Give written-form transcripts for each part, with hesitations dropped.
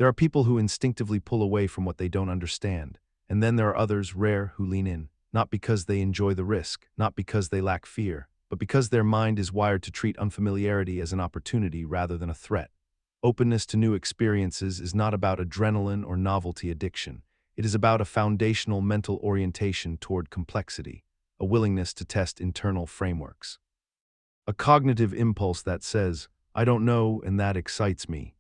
There are people who instinctively pull away from what they don't understand, and then there are others, rare, who lean in, not because they enjoy the risk, not because they lack fear, but because their mind is wired to treat unfamiliarity as an opportunity rather than a threat. Openness to new experiences is not about adrenaline or novelty addiction. It is about a foundational mental orientation toward complexity, a willingness to test internal frameworks. A cognitive impulse that says, "I don't know, and that excites me."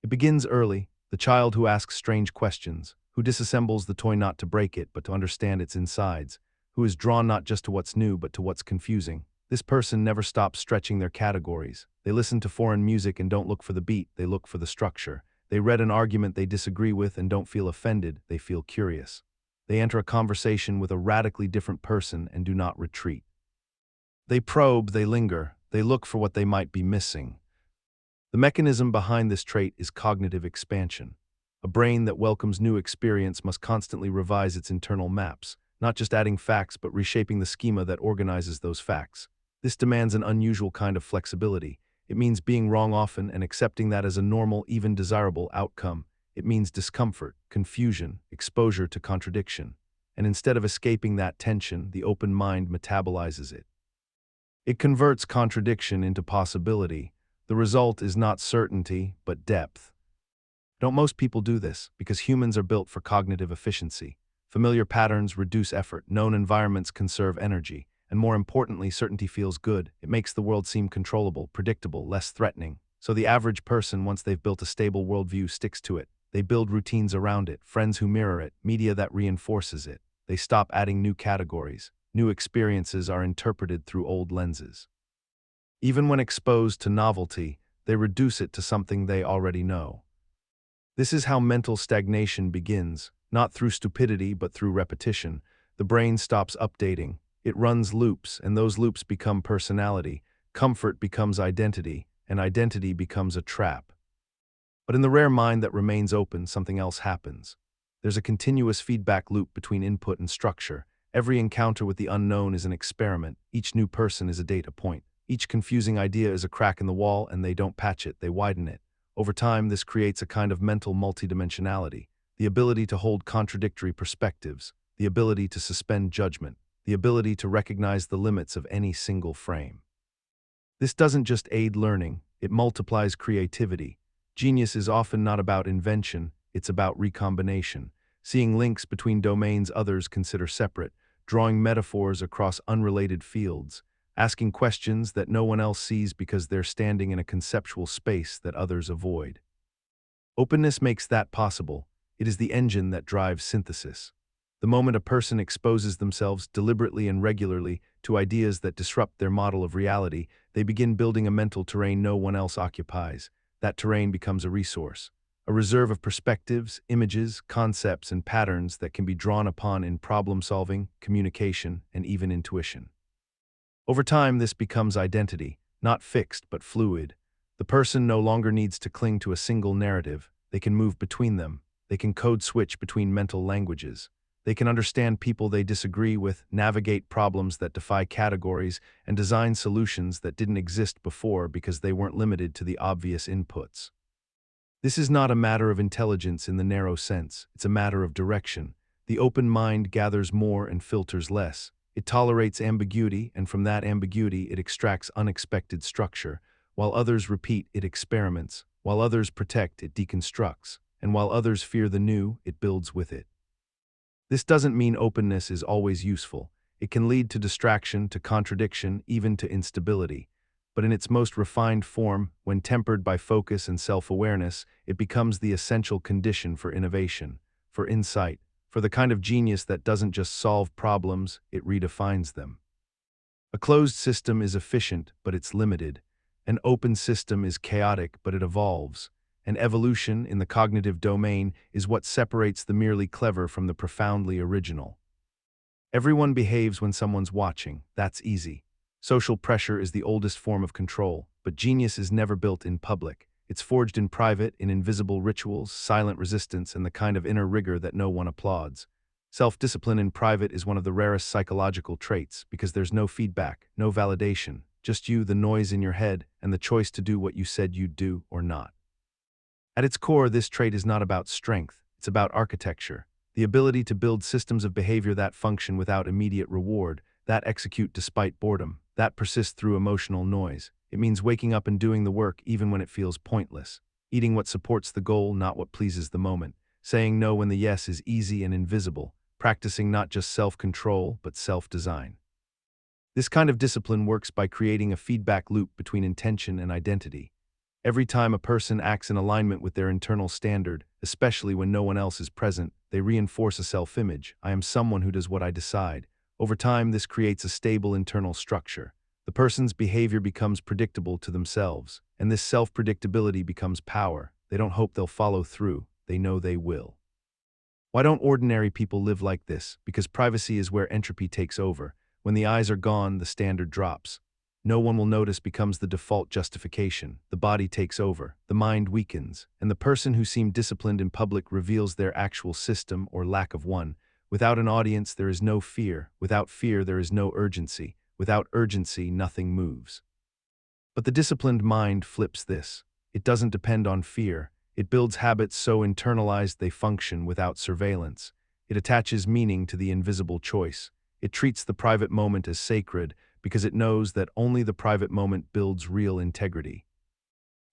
It begins early, the child who asks strange questions, who disassembles the toy not to break it but to understand its insides, who is drawn not just to what's new but to what's confusing. This person never stops stretching their categories. They listen to foreign music and don't look for the beat, they look for the structure. They read an argument they disagree with and don't feel offended, they feel curious. They enter a conversation with a radically different person and do not retreat. They probe, they linger, they look for what they might be missing. The mechanism behind this trait is cognitive expansion. A brain that welcomes new experience must constantly revise its internal maps, not just adding facts but reshaping the schema that organizes those facts. This demands an unusual kind of flexibility. It means being wrong often and accepting that as a normal, even desirable outcome. It means discomfort, confusion, exposure to contradiction. And instead of escaping that tension, the open mind metabolizes it. It converts contradiction into possibility. The result is not certainty, but depth. Don't most people do this? Because humans are built for cognitive efficiency. Familiar patterns reduce effort, known environments conserve energy, and more importantly, certainty feels good. It makes the world seem controllable, predictable, less threatening. So the average person, once they've built a stable worldview, sticks to it. They build routines around it, friends who mirror it, media that reinforces it. They stop adding new categories. New experiences are interpreted through old lenses. Even when exposed to novelty, they reduce it to something they already know. This is how mental stagnation begins, not through stupidity but through repetition. The brain stops updating. It runs loops, and those loops become personality. Comfort becomes identity, and identity becomes a trap. But in the rare mind that remains open, something else happens. There's a continuous feedback loop between input and structure. Every encounter with the unknown is an experiment. Each new person is a data point. Each confusing idea is a crack in the wall, and they don't patch it, they widen it. Over time, this creates a kind of mental multidimensionality, the ability to hold contradictory perspectives, the ability to suspend judgment, the ability to recognize the limits of any single frame. This doesn't just aid learning, it multiplies creativity. Genius is often not about invention, it's about recombination, seeing links between domains others consider separate, drawing metaphors across unrelated fields, asking questions that no one else sees because they're standing in a conceptual space that others avoid. Openness makes that possible. It is the engine that drives synthesis. The moment a person exposes themselves deliberately and regularly to ideas that disrupt their model of reality, they begin building a mental terrain no one else occupies. That terrain becomes a resource, a reserve of perspectives, images, concepts, and patterns that can be drawn upon in problem-solving, communication, and even intuition. Over time, this becomes identity, not fixed but fluid. The person no longer needs to cling to a single narrative. They can move between them. They can code switch between mental languages. They can understand people they disagree with, navigate problems that defy categories, and design solutions that didn't exist before because they weren't limited to the obvious inputs. This is not a matter of intelligence in the narrow sense. It's a matter of direction. The open mind gathers more and filters less. It tolerates ambiguity, and from that ambiguity it extracts unexpected structure. While others repeat, it experiments. While others protect, it deconstructs. And while others fear the new, it builds with it. This doesn't mean openness is always useful. It can lead to distraction, to contradiction, even to instability. But in its most refined form, when tempered by focus and self-awareness, it becomes the essential condition for innovation, for insight, for the kind of genius that doesn't just solve problems, it redefines them. A closed system is efficient, but it's limited. An open system is chaotic, but it evolves. And evolution, in the cognitive domain, is what separates the merely clever from the profoundly original. Everyone behaves when someone's watching. That's easy. Social pressure is the oldest form of control, but genius is never built in public. It's forged in private, in invisible rituals, silent resistance, and the kind of inner rigor that no one applauds. Self-discipline in private is one of the rarest psychological traits because there's no feedback, no validation, just you, the noise in your head, and the choice to do what you said you'd do or not. At its core, this trait is not about strength, it's about architecture, the ability to build systems of behavior that function without immediate reward, that execute despite boredom, that persist through emotional noise. It means waking up and doing the work even when it feels pointless, eating what supports the goal, not what pleases the moment, saying no when the yes is easy and invisible, practicing not just self-control but self-design. This kind of discipline works by creating a feedback loop between intention and identity. Every time a person acts in alignment with their internal standard, especially when no one else is present, they reinforce a self-image. I am someone who does what I decide. Over time, this creates a stable internal structure. The person's behavior becomes predictable to themselves, and this self-predictability becomes power. They don't hope they'll follow through, they know they will. Why don't ordinary people live like this? Because privacy is where entropy takes over. When the eyes are gone, the standard drops. No one will notice becomes the default justification. The body takes over, the mind weakens, and the person who seemed disciplined in public reveals their actual system or lack of one. Without an audience, there is no fear. Without fear, there is no urgency. Without urgency, nothing moves. But the disciplined mind flips this. It doesn't depend on fear. It builds habits so internalized they function without surveillance. It attaches meaning to the invisible choice. It treats the private moment as sacred because it knows that only the private moment builds real integrity.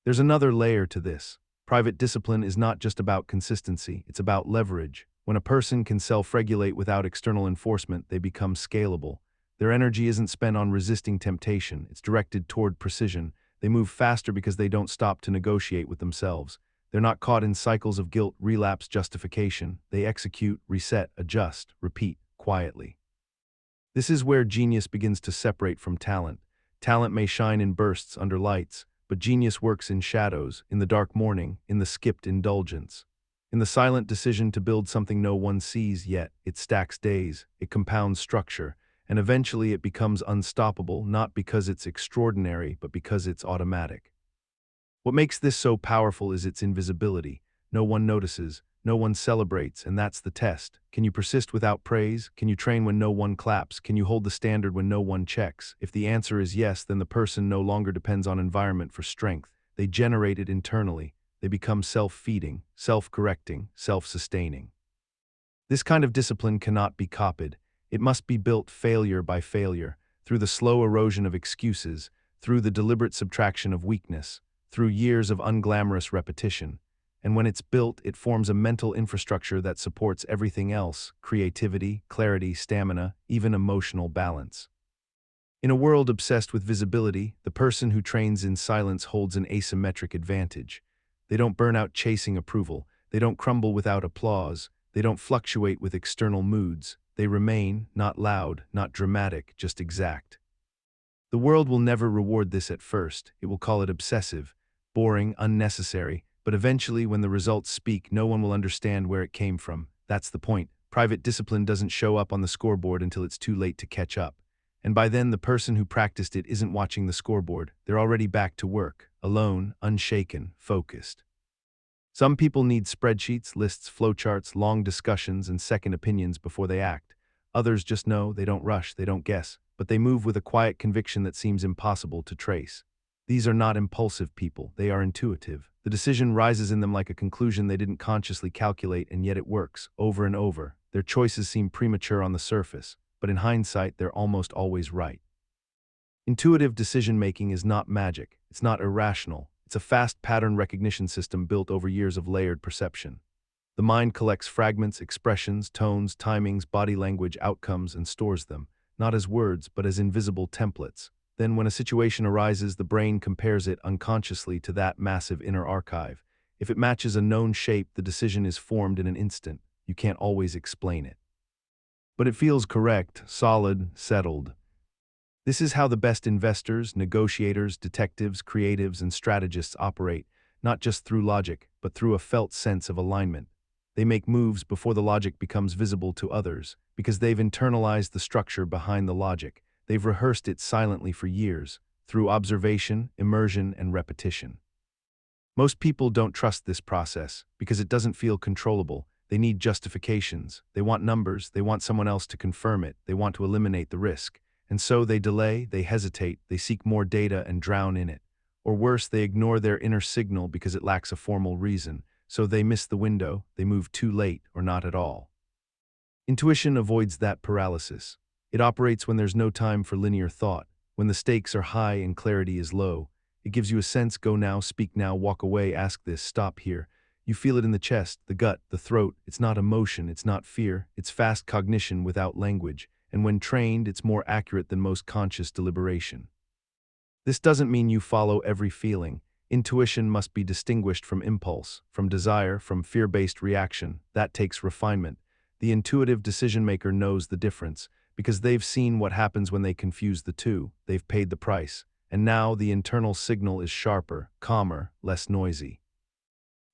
There's another layer to this. Private discipline is not just about consistency, it's about leverage. When a person can self-regulate without external enforcement, they become scalable. Their energy isn't spent on resisting temptation, it's directed toward precision. They move faster because they don't stop to negotiate with themselves. They're not caught in cycles of guilt, relapse, justification. They execute, reset, adjust, repeat, quietly. This is where genius begins to separate from talent. Talent may shine in bursts under lights, but genius works in shadows, in the dark morning, in the skipped indulgence. In the silent decision to build something no one sees yet, it stacks days, it compounds structure, and eventually it becomes unstoppable, not because it's extraordinary, but because it's automatic. What makes this so powerful is its invisibility. No one notices, no one celebrates, and that's the test. Can you persist without praise? Can you train when no one claps? Can you hold the standard when no one checks? If the answer is yes, then the person no longer depends on environment for strength. They generate it internally. They become self-feeding, self-correcting, self-sustaining. This kind of discipline cannot be copied. It must be built failure by failure, through the slow erosion of excuses, through the deliberate subtraction of weakness, through years of unglamorous repetition. And when it's built, it forms a mental infrastructure that supports everything else: creativity, clarity, stamina, even emotional balance. In a world obsessed with visibility, the person who trains in silence holds an asymmetric advantage. They don't burn out chasing approval. They don't crumble without applause. They don't fluctuate with external moods. They remain, not loud, not dramatic, just exact. The world will never reward this at first. It will call it obsessive, boring, unnecessary. But eventually, when the results speak, no one will understand where it came from. That's the point. Private discipline doesn't show up on the scoreboard until it's too late to catch up. And by then, the person who practiced it isn't watching the scoreboard. They're already back to work, alone, unshaken, focused. Some people need spreadsheets, lists, flowcharts, long discussions, and second opinions before they act. Others just know, they don't rush, they don't guess, but they move with a quiet conviction that seems impossible to trace. These are not impulsive people, they are intuitive. The decision rises in them like a conclusion they didn't consciously calculate, and yet it works, over and over. Their choices seem premature on the surface, but in hindsight, they're almost always right. Intuitive decision-making is not magic, it's not irrational. It's a fast pattern recognition system built over years of layered perception. The mind collects fragments, expressions, tones, timings, body language, outcomes, and stores them, not as words, but as invisible templates. Then when a situation arises, the brain compares it unconsciously to that massive inner archive. If it matches a known shape, the decision is formed in an instant. You can't always explain it. But it feels correct, solid, settled. This is how the best investors, negotiators, detectives, creatives, and strategists operate, not just through logic, but through a felt sense of alignment. They make moves before the logic becomes visible to others, because they've internalized the structure behind the logic. They've rehearsed it silently for years, through observation, immersion, and repetition. Most people don't trust this process, because it doesn't feel controllable. They need justifications. They want numbers. They want someone else to confirm it. They want to eliminate the risk. And so they delay, they hesitate, they seek more data and drown in it. Or worse, they ignore their inner signal because it lacks a formal reason, so they miss the window, they move too late, or not at all. Intuition avoids that paralysis. It operates when there's no time for linear thought, when the stakes are high and clarity is low. It gives you a sense: go now, speak now, walk away, ask this, stop here. You feel it in the chest, the gut, the throat. It's not emotion, it's not fear, it's fast cognition without language, and when trained, it's more accurate than most conscious deliberation. This doesn't mean you follow every feeling. Intuition must be distinguished from impulse, from desire, from fear-based reaction. That takes refinement. The intuitive decision-maker knows the difference, because they've seen what happens when they confuse the two. They've paid the price. And now the internal signal is sharper, calmer, less noisy.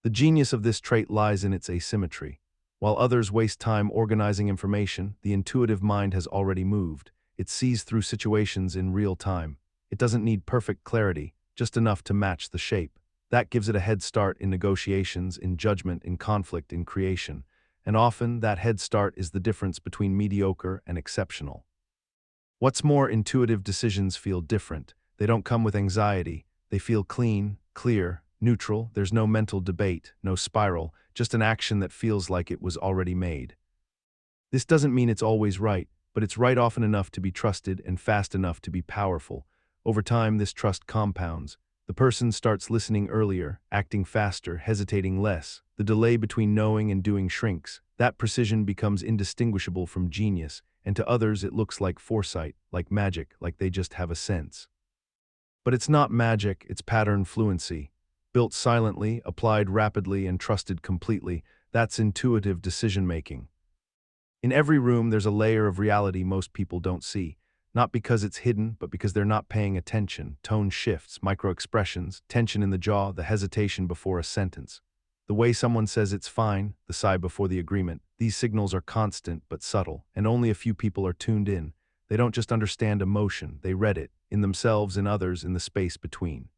The genius of this trait lies in its asymmetry. While others waste time organizing information, the intuitive mind has already moved. It sees through situations in real time. It doesn't need perfect clarity, just enough to match the shape. That gives it a head start in negotiations, in judgment, in conflict, in creation. And often, that head start is the difference between mediocre and exceptional. What's more, intuitive decisions feel different. They don't come with anxiety. They feel clean, clear, neutral. There's no mental debate, no spiral, just an action that feels like it was already made. This doesn't mean it's always right, but it's right often enough to be trusted and fast enough to be powerful. Over time, this trust compounds. The person starts listening earlier, acting faster, hesitating less. The delay between knowing and doing shrinks. That precision becomes indistinguishable from genius, and to others it looks like foresight, like magic, like they just have a sense. But it's not magic, it's pattern fluency. Built silently, applied rapidly, and trusted completely, that's intuitive decision-making. In every room, there's a layer of reality most people don't see. Not because it's hidden, but because they're not paying attention. Tone shifts, micro-expressions, tension in the jaw, the hesitation before a sentence. The way someone says it's fine, the sigh before the agreement. These signals are constant but subtle, and only a few people are tuned in. They don't just understand emotion, they read it, in themselves, in others, in the space between.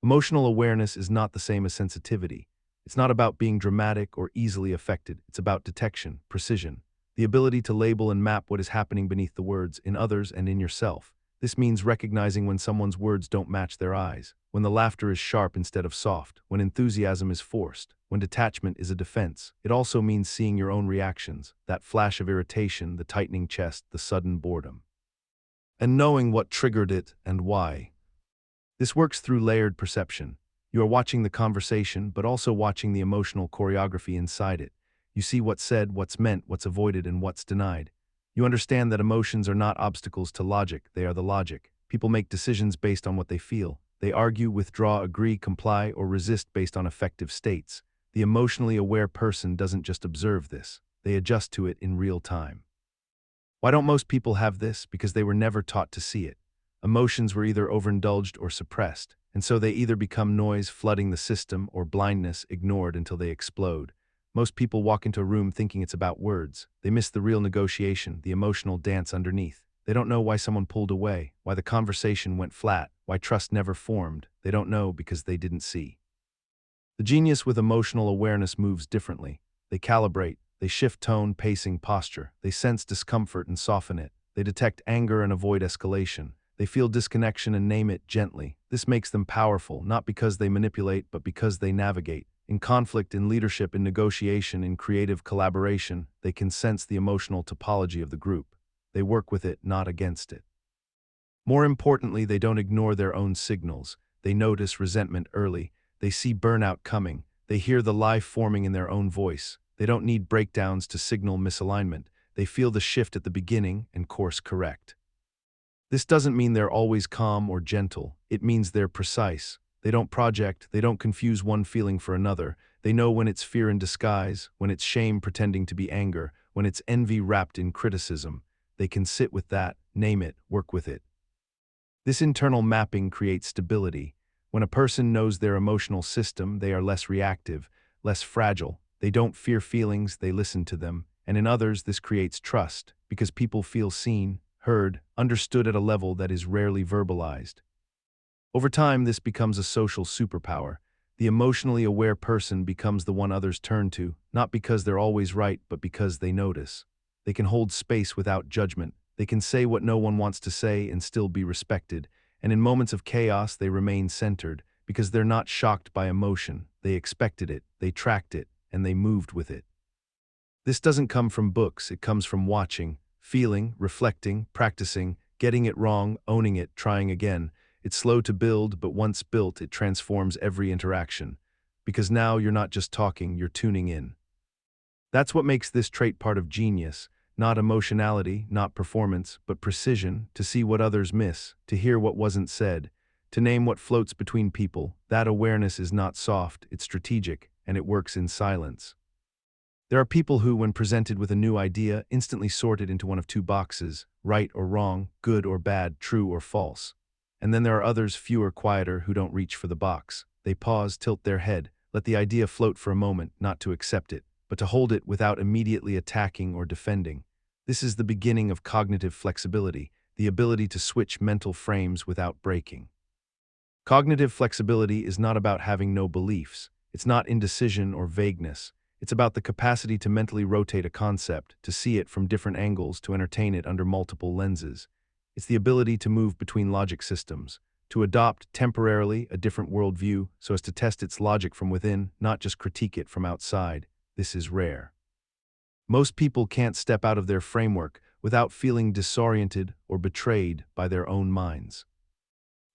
Emotional awareness is not the same as sensitivity. It's not about being dramatic or easily affected. It's about detection, precision. The ability to label and map what is happening beneath the words, in others and in yourself. This means recognizing when someone's words don't match their eyes, when the laughter is sharp instead of soft, when enthusiasm is forced, when detachment is a defense. It also means seeing your own reactions, that flash of irritation, the tightening chest, the sudden boredom. And knowing what triggered it and why. This works through layered perception. You are watching the conversation, but also watching the emotional choreography inside it. You see what's said, what's meant, what's avoided, and what's denied. You understand that emotions are not obstacles to logic, they are the logic. People make decisions based on what they feel. They argue, withdraw, agree, comply, or resist based on affective states. The emotionally aware person doesn't just observe this, they adjust to it in real time. Why don't most people have this? Because they were never taught to see it. Emotions were either overindulged or suppressed, and so they either become noise flooding the system or blindness ignored until they explode. Most people walk into a room thinking it's about words. They miss the real negotiation, the emotional dance underneath. They don't know why someone pulled away, why the conversation went flat, why trust never formed. They don't know because they didn't see. The genius with emotional awareness moves differently. They calibrate, they shift tone, pacing, posture. They sense discomfort and soften it. They detect anger and avoid escalation. They feel disconnection and name it gently. This makes them powerful, not because they manipulate, but because they navigate. In conflict, in leadership, in negotiation, in creative collaboration, they can sense the emotional topology of the group. They work with it, not against it. More importantly, they don't ignore their own signals. They notice resentment early. They see burnout coming. They hear the lie forming in their own voice. They don't need breakdowns to signal misalignment. They feel the shift at the beginning and course correct. This doesn't mean they're always calm or gentle. It means they're precise. They don't project, they don't confuse one feeling for another. They know when it's fear in disguise, when it's shame pretending to be anger, when it's envy wrapped in criticism. They can sit with that, name it, work with it. This internal mapping creates stability. When a person knows their emotional system, they are less reactive, less fragile. They don't fear feelings, they listen to them. And in others, this creates trust, because people feel seen, heard, understood at a level that is rarely verbalized. Over time, this becomes a social superpower. The emotionally aware person becomes the one others turn to, not because they're always right, but because they notice. They can hold space without judgment. They can say what no one wants to say and still be respected. and in moments of chaos they remain centered, because they're not shocked by emotion, they expected it, they tracked it, and they moved with it. This doesn't come from books, it comes from watching, feeling, reflecting, practicing, getting it wrong, owning it, trying again. It's slow to build, but once built, it transforms every interaction. Because now you're not just talking, you're tuning in. That's what makes this trait part of genius, not emotionality, not performance, but precision, to see what others miss, to hear what wasn't said, to name what floats between people. That awareness is not soft, it's strategic, and it works in silence. There are people who, when presented with a new idea, instantly sort it into one of two boxes: right or wrong, good or bad, true or false. And then there are others, fewer, quieter, who don't reach for the box. They pause, tilt their head, let the idea float for a moment, not to accept it, but to hold it without immediately attacking or defending. This is the beginning of cognitive flexibility, the ability to switch mental frames without breaking. Cognitive flexibility is not about having no beliefs. It's not indecision or vagueness. It's about the capacity to mentally rotate a concept, to see it from different angles, to entertain it under multiple lenses. It's the ability to move between logic systems, to adopt temporarily a different worldview so as to test its logic from within, not just critique it from outside. This is rare. Most people can't step out of their framework without feeling disoriented or betrayed by their own minds.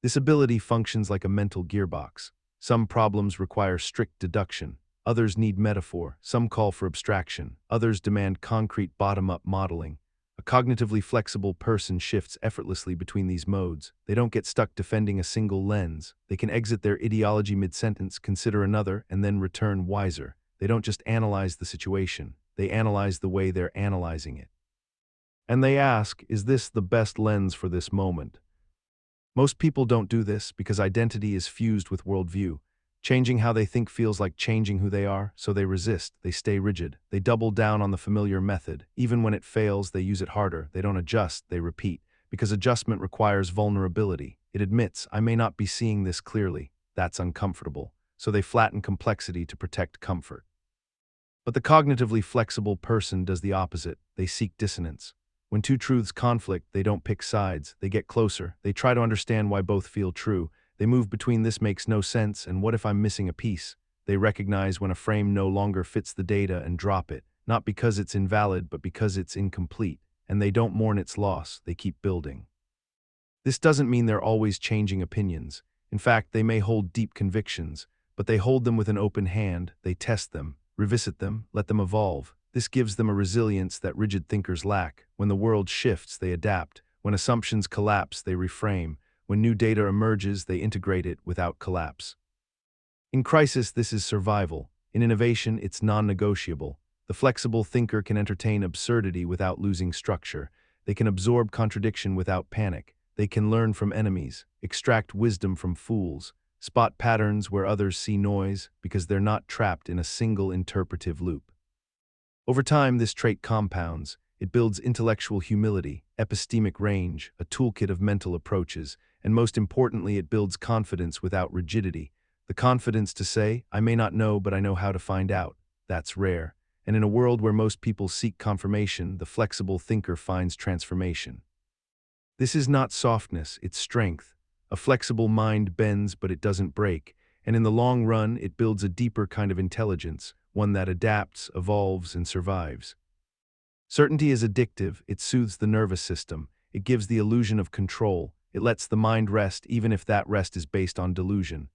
This ability functions like a mental gearbox. Some problems require strict deduction. Others need metaphor, some call for abstraction, others demand concrete bottom-up modeling. A cognitively flexible person shifts effortlessly between these modes. They don't get stuck defending a single lens. They can exit their ideology mid-sentence, consider another, and then return wiser. They don't just analyze the situation, they analyze the way they're analyzing it. And they ask, is this the best lens for this moment? Most people don't do this because identity is fused with worldview. Changing how they think feels like changing who they are, so they resist, they stay rigid, they double down on the familiar method. Even when it fails, they use it harder, they don't adjust, they repeat. Because adjustment requires vulnerability. It admits, I may not be seeing this clearly. That's uncomfortable. So they flatten complexity to protect comfort. But the cognitively flexible person does the opposite. They seek dissonance. When two truths conflict, they don't pick sides, they get closer, they try to understand why both feel true. They move between this makes no sense and what if I'm missing a piece. They recognize when a frame no longer fits the data and drop it, not because it's invalid but because it's incomplete, and they don't mourn its loss, they keep building. This doesn't mean they're always changing opinions. In fact, they may hold deep convictions, but they hold them with an open hand, they test them, revisit them, let them evolve. This gives them a resilience that rigid thinkers lack. When the world shifts, they adapt. When assumptions collapse, they reframe. When new data emerges, they integrate it without collapse. In crisis, this is survival. In innovation, it's non-negotiable. The flexible thinker can entertain absurdity without losing structure. They can absorb contradiction without panic. They can learn from enemies, extract wisdom from fools, spot patterns where others see noise because they're not trapped in a single interpretive loop. Over time, this trait compounds. It builds intellectual humility, epistemic range, a toolkit of mental approaches, and most importantly, it builds confidence without rigidity. The confidence to say, I may not know, but I know how to find out. That's rare. And in a world where most people seek confirmation, the flexible thinker finds transformation. This is not softness, it's strength. A flexible mind bends, but it doesn't break. And in the long run, it builds a deeper kind of intelligence, one that adapts, evolves, and survives. Certainty is addictive, it soothes the nervous system, it gives the illusion of control, it lets the mind rest even if that rest is based on delusion.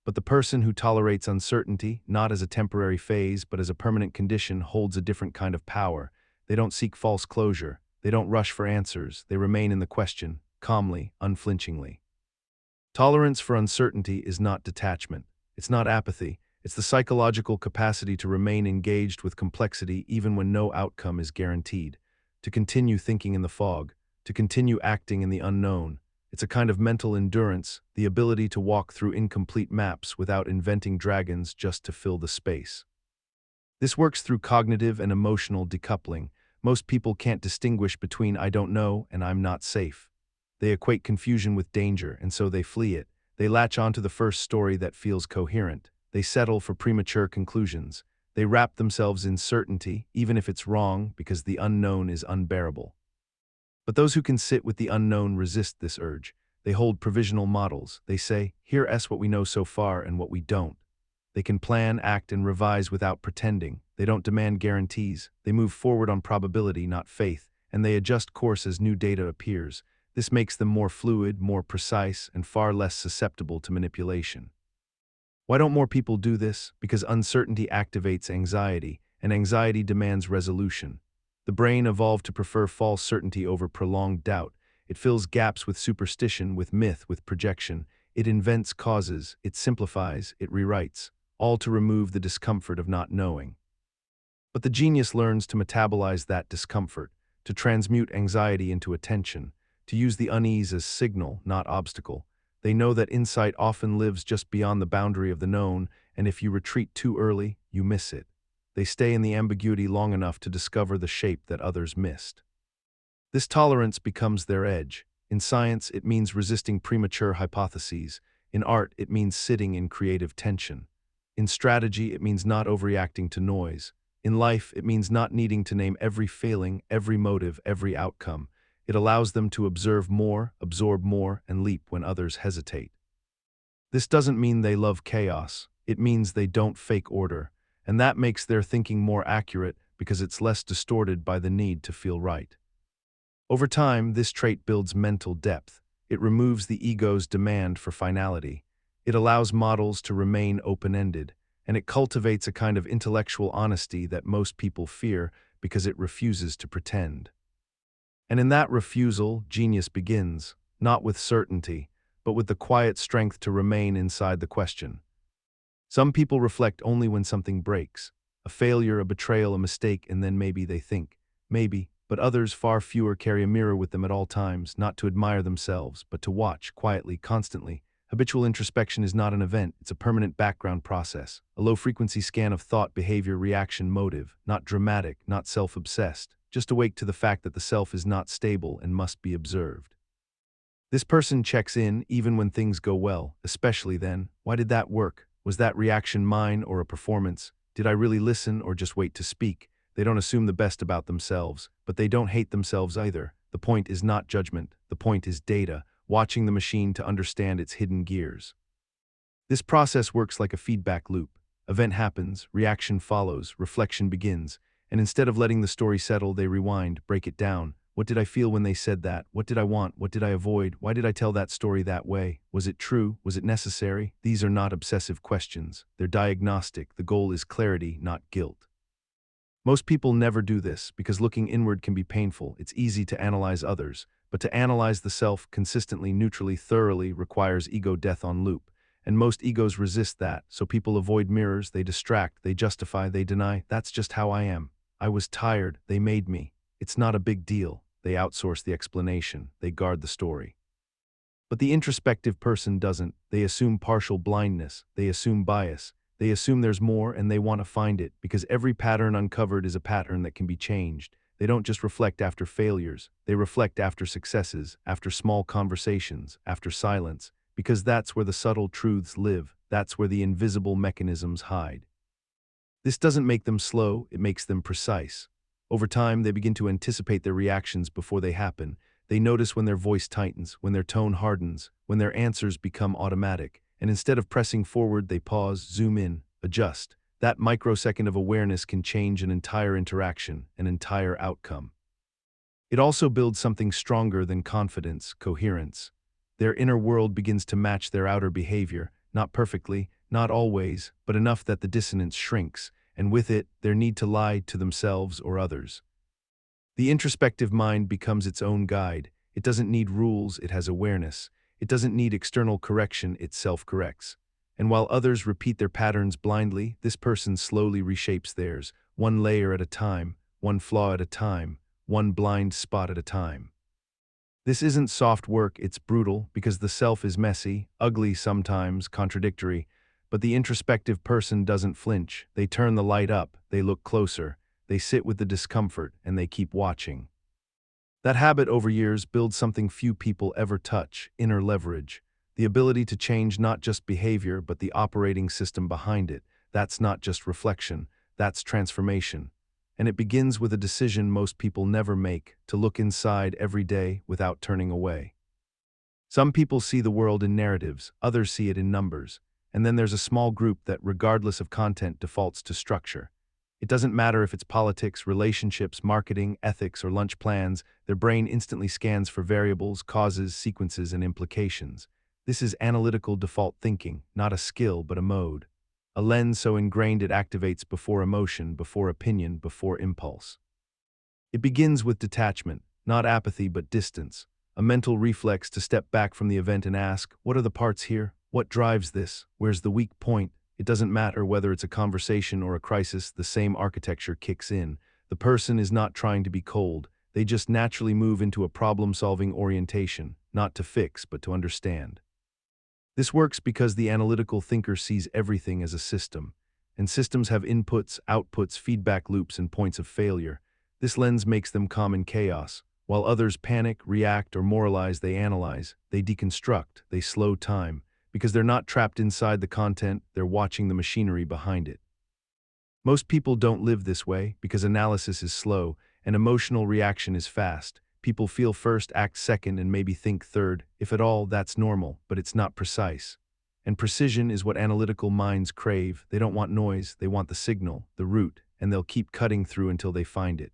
But the person who tolerates uncertainty, not as a temporary phase but as a permanent condition, holds a different kind of power. They don't seek false closure, they don't rush for answers, they remain in the question, calmly, unflinchingly. Tolerance for uncertainty is not detachment, it's not apathy. It's the psychological capacity to remain engaged with complexity even when no outcome is guaranteed, to continue thinking in the fog, to continue acting in the unknown. It's a kind of mental endurance, the ability to walk through incomplete maps without inventing dragons just to fill the space. This works through cognitive and emotional decoupling. Most people can't distinguish between I don't know and I'm not safe. They equate confusion with danger, and so they flee it. They latch onto the first story that feels coherent. They settle for premature conclusions. They wrap themselves in certainty, even if it's wrong, because the unknown is unbearable. But those who can sit with the unknown resist this urge. They hold provisional models. They say, here what we know so far and what we don't. They can plan, act, and revise without pretending. They don't demand guarantees. They move forward on probability, not faith, and they adjust course as new data appears. This makes them more fluid, more precise, and far less susceptible to manipulation. Why don't more people do this? Because uncertainty activates anxiety, and anxiety demands resolution. The brain evolved to prefer false certainty over prolonged doubt. It fills gaps with superstition, with myth, with projection. It invents causes, it simplifies, it rewrites, all to remove the discomfort of not knowing. But the genius learns to metabolize that discomfort, to transmute anxiety into attention, to use the unease as signal, not obstacle. They know that insight often lives just beyond the boundary of the known, and if you retreat too early, you miss it. They stay in the ambiguity long enough to discover the shape that others missed. This tolerance becomes their edge. In science, it means resisting premature hypotheses. In art, it means sitting in creative tension. In strategy, it means not overreacting to noise. In life, it means not needing to name every failing, every motive, every outcome. It allows them to observe more, absorb more, and leap when others hesitate. This doesn't mean they love chaos. It means they don't fake order. And that makes their thinking more accurate because it's less distorted by the need to feel right. Over time, this trait builds mental depth. It removes the ego's demand for finality. It allows models to remain open-ended, and it cultivates a kind of intellectual honesty that most people fear because it refuses to pretend. And in that refusal, genius begins, not with certainty, but with the quiet strength to remain inside the question. Some people reflect only when something breaks, a failure, a betrayal, a mistake, and then maybe they think, maybe, but others, far fewer, carry a mirror with them at all times, not to admire themselves, but to watch, quietly, constantly. Habitual introspection is not an event, it's a permanent background process, a low-frequency scan of thought, behavior, reaction, motive, not dramatic, not self-obsessed, just awake to the fact that the self is not stable and must be observed. This person checks in even when things go well, especially then. Why did that work? Was that reaction mine or a performance? Did I really listen or just wait to speak? They don't assume the best about themselves, but they don't hate themselves either. The point is not judgment, the point is data, watching the machine to understand its hidden gears. This process works like a feedback loop. Event happens, reaction follows, reflection begins, and instead of letting the story settle, they rewind, break it down. What did I feel when they said that? What did I want? What did I avoid? Why did I tell that story that way? Was it true? Was it necessary? These are not obsessive questions. They're diagnostic. The goal is clarity, not guilt. Most people never do this because looking inward can be painful. It's easy to analyze others, but to analyze the self consistently, neutrally, thoroughly requires ego death on loop. And most egos resist that, so people avoid mirrors, they distract, they justify, they deny. That's just how I am. I was tired, they made me. It's not a big deal. They outsource the explanation, they guard the story. But the introspective person doesn't. They assume partial blindness, they assume bias, they assume there's more and they want to find it because every pattern uncovered is a pattern that can be changed. They don't just reflect after failures, they reflect after successes, after small conversations, after silence, because that's where the subtle truths live, that's where the invisible mechanisms hide. This doesn't make them slow, it makes them precise. Over time, they begin to anticipate their reactions before they happen. They notice when their voice tightens, when their tone hardens, when their answers become automatic. And instead of pressing forward, they pause, zoom in, adjust. That microsecond of awareness can change an entire interaction, an entire outcome. It also builds something stronger than confidence, coherence. Their inner world begins to match their outer behavior, not perfectly, not always, but enough that the dissonance shrinks, and with it, their need to lie to themselves or others. The introspective mind becomes its own guide. It doesn't need rules, it has awareness. It doesn't need external correction, it self-corrects. And while others repeat their patterns blindly, this person slowly reshapes theirs, one layer at a time, one flaw at a time, one blind spot at a time. This isn't soft work, it's brutal, because the self is messy, ugly sometimes, contradictory, but the introspective person doesn't flinch. They turn the light up, they look closer, they sit with the discomfort, and they keep watching. That habit over years builds something few people ever touch, inner leverage. The ability to change not just behavior, but the operating system behind it. That's not just reflection, that's transformation. And it begins with a decision most people never make, to look inside every day without turning away. Some people see the world in narratives, others see it in numbers, and then there's a small group that, regardless of content, defaults to structure. It doesn't matter if it's politics, relationships, marketing, ethics, or lunch plans, their brain instantly scans for variables, causes, sequences, and implications. This is analytical default thinking, not a skill but a mode. A lens so ingrained it activates before emotion, before opinion, before impulse. It begins with detachment, not apathy but distance, a mental reflex to step back from the event and ask, what are the parts here? What drives this? Where's the weak point? It doesn't matter whether it's a conversation or a crisis, the same architecture kicks in. The person is not trying to be cold, they just naturally move into a problem-solving orientation, not to fix but to understand. This works because the analytical thinker sees everything as a system, and systems have inputs, outputs, feedback loops, and points of failure. This lens makes them calm in chaos. While others panic, react, or moralize, they analyze, they deconstruct, they slow time, because they're not trapped inside the content, they're watching the machinery behind it. Most people don't live this way because analysis is slow and emotional reaction is fast. People feel first, act second, and maybe think third. If at all, that's normal, but it's not precise. And precision is what analytical minds crave. They don't want noise, they want the signal, the root, and they'll keep cutting through until they find it.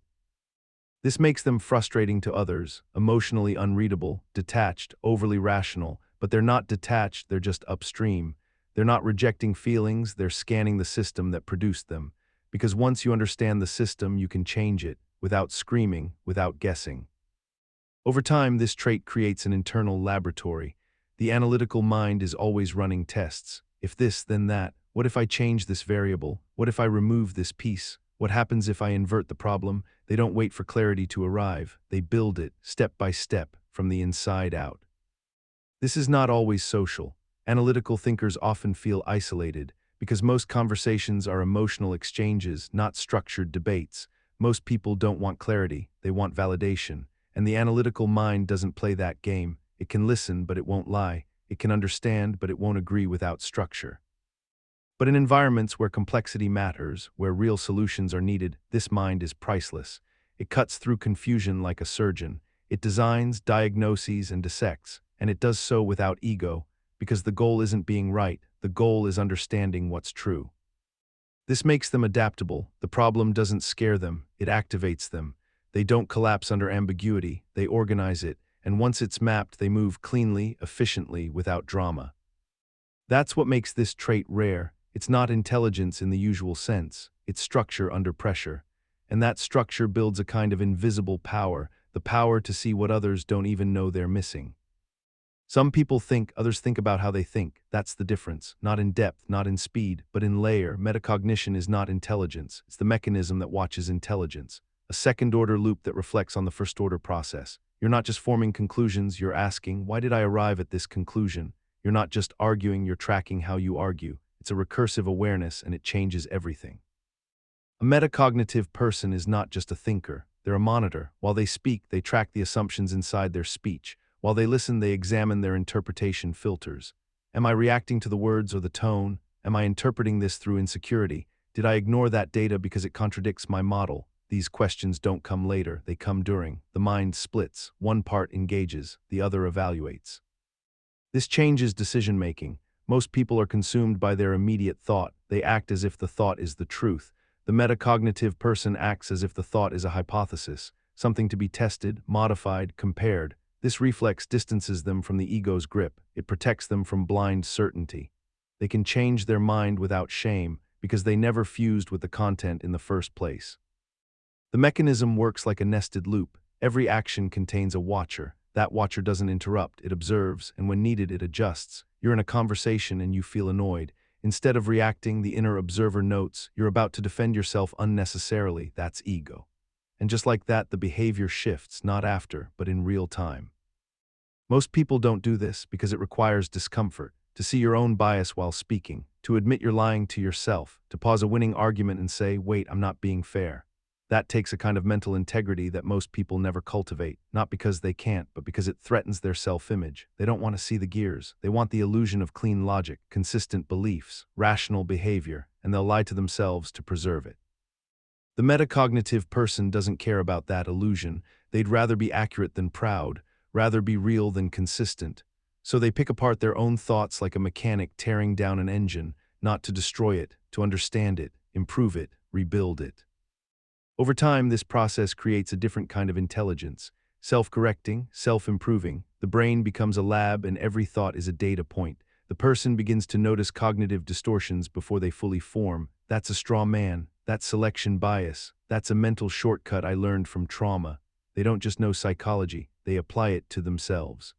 This makes them frustrating to others, emotionally unreadable, detached, overly rational, but they're not detached, they're just upstream. They're not rejecting feelings, they're scanning the system that produced them. Because once you understand the system, you can change it, without screaming, without guessing. Over time, this trait creates an internal laboratory. The analytical mind is always running tests. If this, then that. What if I change this variable? What if I remove this piece? What happens if I invert the problem? They don't wait for clarity to arrive. They build it, step by step, from the inside out. This is not always social. Analytical thinkers often feel isolated, because most conversations are emotional exchanges, not structured debates. Most people don't want clarity, they want validation. And the analytical mind doesn't play that game. It can listen, but it won't lie. It can understand, but it won't agree without structure. But in environments where complexity matters, where real solutions are needed, this mind is priceless. It cuts through confusion like a surgeon. It designs, diagnoses, and dissects, and it does so without ego, because the goal isn't being right, the goal is understanding what's true. This makes them adaptable. The problem doesn't scare them, it activates them. They don't collapse under ambiguity, they organize it, and once it's mapped, they move cleanly, efficiently, without drama. That's what makes this trait rare. It's not intelligence in the usual sense, it's structure under pressure. And that structure builds a kind of invisible power, the power to see what others don't even know they're missing. Some people think, others think about how they think. That's the difference. Not in depth, not in speed, but in layer. Metacognition is not intelligence. It's the mechanism that watches intelligence. A second-order loop that reflects on the first-order process. You're not just forming conclusions, you're asking, why did I arrive at this conclusion? You're not just arguing, you're tracking how you argue. It's a recursive awareness, and it changes everything. A metacognitive person is not just a thinker. They're a monitor. While they speak, they track the assumptions inside their speech. While they listen, they examine their interpretation filters. Am I reacting to the words or the tone? Am I interpreting this through insecurity? Did I ignore that data because it contradicts my model? These questions don't come later, they come during. The mind splits. One part engages, the other evaluates. This changes decision-making. Most people are consumed by their immediate thought. They act as if the thought is the truth. The metacognitive person acts as if the thought is a hypothesis, something to be tested, modified, compared. This reflex distances them from the ego's grip. It protects them from blind certainty. They can change their mind without shame because they never fused with the content in the first place. The mechanism works like a nested loop. Every action contains a watcher. That watcher doesn't interrupt, it observes, and when needed, it adjusts. You're in a conversation and you feel annoyed. Instead of reacting, the inner observer notes you're about to defend yourself unnecessarily. That's ego. And just like that, the behavior shifts, not after, but in real time. Most people don't do this because it requires discomfort, to see your own bias while speaking, to admit you're lying to yourself, to pause a winning argument and say, wait, I'm not being fair. That takes a kind of mental integrity that most people never cultivate, not because they can't, but because it threatens their self-image. They don't want to see the gears. They want the illusion of clean logic, consistent beliefs, rational behavior, and they'll lie to themselves to preserve it. The metacognitive person doesn't care about that illusion. They'd rather be accurate than proud, rather be real than consistent. So they pick apart their own thoughts like a mechanic tearing down an engine, not to destroy it, to understand it, improve it, rebuild it. Over time, this process creates a different kind of intelligence, self-correcting, self-improving. The brain becomes a lab and every thought is a data point. The person begins to notice cognitive distortions before they fully form. That's a straw man. That's selection bias. That's a mental shortcut I learned from trauma. They don't just know psychology, they apply it to themselves.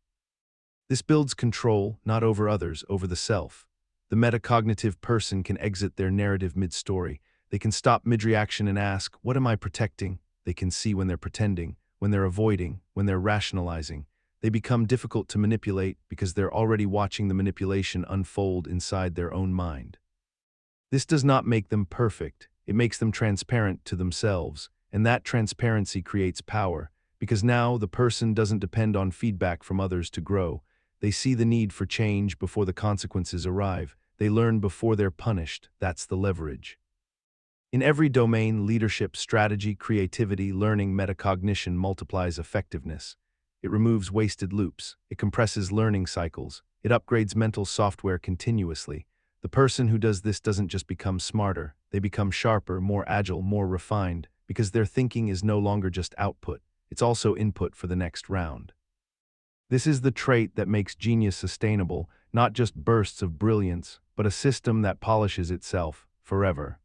This builds control, not over others, over the self. The metacognitive person can exit their narrative mid-story. They can stop mid-reaction and ask, what am I protecting? They can see when they're pretending, when they're avoiding, when they're rationalizing. They become difficult to manipulate because they're already watching the manipulation unfold inside their own mind. This does not make them perfect. It makes them transparent to themselves, and that transparency creates power, because now the person doesn't depend on feedback from others to grow. They see the need for change before the consequences arrive. They learn before they're punished. That's the leverage. In every domain, leadership, strategy, creativity, learning, metacognition multiplies effectiveness. It removes wasted loops. It compresses learning cycles. It upgrades mental software continuously. The person who does this doesn't just become smarter. They become sharper, more agile, more refined, because their thinking is no longer just output. It's also input for the next round. This is the trait that makes genius sustainable, not just bursts of brilliance, but a system that polishes itself forever.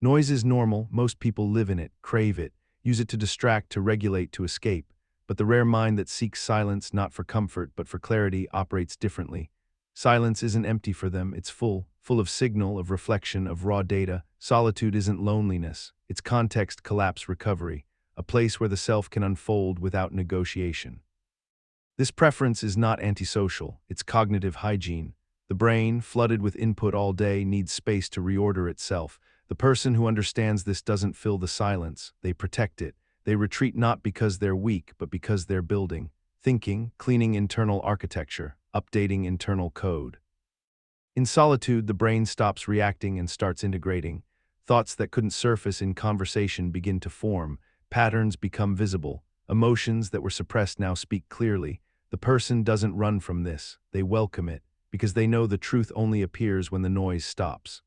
Noise is normal, most people live in it, crave it, use it to distract, to regulate, to escape. But the rare mind that seeks silence not for comfort but for clarity operates differently. Silence isn't empty for them, it's full of signal, of reflection, of raw data. Solitude isn't loneliness, it's context collapse recovery, a place where the self can unfold without negotiation. This preference is not antisocial, it's cognitive hygiene. The brain, flooded with input all day, needs space to reorder itself. The person who understands this doesn't fill the silence, they protect it. They retreat not because they're weak, but because they're building, thinking, cleaning internal architecture, updating internal code. In solitude, the brain stops reacting and starts integrating. Thoughts that couldn't surface in conversation begin to form, patterns become visible, emotions that were suppressed now speak clearly. The person doesn't run from this, they welcome it, because they know the truth only appears when the noise stops.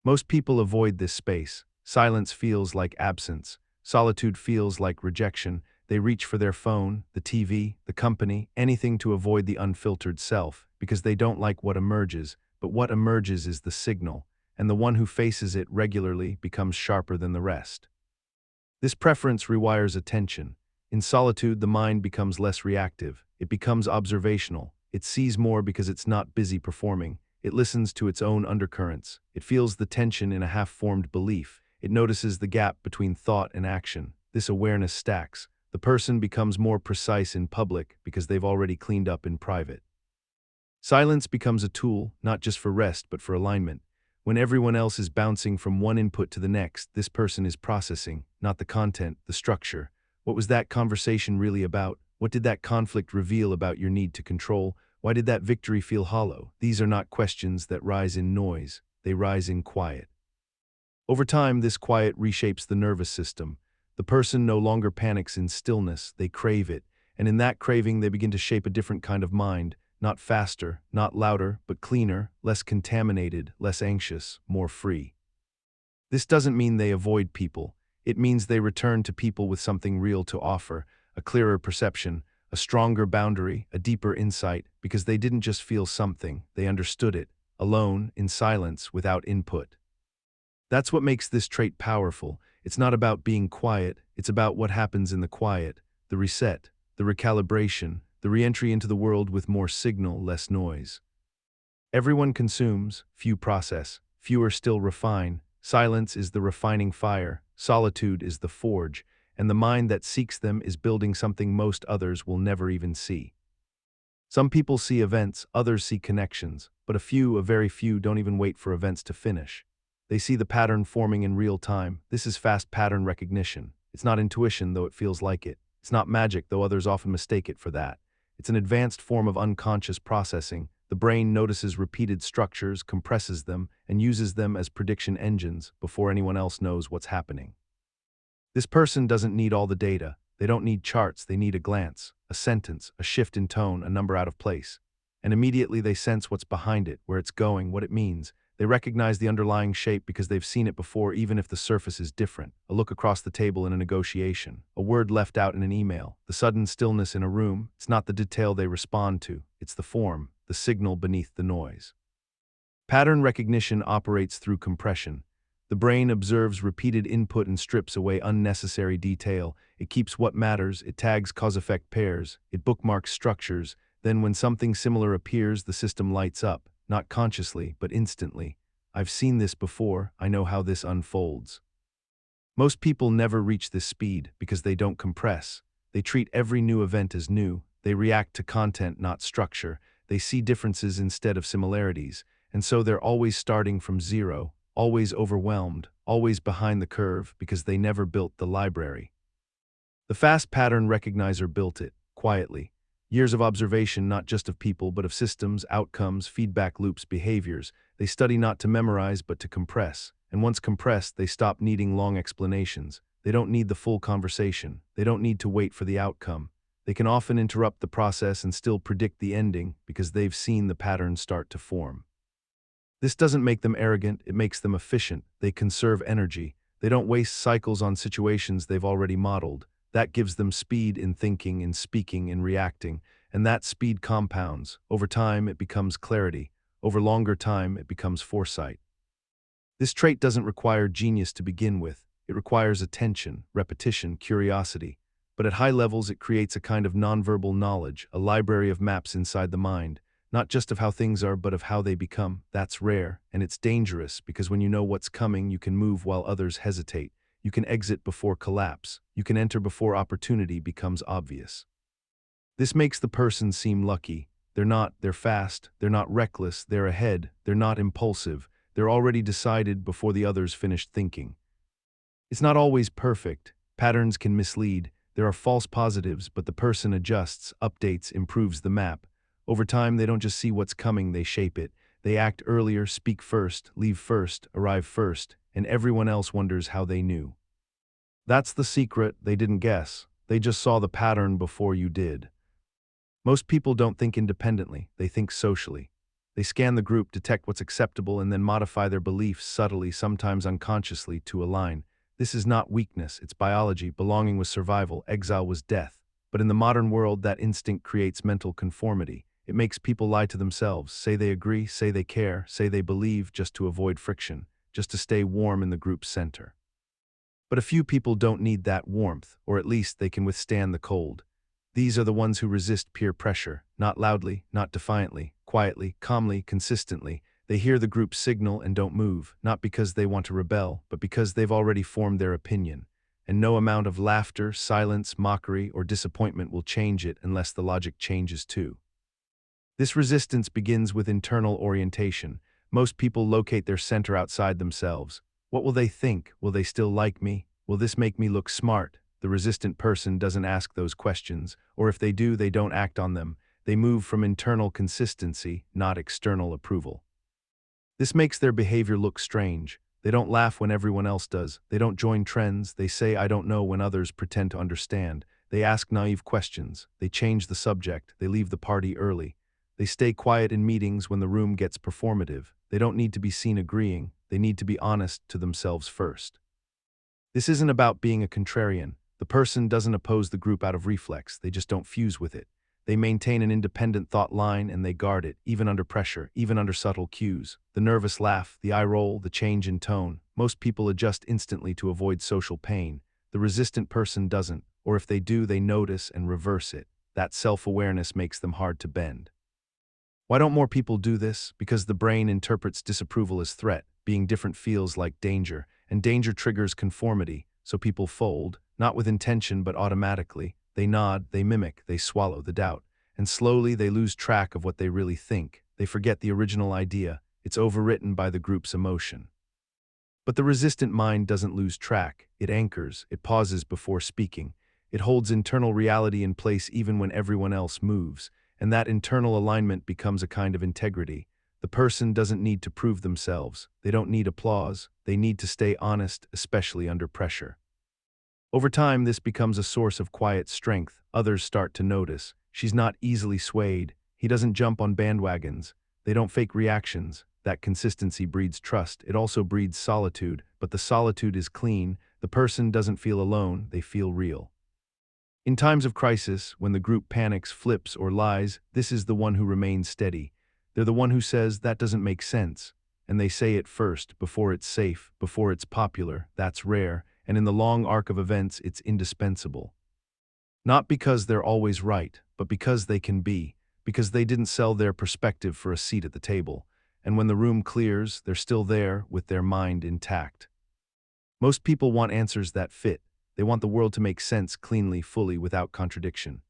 Most people avoid this space. Silence feels like absence. Solitude feels like rejection. They reach for their phone, the TV, the company, anything to avoid the unfiltered self, because they don't like what emerges, but what emerges is the signal, and the one who faces it regularly becomes sharper than the rest. This preference rewires attention. In solitude, the mind becomes less reactive. It becomes observational. It sees more because it's not busy performing. It listens to its own undercurrents. It feels the tension in a half-formed belief. It notices the gap between thought and action. This awareness stacks. The person becomes more precise in public because they've already cleaned up in private. Silence becomes a tool, not just for rest, but for alignment. When everyone else is bouncing from one input to the next, this person is processing, not the content, the structure. What was that conversation really about? What did that conflict reveal about your need to control? Why did that victory feel hollow? These are not questions that rise in noise. They rise in quiet. Over time, this quiet reshapes the nervous system. The person no longer panics in stillness, they crave it, and in that craving they begin to shape a different kind of mind, not faster, not louder, but cleaner, less contaminated, less anxious, more free. This doesn't mean they avoid people. It means they return to people with something real to offer, a clearer perception, a stronger boundary, a deeper insight, because they didn't just feel something, they understood it, alone, in silence, without input. That's what makes this trait powerful. It's not about being quiet, it's about what happens in the quiet, the reset, the recalibration, the re-entry into the world with more signal, less noise. Everyone consumes, few process, fewer still refine. Silence is the refining fire, solitude is the forge, and the mind that seeks them is building something most others will never even see. Some people see events, others see connections, but a very few don't even wait for events to finish. They see the pattern forming in real time. This is fast pattern recognition. It's not intuition, though it feels like it. It's not magic, though others often mistake it for that. It's an advanced form of unconscious processing. The brain notices repeated structures, compresses them, and uses them as prediction engines before anyone else knows what's happening. This person doesn't need all the data. They don't need charts, they need a glance, a sentence, a shift in tone, a number out of place. And immediately they sense what's behind it, where it's going, what it means. They recognize the underlying shape because they've seen it before, even if the surface is different. A look across the table in a negotiation, a word left out in an email, the sudden stillness in a room. It's not the detail they respond to, it's the form, the signal beneath the noise. Pattern recognition operates through compression. The brain observes repeated input and strips away unnecessary detail. It keeps what matters, it tags cause-effect pairs, it bookmarks structures. Then when something similar appears, the system lights up, not consciously, but instantly. I've seen this before, I know how this unfolds. Most people never reach this speed because they don't compress. They treat every new event as new. They react to content, not structure. They see differences instead of similarities. And so they're always starting from zero, always overwhelmed, always behind the curve because they never built the library. The fast pattern recognizer built it, quietly. Years of observation, not just of people, but of systems, outcomes, feedback loops, behaviors. They study not to memorize, but to compress. And once compressed, they stop needing long explanations. They don't need the full conversation. They don't need to wait for the outcome. They can often interrupt the process and still predict the ending because they've seen the pattern start to form. This doesn't make them arrogant, it makes them efficient. They conserve energy. They don't waste cycles on situations they've already modeled. That gives them speed in thinking, in speaking, in reacting, and that speed compounds. Over time, it becomes clarity. Over longer time, it becomes foresight. This trait doesn't require genius to begin with. It requires attention, repetition, curiosity. But at high levels, it creates a kind of nonverbal knowledge, a library of maps inside the mind. Not just of how things are, but of how they become. That's rare, and it's dangerous, because when you know what's coming, you can move while others hesitate. You can exit before collapse. You can enter before opportunity becomes obvious. This makes the person seem lucky. They're fast, they're not reckless, they're ahead, they're not impulsive. They're already decided before the others finished thinking. It's not always perfect. Patterns can mislead. There are false positives, but the person adjusts, updates, improves the map. Over time, they don't just see what's coming, they shape it. They act earlier, speak first, leave first, arrive first, and everyone else wonders how they knew. That's the secret. They didn't guess. They just saw the pattern before you did. Most people don't think independently, they think socially. They scan the group, detect what's acceptable, and then modify their beliefs subtly, sometimes unconsciously, to align. This is not weakness, it's biology. Belonging was survival, exile was death. But in the modern world, that instinct creates mental conformity. It makes people lie to themselves, say they agree, say they care, say they believe, just to avoid friction, just to stay warm in the group's center. But a few people don't need that warmth, or at least they can withstand the cold. These are the ones who resist peer pressure, not loudly, not defiantly, quietly, calmly, consistently. They hear the group's signal and don't move, not because they want to rebel, but because they've already formed their opinion. And no amount of laughter, silence, mockery, or disappointment will change it unless the logic changes too. This resistance begins with internal orientation. Most people locate their center outside themselves. What will they think? Will they still like me? Will this make me look smart? The resistant person doesn't ask those questions, or if they do, they don't act on them. They move from internal consistency, not external approval. This makes their behavior look strange. They don't laugh when everyone else does. They don't join trends. They say I don't know when others pretend to understand. They ask naive questions. They change the subject. They leave the party early. They stay quiet in meetings when the room gets performative. They don't need to be seen agreeing. They need to be honest to themselves first. This isn't about being a contrarian. The person doesn't oppose the group out of reflex. They just don't fuse with it. They maintain an independent thought line and they guard it, even under pressure, even under subtle cues. The nervous laugh, the eye roll, the change in tone. Most people adjust instantly to avoid social pain. The resistant person doesn't, or if they do, they notice and reverse it. That self-awareness makes them hard to bend. Why don't more people do this? Because the brain interprets disapproval as threat. Being different feels like danger, and danger triggers conformity, so people fold, not with intention but automatically. They nod, they mimic, they swallow the doubt, and slowly they lose track of what they really think. They forget the original idea. It's overwritten by the group's emotion. But the resistant mind doesn't lose track. It anchors, it pauses before speaking. It holds internal reality in place even when everyone else moves. And that internal alignment becomes a kind of integrity. The person doesn't need to prove themselves. They don't need applause. They need to stay honest, especially under pressure. Over time, this becomes a source of quiet strength. Others start to notice. She's not easily swayed. He doesn't jump on bandwagons. They don't fake reactions. That consistency breeds trust. It also breeds solitude, but the solitude is clean. The person doesn't feel alone, they feel real. In times of crisis, when the group panics, flips, or lies, this is the one who remains steady. They're the one who says, that doesn't make sense. And they say it first, before it's safe, before it's popular. That's rare, and in the long arc of events, it's indispensable. Not because they're always right, but because they can be, because they didn't sell their perspective for a seat at the table. And when the room clears, they're still there with their mind intact. Most people want answers that fit. They want the world to make sense cleanly, fully, without contradiction.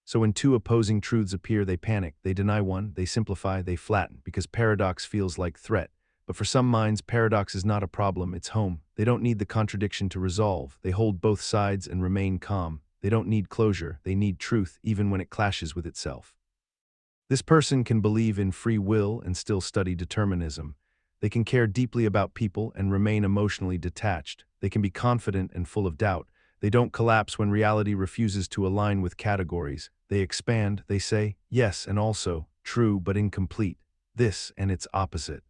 So when two opposing truths appear, they panic, they deny one, they simplify, they flatten, because paradox feels like threat. But for some minds, paradox is not a problem, it's home. They don't need the contradiction to resolve. They hold both sides and remain calm. They don't need closure, they need truth, even when it clashes with itself. This person can believe in free will and still study determinism. They can care deeply about people and remain emotionally detached. They can be confident and full of doubt. They don't collapse when reality refuses to align with categories. They expand, they say, yes and also, true but incomplete, this and its opposite.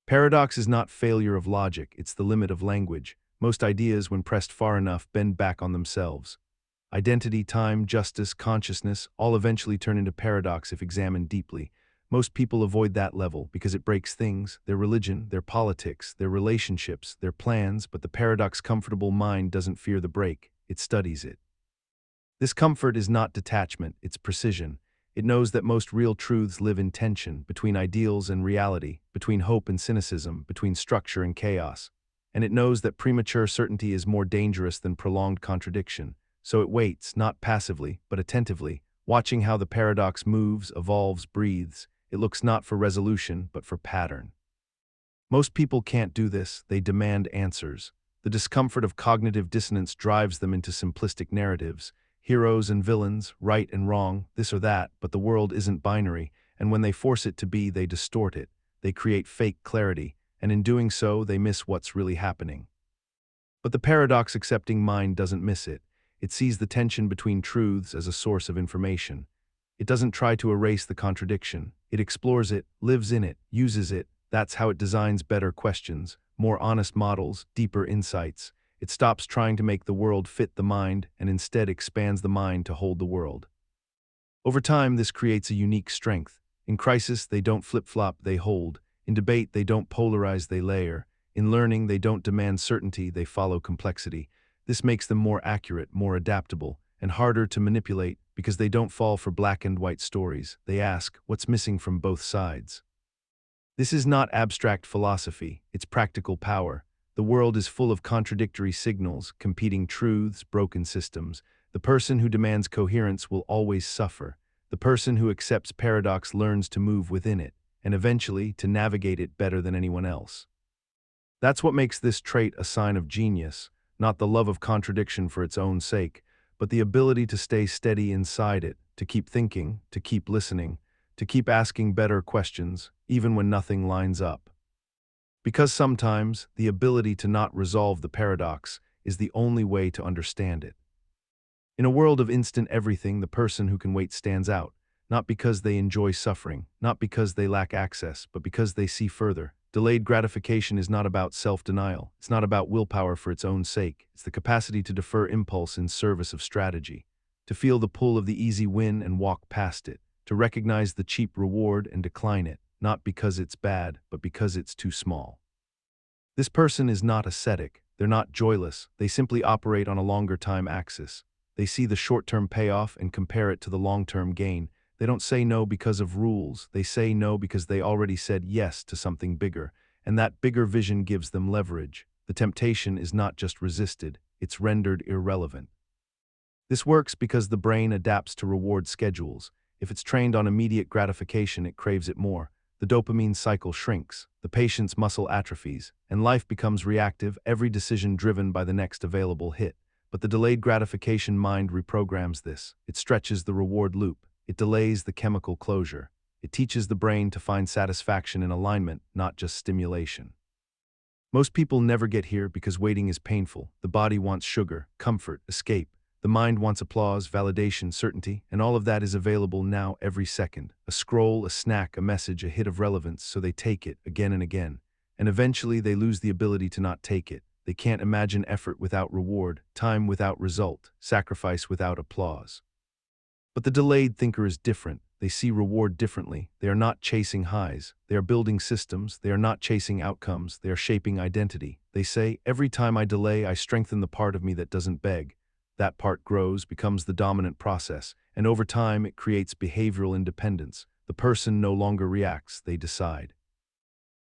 Paradox is not failure of logic, it's the limit of language. Most ideas, when pressed far enough, bend back on themselves. Identity, time, justice, consciousness all eventually turn into paradox if examined deeply. Most people avoid that level because it breaks things, their religion, their politics, their relationships, their plans, but the paradox-comfortable mind doesn't fear the break, it studies it. This comfort is not detachment, it's precision. It knows that most real truths live in tension, between ideals and reality, between hope and cynicism, between structure and chaos. And it knows that premature certainty is more dangerous than prolonged contradiction. So it waits, not passively, but attentively, watching how the paradox moves, evolves, breathes. It looks not for resolution, but for pattern. Most people can't do this, they demand answers. The discomfort of cognitive dissonance drives them into simplistic narratives. Heroes and villains, right and wrong, this or that, but the world isn't binary, and when they force it to be, they distort it. They create fake clarity, and in doing so, they miss what's really happening. But the paradox-accepting mind doesn't miss it. It sees the tension between truths as a source of information. It doesn't try to erase the contradiction. It explores it, lives in it, uses it. That's how it designs better questions, more honest models, deeper insights. It stops trying to make the world fit the mind and instead expands the mind to hold the world. Over time, this creates a unique strength. In crisis, they don't flip-flop, they hold. In debate, they don't polarize, they layer. In learning, they don't demand certainty, they follow complexity. This makes them more accurate, more adaptable, and harder to manipulate because they don't fall for black and white stories. They ask, what's missing from both sides? This is not abstract philosophy, it's practical power. The world is full of contradictory signals, competing truths, broken systems. The person who demands coherence will always suffer. The person who accepts paradox learns to move within it, and eventually to navigate it better than anyone else. That's what makes this trait a sign of genius, not the love of contradiction for its own sake, but the ability to stay steady inside it, to keep thinking, to keep listening, to keep asking better questions, even when nothing lines up. Because sometimes, the ability to not resolve the paradox is the only way to understand it. In a world of instant everything, the person who can wait stands out, not because they enjoy suffering, not because they lack access, but because they see further. Delayed gratification is not about self-denial. It's not about willpower for its own sake. It's the capacity to defer impulse in service of strategy, to feel the pull of the easy win and walk past it, to recognize the cheap reward and decline it, not because it's bad, but because it's too small. This person is not ascetic. They're not joyless. They simply operate on a longer time axis. They see the short-term payoff and compare it to the long-term gain. They don't say no because of rules. They say no because they already said yes to something bigger, and that bigger vision gives them leverage. The temptation is not just resisted, it's rendered irrelevant. This works because the brain adapts to reward schedules. If it's trained on immediate gratification, it craves it more. The dopamine cycle shrinks, the patient's muscle atrophies, and life becomes reactive, every decision driven by the next available hit. But the delayed gratification mind reprograms this. It stretches the reward loop. It delays the chemical closure. It teaches the brain to find satisfaction in alignment, not just stimulation. Most people never get here because waiting is painful. The body wants sugar, comfort, escape. The mind wants applause, validation, certainty, and all of that is available now every second. A scroll, a snack, a message, a hit of relevance, so they take it again and again. And eventually they lose the ability to not take it. They can't imagine effort without reward, time without result, sacrifice without applause. But the delayed thinker is different. They see reward differently. They are not chasing highs. They are building systems. They are not chasing outcomes. They are shaping identity. They say, every time I delay, I strengthen the part of me that doesn't beg. That part grows, becomes the dominant process, and over time it creates behavioral independence. The person no longer reacts, they decide.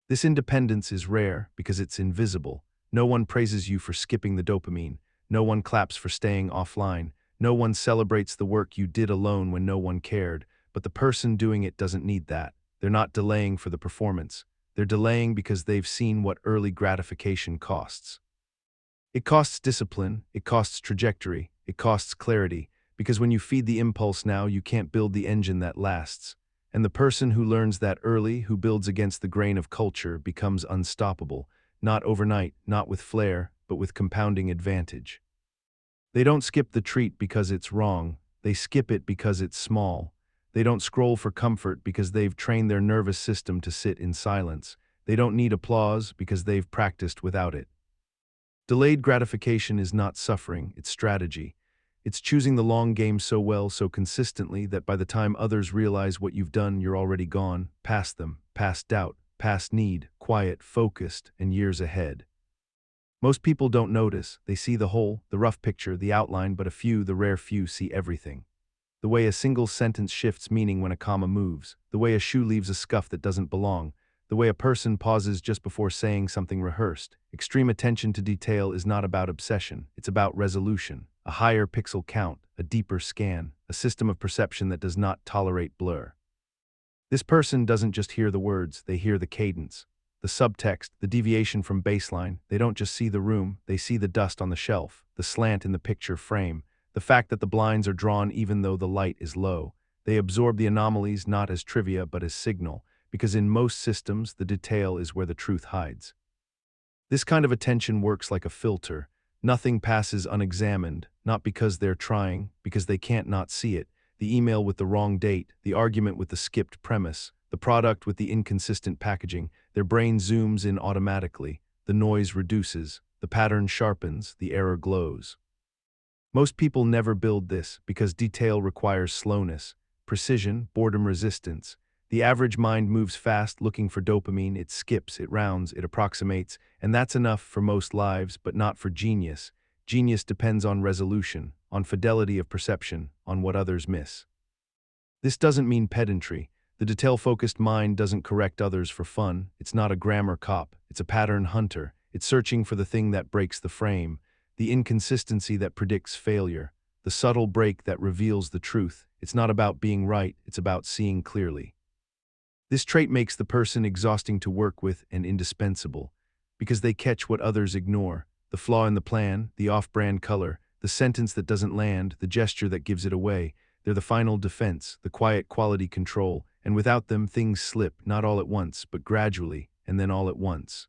This independence is rare because it's invisible. No one praises you for skipping the dopamine. No one claps for staying offline. No one celebrates the work you did alone when no one cared. But the person doing it doesn't need that. They're not delaying for the performance. They're delaying because they've seen what early gratification costs. It costs discipline, it costs trajectory, it costs clarity, because when you feed the impulse now, you can't build the engine that lasts. And the person who learns that early, who builds against the grain of culture, becomes unstoppable, not overnight, not with flair, but with compounding advantage. They don't skip the treat because it's wrong, they skip it because it's small. They don't scroll for comfort because they've trained their nervous system to sit in silence. They don't need applause because they've practiced without it. Delayed gratification is not suffering, it's strategy. It's choosing the long game so well, so consistently, that by the time others realize what you've done, you're already gone, past them, past doubt, past need, quiet, focused, and years ahead. Most people don't notice. They see the whole, the rough picture, the outline, but a few, the rare few, see everything. The way a single sentence shifts meaning when a comma moves, the way a shoe leaves a scuff that doesn't belong, the way a person pauses just before saying something rehearsed. Extreme attention to detail is not about obsession, it's about resolution, a higher pixel count, a deeper scan, a system of perception that does not tolerate blur. This person doesn't just hear the words, they hear the cadence, the subtext, the deviation from baseline. They don't just see the room, they see the dust on the shelf, the slant in the picture frame, the fact that the blinds are drawn even though the light is low. They absorb the anomalies not as trivia but as signal, because in most systems, the detail is where the truth hides. This kind of attention works like a filter. Nothing passes unexamined, not because they're trying, because they can't not see it. The email with the wrong date, the argument with the skipped premise, the product with the inconsistent packaging. Their brain zooms in automatically. The noise reduces, the pattern sharpens, the error glows. Most people never build this because detail requires slowness, precision, boredom resistance. The average mind moves fast looking for dopamine. It skips, it rounds, it approximates, and that's enough for most lives, but not for genius. Genius depends on resolution, on fidelity of perception, on what others miss. This doesn't mean pedantry. The detail-focused mind doesn't correct others for fun. It's not a grammar cop. It's a pattern hunter. It's searching for the thing that breaks the frame, the inconsistency that predicts failure, the subtle break that reveals the truth. It's not about being right, it's about seeing clearly. This trait makes the person exhausting to work with and indispensable, because they catch what others ignore, the flaw in the plan, the off-brand color, the sentence that doesn't land, the gesture that gives it away. They're the final defense, the quiet quality control, and without them things slip, not all at once, but gradually, and then all at once.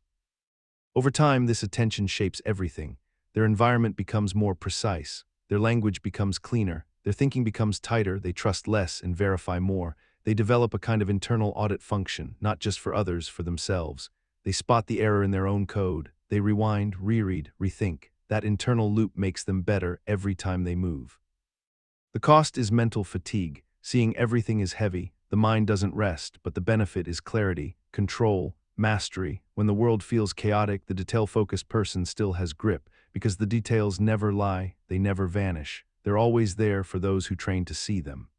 Over time, this attention shapes everything. Their environment becomes more precise, their language becomes cleaner, their thinking becomes tighter, they trust less and verify more. They develop a kind of internal audit function, not just for others, for themselves. They spot the error in their own code. They rewind, reread, rethink. That internal loop makes them better every time they move. The cost is mental fatigue. Seeing everything is heavy. The mind doesn't rest, but the benefit is clarity, control, mastery. When the world feels chaotic, the detail-focused person still has grip, because the details never lie, they never vanish. They're always there for those who train to see them.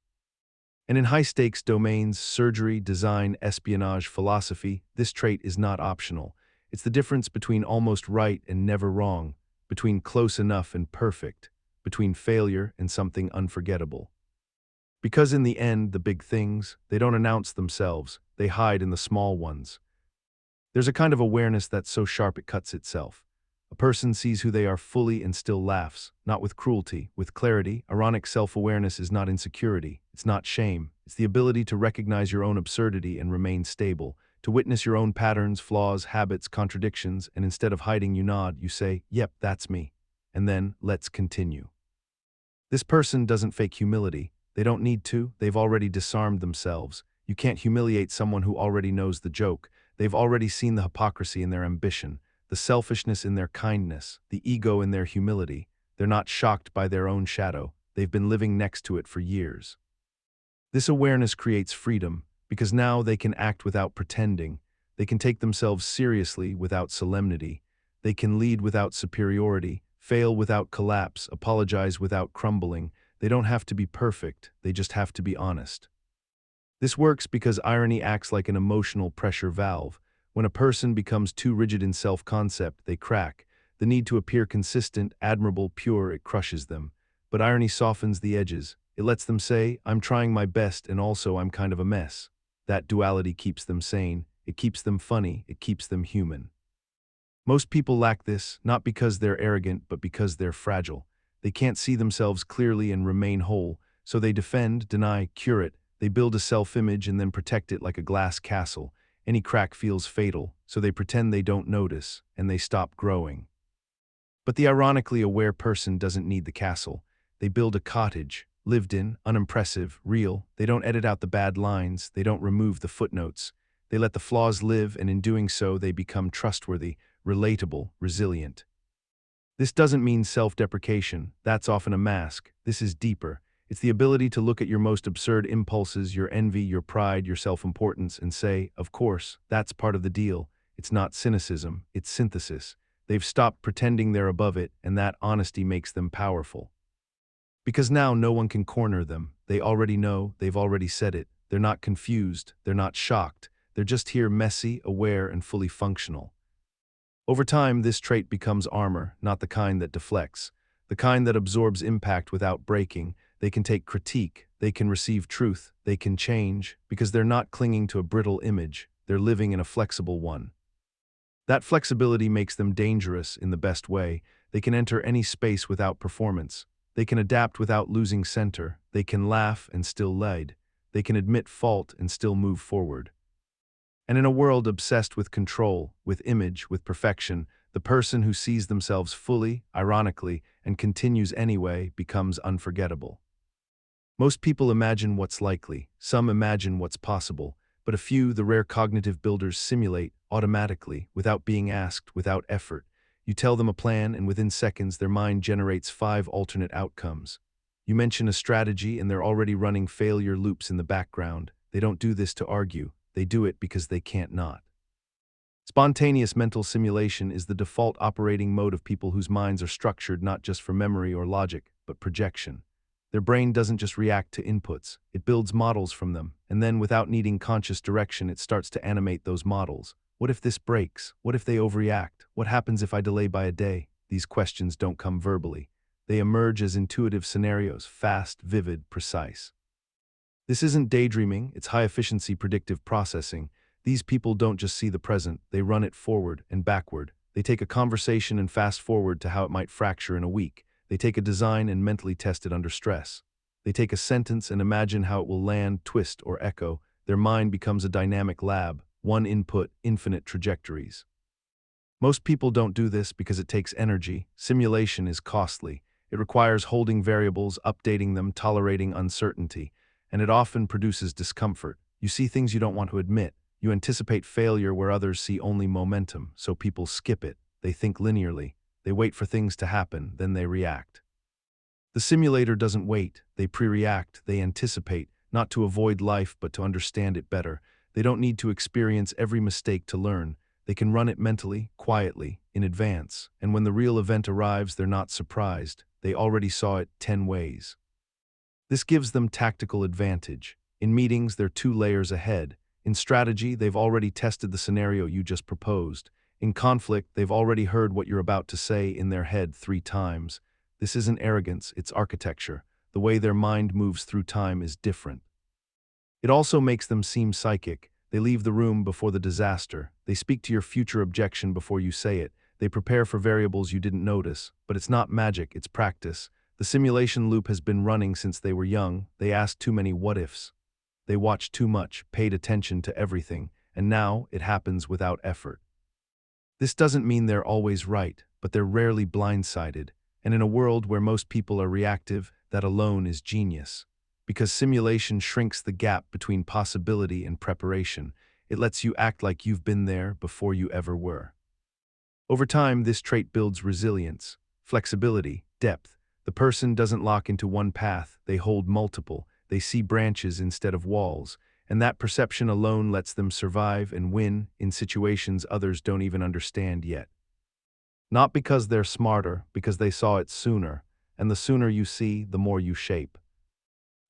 And in high-stakes domains, surgery, design, espionage, philosophy, this trait is not optional. It's the difference between almost right and never wrong, between close enough and perfect, between failure and something unforgettable. Because in the end, the big things, they don't announce themselves, they hide in the small ones. There's a kind of awareness that's so sharp it cuts itself. A person sees who they are fully and still laughs, not with cruelty, with clarity. Ironic self-awareness is not insecurity, it's not shame, it's the ability to recognize your own absurdity and remain stable, to witness your own patterns, flaws, habits, contradictions, and instead of hiding, you nod, you say, "Yep, that's me." And then, let's continue. This person doesn't fake humility. They don't need to. They've already disarmed themselves. You can't humiliate someone who already knows the joke. They've already seen the hypocrisy in their ambition, the selfishness in their kindness, the ego in their humility. They're not shocked by their own shadow. They've been living next to it for years. This awareness creates freedom, because now they can act without pretending. They can take themselves seriously without solemnity. They can lead without superiority, fail without collapse, apologize without crumbling. They don't have to be perfect, they just have to be honest. This works because irony acts like an emotional pressure valve. When a person becomes too rigid in self-concept, they crack. The need to appear consistent, admirable, pure, it crushes them. But irony softens the edges. It lets them say, "I'm trying my best and also I'm kind of a mess." That duality keeps them sane, it keeps them funny, it keeps them human. Most people lack this, not because they're arrogant, but because they're fragile. They can't see themselves clearly and remain whole, so they defend, deny, cure it. They build a self-image and then protect it like a glass castle. Any crack feels fatal, so they pretend they don't notice, and they stop growing. But the ironically aware person doesn't need the castle. They build a cottage, lived in, unimpressive, real. They don't edit out the bad lines, they don't remove the footnotes. They let the flaws live, and in doing so, they become trustworthy, relatable, resilient. This doesn't mean self-deprecation. That's often a mask. This is deeper. It's the ability to look at your most absurd impulses, your envy, your pride, your self-importance, and say, of course, that's part of the deal. It's not cynicism, it's synthesis. They've stopped pretending they're above it, and that honesty makes them powerful. Because now no one can corner them. They already know, they've already said it. They're not confused, they're not shocked. They're just here messy, aware, and fully functional. Over time, this trait becomes armor, not the kind that deflects, the kind that absorbs impact without breaking. They can take critique, they can receive truth, they can change, because they're not clinging to a brittle image, they're living in a flexible one. That flexibility makes them dangerous in the best way. They can enter any space without performance. They can adapt without losing center. They can laugh and still lead. They can admit fault and still move forward. And in a world obsessed with control, with image, with perfection, the person who sees themselves fully, ironically, and continues anyway becomes unforgettable. Most people imagine what's likely, some imagine what's possible, but a few, the rare cognitive builders, simulate automatically, without being asked, without effort. You tell them a plan, and within seconds their mind generates 5 alternate outcomes. You mention a strategy, and they're already running failure loops in the background. They don't do this to argue. They do it because they can't not. Spontaneous mental simulation is the default operating mode of people whose minds are structured not just for memory or logic, but projection. Their brain doesn't just react to inputs, it builds models from them, and then without needing conscious direction, it starts to animate those models. What if this breaks? What if they overreact? What happens if I delay by a day? These questions don't come verbally. They emerge as intuitive scenarios, fast, vivid, precise. This isn't daydreaming, it's high-efficiency predictive processing. These people don't just see the present, they run it forward and backward. They take a conversation and fast forward to how it might fracture in a week. They take a design and mentally test it under stress. They take a sentence and imagine how it will land, twist, or echo. Their mind becomes a dynamic lab, one input, infinite trajectories. Most people don't do this because it takes energy. Simulation is costly. It requires holding variables, updating them, tolerating uncertainty. And it often produces discomfort. You see things you don't want to admit. You anticipate failure where others see only momentum, so people skip it. They think linearly. They wait for things to happen, then they react. The simulator doesn't wait. They pre-react. They anticipate, not to avoid life, but to understand it better. They don't need to experience every mistake to learn. They can run it mentally, quietly, in advance. And when the real event arrives, they're not surprised. They already saw it 10 ways. This gives them tactical advantage. In meetings, they're 2 layers ahead. In strategy, they've already tested the scenario you just proposed. In conflict, they've already heard what you're about to say in their head 3 times. This isn't arrogance, it's architecture. The way their mind moves through time is different. It also makes them seem psychic. They leave the room before the disaster. They speak to your future objection before you say it. They prepare for variables you didn't notice. But it's not magic, it's practice. The simulation loop has been running since they were young. They asked too many what-ifs. They watched too much, paid attention to everything, and now it happens without effort. This doesn't mean they're always right, but they're rarely blindsided, and in a world where most people are reactive, that alone is genius. Because simulation shrinks the gap between possibility and preparation, it lets you act like you've been there before you ever were. Over time, this trait builds resilience, flexibility, depth. The person doesn't lock into one path, they hold multiple, they see branches instead of walls, and that perception alone lets them survive and win in situations others don't even understand yet. Not because they're smarter, because they saw it sooner, and the sooner you see, the more you shape.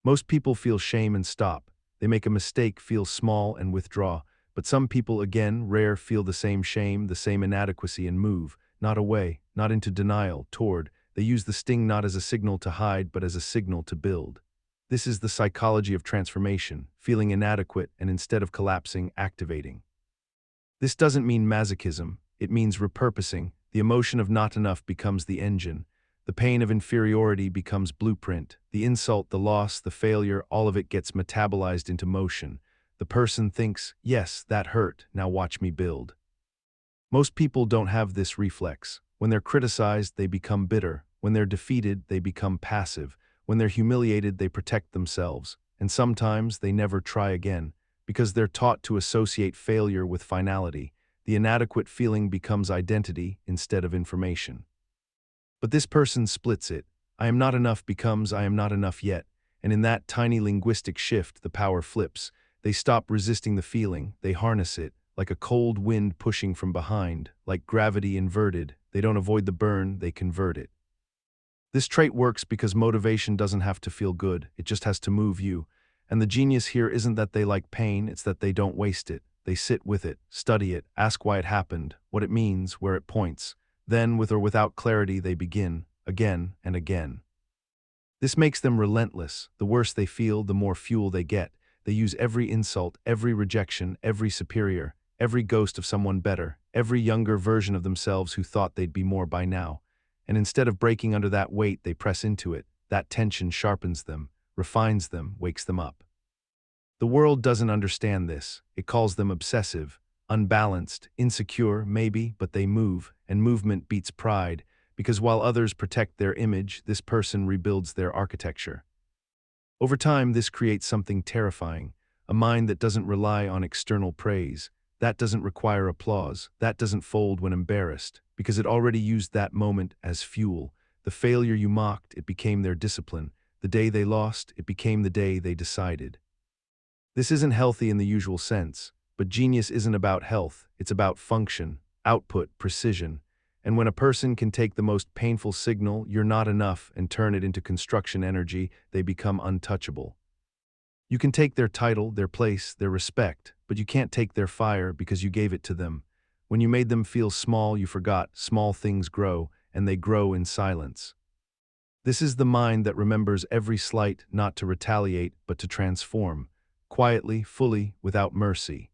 Most people feel shame and stop. They make a mistake, feel small, and withdraw. But some people, again, rare, feel the same shame, the same inadequacy, and move, not away, not into denial, toward. They use the sting not as a signal to hide, but as a signal to build. This is the psychology of transformation, feeling inadequate and instead of collapsing, activating. This doesn't mean masochism, it means repurposing. The emotion of not enough becomes the engine. The pain of inferiority becomes blueprint. The insult, the loss, the failure, all of it gets metabolized into motion. The person thinks, yes, that hurt, now watch me build. Most people don't have this reflex. When they're criticized, they become bitter. When they're defeated, they become passive. When they're humiliated, they protect themselves. And sometimes they never try again, because they're taught to associate failure with finality. The inadequate feeling becomes identity instead of information. But this person splits it. I am not enough becomes I am not enough yet. And in that tiny linguistic shift, the power flips. They stop resisting the feeling, they harness it, like a cold wind pushing from behind, like gravity inverted. They don't avoid the burn, they convert it. This trait works because motivation doesn't have to feel good, it just has to move you. And the genius here isn't that they like pain, it's that they don't waste it. They sit with it, study it, ask why it happened, what it means, where it points. Then, with or without clarity, they begin, again and again. This makes them relentless. The worse they feel, the more fuel they get. They use every insult, every rejection, every superior, every ghost of someone better, every younger version of themselves who thought they'd be more by now. And instead of breaking under that weight, they press into it. That tension sharpens them, refines them, wakes them up. The world doesn't understand this. It calls them obsessive, unbalanced, insecure, maybe, but they move, and movement beats pride, because while others protect their image, this person rebuilds their architecture. Over time, this creates something terrifying, a mind that doesn't rely on external praise, that doesn't require applause, that doesn't fold when embarrassed, because it already used that moment as fuel. The failure you mocked, it became their discipline. The day they lost, it became the day they decided. This isn't healthy in the usual sense, but genius isn't about health, it's about function, output, precision. And when a person can take the most painful signal, you're not enough, and turn it into construction energy, they become untouchable. You can take their title, their place, their respect, but you can't take their fire because you gave it to them. When you made them feel small, you forgot small things grow, and they grow in silence. This is the mind that remembers every slight, not to retaliate, but to transform. Quietly, fully, without mercy.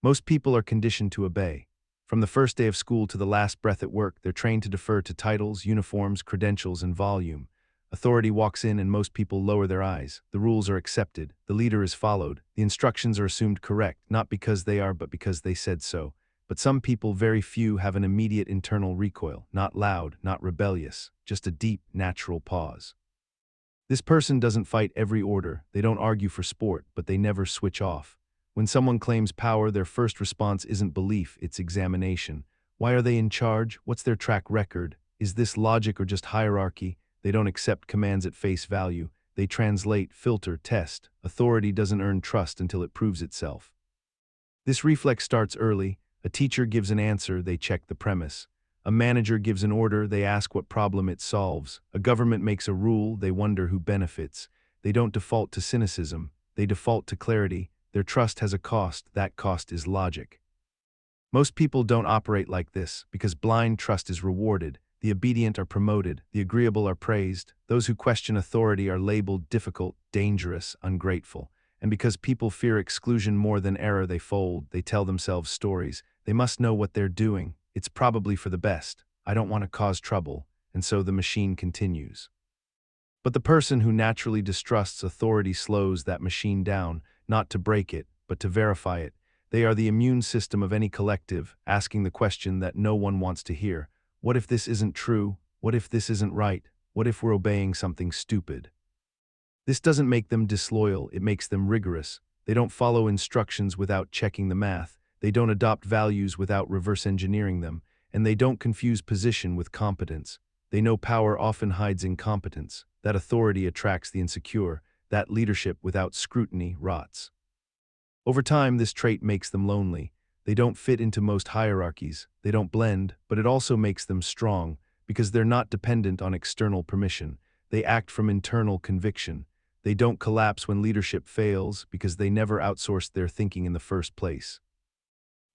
Most people are conditioned to obey. From the first day of school to the last breath at work, they're trained to defer to titles, uniforms, credentials, and volume. Authority walks in and most people lower their eyes. The rules are accepted. The leader is followed. The instructions are assumed correct, not because they are, but because they said so. But some people, very few, have an immediate internal recoil, not loud, not rebellious, just a deep, natural pause. This person doesn't fight every order, they don't argue for sport, but they never switch off. When someone claims power, their first response isn't belief, it's examination. Why are they in charge? What's their track record? Is this logic or just hierarchy? They don't accept commands at face value. They translate, filter, test. Authority doesn't earn trust until it proves itself. This reflex starts early. A teacher gives an answer, they check the premise. A manager gives an order, they ask what problem it solves. A government makes a rule, they wonder who benefits. They don't default to cynicism, they default to clarity. Their trust has a cost, that cost is logic. Most people don't operate like this, because blind trust is rewarded. The obedient are promoted, the agreeable are praised. Those who question authority are labeled difficult, dangerous, ungrateful. And because people fear exclusion more than error, they fold, they tell themselves stories. They must know what they're doing. It's probably for the best. I don't want to cause trouble, and so the machine continues. But the person who naturally distrusts authority slows that machine down, not to break it, but to verify it. They are the immune system of any collective, asking the question that no one wants to hear. What if this isn't true? What if this isn't right? What if we're obeying something stupid? This doesn't make them disloyal, it makes them rigorous. They don't follow instructions without checking the math. They don't adopt values without reverse engineering them. And they don't confuse position with competence. They know power often hides incompetence. That authority attracts the insecure. That leadership without scrutiny rots. Over time, this trait makes them lonely. They don't fit into most hierarchies. They don't blend, but it also makes them strong because they're not dependent on external permission. They act from internal conviction. They don't collapse when leadership fails because they never outsourced their thinking in the first place.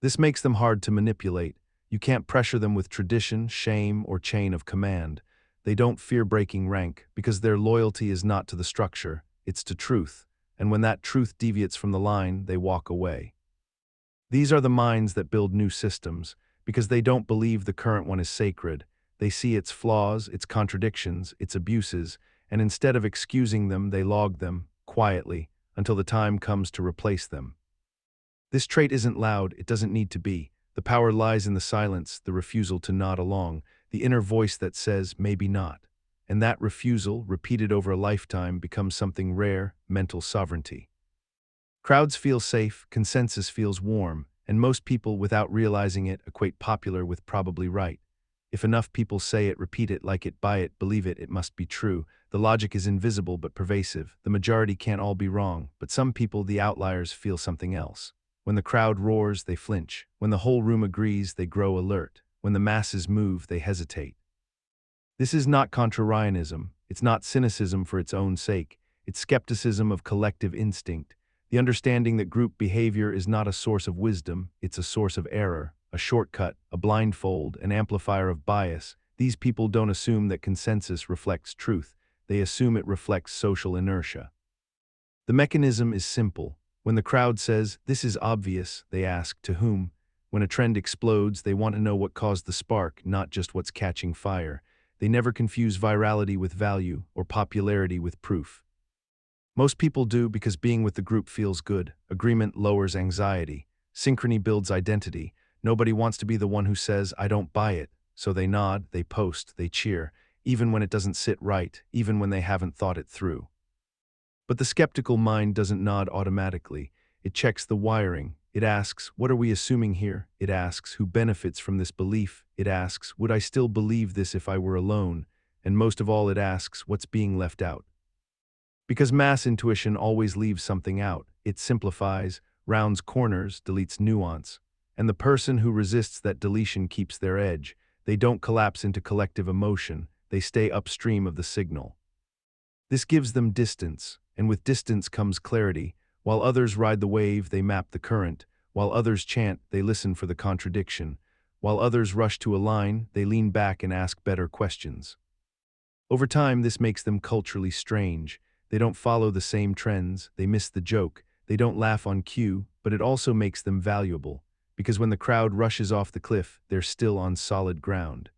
This makes them hard to manipulate. You can't pressure them with tradition, shame, or chain of command. They don't fear breaking rank because their loyalty is not to the structure, it's to truth. And when that truth deviates from the line, they walk away. These are the minds that build new systems because they don't believe the current one is sacred. They see its flaws, its contradictions, its abuses, and instead of excusing them, they log them, quietly, until the time comes to replace them. This trait isn't loud, it doesn't need to be. The power lies in the silence, the refusal to nod along, the inner voice that says, maybe not. And that refusal, repeated over a lifetime, becomes something rare, mental sovereignty. Crowds feel safe, consensus feels warm, and most people, without realizing it, equate popular with probably right. If enough people say it, repeat it, like it, buy it, believe it, it must be true. The logic is invisible but pervasive. The majority can't all be wrong, but some people, the outliers, feel something else. When the crowd roars, they flinch. When the whole room agrees, they grow alert. When the masses move, they hesitate. This is not contrarianism. It's not cynicism for its own sake. It's skepticism of collective instinct. The understanding that group behavior is not a source of wisdom, it's a source of error, a shortcut, a blindfold, an amplifier of bias. These people don't assume that consensus reflects truth. They assume it reflects social inertia. The mechanism is simple. When the crowd says, "This is obvious," they ask, to whom? When a trend explodes, they want to know what caused the spark, not just what's catching fire. They never confuse virality with value or popularity with proof. Most people do because being with the group feels good. Agreement lowers anxiety. Synchrony builds identity. Nobody wants to be the one who says, "I don't buy it." So they nod, they post, they cheer, even when it doesn't sit right, even when they haven't thought it through. But the skeptical mind doesn't nod automatically. It checks the wiring. It asks, what are we assuming here? It asks, who benefits from this belief? It asks, would I still believe this if I were alone? And most of all, it asks, what's being left out? Because mass intuition always leaves something out. It simplifies, rounds corners, deletes nuance. And the person who resists that deletion keeps their edge. They don't collapse into collective emotion. They stay upstream of the signal. This gives them distance, and with distance comes clarity. While others ride the wave, they map the current. While others chant, they listen for the contradiction. While others rush to align, they lean back and ask better questions. Over time, this makes them culturally strange. They don't follow the same trends, they miss the joke, they don't laugh on cue, but it also makes them valuable. Because when the crowd rushes off the cliff, they're still on solid ground.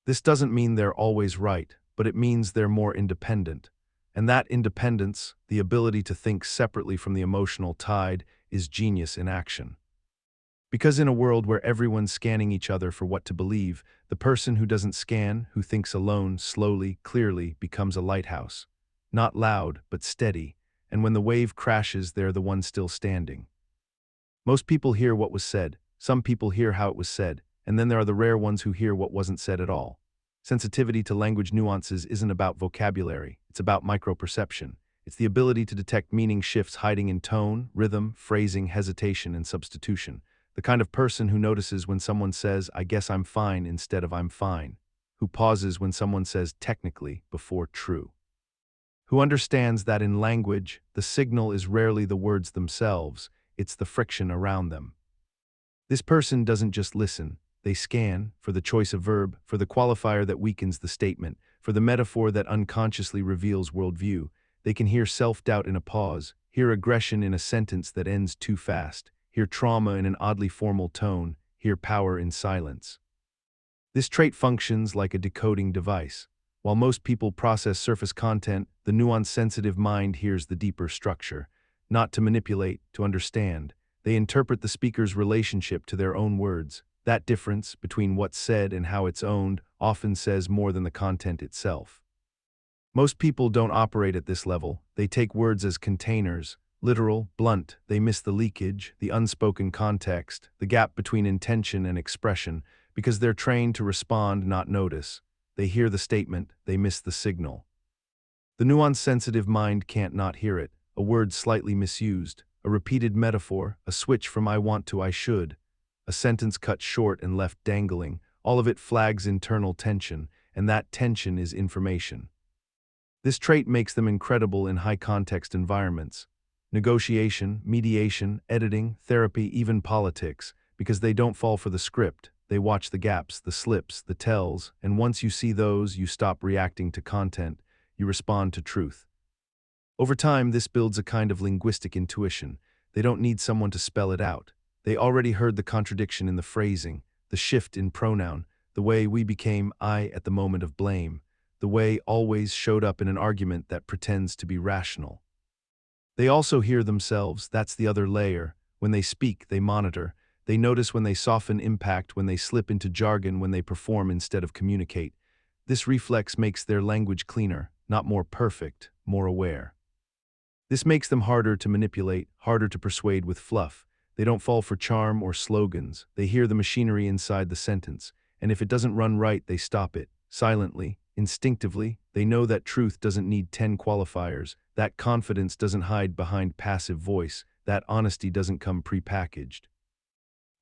This doesn't mean they're always right, but it means they're more independent. And that independence, the ability to think separately from the emotional tide, is genius in action. Because in a world where everyone's scanning each other for what to believe, the person who doesn't scan, who thinks alone, slowly, clearly, becomes a lighthouse. Not loud, but steady, and when the wave crashes, they're the one still standing. Most people hear what was said, some people hear how it was said, and then there are the rare ones who hear what wasn't said at all. Sensitivity to language nuances isn't about vocabulary, it's about microperception. It's the ability to detect meaning shifts hiding in tone, rhythm, phrasing, hesitation, and substitution. The kind of person who notices when someone says, "I guess I'm fine," instead of "I'm fine." Who pauses when someone says "technically" before "true." Who understands that in language, the signal is rarely the words themselves, it's the friction around them. This person doesn't just listen, they scan for the choice of verb, for the qualifier that weakens the statement, for the metaphor that unconsciously reveals worldview. They can hear self-doubt in a pause, hear aggression in a sentence that ends too fast, hear trauma in an oddly formal tone, hear power in silence. This trait functions like a decoding device. While most people process surface content, the nuance-sensitive mind hears the deeper structure. Not to manipulate, to understand. They interpret the speaker's relationship to their own words. That difference between what's said and how it's owned often says more than the content itself. Most people don't operate at this level. They take words as containers, literal, blunt. They miss the leakage, the unspoken context, the gap between intention and expression, because they're trained to respond, not notice. They hear the statement, they miss the signal. The nuance-sensitive mind can't not hear it. A word slightly misused, a repeated metaphor, a switch from I want to I should, a sentence cut short and left dangling, all of it flags internal tension, and that tension is information. This trait makes them incredible in high-context environments. Negotiation, mediation, editing, therapy, even politics, because they don't fall for the script. They watch the gaps, the slips, the tells, and once you see those, you stop reacting to content, you respond to truth. Over time, this builds a kind of linguistic intuition. They don't need someone to spell it out. They already heard the contradiction in the phrasing, the shift in pronoun, the way we became I at the moment of blame, the way always showed up in an argument that pretends to be rational. They also hear themselves, that's the other layer. When they speak, they monitor. They notice when they soften impact, when they slip into jargon, when they perform instead of communicate. This reflex makes their language cleaner, not more perfect, more aware. This makes them harder to manipulate, harder to persuade with fluff. They don't fall for charm or slogans. They hear the machinery inside the sentence, and if it doesn't run right, they stop it. Silently, instinctively, they know that truth doesn't need 10 qualifiers, that confidence doesn't hide behind passive voice, that honesty doesn't come pre-packaged.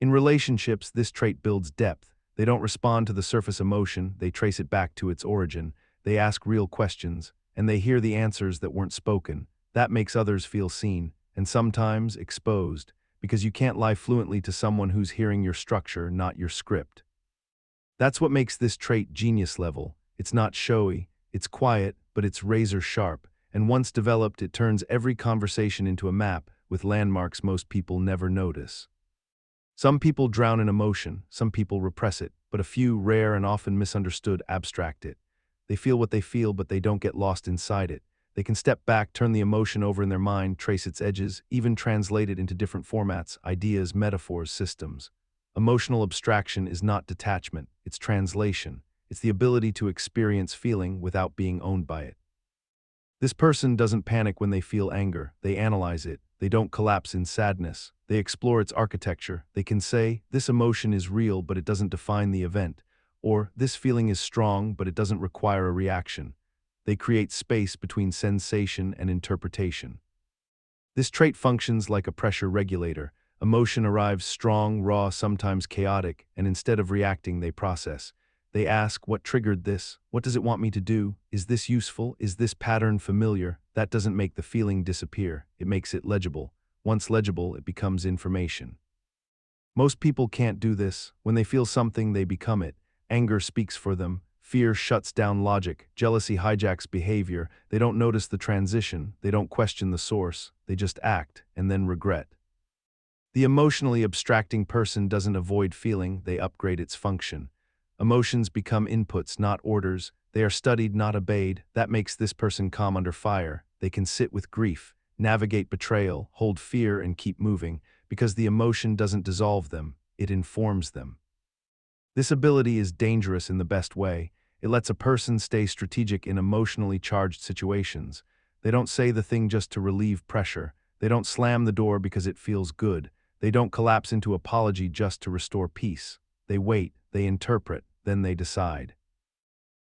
In relationships, this trait builds depth. They don't respond to the surface emotion, they trace it back to its origin. They ask real questions, and they hear the answers that weren't spoken. That makes others feel seen, and sometimes exposed, because you can't lie fluently to someone who's hearing your structure, not your script. That's what makes this trait genius level. It's not showy, it's quiet, but it's razor sharp, and once developed, it turns every conversation into a map with landmarks most people never notice. Some people drown in emotion, some people repress it, but a few, rare and often misunderstood, abstract it. They feel what they feel, but they don't get lost inside it. They can step back, turn the emotion over in their mind, trace its edges, even translate it into different formats, ideas, metaphors, systems. Emotional abstraction is not detachment, it's translation. It's the ability to experience feeling without being owned by it. This person doesn't panic when they feel anger, they analyze it. They don't collapse in sadness, they explore its architecture. They can say, this emotion is real but it doesn't define the event, or this feeling is strong but it doesn't require a reaction. They create space between sensation and interpretation. This trait functions like a pressure regulator. Emotion arrives strong, raw, sometimes chaotic, and instead of reacting, they process. They ask, what triggered this? What does it want me to do? Is this useful? Is this pattern familiar? That doesn't make the feeling disappear. It makes it legible. Once legible, it becomes information. Most people can't do this. When they feel something, they become it. Anger speaks for them. Fear shuts down logic. Jealousy hijacks behavior. They don't notice the transition. They don't question the source. They just act, and then regret. The emotionally abstracting person doesn't avoid feeling, they upgrade its function. Emotions become inputs, not orders. They are studied, not obeyed. That makes this person calm under fire. They can sit with grief, navigate betrayal, hold fear, and keep moving, because the emotion doesn't dissolve them, it informs them. This ability is dangerous in the best way. It lets a person stay strategic in emotionally charged situations. They don't say the thing just to relieve pressure. They don't slam the door because it feels good. They don't collapse into apology just to restore peace. They wait, they interpret, then they decide.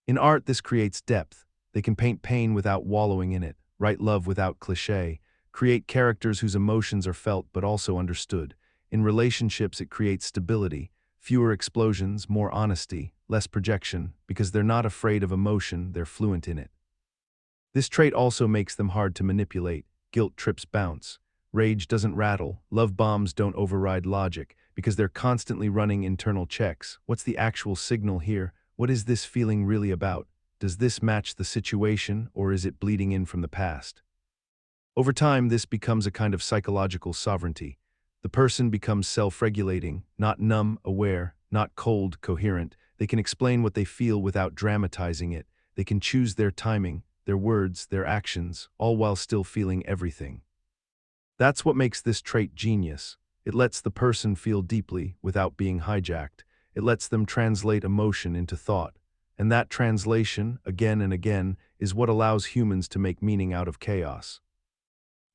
In art, this creates depth. They can paint pain without wallowing in it, write love without cliché, create characters whose emotions are felt but also understood. In relationships, it creates stability. Fewer explosions, more honesty, less projection, because they're not afraid of emotion, they're fluent in it. This trait also makes them hard to manipulate. Guilt trips bounce. Rage doesn't rattle. Love bombs don't override logic, because they're constantly running internal checks. What's the actual signal here? What is this feeling really about? Does this match the situation, or is it bleeding in from the past? Over time, this becomes a kind of psychological sovereignty. The person becomes self-regulating, not numb, aware, not cold, coherent. They can explain what they feel without dramatizing it. They can choose their timing, their words, their actions, all while still feeling everything. That's what makes this trait genius. It lets the person feel deeply without being hijacked. It lets them translate emotion into thought. And that translation, again and again, is what allows humans to make meaning out of chaos.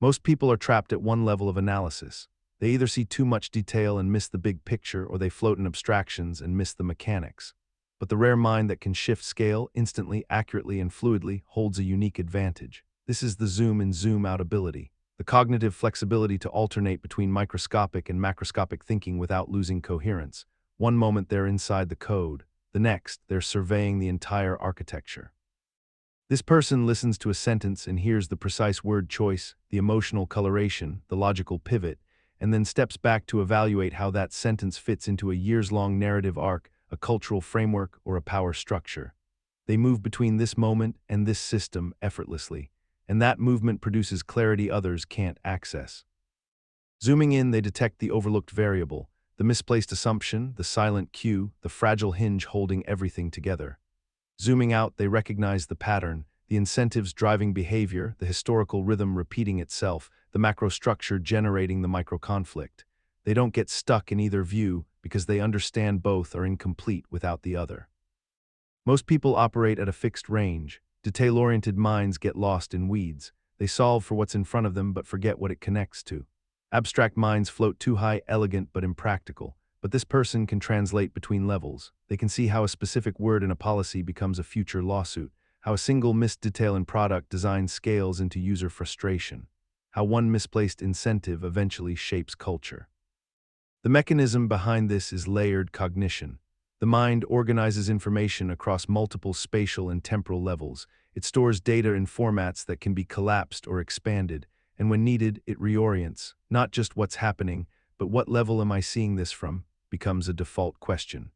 Most people are trapped at one level of analysis. They either see too much detail and miss the big picture, or they float in abstractions and miss the mechanics. But the rare mind that can shift scale instantly, accurately, and fluidly holds a unique advantage. This is the zoom in, zoom out ability, the cognitive flexibility to alternate between microscopic and macroscopic thinking without losing coherence. One moment they're inside the code, the next they're surveying the entire architecture. This person listens to a sentence and hears the precise word choice, the emotional coloration, the logical pivot, and then steps back to evaluate how that sentence fits into a years-long narrative arc, a cultural framework, or a power structure. They move between this moment and this system effortlessly, and that movement produces clarity others can't access. Zooming in, they detect the overlooked variable, the misplaced assumption, the silent cue, the fragile hinge holding everything together. Zooming out, they recognize the pattern, the incentives driving behavior, the historical rhythm repeating itself, the macrostructure generating the microconflict. They don't get stuck in either view because they understand both are incomplete without the other. Most people operate at a fixed range. Detail-oriented minds get lost in weeds. They solve for what's in front of them but forget what it connects to. Abstract minds float too high, elegant but impractical. But this person can translate between levels. They can see how a specific word in a policy becomes a future lawsuit, how a single missed detail in product design scales into user frustration, how one misplaced incentive eventually shapes culture. The mechanism behind this is layered cognition. The mind organizes information across multiple spatial and temporal levels. It stores data in formats that can be collapsed or expanded, and when needed, it reorients, not just what's happening, but what level am I seeing this from, becomes a default question.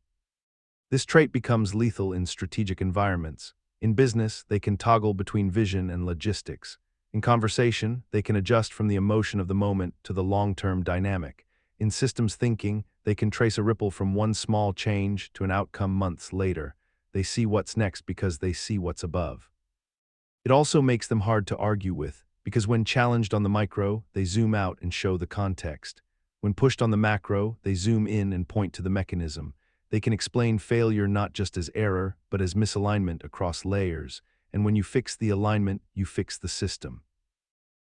This trait becomes lethal in strategic environments. In business, they can toggle between vision and logistics. In conversation, they can adjust from the emotion of the moment to the long-term dynamic. In systems thinking, they can trace a ripple from one small change to an outcome months later. They see what's next because they see what's above. It also makes them hard to argue with, because when challenged on the micro, they zoom out and show the context. When pushed on the macro, they zoom in and point to the mechanism. They can explain failure not just as error, but as misalignment across layers. And when you fix the alignment, you fix the system.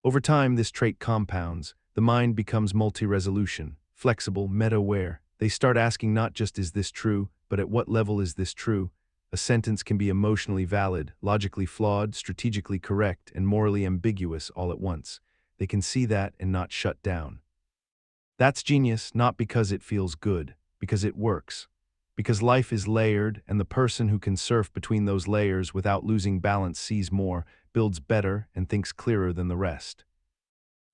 Over time, this trait compounds. The mind becomes multi-resolution, flexible, meta-aware. They start asking not just is this true, but at what level is this true? A sentence can be emotionally valid, logically flawed, strategically correct, and morally ambiguous all at once. They can see that and not shut down. That's genius, not because it feels good, because it works. Because life is layered, and the person who can surf between those layers without losing balance sees more, builds better, and thinks clearer than the rest.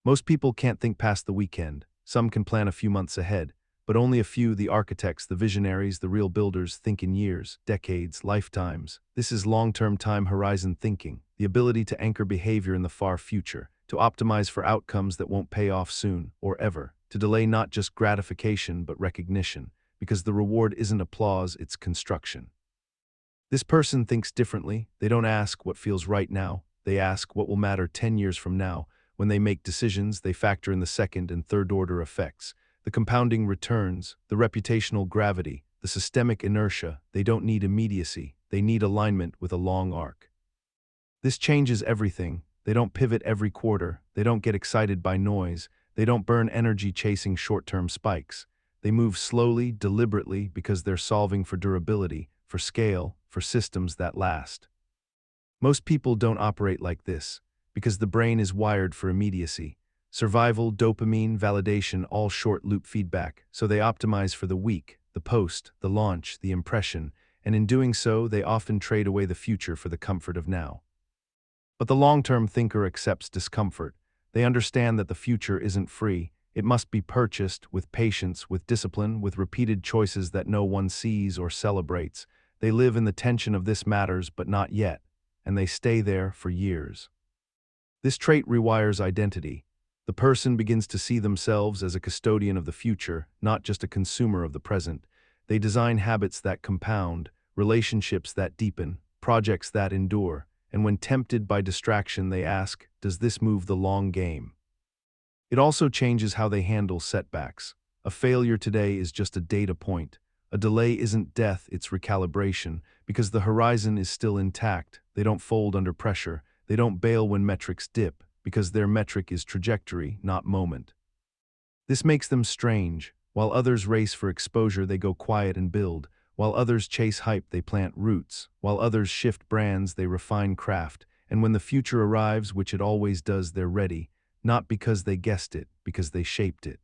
Most people can't think past the weekend. Some can plan a few months ahead, but only a few, the architects, the visionaries, the real builders, think in years, decades, lifetimes. This is long-term time horizon thinking, the ability to anchor behavior in the far future, to optimize for outcomes that won't pay off soon, or ever, to delay not just gratification but recognition, because the reward isn't applause, it's construction. This person thinks differently. They don't ask what feels right now. They ask what will matter 10 years from now. When they make decisions, they factor in the second and third order effects, the compounding returns, the reputational gravity, the systemic inertia. They don't need immediacy. They need alignment with a long arc. This changes everything. They don't pivot every quarter. They don't get excited by noise. They don't burn energy chasing short-term spikes. They move slowly, deliberately, because they're solving for durability, for scale, for systems that last. Most people don't operate like this, because the brain is wired for immediacy. Survival, dopamine, validation, all short-loop feedback, so they optimize for the week, the post, the launch, the impression, and in doing so, they often trade away the future for the comfort of now. But the long-term thinker accepts discomfort. They understand that the future isn't free. It must be purchased with patience, with discipline, with repeated choices that no one sees or celebrates. They live in the tension of this matters but not yet, and they stay there for years. This trait rewires identity. The person begins to see themselves as a custodian of the future, not just a consumer of the present. They design habits that compound, relationships that deepen, projects that endure, and when tempted by distraction they ask, does this move the long game? It also changes how they handle setbacks. A failure today is just a data point. A delay isn't death, it's recalibration, because the horizon is still intact. They don't fold under pressure. They don't bail when metrics dip, because their metric is trajectory, not moment. This makes them strange. While others race for exposure, they go quiet and build. While others chase hype, they plant roots. While others shift brands, they refine craft. And when the future arrives, which it always does, they're ready, not because they guessed it, because they shaped it.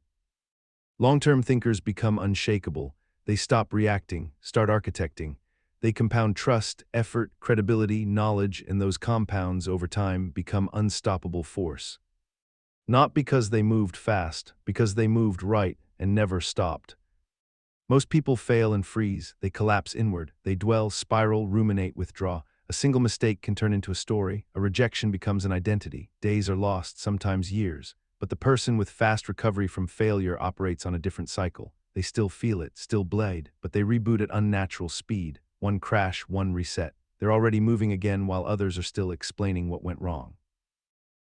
Long-term thinkers become unshakable. They stop reacting, start architecting. They compound trust, effort, credibility, knowledge, and those compounds over time become unstoppable force. Not because they moved fast, because they moved right and never stopped. Most people fail and freeze. They collapse inward. They dwell, spiral, ruminate, withdraw. A single mistake can turn into a story. A rejection becomes an identity. Days are lost, sometimes years. But the person with fast recovery from failure operates on a different cycle. They still feel it, still blade, but they reboot at unnatural speed. One crash, one reset. They're already moving again while others are still explaining what went wrong.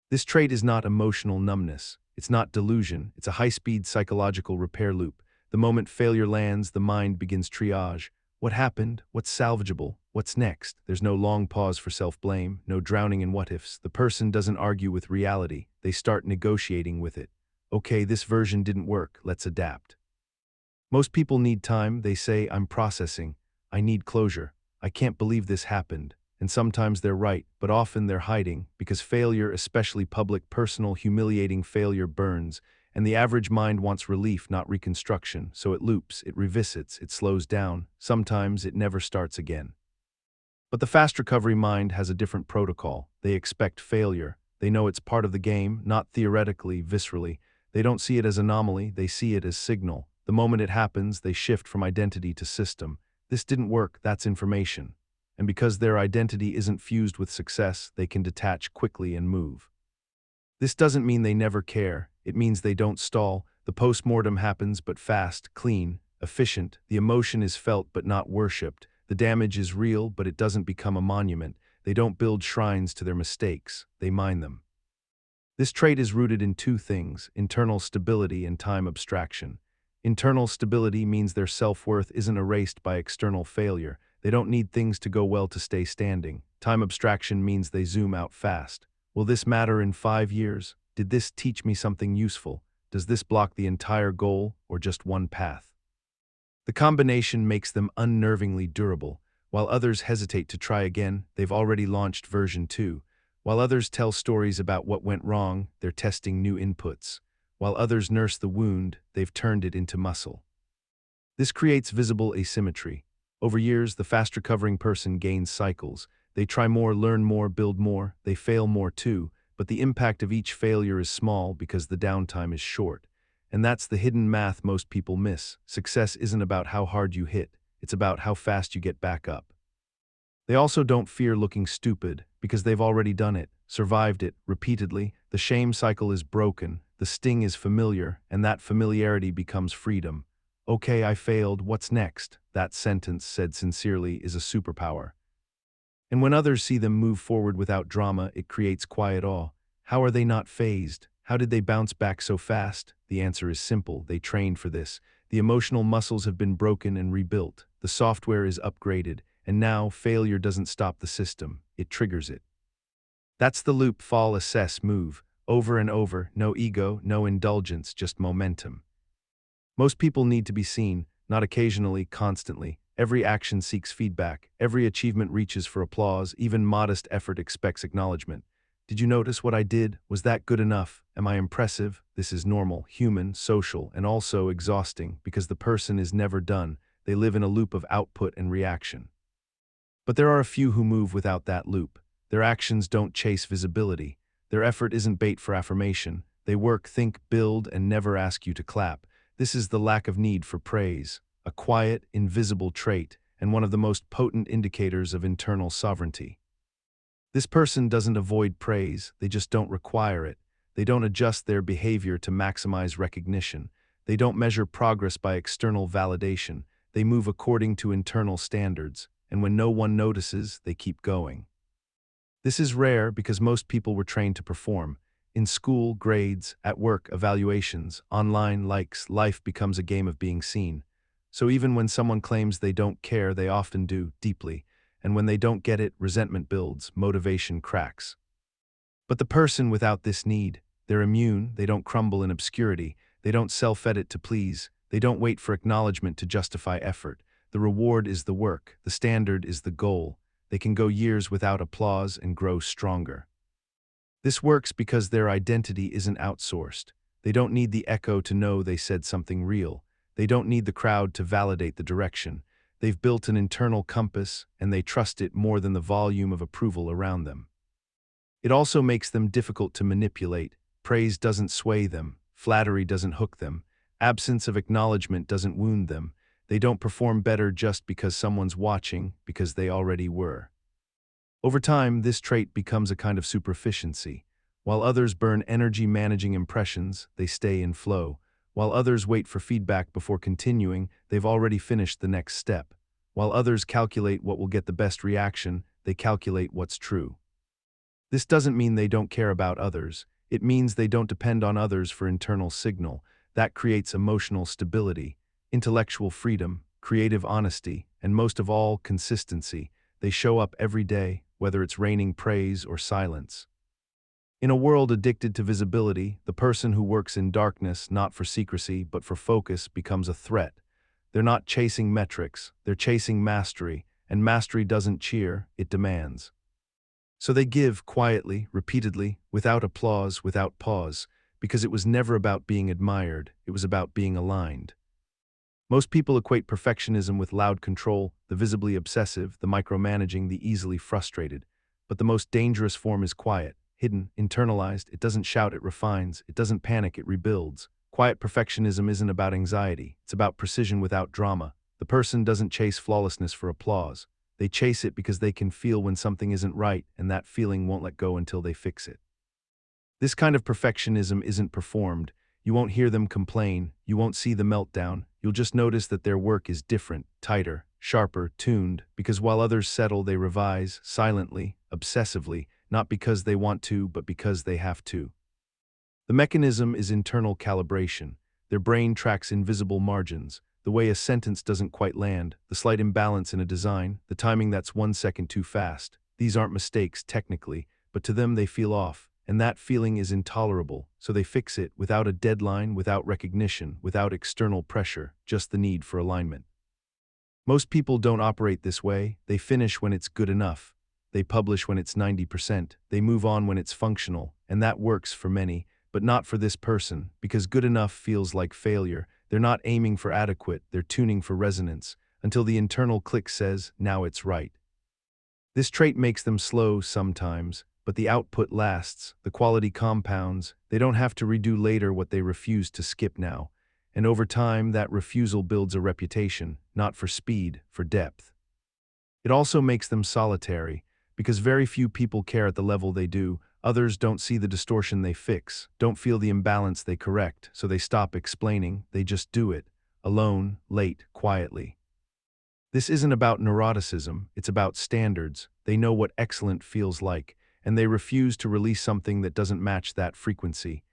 This trait is not emotional numbness. It's not delusion. It's a high-speed psychological repair loop. The moment failure lands, the mind begins triage. What happened? What's salvageable? What's next? There's no long pause for self-blame, no drowning in what-ifs. The person doesn't argue with reality. They start negotiating with it. Okay, this version didn't work. Let's adapt. Most people need time. They say, I'm processing. I need closure. I can't believe this happened. And sometimes they're right, but often they're hiding, because failure, especially public, personal, humiliating failure, burns, and the average mind wants relief, not reconstruction, so it loops, it revisits, it slows down. Sometimes it never starts again. But the fast recovery mind has a different protocol. They expect failure. They know it's part of the game, not theoretically, viscerally. They don't see it as anomaly, they see it as signal. The moment it happens, they shift from identity to system. This didn't work, that's information. And because their identity isn't fused with success, they can detach quickly and move. This doesn't mean they never care. It means they don't stall. The post-mortem happens, but fast, clean, efficient. The emotion is felt but not worshipped. The damage is real, but it doesn't become a monument. They don't build shrines to their mistakes. They mine them. This trait is rooted in two things: internal stability and time abstraction. Internal stability means their self-worth isn't erased by external failure. They don't need things to go well to stay standing. Time abstraction means they zoom out fast. Will this matter in 5 years? Did this teach me something useful? Does this block the entire goal or just one path? The combination makes them unnervingly durable. While others hesitate to try again, they've already launched version 2. While others tell stories about what went wrong, they're testing new inputs. While others nurse the wound, they've turned it into muscle. This creates visible asymmetry. Over years, the fast-recovering person gains cycles. They try more, learn more, build more. They fail more too, but the impact of each failure is small because the downtime is short. And that's the hidden math most people miss. Success isn't about how hard you hit. It's about how fast you get back up. They also don't fear looking stupid because they've already done it, survived it, repeatedly. The shame cycle is broken, the sting is familiar, and that familiarity becomes freedom. Okay, I failed, what's next? That sentence, said sincerely, is a superpower. And when others see them move forward without drama, it creates quiet awe. How are they not fazed? How did they bounce back so fast? The answer is simple. They trained for this. The emotional muscles have been broken and rebuilt. The software is upgraded. And now, failure doesn't stop the system. It triggers it. That's the loop: fall, assess, move. Over and over. No ego, no indulgence, just momentum. Most people need to be seen, not occasionally, constantly. Every action seeks feedback. Every achievement reaches for applause. Even modest effort expects acknowledgement. Did you notice what I did? Was that good enough? Am I impressive? This is normal, human, social, and also exhausting because the person is never done. They live in a loop of output and reaction. But there are a few who move without that loop. Their actions don't chase visibility. Their effort isn't bait for affirmation. They work, think, build, and never ask you to clap. This is the lack of need for praise, a quiet, invisible trait, and one of the most potent indicators of internal sovereignty. This person doesn't avoid praise, they just don't require it. They don't adjust their behavior to maximize recognition. They don't measure progress by external validation. They move according to internal standards, and when no one notices, they keep going. This is rare because most people were trained to perform. In school, grades, at work, evaluations, online, likes, life becomes a game of being seen. So even when someone claims they don't care, they often do, deeply. And when they don't get it, resentment builds, motivation cracks. But the person without this need, they're immune, they don't crumble in obscurity, they don't self-edit to please, they don't wait for acknowledgement to justify effort. The reward is the work, the standard is the goal. They can go years without applause and grow stronger. This works because their identity isn't outsourced. They don't need the echo to know they said something real. They don't need the crowd to validate the direction. They've built an internal compass, and they trust it more than the volume of approval around them. It also makes them difficult to manipulate. Praise doesn't sway them. Flattery doesn't hook them. Absence of acknowledgement doesn't wound them. They don't perform better just because someone's watching, because they already were. Over time, this trait becomes a kind of superficiency. While others burn energy managing impressions, they stay in flow. While others wait for feedback before continuing, they've already finished the next step. While others calculate what will get the best reaction, they calculate what's true. This doesn't mean they don't care about others. It means they don't depend on others for internal signal. That creates emotional stability, intellectual freedom, creative honesty, and most of all, consistency. They show up every day, whether it's raining praise or silence. In a world addicted to visibility, the person who works in darkness, not for secrecy, but for focus, becomes a threat. They're not chasing metrics, they're chasing mastery, and mastery doesn't cheer, it demands. So they give quietly, repeatedly, without applause, without pause, because it was never about being admired, it was about being aligned. Most people equate perfectionism with loud control, the visibly obsessive, the micromanaging, the easily frustrated. But the most dangerous form is quiet, hidden, internalized. It doesn't shout, it refines. It doesn't panic, it rebuilds. Quiet perfectionism isn't about anxiety. It's about precision without drama. The person doesn't chase flawlessness for applause. They chase it because they can feel when something isn't right, and that feeling won't let go until they fix it. This kind of perfectionism isn't performed. You won't hear them complain, you won't see the meltdown, you'll just notice that their work is different, tighter, sharper, tuned, because while others settle, they revise, silently, obsessively, not because they want to, but because they have to. The mechanism is internal calibration. Their brain tracks invisible margins, the way a sentence doesn't quite land, the slight imbalance in a design, the timing that's 1 second too fast. These aren't mistakes, technically, but to them they feel off. And that feeling is intolerable, so they fix it without a deadline, without recognition, without external pressure, just the need for alignment. Most people don't operate this way. They finish when it's good enough. They publish when it's 90%. They move on when it's functional, and that works for many, but not for this person, because good enough feels like failure. They're not aiming for adequate, they're tuning for resonance, until the internal click says, now it's right. This trait makes them slow sometimes, but the output lasts, the quality compounds. They don't have to redo later what they refuse to skip now. And over time, that refusal builds a reputation, not for speed, for depth. It also makes them solitary, because very few people care at the level they do. Others don't see the distortion they fix, don't feel the imbalance they correct, so they stop explaining, they just do it, alone, late, quietly. This isn't about neuroticism, it's about standards. They know what excellent feels like, and they refuse to release something that doesn't match that frequency.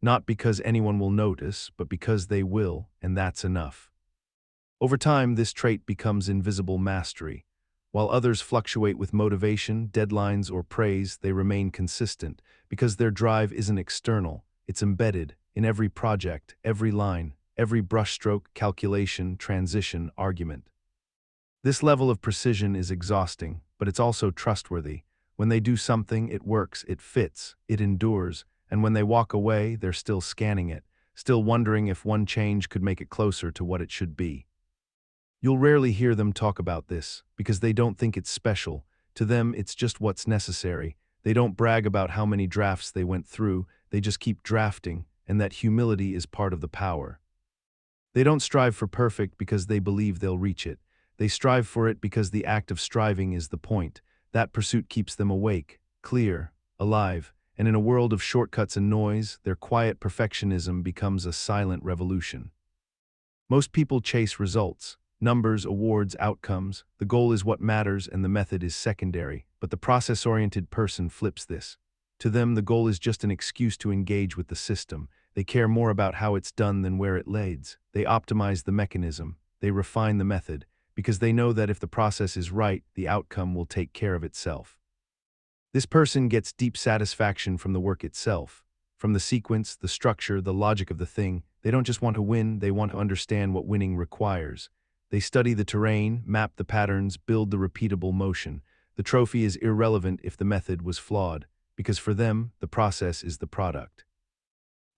Not because anyone will notice, but because they will, and that's enough. Over time, this trait becomes invisible mastery. While others fluctuate with motivation, deadlines, or praise, they remain consistent, because their drive isn't external, it's embedded in every project, every line, every brushstroke, calculation, transition, argument. This level of precision is exhausting, but it's also trustworthy. When they do something, it works, it fits, it endures, and when they walk away, they're still scanning it, still wondering if one change could make it closer to what it should be. You'll rarely hear them talk about this, because they don't think it's special. To them, it's just what's necessary. They don't brag about how many drafts they went through, they just keep drafting, and that humility is part of the power. They don't strive for perfect because they believe they'll reach it. They strive for it because the act of striving is the point. That pursuit keeps them awake, clear, alive, and in a world of shortcuts and noise, their quiet perfectionism becomes a silent revolution. Most people chase results, numbers, awards, outcomes. The goal is what matters and the method is secondary, but the process-oriented person flips this. To them, the goal is just an excuse to engage with the system. They care more about how it's done than where it leads. They optimize the mechanism. They refine the method, because they know that if the process is right, the outcome will take care of itself. This person gets deep satisfaction from the work itself, from the sequence, the structure, the logic of the thing. They don't just want to win, they want to understand what winning requires. They study the terrain, map the patterns, build the repeatable motion. The trophy is irrelevant if the method was flawed, because for them, the process is the product.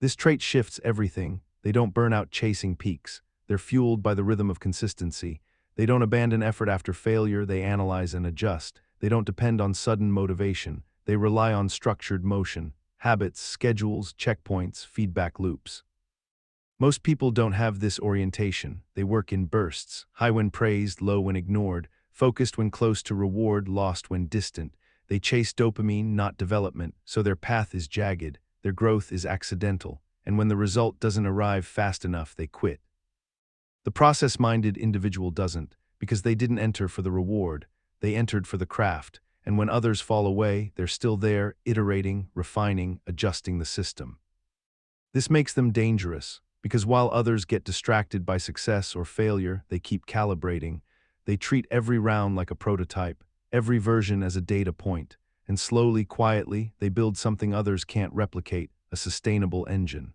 This trait shifts everything. They don't burn out chasing peaks. They're fueled by the rhythm of consistency. They don't abandon effort after failure, they analyze and adjust. They don't depend on sudden motivation. They rely on structured motion, habits, schedules, checkpoints, feedback loops. Most people don't have this orientation. They work in bursts, high when praised, low when ignored, focused when close to reward, lost when distant. They chase dopamine, not development, so their path is jagged, their growth is accidental, and when the result doesn't arrive fast enough, they quit. The process-minded individual doesn't, because they didn't enter for the reward, they entered for the craft, and when others fall away, they're still there, iterating, refining, adjusting the system. This makes them dangerous, because while others get distracted by success or failure, they keep calibrating. They treat every round like a prototype, every version as a data point, and slowly, quietly, they build something others can't replicate, a sustainable engine.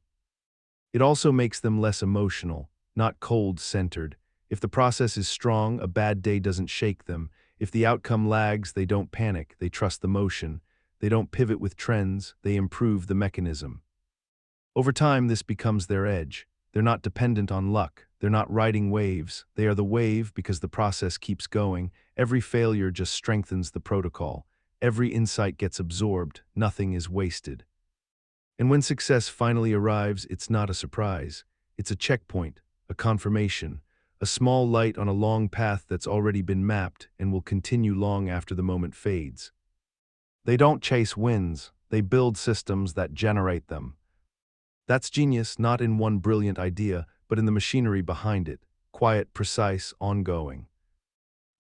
It also makes them less emotional, not cold-centered. If the process is strong, a bad day doesn't shake them. If the outcome lags, they don't panic, they trust the motion. They don't pivot with trends, they improve the mechanism. Over time, this becomes their edge. They're not dependent on luck. They're not riding waves. They are the wave because the process keeps going. Every failure just strengthens the protocol. Every insight gets absorbed. Nothing is wasted. And when success finally arrives, it's not a surprise. It's a checkpoint, a confirmation, a small light on a long path that's already been mapped and will continue long after the moment fades. They don't chase wins. They build systems that generate them. That's genius, not in one brilliant idea, but in the machinery behind it, quiet, precise, ongoing.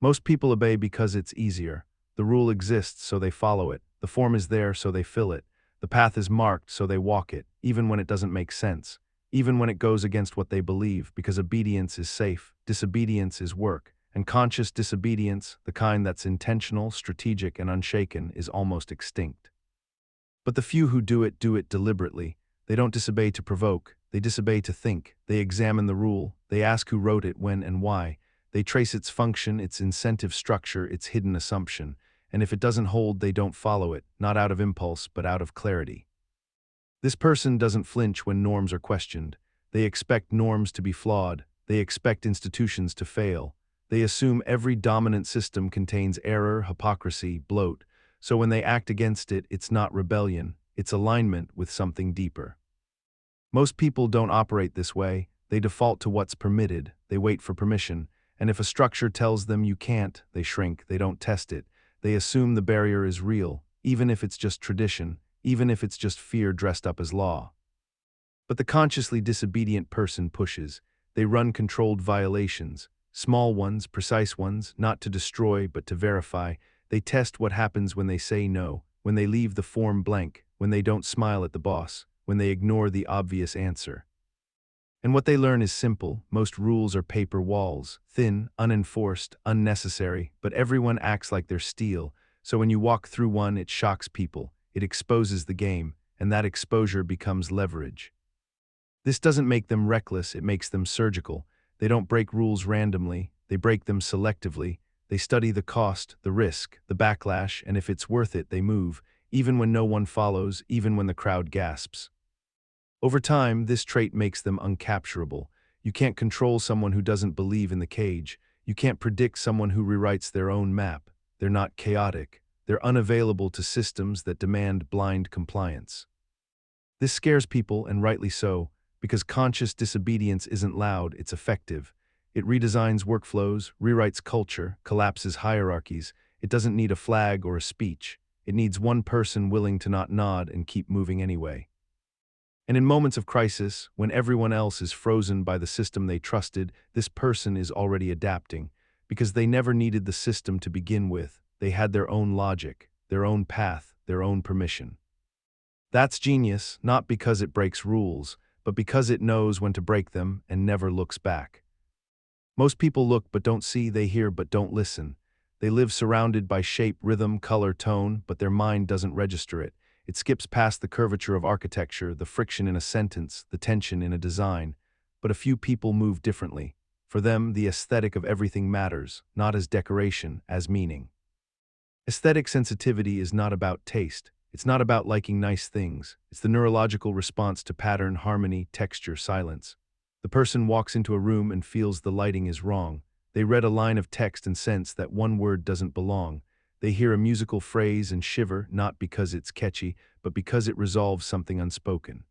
Most people obey because it's easier. The rule exists, so they follow it. The form is there, so they fill it. The path is marked, so they walk it, even when it doesn't make sense, even when it goes against what they believe, because obedience is safe, disobedience is work, and conscious disobedience, the kind that's intentional, strategic, and unshaken, is almost extinct. But the few who do it deliberately. They don't disobey to provoke, they disobey to think. They examine the rule, they ask who wrote it, when and why. They trace its function, its incentive structure, its hidden assumption, and if it doesn't hold, they don't follow it, not out of impulse, but out of clarity. This person doesn't flinch when norms are questioned. They expect norms to be flawed. They expect institutions to fail. They assume every dominant system contains error, hypocrisy, bloat. So when they act against it, it's not rebellion, it's alignment with something deeper. Most people don't operate this way. They default to what's permitted. They wait for permission. And if a structure tells them you can't, they shrink. They don't test it. They assume the barrier is real, even if it's just tradition, even if it's just fear dressed up as law. But the consciously disobedient person pushes. They run controlled violations, small ones, precise ones, not to destroy but to verify. They test what happens when they say no, when they leave the form blank, when they don't smile at the boss, when they ignore the obvious answer. And what they learn is simple. Most rules are paper walls, thin, unenforced, unnecessary, but everyone acts like they're steel, so when you walk through one, it shocks people, it exposes the game, and that exposure becomes leverage. This doesn't make them reckless, it makes them surgical. They don't break rules randomly, they break them selectively. They study the cost, the risk, the backlash, and if it's worth it, they move, even when no one follows, even when the crowd gasps. Over time, this trait makes them uncapturable. You can't control someone who doesn't believe in the cage. You can't predict someone who rewrites their own map. They're not chaotic. They're unavailable to systems that demand blind compliance. This scares people, and rightly so, because conscious disobedience isn't loud, it's effective. It redesigns workflows, rewrites culture, collapses hierarchies. It doesn't need a flag or a speech. It needs one person willing to not nod and keep moving anyway. And in moments of crisis, when everyone else is frozen by the system they trusted, this person is already adapting, because they never needed the system to begin with. They had their own logic, their own path, their own permission. That's genius, not because it breaks rules, but because it knows when to break them and never looks back. Most people look but don't see, they hear but don't listen. They live surrounded by shape, rhythm, color, tone, but their mind doesn't register it. It skips past the curvature of architecture, the friction in a sentence, the tension in a design. But a few people move differently. For them, the aesthetic of everything matters, not as decoration, as meaning. Aesthetic sensitivity is not about taste. It's not about liking nice things. It's the neurological response to pattern, harmony, texture, silence. The person walks into a room and feels the lighting is wrong. They read a line of text and sense that one word doesn't belong. They hear a musical phrase and shiver, not because it's catchy, but because it resolves something unspoken.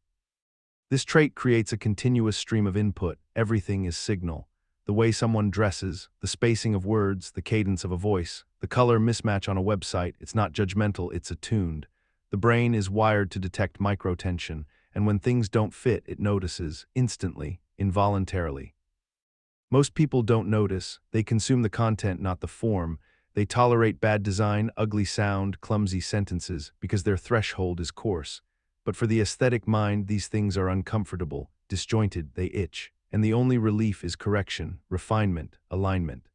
This trait creates a continuous stream of input. Everything is signal. The way someone dresses, the spacing of words, the cadence of a voice, the color mismatch on a website, it's not judgmental, it's attuned. The brain is wired to detect microtension, and when things don't fit, it notices, instantly, involuntarily. Most people don't notice, they consume the content, not the form. They tolerate bad design, ugly sound, clumsy sentences, because their threshold is coarse. But for the aesthetic mind, these things are uncomfortable, disjointed, they itch. And the only relief is correction, refinement, alignment.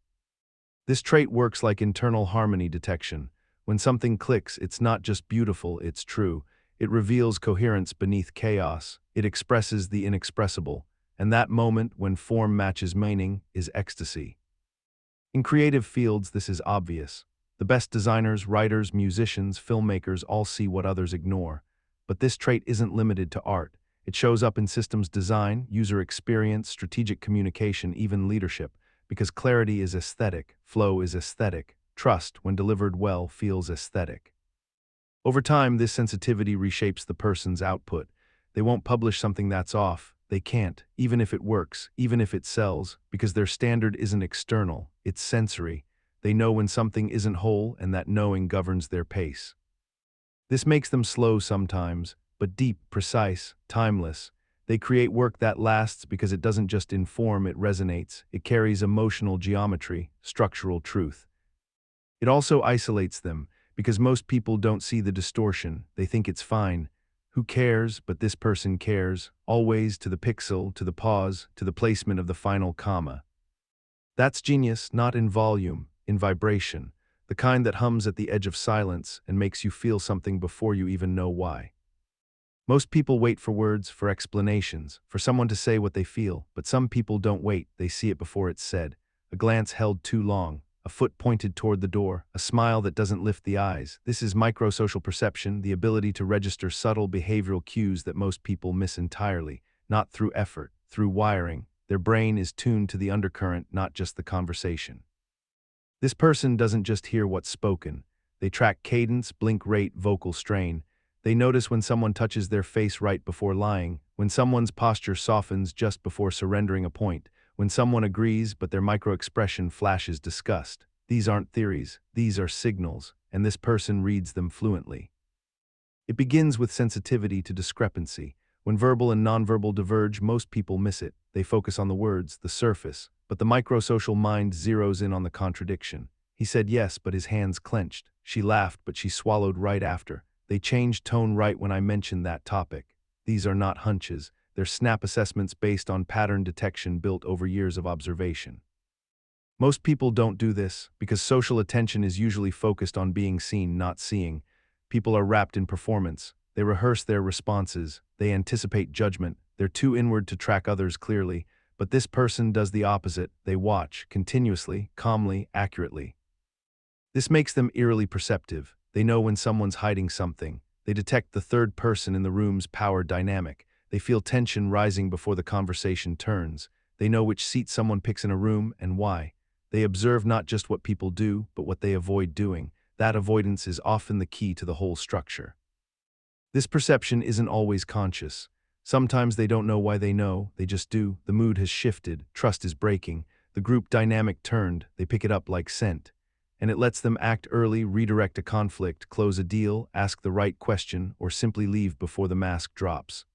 This trait works like internal harmony detection. When something clicks, it's not just beautiful, it's true. It reveals coherence beneath chaos. It expresses the inexpressible. And that moment, when form matches meaning, is ecstasy. In creative fields, this is obvious. The best designers, writers, musicians, filmmakers all see what others ignore. But this trait isn't limited to art. It shows up in systems design, user experience, strategic communication, even leadership, because clarity is aesthetic, flow is aesthetic, trust, when delivered well, feels aesthetic. Over time, this sensitivity reshapes the person's output. They won't publish something that's off. They can't, even if it works, even if it sells, because their standard isn't external, it's sensory. They know when something isn't whole, and that knowing governs their pace. This makes them slow sometimes, but deep, precise, timeless. They create work that lasts because it doesn't just inform, it resonates. It carries emotional geometry, structural truth. It also isolates them, because most people don't see the distortion. They think it's fine. Who cares? But this person cares, always, to the pixel, to the pause, to the placement of the final comma. That's genius, not in volume, in vibration, the kind that hums at the edge of silence and makes you feel something before you even know why. Most people wait for words, for explanations, for someone to say what they feel, but some people don't wait, they see it before it's said. A glance held too long, a foot pointed toward the door, a smile that doesn't lift the eyes. This is microsocial perception, the ability to register subtle behavioral cues that most people miss entirely, not through effort, through wiring. Their brain is tuned to the undercurrent, not just the conversation. This person doesn't just hear what's spoken. They track cadence, blink rate, vocal strain. They notice when someone touches their face right before lying, when someone's posture softens just before surrendering a point, when someone agrees but their microexpression flashes disgust. These aren't theories, these are signals, and this person reads them fluently. It begins with sensitivity to discrepancy. When verbal and nonverbal diverge, most people miss it. They focus on the words, the surface, but the microsocial mind zeroes in on the contradiction. He said yes, but his hands clenched. She laughed, but she swallowed right after. They changed tone right when I mentioned that topic. These are not hunches. They're snap assessments based on pattern detection built over years of observation. Most people don't do this because social attention is usually focused on being seen, not seeing. People are wrapped in performance. They rehearse their responses. They anticipate judgment. They're too inward to track others clearly. But this person does the opposite. They watch, continuously, calmly, accurately. This makes them eerily perceptive. They know when someone's hiding something. They detect the third person in the room's power dynamic. They feel tension rising before the conversation turns. They know which seat someone picks in a room and why. They observe not just what people do, but what they avoid doing. That avoidance is often the key to the whole structure. This perception isn't always conscious. Sometimes they don't know why they know, they just do. The mood has shifted, trust is breaking, the group dynamic turned, they pick it up like scent. And it lets them act early, redirect a conflict, close a deal, ask the right question, or simply leave before the mask drops.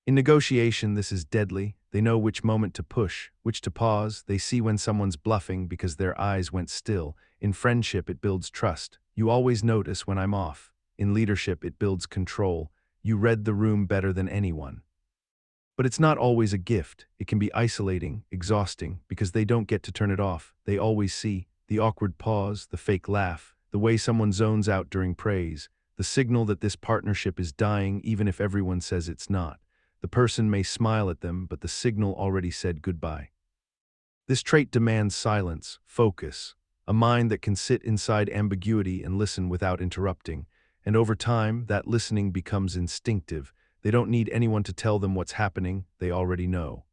In negotiation, this is deadly. They know which moment to push, which to pause. They see when someone's bluffing because their eyes went still. In friendship, it builds trust. You always notice when I'm off. In leadership, it builds control. You read the room better than anyone. But it's not always a gift. It can be isolating, exhausting, because they don't get to turn it off. They always see the awkward pause, the fake laugh, the way someone zones out during praise, the signal that this partnership is dying even if everyone says it's not. The person may smile at them, but the signal already said goodbye. This trait demands silence, focus, a mind that can sit inside ambiguity and listen without interrupting. And over time, that listening becomes instinctive. They don't need anyone to tell them what's happening, they already know.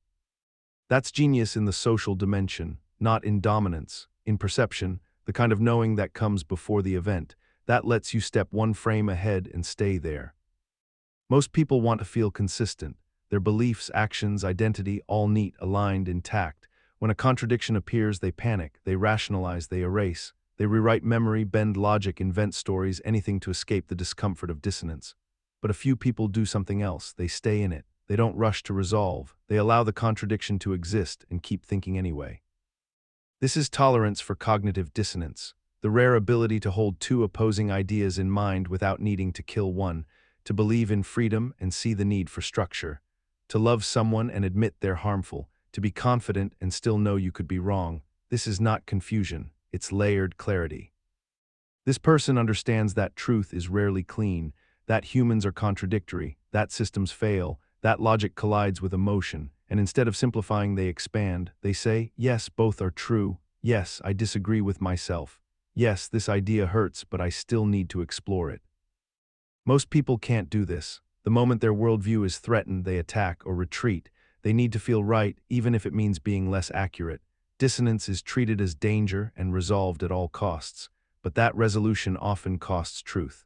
That's genius in the social dimension, not in dominance, in perception, the kind of knowing that comes before the event. That lets you step one frame ahead and stay there. Most people want to feel consistent, their beliefs, actions, identity, all neat, aligned, intact. When a contradiction appears, they panic, they rationalize, they erase. They rewrite memory, bend logic, invent stories, anything to escape the discomfort of dissonance. But a few people do something else. They stay in it. They don't rush to resolve. They allow the contradiction to exist and keep thinking anyway. This is tolerance for cognitive dissonance, the rare ability to hold two opposing ideas in mind without needing to kill one, to believe in freedom and see the need for structure, to love someone and admit they're harmful, to be confident and still know you could be wrong. This is not confusion, it's layered clarity. This person understands that truth is rarely clean, that humans are contradictory, that systems fail, that logic collides with emotion, and instead of simplifying they expand. They say, yes, both are true, yes, I disagree with myself, yes, this idea hurts, but I still need to explore it. Most people can't do this. The moment their worldview is threatened, they attack or retreat. They need to feel right, even if it means being less accurate. Dissonance is treated as danger and resolved at all costs, but that resolution often costs truth.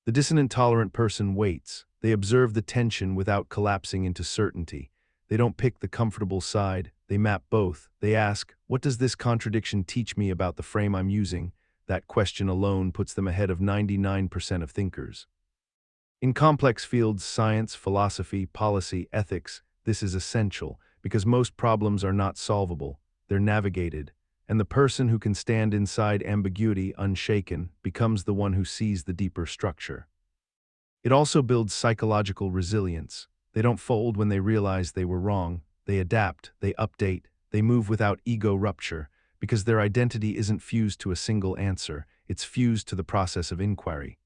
The dissonant tolerant person waits. They observe the tension without collapsing into certainty. They don't pick the comfortable side, they map both. They ask, what does this contradiction teach me about the frame I'm using? That question alone puts them ahead of 99% of thinkers. In complex fields, science, philosophy, policy, ethics, this is essential, because most problems are not solvable, they're navigated, and the person who can stand inside ambiguity unshaken becomes the one who sees the deeper structure. It also builds psychological resilience. They don't fold when they realize they were wrong, they adapt, they update, they move without ego rupture, because their identity isn't fused to a single answer, it's fused to the process of inquiry.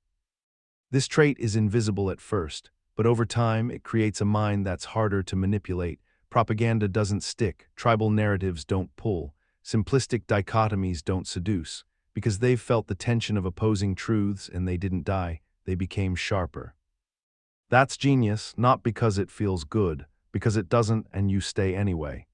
This trait is invisible at first, but over time it creates a mind that's harder to manipulate. Propaganda doesn't stick, tribal narratives don't pull, simplistic dichotomies don't seduce, because they've felt the tension of opposing truths and they didn't die, they became sharper. That's genius, not because it feels good, because it doesn't and you stay anyway.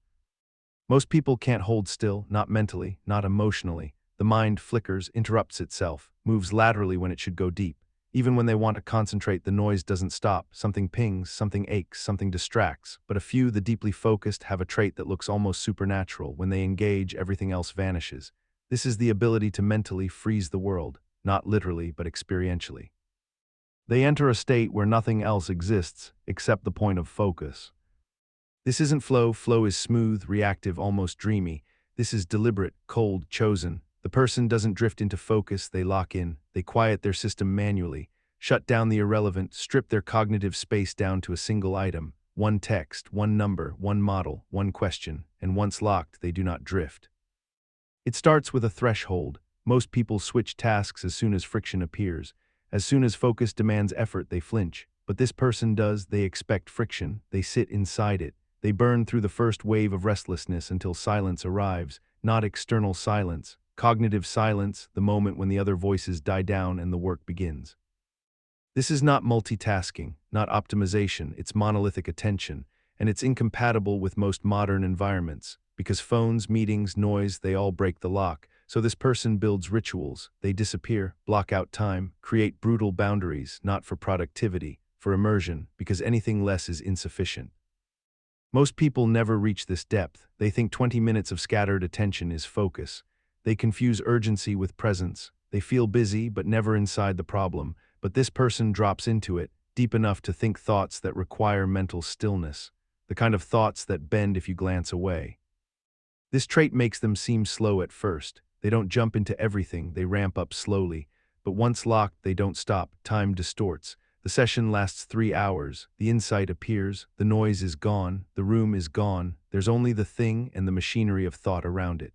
Most people can't hold still, not mentally, not emotionally. The mind flickers, interrupts itself, moves laterally when it should go deep. Even when they want to concentrate, the noise doesn't stop. Something pings, something aches, something distracts. But a few, the deeply focused, have a trait that looks almost supernatural. When they engage, everything else vanishes. This is the ability to mentally freeze the world, not literally, but experientially. They enter a state where nothing else exists except the point of focus. This isn't flow. Flow is smooth, reactive, almost dreamy. This is deliberate, cold, chosen. The person doesn't drift into focus, they lock in. They quiet their system manually, shut down the irrelevant, strip their cognitive space down to a single item, one text, one number, one model, one question, and once locked, they do not drift. It starts with a threshold. Most people switch tasks as soon as friction appears. As soon as focus demands effort, they flinch. But this person does. They expect friction. They sit inside it. They burn through the first wave of restlessness until silence arrives, not external silence, cognitive silence, the moment when the other voices die down and the work begins. This is not multitasking, not optimization, it's monolithic attention, and it's incompatible with most modern environments, because phones, meetings, noise, they all break the lock. So this person builds rituals, they disappear, block out time, create brutal boundaries, not for productivity, for immersion, because anything less is insufficient. Most people never reach this depth. They think 20 minutes of scattered attention is focus. They confuse urgency with presence. They feel busy but never inside the problem. But this person drops into it, deep enough to think thoughts that require mental stillness, the kind of thoughts that bend if you glance away. This trait makes them seem slow at first. They don't jump into everything, they ramp up slowly. But once locked, they don't stop. Time distorts. The session lasts 3 hours, the insight appears, the noise is gone, the room is gone, there's only the thing and the machinery of thought around it.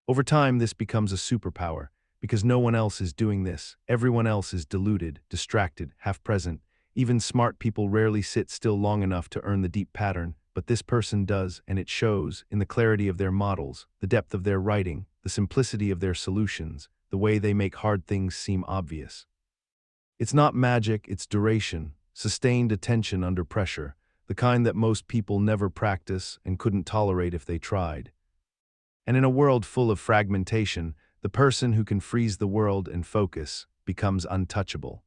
Over time, this becomes a superpower, because no one else is doing this. Everyone else is deluded, distracted, half-present. Even smart people rarely sit still long enough to earn the deep pattern, but this person does, and it shows in the clarity of their models, the depth of their writing, the simplicity of their solutions, the way they make hard things seem obvious. It's not magic, it's duration, sustained attention under pressure, the kind that most people never practice and couldn't tolerate if they tried. And in a world full of fragmentation, the person who can freeze the world and focus becomes untouchable.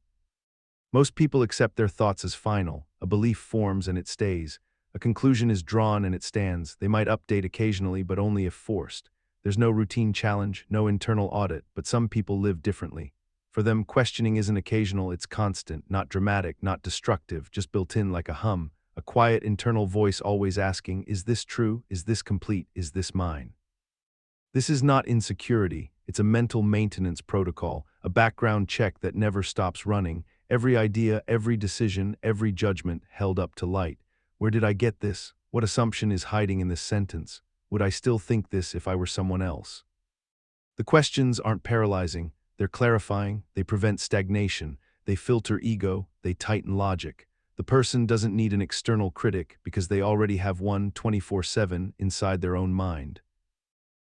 Most people accept their thoughts as final. A belief forms and it stays. A conclusion is drawn and it stands. They might update occasionally, but only if forced. There's no routine challenge, no internal audit, but some people live differently. For them, questioning isn't occasional, it's constant, not dramatic, not destructive, just built in like a hum, a quiet internal voice always asking, is this true? Is this complete? Is this mine? This is not insecurity, it's a mental maintenance protocol, a background check that never stops running, every idea, every decision, every judgment held up to light. Where did I get this? What assumption is hiding in this sentence? Would I still think this if I were someone else? The questions aren't paralyzing, they're clarifying, they prevent stagnation, they filter ego, they tighten logic. The person doesn't need an external critic because they already have one 24/7 inside their own mind.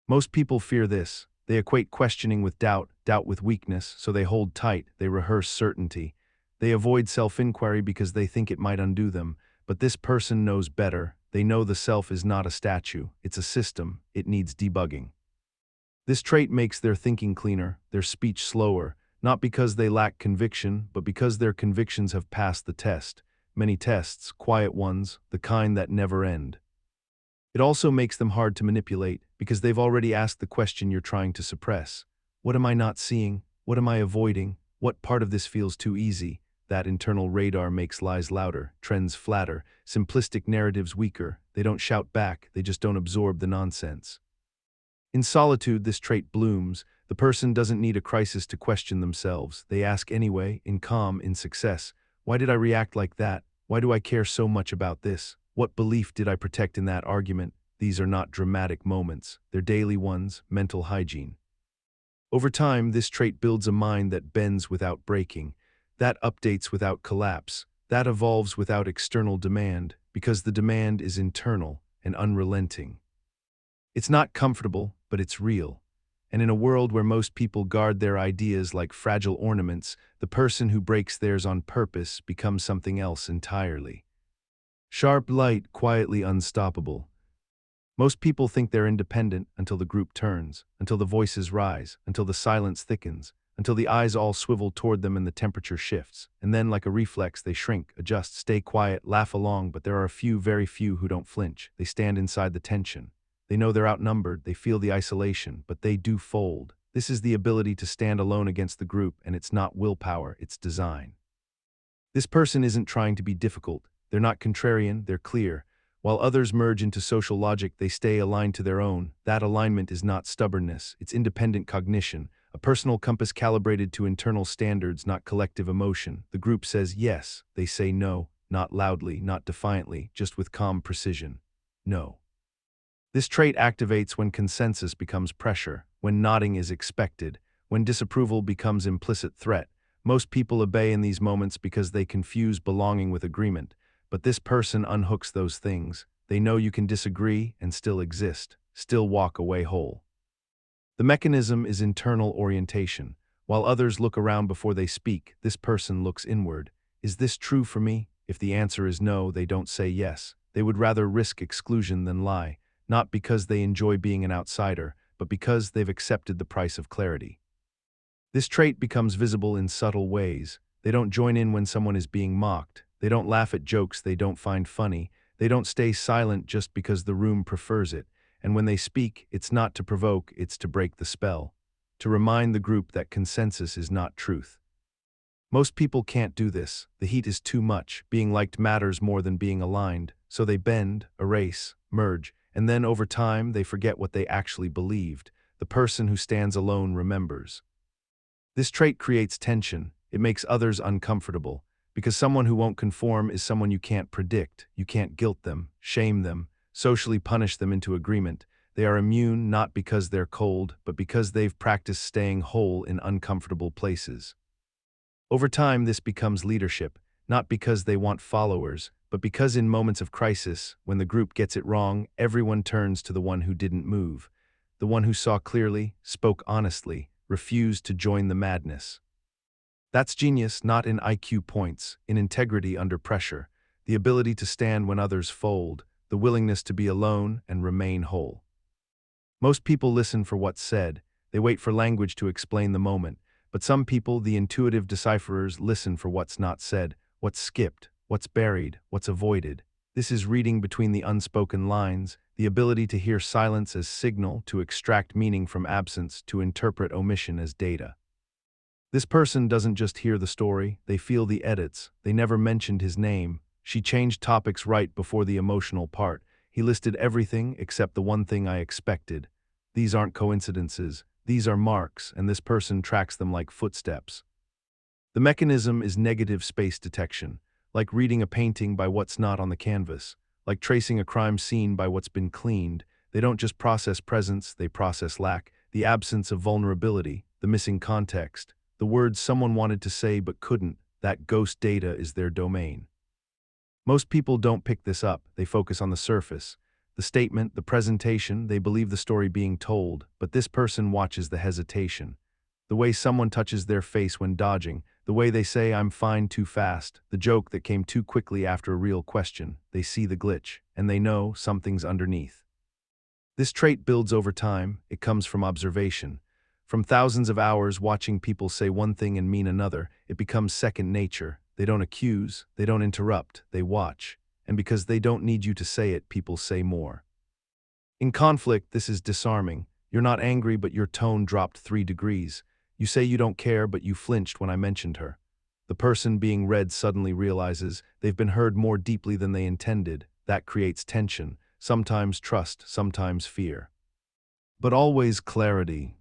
Most people fear this. They equate questioning with doubt, doubt with weakness, so they hold tight, they rehearse certainty. They avoid self-inquiry because they think it might undo them, but this person knows better. They know the self is not a statue, it's a system, it needs debugging. This trait makes their thinking cleaner, their speech slower, not because they lack conviction, but because their convictions have passed the test. Many tests, quiet ones, the kind that never end. It also makes them hard to manipulate, because they've already asked the question you're trying to suppress. What am I not seeing? What am I avoiding? What part of this feels too easy? That internal radar makes lies louder, trends flatter, simplistic narratives weaker. They don't shout back, they just don't absorb the nonsense. In solitude, this trait blooms. The person doesn't need a crisis to question themselves. They ask anyway, in calm, in success. Why did I react like that? Why do I care so much about this? What belief did I protect in that argument? These are not dramatic moments. They're daily ones, mental hygiene. Over time, this trait builds a mind that bends without breaking, that updates without collapse, that evolves without external demand, because the demand is internal and unrelenting. It's not comfortable, but it's real. And in a world where most people guard their ideas like fragile ornaments, the person who breaks theirs on purpose becomes something else entirely. Sharp light, quietly unstoppable. Most people think they're independent until the group turns, until the voices rise, until the silence thickens, until the eyes all swivel toward them and the temperature shifts. And then, like a reflex, they shrink, adjust, stay quiet, laugh along, but there are a few, very few who don't flinch. They stand inside the tension. They know they're outnumbered, they feel the isolation, but they do fold. This is the ability to stand alone against the group, and it's not willpower, it's design. This person isn't trying to be difficult. They're not contrarian, they're clear. While others merge into social logic, they stay aligned to their own. That alignment is not stubbornness, it's independent cognition, a personal compass calibrated to internal standards, not collective emotion. The group says yes, they say no, not loudly, not defiantly, just with calm precision. No. This trait activates when consensus becomes pressure, when nodding is expected, when disapproval becomes implicit threat. Most people obey in these moments because they confuse belonging with agreement. But this person unhooks those things. They know you can disagree and still exist, still walk away whole. The mechanism is internal orientation. While others look around before they speak, this person looks inward. Is this true for me? If the answer is no, they don't say yes. They would rather risk exclusion than lie, not because they enjoy being an outsider, but because they've accepted the price of clarity. This trait becomes visible in subtle ways. They don't join in when someone is being mocked. They don't laugh at jokes they don't find funny. They don't stay silent just because the room prefers it. And when they speak, it's not to provoke, it's to break the spell. To remind the group that consensus is not truth. Most people can't do this. The heat is too much. Being liked matters more than being aligned. So they bend, erase, merge, and then over time they forget what they actually believed. The person who stands alone remembers. This trait creates tension. It makes others uncomfortable. Because someone who won't conform is someone you can't predict. You can't guilt them, shame them, socially punish them into agreement. They are immune not because they're cold, but because they've practiced staying whole in uncomfortable places. Over time, this becomes leadership, not because they want followers, but because in moments of crisis, when the group gets it wrong, everyone turns to the one who didn't move, the one who saw clearly, spoke honestly, refused to join the madness. That's genius not in IQ points, in integrity under pressure, the ability to stand when others fold, the willingness to be alone and remain whole. Most people listen for what's said, they wait for language to explain the moment, but some people, the intuitive decipherers, listen for what's not said, what's skipped, what's buried, what's avoided. This is reading between the unspoken lines, the ability to hear silence as signal, to extract meaning from absence, to interpret omission as data. This person doesn't just hear the story, they feel the edits. They never mentioned his name. She changed topics right before the emotional part. He listed everything except the one thing I expected. These aren't coincidences. These are marks, and this person tracks them like footsteps. The mechanism is negative space detection, like reading a painting by what's not on the canvas, like tracing a crime scene by what's been cleaned. They don't just process presence, they process lack, the absence of vulnerability, the missing context. The words someone wanted to say but couldn't, that ghost data is their domain. Most people don't pick this up, they focus on the surface. The statement, the presentation, they believe the story being told, but this person watches the hesitation. The way someone touches their face when dodging, the way they say I'm fine too fast, the joke that came too quickly after a real question. They see the glitch, and they know something's underneath. This trait builds over time, it comes from observation. From thousands of hours watching people say one thing and mean another, it becomes second nature. They don't accuse, they don't interrupt, they watch. And because they don't need you to say it, people say more. In conflict, this is disarming. You're not angry, but your tone dropped 3 degrees. You say you don't care, but you flinched when I mentioned her. The person being read suddenly realizes they've been heard more deeply than they intended. That creates tension, sometimes trust, sometimes fear. But always clarity.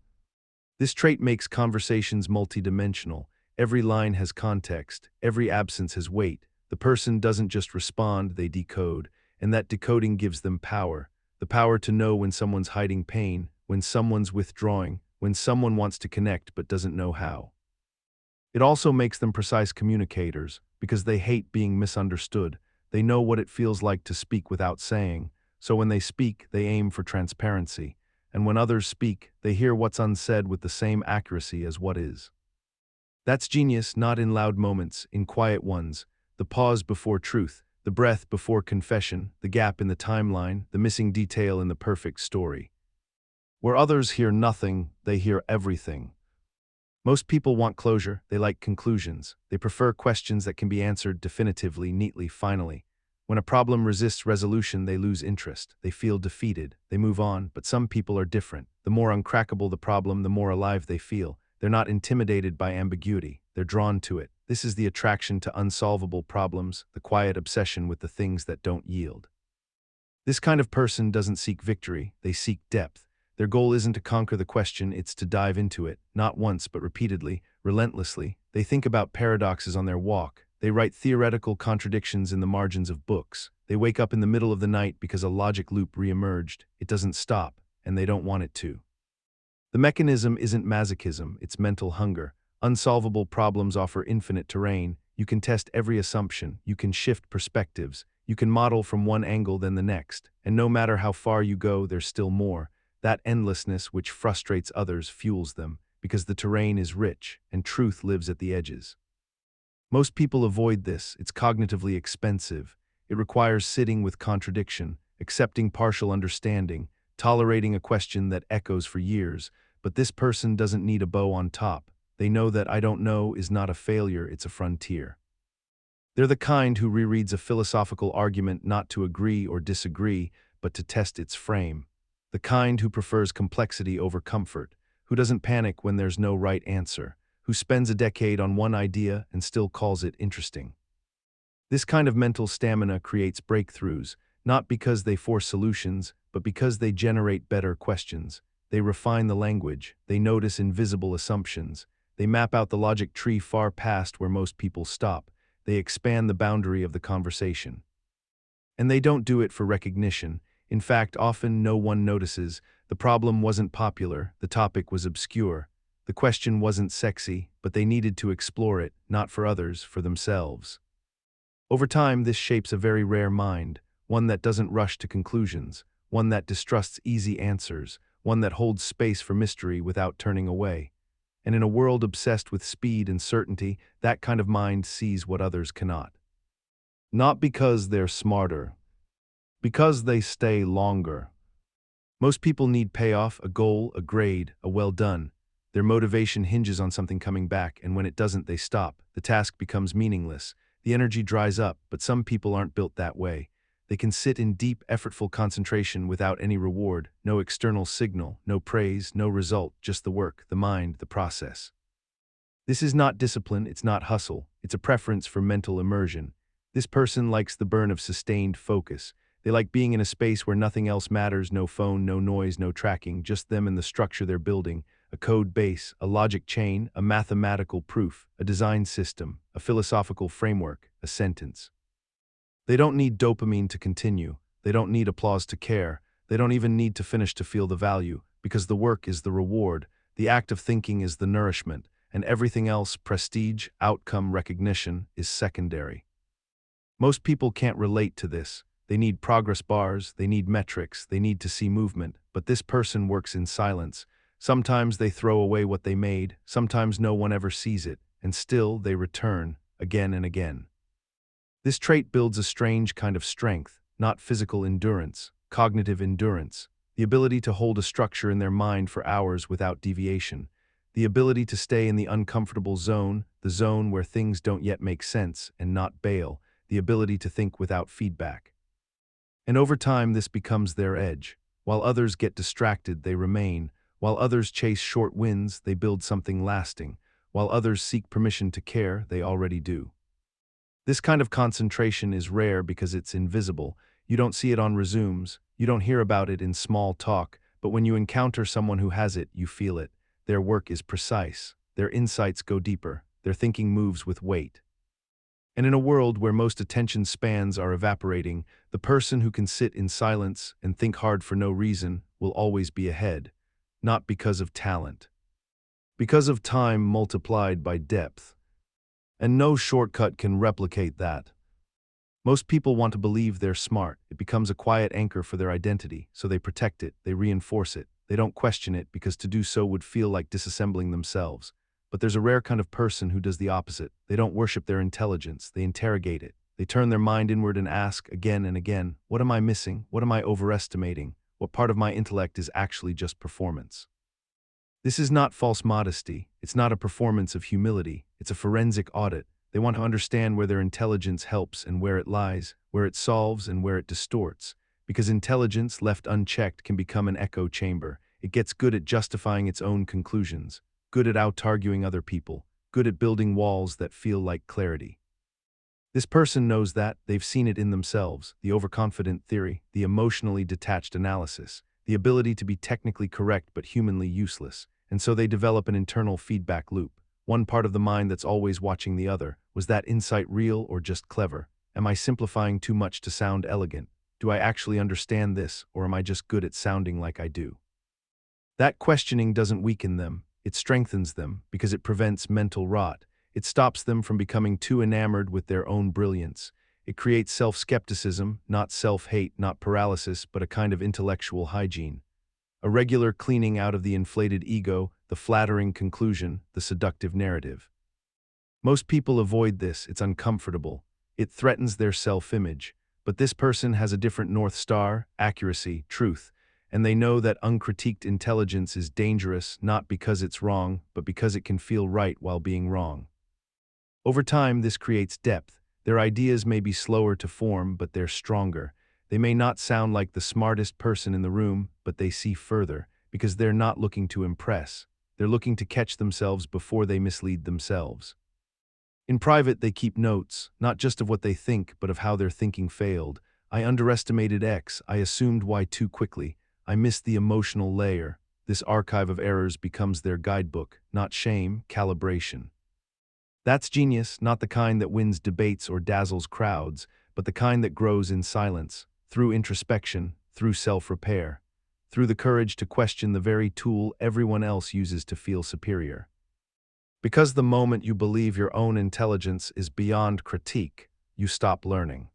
This trait makes conversations multidimensional. Every line has context, every absence has weight. The person doesn't just respond, they decode, and that decoding gives them power. The power to know when someone's hiding pain, when someone's withdrawing, when someone wants to connect but doesn't know how. It also makes them precise communicators, because they hate being misunderstood. They know what it feels like to speak without saying, so when they speak, they aim for transparency. And when others speak, they hear what's unsaid with the same accuracy as what is. That's genius not in loud moments, in quiet ones, the pause before truth, the breath before confession, the gap in the timeline, the missing detail in the perfect story. Where others hear nothing, they hear everything. Most people want closure, they like conclusions. They prefer questions that can be answered definitively, neatly, finally. When a problem resists resolution, they lose interest. They feel defeated. They move on, but some people are different. The more uncrackable the problem, the more alive they feel. They're not intimidated by ambiguity. They're drawn to it. This is the attraction to unsolvable problems, the quiet obsession with the things that don't yield. This kind of person doesn't seek victory, they seek depth. Their goal isn't to conquer the question, it's to dive into it, not once but repeatedly, relentlessly. They think about paradoxes on their walk. They write theoretical contradictions in the margins of books. They wake up in the middle of the night because a logic loop re-emerged. It doesn't stop, and they don't want it to. The mechanism isn't masochism, it's mental hunger. Unsolvable problems offer infinite terrain. You can test every assumption, you can shift perspectives, you can model from one angle then the next, and no matter how far you go, there's still more. That endlessness which frustrates others fuels them, because the terrain is rich, and truth lives at the edges. Most people avoid this, it's cognitively expensive. It requires sitting with contradiction, accepting partial understanding, tolerating a question that echoes for years, but this person doesn't need a bow on top. They know that I don't know is not a failure, it's a frontier. They're the kind who rereads a philosophical argument not to agree or disagree, but to test its frame. The kind who prefers complexity over comfort, who doesn't panic when there's no right answer, who spends a decade on one idea and still calls it interesting. This kind of mental stamina creates breakthroughs, not because they force solutions, but because they generate better questions. They refine the language, they notice invisible assumptions, they map out the logic tree far past where most people stop. they expand the boundary of the conversation. And they don't do it for recognition. In fact, often no one notices. The problem wasn't popular, the topic was obscure. The question wasn't sexy, but they needed to explore it, not for others, for themselves. Over time, this shapes a very rare mind, one that doesn't rush to conclusions, one that distrusts easy answers, one that holds space for mystery without turning away. And in a world obsessed with speed and certainty, that kind of mind sees what others cannot. Not because they're smarter, because they stay longer. Most people need payoff, a goal, a grade, a well done. Their motivation hinges on something coming back, and when it doesn't, they stop. The task becomes meaningless. The energy dries up, but some people aren't built that way. They can sit in deep, effortful concentration without any reward, no external signal, no praise, no result, just the work, the mind, the process. This is not discipline, it's not hustle, it's a preference for mental immersion. This person likes the burn of sustained focus. They like being in a space where nothing else matters, no phone, no noise, no tracking, just them and the structure they're building, a code base, a logic chain, a mathematical proof, a design system, a philosophical framework, a sentence. They don't need dopamine to continue. They don't need applause to care. They don't even need to finish to feel the value, because the work is the reward, the act of thinking is the nourishment, and everything else, prestige, outcome, recognition, is secondary. Most people can't relate to this. They need progress bars, they need metrics, they need to see movement, but this person works in silence. Sometimes they throw away what they made, sometimes no one ever sees it, and still they return, again and again. This trait builds a strange kind of strength, not physical endurance, cognitive endurance, the ability to hold a structure in their mind for hours without deviation, the ability to stay in the uncomfortable zone, the zone where things don't yet make sense, and not bail, the ability to think without feedback. And over time this becomes their edge. While others get distracted, they remain. While others chase short wins, they build something lasting. While others seek permission to care, they already do. This kind of concentration is rare because it's invisible. You don't see it on resumes, you don't hear about it in small talk, but when you encounter someone who has it, you feel it. Their work is precise, their insights go deeper, their thinking moves with weight. And in a world where most attention spans are evaporating, the person who can sit in silence and think hard for no reason will always be ahead, not because of talent, because of time multiplied by depth. And no shortcut can replicate that. Most people want to believe they're smart. It becomes a quiet anchor for their identity, so they protect it, they reinforce it. They don't question it because to do so would feel like disassembling themselves. But there's a rare kind of person who does the opposite. They don't worship their intelligence, they interrogate it. They turn their mind inward and ask again and again, what am I missing? What am I overestimating? What part of my intellect is actually just performance? This is not false modesty. It's not a performance of humility. It's a forensic audit. They want to understand where their intelligence helps and where it lies, where it solves and where it distorts. Because intelligence, left unchecked, can become an echo chamber. It gets good at justifying its own conclusions, good at out-arguing other people, good at building walls that feel like clarity. This person knows that, they've seen it in themselves, the overconfident theory, the emotionally detached analysis, the ability to be technically correct but humanly useless, and so they develop an internal feedback loop. One part of the mind that's always watching the other. Was that insight real or just clever? Am I simplifying too much to sound elegant? Do I actually understand this, or am I just good at sounding like I do? That questioning doesn't weaken them, it strengthens them because it prevents mental rot. It stops them from becoming too enamored with their own brilliance. It creates self-skepticism, not self-hate, not paralysis, but a kind of intellectual hygiene. A regular cleaning out of the inflated ego, the flattering conclusion, the seductive narrative. Most people avoid this, it's uncomfortable. It threatens their self-image. But this person has a different North Star, accuracy, truth, and they know that uncritiqued intelligence is dangerous not because it's wrong, but because it can feel right while being wrong. Over time, this creates depth. Their ideas may be slower to form, but they're stronger. They may not sound like the smartest person in the room, but they see further, because they're not looking to impress. They're looking to catch themselves before they mislead themselves. In private, they keep notes, not just of what they think, but of how their thinking failed. I underestimated X, I assumed Y too quickly, I missed the emotional layer. This archive of errors becomes their guidebook, not shame, calibration. That's genius, not the kind that wins debates or dazzles crowds, but the kind that grows in silence, through introspection, through self-repair, through the courage to question the very tool everyone else uses to feel superior. Because the moment you believe your own intelligence is beyond critique, you stop learning.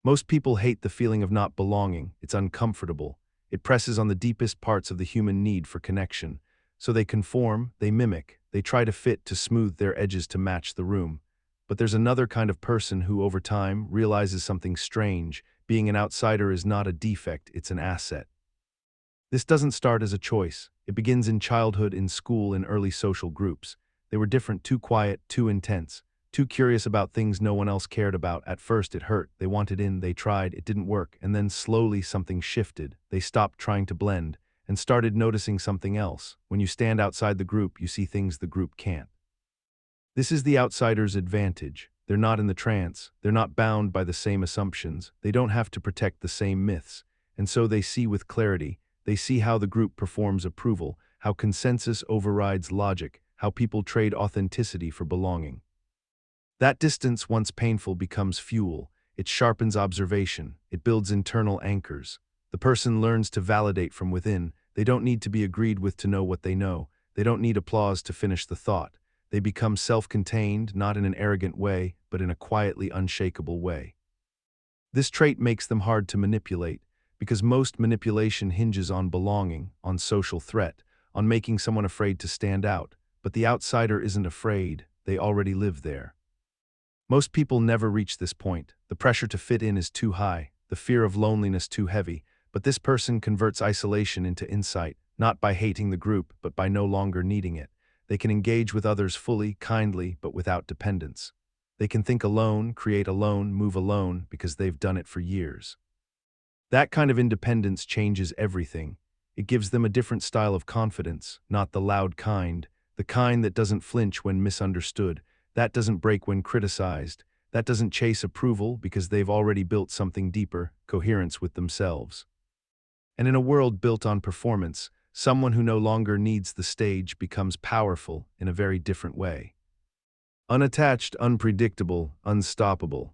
Most people hate the feeling of not belonging. It's uncomfortable. It presses on the deepest parts of the human need for connection. So they conform, they mimic, they try to fit to smooth their edges to match the room. But there's another kind of person who, over time, realizes something strange. Being an outsider is not a defect, it's an asset. This doesn't start as a choice. It begins in childhood, in school, in early social groups. They were different, too quiet, too intense, too curious about things no one else cared about. At first it hurt. They wanted in, they tried, it didn't work. And then slowly something shifted. They stopped trying to blend and started noticing something else. When you stand outside the group, you see things the group can't. This is the outsider's advantage. They're not in the trance. They're not bound by the same assumptions. They don't have to protect the same myths. And so they see with clarity. They see how the group performs approval, how consensus overrides logic, how people trade authenticity for belonging. That distance, once painful, becomes fuel. It sharpens observation. It builds internal anchors. The person learns to validate from within. They don't need to be agreed with to know what they know. They don't need applause to finish the thought. They become self-contained, not in an arrogant way, but in a quietly unshakable way. This trait makes them hard to manipulate, because most manipulation hinges on belonging, on social threat, on making someone afraid to stand out. But the outsider isn't afraid. They already live there. Most people never reach this point. The pressure to fit in is too high, the fear of loneliness too heavy, but this person converts isolation into insight, not by hating the group, but by no longer needing it. They can engage with others fully, kindly, but without dependence. They can think alone, create alone, move alone, because they've done it for years. That kind of independence changes everything. It gives them a different style of confidence, not the loud kind, the kind that doesn't flinch when misunderstood, that doesn't break when criticized, that doesn't chase approval because they've already built something deeper, coherence with themselves. And in a world built on performance, someone who no longer needs the stage becomes powerful in a very different way. Unattached, unpredictable, unstoppable.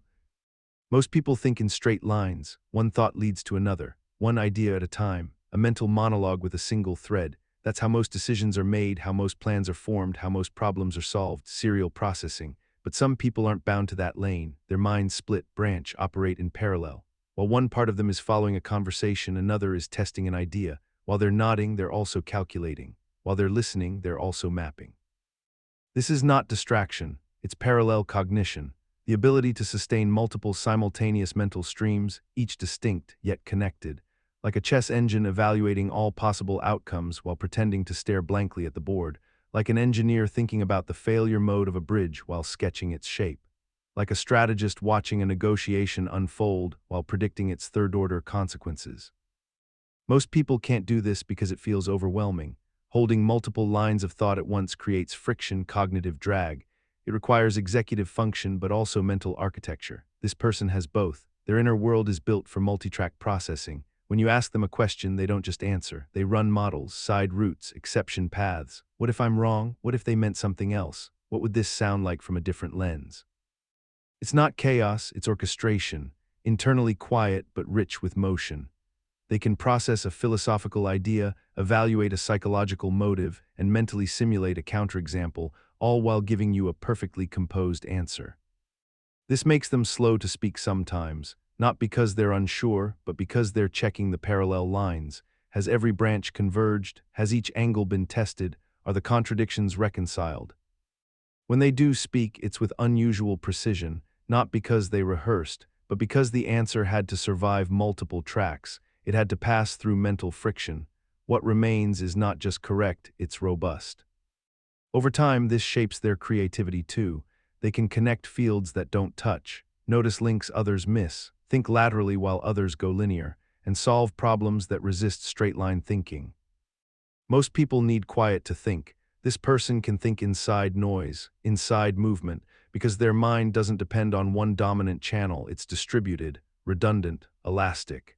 Most people think in straight lines. One thought leads to another, one idea at a time, a mental monologue with a single thread. That's how most decisions are made, how most plans are formed, how most problems are solved, serial processing. But some people aren't bound to that lane. Their minds split, branch, operate in parallel. While one part of them is following a conversation, another is testing an idea. While they're nodding, they're also calculating. While they're listening, they're also mapping. This is not distraction, it's parallel cognition, the ability to sustain multiple simultaneous mental streams, each distinct yet connected, like a chess engine evaluating all possible outcomes while pretending to stare blankly at the board, like an engineer thinking about the failure mode of a bridge while sketching its shape, like a strategist watching a negotiation unfold while predicting its third-order consequences. Most people can't do this because it feels overwhelming. Holding multiple lines of thought at once creates friction, cognitive drag. It requires executive function but also mental architecture. This person has both. Their inner world is built for multi-track processing. When you ask them a question, they don't just answer. They run models, side routes, exception paths. What if I'm wrong? What if they meant something else? What would this sound like from a different lens? It's not chaos, it's orchestration, internally quiet but rich with motion. They can process a philosophical idea, evaluate a psychological motive, and mentally simulate a counterexample, all while giving you a perfectly composed answer. This makes them slow to speak sometimes, not because they're unsure, but because they're checking the parallel lines. Has every branch converged? Has each angle been tested? Are the contradictions reconciled? When they do speak, it's with unusual precision, not because they rehearsed, but because the answer had to survive multiple tracks. It had to pass through mental friction. What remains is not just correct, it's robust. Over time, this shapes their creativity too. They can connect fields that don't touch, notice links others miss, think laterally while others go linear, and solve problems that resist straight-line thinking. Most people need quiet to think. This person can think inside noise, inside movement, because their mind doesn't depend on one dominant channel. It's distributed, redundant, elastic.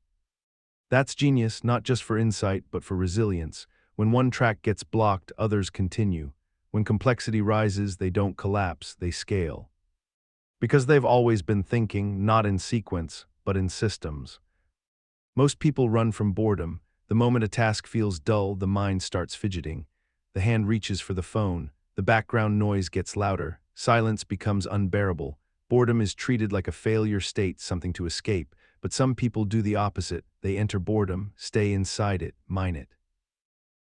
That's genius, not just for insight, but for resilience. When one track gets blocked, others continue. When complexity rises, they don't collapse, they scale. Because they've always been thinking, not in sequence, but in systems. Most people run from boredom. The moment a task feels dull, the mind starts fidgeting. The hand reaches for the phone. The background noise gets louder. Silence becomes unbearable. Boredom is treated like a failure state, something to escape. But some people do the opposite. They enter boredom, stay inside it, mine it.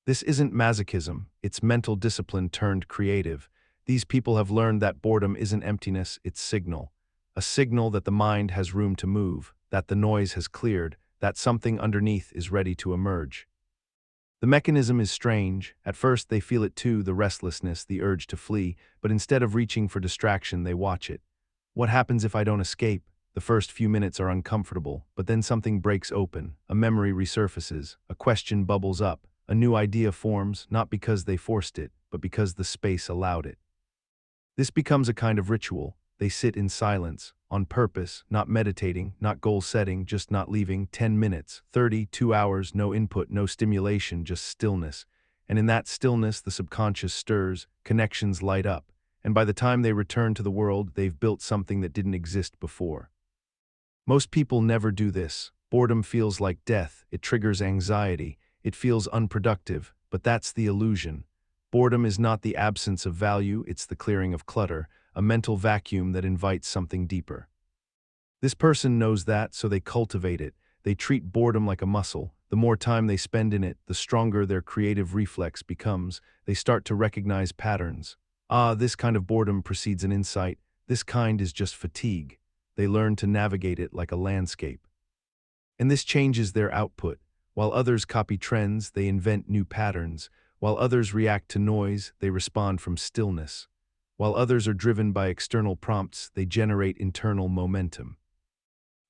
This isn't masochism, it's mental discipline turned creative. These people have learned that boredom isn't emptiness, it's signal. A signal that the mind has room to move, that the noise has cleared, that something underneath is ready to emerge. The mechanism is strange. At first they feel it too, the restlessness, the urge to flee, but instead of reaching for distraction, they watch it. What happens if I don't escape? The first few minutes are uncomfortable, but then something breaks open, a memory resurfaces, a question bubbles up, a new idea forms, not because they forced it, but because the space allowed it. This becomes a kind of ritual. They sit in silence, on purpose, not meditating, not goal-setting, just not leaving. 10 minutes, 30, 2 hours, no input, no stimulation, just stillness. And in that stillness, the subconscious stirs, connections light up, and by the time they return to the world, they've built something that didn't exist before. Most people never do this. Boredom feels like death, it triggers anxiety, it feels unproductive, but that's the illusion. Boredom is not the absence of value, it's the clearing of clutter, a mental vacuum that invites something deeper. This person knows that, so they cultivate it. They treat boredom like a muscle. The more time they spend in it, the stronger their creative reflex becomes. They start to recognize patterns. This kind of boredom precedes an insight. This kind is just fatigue. They learn to navigate it like a landscape. And this changes their output. While others copy trends, they invent new patterns. While others react to noise, they respond from stillness. While others are driven by external prompts, they generate internal momentum.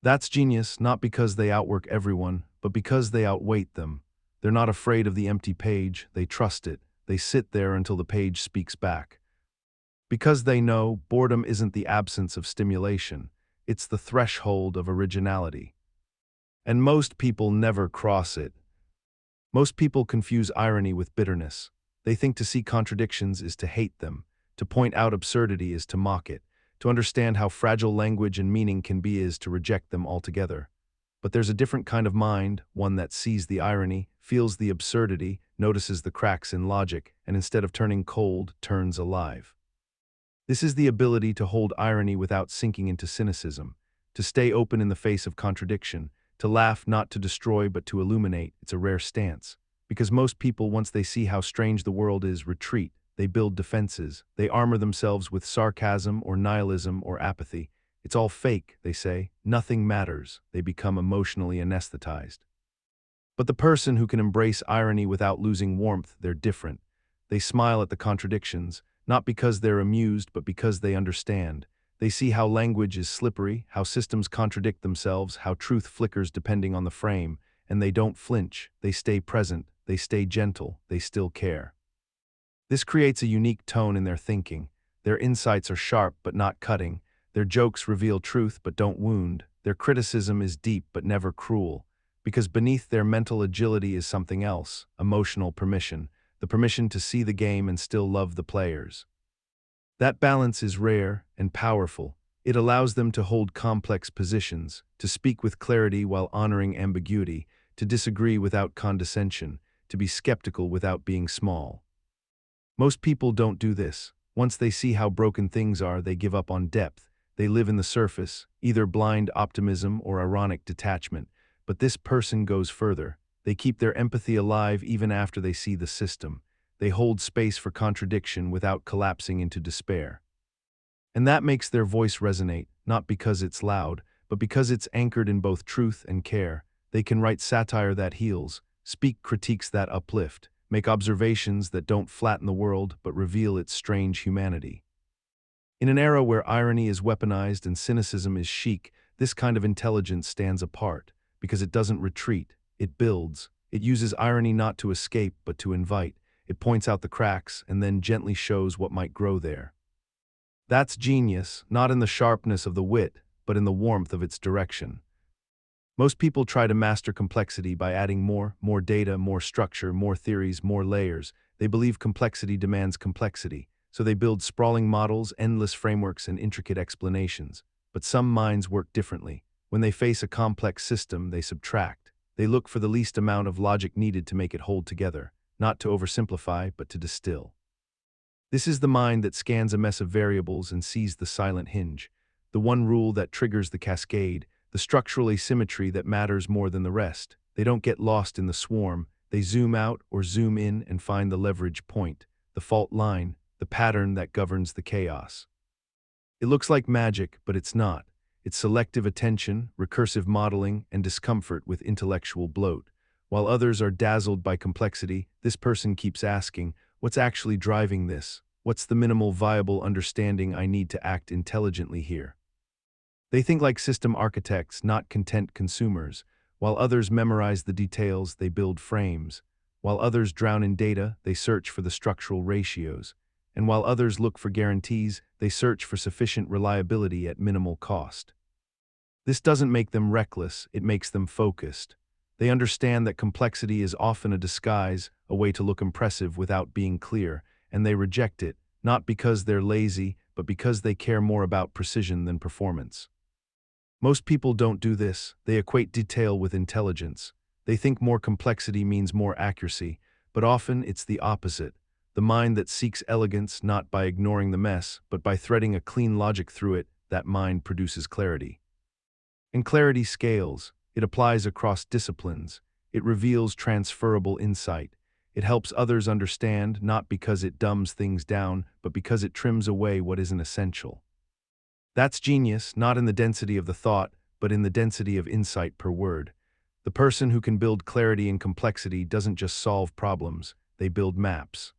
That's genius, not because they outwork everyone, but because they outweight them. They're not afraid of the empty page, they trust it. They sit there until the page speaks back. Because they know boredom isn't the absence of stimulation, it's the threshold of originality. And most people never cross it. Most people confuse irony with bitterness. They think to see contradictions is to hate them. To point out absurdity is to mock it. To understand how fragile language and meaning can be is to reject them altogether. But there's a different kind of mind, one that sees the irony, feels the absurdity, notices the cracks in logic, and instead of turning cold, turns alive. This is the ability to hold irony without sinking into cynicism, to stay open in the face of contradiction, to laugh not to destroy but to illuminate. It's a rare stance. Because most people, once they see how strange the world is, retreat. They build defenses. They armor themselves with sarcasm or nihilism or apathy. It's all fake, they say. Nothing matters. They become emotionally anesthetized. But the person who can embrace irony without losing warmth, they're different. They smile at the contradictions, not because they're amused, but because they understand. They see how language is slippery, how systems contradict themselves, how truth flickers depending on the frame, and they don't flinch. They stay present. They stay gentle. They still care. This creates a unique tone in their thinking. Their insights are sharp but not cutting. Their jokes reveal truth but don't wound. Their criticism is deep but never cruel. Because beneath their mental agility is something else, emotional permission, the permission to see the game and still love the players. That balance is rare and powerful. It allows them to hold complex positions, to speak with clarity while honoring ambiguity, to disagree without condescension, to be skeptical without being small. Most people don't do this. Once they see how broken things are, they give up on depth. They live in the surface, either blind optimism or ironic detachment. But this person goes further. They keep their empathy alive even after they see the system. They hold space for contradiction without collapsing into despair. And that makes their voice resonate, not because it's loud, but because it's anchored in both truth and care. They can write satire that heals, speak critiques that uplift, make observations that don't flatten the world but reveal its strange humanity. In an era where irony is weaponized and cynicism is chic, this kind of intelligence stands apart, because it doesn't retreat, it builds. It uses irony not to escape but to invite. It points out the cracks and then gently shows what might grow there. That's genius, not in the sharpness of the wit, but in the warmth of its direction. Most people try to master complexity by adding more data, more structure, more theories, more layers. They believe complexity demands complexity, so they build sprawling models, endless frameworks, and intricate explanations. But some minds work differently. When they face a complex system, they subtract. They look for the least amount of logic needed to make it hold together, not to oversimplify, but to distill. This is the mind that scans a mess of variables and sees the silent hinge, the one rule that triggers the cascade, the structural asymmetry that matters more than the rest. They don't get lost in the swarm, they zoom out or zoom in and find the leverage point, the fault line, the pattern that governs the chaos. It looks like magic, but it's not. It's selective attention, recursive modeling, and discomfort with intellectual bloat. While others are dazzled by complexity, this person keeps asking, what's actually driving this? What's the minimal viable understanding I need to act intelligently here? They think like system architects, not content consumers. While others memorize the details, they build frames. While others drown in data, they search for the structural ratios. And while others look for guarantees, they search for sufficient reliability at minimal cost. This doesn't make them reckless, it makes them focused. They understand that complexity is often a disguise, a way to look impressive without being clear, and they reject it, not because they're lazy, but because they care more about precision than performance. Most people don't do this. They equate detail with intelligence. They think more complexity means more accuracy, but often it's the opposite. The mind that seeks elegance not by ignoring the mess, but by threading a clean logic through it, that mind produces clarity. And clarity scales. It applies across disciplines. It reveals transferable insight. It helps others understand not because it dumbs things down, but because it trims away what isn't essential. That's genius, not in the density of the thought, but in the density of insight per word. The person who can build clarity in complexity doesn't just solve problems, they build maps.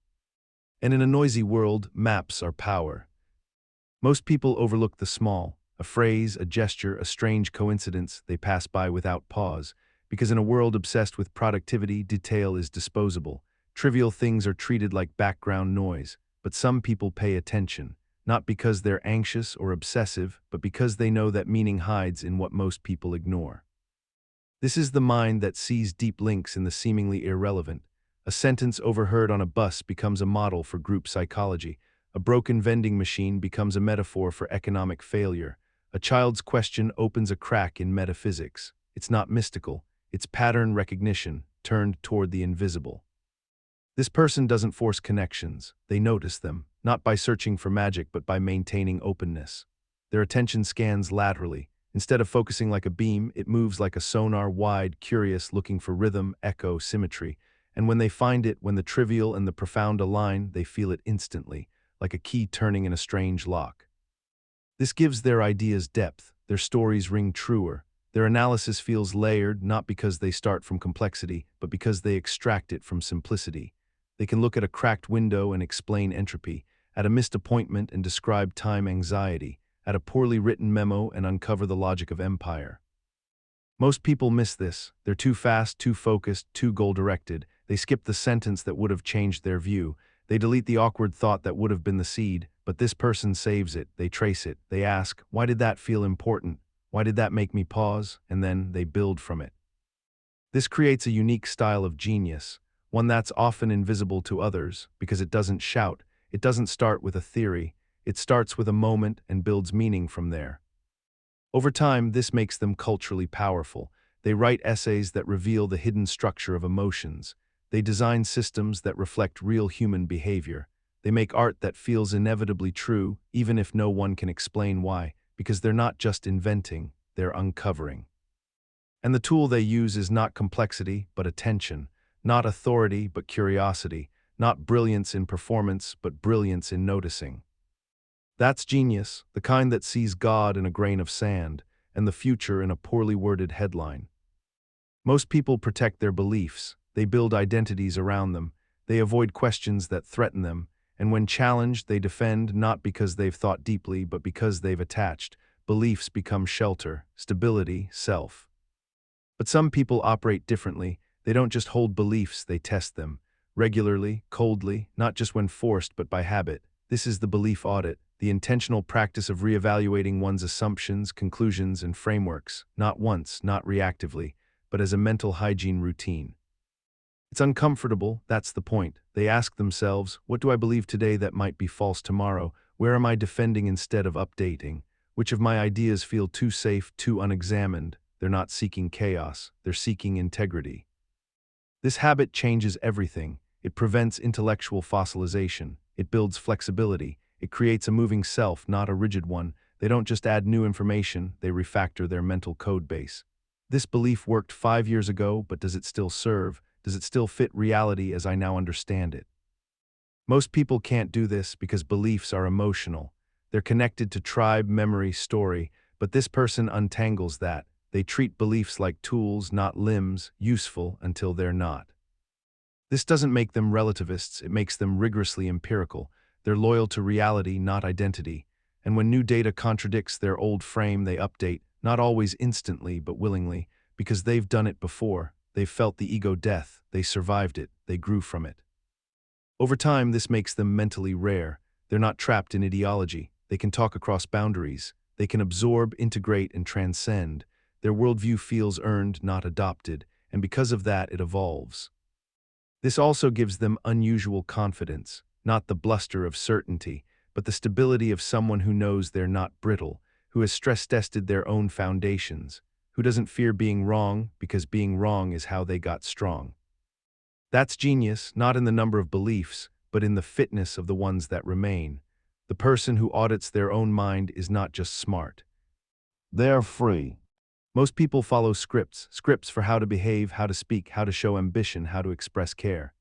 And in a noisy world, maps are power. Most people overlook the small, a phrase, a gesture, a strange coincidence they pass by without pause, because in a world obsessed with productivity, detail is disposable. Trivial things are treated like background noise, but some people pay attention, not because they're anxious or obsessive, but because they know that meaning hides in what most people ignore. This is the mind that sees deep links in the seemingly irrelevant. A sentence overheard on a bus becomes a model for group psychology. A broken vending machine becomes a metaphor for economic failure. A child's question opens a crack in metaphysics. It's not mystical, it's pattern recognition turned toward the invisible. This person doesn't force connections, they notice them, not by searching for magic but by maintaining openness. Their attention scans laterally. Instead of focusing like a beam, it moves like a sonar, wide, curious, looking for rhythm, echo, symmetry. And when they find it, when the trivial and the profound align, they feel it instantly, like a key turning in a strange lock. This gives their ideas depth, their stories ring truer, their analysis feels layered not because they start from complexity, but because they extract it from simplicity. They can look at a cracked window and explain entropy, at a missed appointment and describe time anxiety, at a poorly written memo and uncover the logic of empire. Most people miss this. They're too fast, too focused, too goal-directed. They skip the sentence that would have changed their view. They delete the awkward thought that would have been the seed, but this person saves it, they trace it, they ask, why did that feel important? Why did that make me pause? And then they build from it. This creates a unique style of genius, one that's often invisible to others because it doesn't shout, it doesn't start with a theory, it starts with a moment and builds meaning from there. Over time, this makes them culturally powerful. They write essays that reveal the hidden structure of emotions. They design systems that reflect real human behavior. They make art that feels inevitably true, even if no one can explain why, because they're not just inventing, they're uncovering. And the tool they use is not complexity, but attention, not authority, but curiosity, not brilliance in performance, but brilliance in noticing. That's genius, the kind that sees God in a grain of sand, and the future in a poorly worded headline. Most people protect their beliefs, they build identities around them, they avoid questions that threaten them, and when challenged, they defend not because they've thought deeply, but because they've attached. Beliefs become shelter, stability, self. But some people operate differently. They don't just hold beliefs, they test them. Regularly, coldly, not just when forced, but by habit. This is the belief audit, the intentional practice of reevaluating one's assumptions, conclusions, and frameworks, not once, not reactively, but as a mental hygiene routine. It's uncomfortable, that's the point. They ask themselves, what do I believe today that might be false tomorrow? Where am I defending instead of updating? Which of my ideas feel too safe, too unexamined? They're not seeking chaos, they're seeking integrity. This habit changes everything. It prevents intellectual fossilization. It builds flexibility. It creates a moving self, not a rigid one. They don't just add new information, they refactor their mental code base. This belief worked 5 years ago, but does it still serve? Does it still fit reality as I now understand it? Most people can't do this because beliefs are emotional. They're connected to tribe, memory, story, but this person untangles that. They treat beliefs like tools, not limbs, useful until they're not. This doesn't make them relativists, it makes them rigorously empirical. They're loyal to reality, not identity. And when new data contradicts their old frame, they update, not always instantly, but willingly, because they've done it before. They've felt the ego death, they survived it, they grew from it. Over time, this makes them mentally rare. They're not trapped in ideology. They can talk across boundaries. They can absorb, integrate, and transcend. Their worldview feels earned, not adopted, and because of that, it evolves. This also gives them unusual confidence, not the bluster of certainty, but the stability of someone who knows they're not brittle, who has stress-tested their own foundations, who doesn't fear being wrong because being wrong is how they got strong. That's genius, not in the number of beliefs, but in the fitness of the ones that remain. The person who audits their own mind is not just smart. They're free. Most people follow scripts for how to behave, how to speak, how to show ambition, how to express care.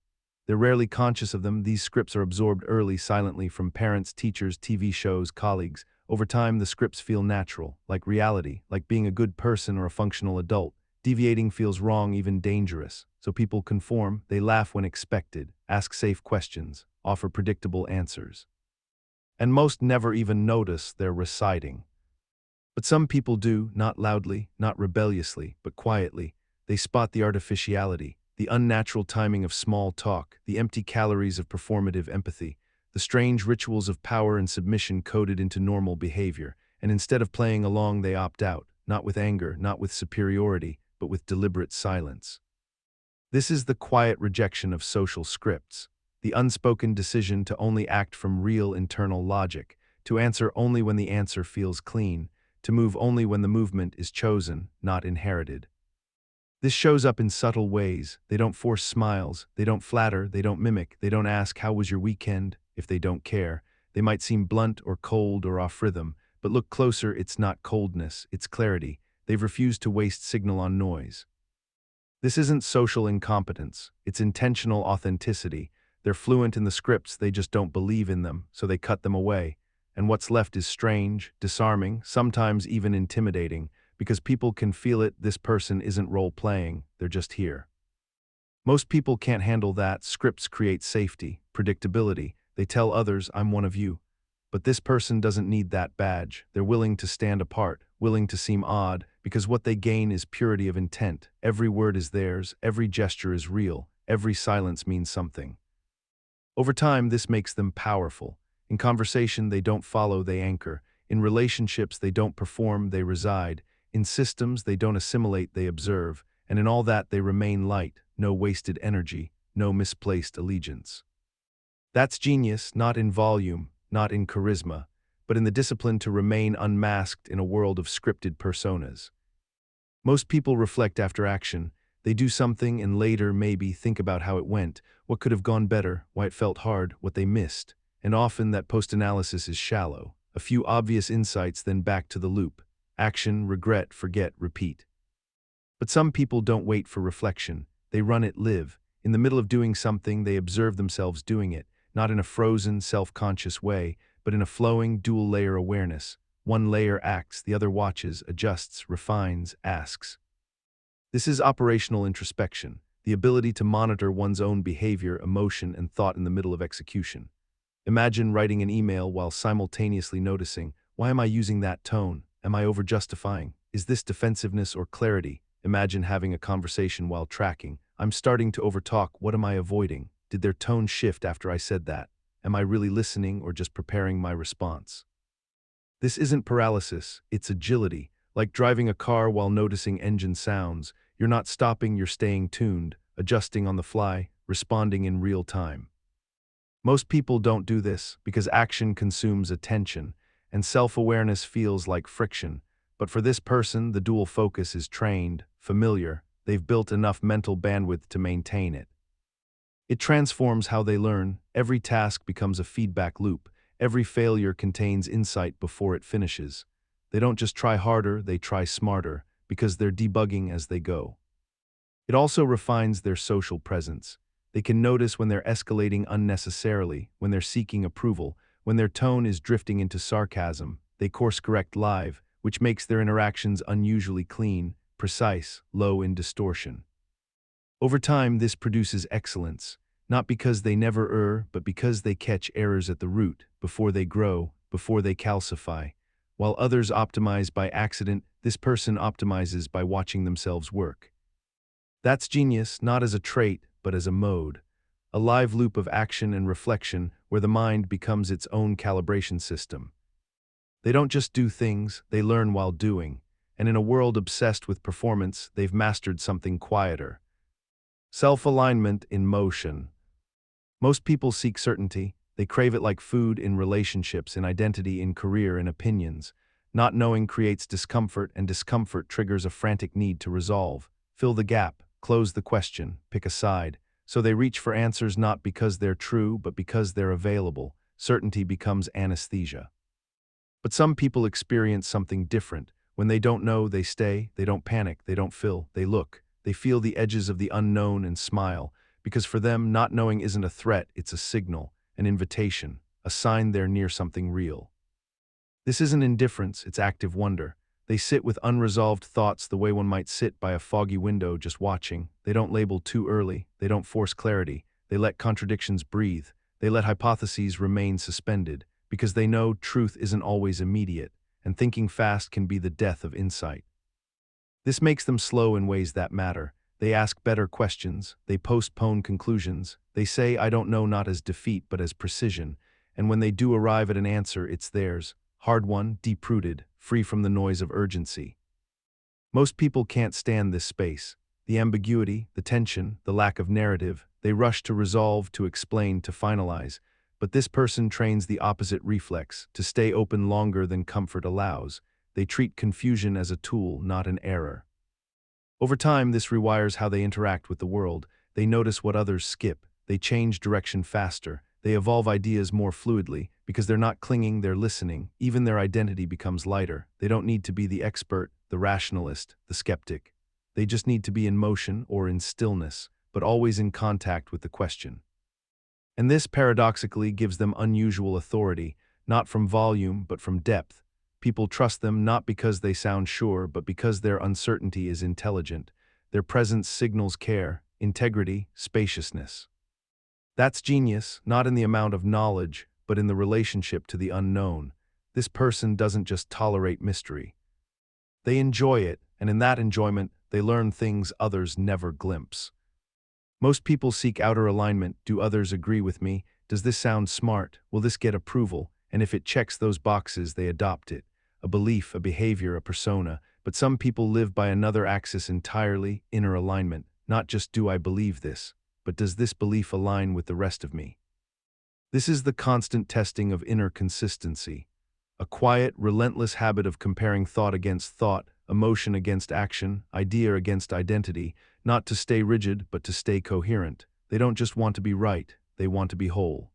They're rarely conscious of them. These scripts are absorbed early, silently, from parents, teachers, TV shows, colleagues. Over time, the scripts feel natural, like reality, like being a good person or a functional adult. Deviating feels wrong, even dangerous. So people conform, they laugh when expected, ask safe questions, offer predictable answers. And most never even notice they're reciting. But some people do, not loudly, not rebelliously, but quietly. They spot the artificiality, the unnatural timing of small talk, the empty calories of performative empathy, the strange rituals of power and submission coded into normal behavior, and instead of playing along, they opt out, not with anger, not with superiority, but with deliberate silence. This is the quiet rejection of social scripts, the unspoken decision to only act from real internal logic, to answer only when the answer feels clean, to move only when the movement is chosen, not inherited. This shows up in subtle ways. They don't force smiles, they don't flatter, they don't mimic, they don't ask, "How was your weekend?" if they don't care. They might seem blunt or cold or off rhythm, but look closer, it's not coldness, it's clarity. They've refused to waste signal on noise. This isn't social incompetence, it's intentional authenticity. They're fluent in the scripts, they just don't believe in them, so they cut them away. And what's left is strange, disarming, sometimes even intimidating, because people can feel it. This person isn't role-playing, they're just here. Most people can't handle that. Scripts create safety, predictability. They tell others, "I'm one of you." But this person doesn't need that badge. They're willing to stand apart, willing to seem odd, because what they gain is purity of intent. Every word is theirs, every gesture is real, every silence means something. Over time, this makes them powerful. In conversation, they don't follow, they anchor. In relationships, they don't perform, they reside. In systems, they don't assimilate, they observe. And in all that, they remain light, no wasted energy, no misplaced allegiance. That's genius, not in volume, not in charisma, but in the discipline to remain unmasked in a world of scripted personas. Most people reflect after action. They do something and later maybe think about how it went, what could have gone better, why it felt hard, what they missed. And often that post-analysis is shallow. A few obvious insights, then back to the loop. Action, regret, forget, repeat. But some people don't wait for reflection. They run it, live. In the middle of doing something, they observe themselves doing it, not in a frozen, self-conscious way, but in a flowing, dual-layer awareness. One layer acts, the other watches, adjusts, refines, asks. This is operational introspection, the ability to monitor one's own behavior, emotion, and thought in the middle of execution. Imagine writing an email while simultaneously noticing, why am I using that tone? Am I over-justifying? Is this defensiveness or clarity? Imagine having a conversation while tracking. I'm starting to overtalk, what am I avoiding? Did their tone shift after I said that? Am I really listening or just preparing my response? This isn't paralysis, it's agility. Like driving a car while noticing engine sounds. You're not stopping, you're staying tuned. adjusting on the fly, responding in real time. Most people don't do this because action consumes attention, and self-awareness feels like friction. But for this person, the dual focus is trained, familiar, they've built enough mental bandwidth to maintain it. It transforms how they learn, every task becomes a feedback loop, every failure contains insight before it finishes. They don't just try harder, they try smarter, because they're debugging as they go. It also refines their social presence. They can notice when they're escalating unnecessarily, when they're seeking approval, when their tone is drifting into sarcasm. They course correct live, which makes their interactions unusually clean, precise, low in distortion. Over time, this produces excellence, not because they never err, but because they catch errors at the root, before they grow, before they calcify. While others optimize by accident, this person optimizes by watching themselves work. That's genius, not as a trait, but as a mode. A live loop of action and reflection where the mind becomes its own calibration system. They don't just do things, they learn while doing. And in a world obsessed with performance, they've mastered something quieter. Self-alignment in motion. Most people seek certainty. They crave it like food in relationships, in identity, in career, in opinions. Not knowing creates discomfort, and discomfort triggers a frantic need to resolve. Fill the gap, close the question, pick a side. So they reach for answers not because they're true, but because they're available. Certainty becomes anesthesia. But some people experience something different. When they don't know, they stay, they don't panic, they don't fill, they look. They feel the edges of the unknown and smile, because for them, not knowing isn't a threat, it's a signal, an invitation, a sign they're near something real. This isn't indifference, it's active wonder. They sit with unresolved thoughts the way one might sit by a foggy window just watching. They don't label too early, they don't force clarity, they let contradictions breathe, they let hypotheses remain suspended, because they know truth isn't always immediate, and thinking fast can be the death of insight. This makes them slow in ways that matter. They ask better questions, they postpone conclusions, they say I don't know not as defeat but as precision, and when they do arrive at an answer, it's theirs, hard-won, deep-rooted, free from the noise of urgency. Most people can't stand this space. The ambiguity, the tension, the lack of narrative, they rush to resolve, to explain, to finalize. But this person trains the opposite reflex, to stay open longer than comfort allows. They treat confusion as a tool, not an error. Over time, this rewires how they interact with the world. They notice what others skip. They change direction faster. They evolve ideas more fluidly. Because they're not clinging, they're listening. Even their identity becomes lighter. They don't need to be the expert, the rationalist, the skeptic. They just need to be in motion or in stillness, but always in contact with the question. And this paradoxically gives them unusual authority, not from volume but from depth. People trust them not because they sound sure, but because their uncertainty is intelligent. Their presence signals care, integrity, spaciousness. That's genius, not in the amount of knowledge, but in the relationship to the unknown. This person doesn't just tolerate mystery. They enjoy it, and in that enjoyment, they learn things others never glimpse. Most people seek outer alignment. Do others agree with me? Does this sound smart? Will this get approval? And if it checks those boxes, they adopt it. A belief, a behavior, a persona. But some people live by another axis entirely, inner alignment. Not just do I believe this, but does this belief align with the rest of me? This is the constant testing of inner consistency. A quiet, relentless habit of comparing thought against thought, emotion against action, idea against identity, not to stay rigid, but to stay coherent. They don't just want to be right, they want to be whole.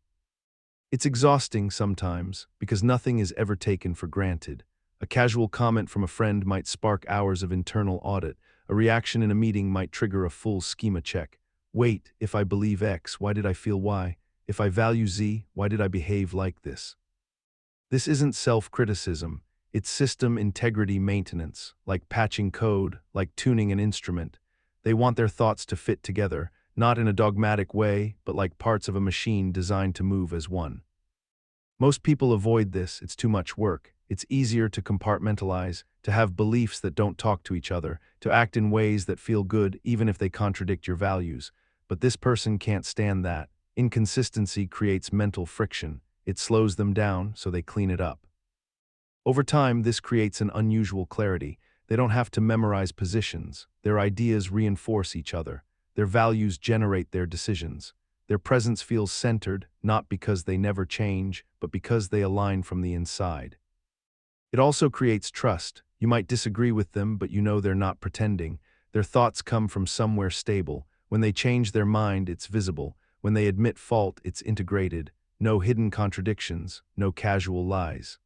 It's exhausting sometimes, because nothing is ever taken for granted. A casual comment from a friend might spark hours of internal audit. A reaction in a meeting might trigger a full schema check. Wait, if I believe X, why did I feel Y? If I value Z, why did I behave like this? This isn't self-criticism, it's system integrity maintenance, like patching code, like tuning an instrument. They want their thoughts to fit together, not in a dogmatic way, but like parts of a machine designed to move as one. Most people avoid this, it's too much work. It's easier to compartmentalize, to have beliefs that don't talk to each other, to act in ways that feel good even if they contradict your values. But this person can't stand that. Inconsistency creates mental friction. It slows them down, so they clean it up. Over time, this creates an unusual clarity. They don't have to memorize positions. Their ideas reinforce each other. Their values generate their decisions. Their presence feels centered, not because they never change, but because they align from the inside. It also creates trust. You might disagree with them, but you know they're not pretending. Their thoughts come from somewhere stable. When they change their mind, it's visible. When they admit fault, it's integrated. No hidden contradictions, no casual lies.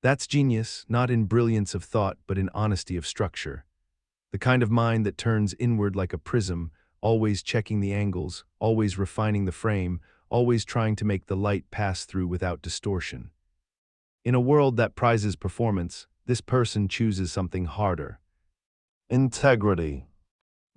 That's genius, not in brilliance of thought, but in honesty of structure. The kind of mind that turns inward like a prism, always checking the angles, always refining the frame, always trying to make the light pass through without distortion. In a world that prizes performance, this person chooses something harder. Integrity.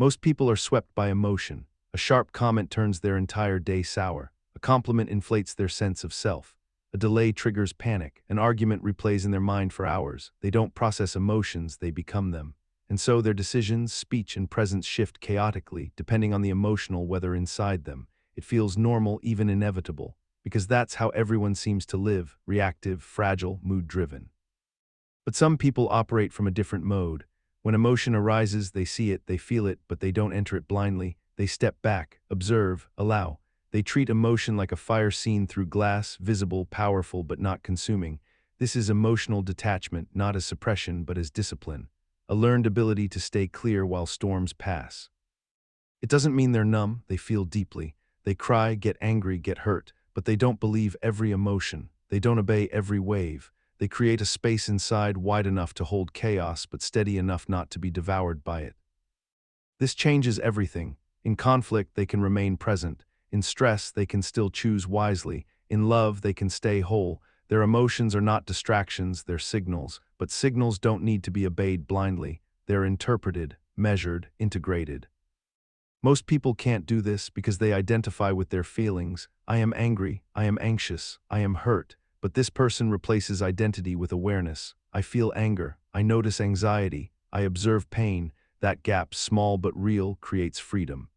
Most people are swept by emotion. A sharp comment turns their entire day sour. A compliment inflates their sense of self. A delay triggers panic. An argument replays in their mind for hours. They don't process emotions, they become them. And so their decisions, speech, and presence shift chaotically, depending on the emotional weather inside them. It feels normal, even inevitable, because that's how everyone seems to live, reactive, fragile, mood-driven. But some people operate from a different mode. When emotion arises, they see it, they feel it, but they don't enter it blindly. They step back, observe, allow. They treat emotion like a fire seen through glass, visible, powerful, but not consuming. This is emotional detachment, not as suppression, but as discipline. A learned ability to stay clear while storms pass. It doesn't mean they're numb, they feel deeply. They cry, get angry, get hurt, but they don't believe every emotion. They don't obey every wave. They create a space inside wide enough to hold chaos, but steady enough not to be devoured by it. This changes everything. In conflict, they can remain present. In stress, they can still choose wisely. In love, they can stay whole. Their emotions are not distractions, they're signals. But signals don't need to be obeyed blindly. They're interpreted, measured, integrated. Most people can't do this because they identify with their feelings. I am angry, I am anxious, I am hurt. But this person replaces identity with awareness. I feel anger, I notice anxiety, I observe pain. That gap, small but real, creates freedom.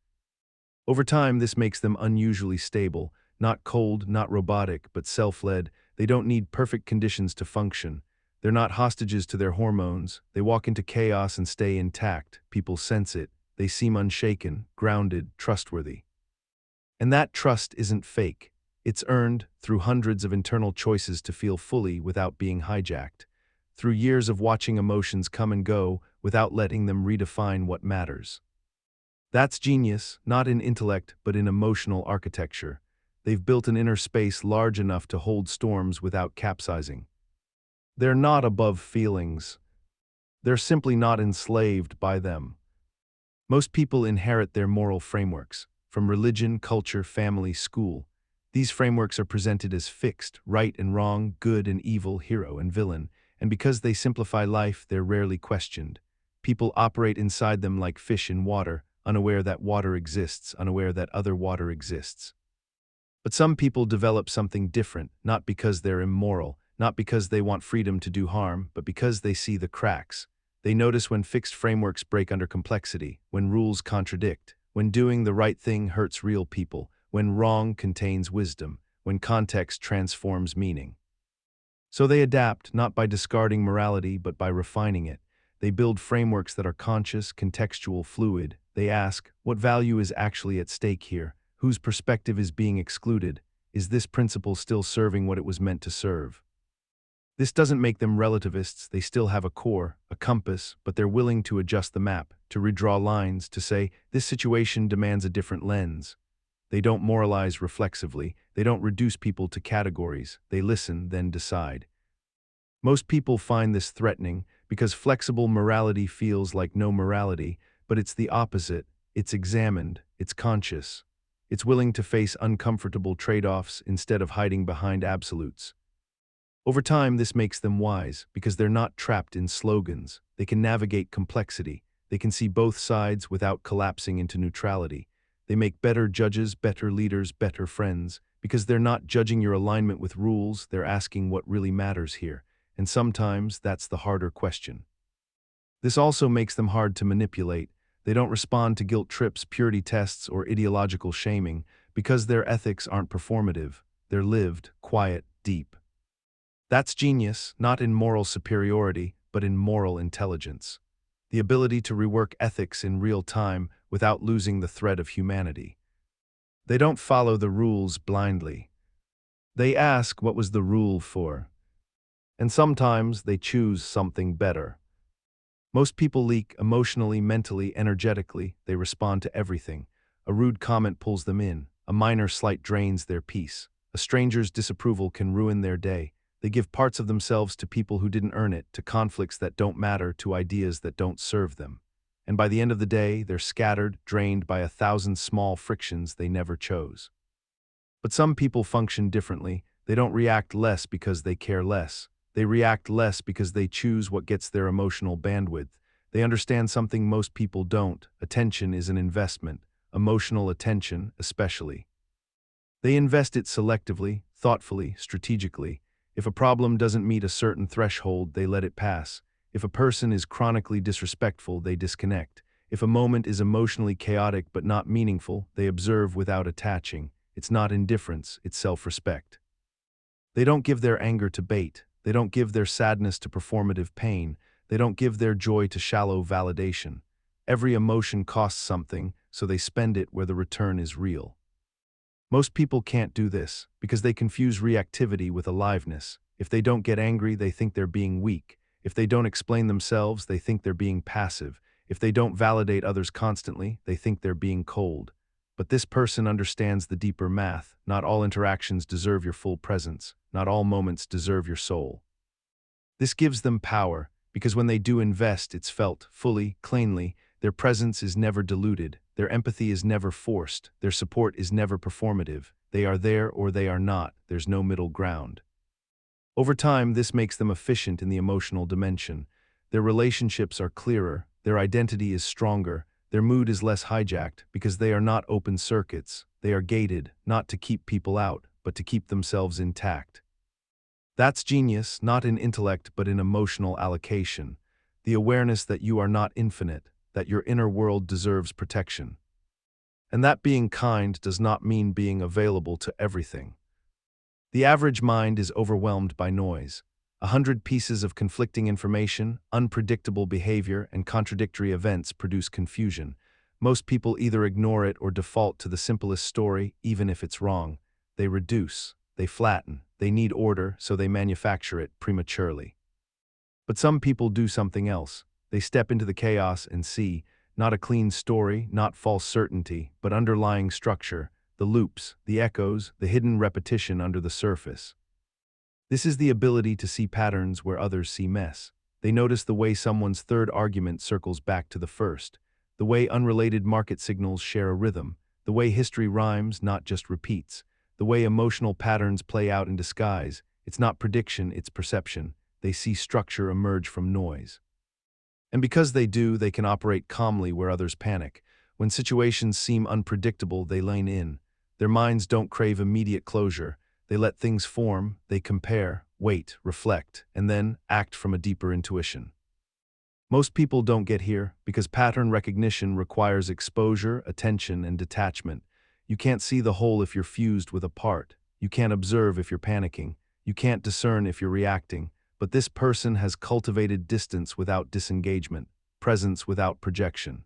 Over time, this makes them unusually stable, not cold, not robotic, but self-led. They don't need perfect conditions to function. They're not hostages to their hormones. They walk into chaos and stay intact. People sense it. They seem unshaken, grounded, trustworthy. And that trust isn't fake. It's earned through hundreds of internal choices to feel fully without being hijacked, through years of watching emotions come and go without letting them redefine what matters. That's genius, not in intellect but in emotional architecture. They've built an inner space large enough to hold storms without capsizing. They're not above feelings. They're simply not enslaved by them. Most people inherit their moral frameworks, from religion, culture, family, school. These frameworks are presented as fixed, right and wrong, good and evil, hero and villain, and because they simplify life, they're rarely questioned. People operate inside them like fish in water, unaware that water exists, unaware that other water exists. But some people develop something different, not because they're immoral, not because they want freedom to do harm, but because they see the cracks. They notice when fixed frameworks break under complexity, when rules contradict, when doing the right thing hurts real people, when wrong contains wisdom, when context transforms meaning. So they adapt, not by discarding morality, but by refining it. They build frameworks that are conscious, contextual, fluid. They ask, what value is actually at stake here? Whose perspective is being excluded? Is this principle still serving what it was meant to serve? This doesn't make them relativists. They still have a core, a compass, but they're willing to adjust the map, to redraw lines, to say, this situation demands a different lens. They don't moralize reflexively. They don't reduce people to categories. They listen, then decide. Most people find this threatening because flexible morality feels like no morality, but it's the opposite. It's examined, it's conscious. It's willing to face uncomfortable trade-offs instead of hiding behind absolutes. Over time, this makes them wise because they're not trapped in slogans. They can navigate complexity. They can see both sides without collapsing into neutrality. They make better judges, better leaders, better friends, because they're not judging your alignment with rules, they're asking what really matters here. And sometimes that's the harder question. This also makes them hard to manipulate. They don't respond to guilt trips, purity tests, or ideological shaming because their ethics aren't performative. They're lived, quiet, deep. That's genius, not in moral superiority, but in moral intelligence. the ability to rework ethics in real time without losing the thread of humanity. They don't follow the rules blindly. They ask, what was the rule for? And sometimes they choose something better. Most people leak emotionally, mentally, energetically. They respond to everything. A rude comment pulls them in. A minor slight drains their peace. A stranger's disapproval can ruin their day. They give parts of themselves to people who didn't earn it, to conflicts that don't matter, to ideas that don't serve them. And by the end of the day, they're scattered, drained by 1,000 small frictions they never chose. But some people function differently. They don't react less because they care less. They react less because they choose what gets their emotional bandwidth. They understand something most people don't. Attention is an investment, emotional attention especially. They invest it selectively, thoughtfully, strategically. If a problem doesn't meet a certain threshold, they let it pass. If a person is chronically disrespectful, they disconnect. If a moment is emotionally chaotic but not meaningful, they observe without attaching. It's not indifference, it's self-respect. They don't give their anger to bait. They don't give their sadness to performative pain. They don't give their joy to shallow validation. Every emotion costs something, so they spend it where the return is real. Most people can't do this because they confuse reactivity with aliveness. If they don't get angry, they think they're being weak. If they don't explain themselves, they think they're being passive. If they don't validate others constantly, they think they're being cold. But this person understands the deeper math. Not all interactions deserve your full presence. Not all moments deserve your soul. This gives them power, because when they do invest, it's felt fully, cleanly. Their presence is never diluted. Their empathy is never forced. Their support is never performative. They are there or they are not. There's no middle ground. Over time, this makes them efficient in the emotional dimension. Their relationships are clearer. Their identity is stronger. Their mood is less hijacked because they are not open circuits. They are gated, not to keep people out, but to keep themselves intact. That's genius, not in intellect but in emotional allocation. The awareness that you are not infinite, that your inner world deserves protection. And that being kind does not mean being available to everything. The average mind is overwhelmed by noise. 100 pieces of conflicting information, unpredictable behavior, and contradictory events produce confusion. Most people either ignore it or default to the simplest story, even if it's wrong. They reduce, they flatten, they need order, so they manufacture it prematurely. But some people do something else. They step into the chaos and see, not a clean story, not false certainty, but underlying structure, the loops, the echoes, the hidden repetition under the surface. This is the ability to see patterns where others see mess. They notice the way someone's third argument circles back to the first, the way unrelated market signals share a rhythm, the way history rhymes, not just repeats, the way emotional patterns play out in disguise. It's not prediction, it's perception. They see structure emerge from noise. And because they do, they can operate calmly where others panic. When situations seem unpredictable, they lean in. Their minds don't crave immediate closure. They let things form, they compare, wait, reflect, and then act from a deeper intuition. Most people don't get here because pattern recognition requires exposure, attention, and detachment. You can't see the whole if you're fused with a part. You can't observe if you're panicking. You can't discern if you're reacting. But this person has cultivated distance without disengagement, presence without projection.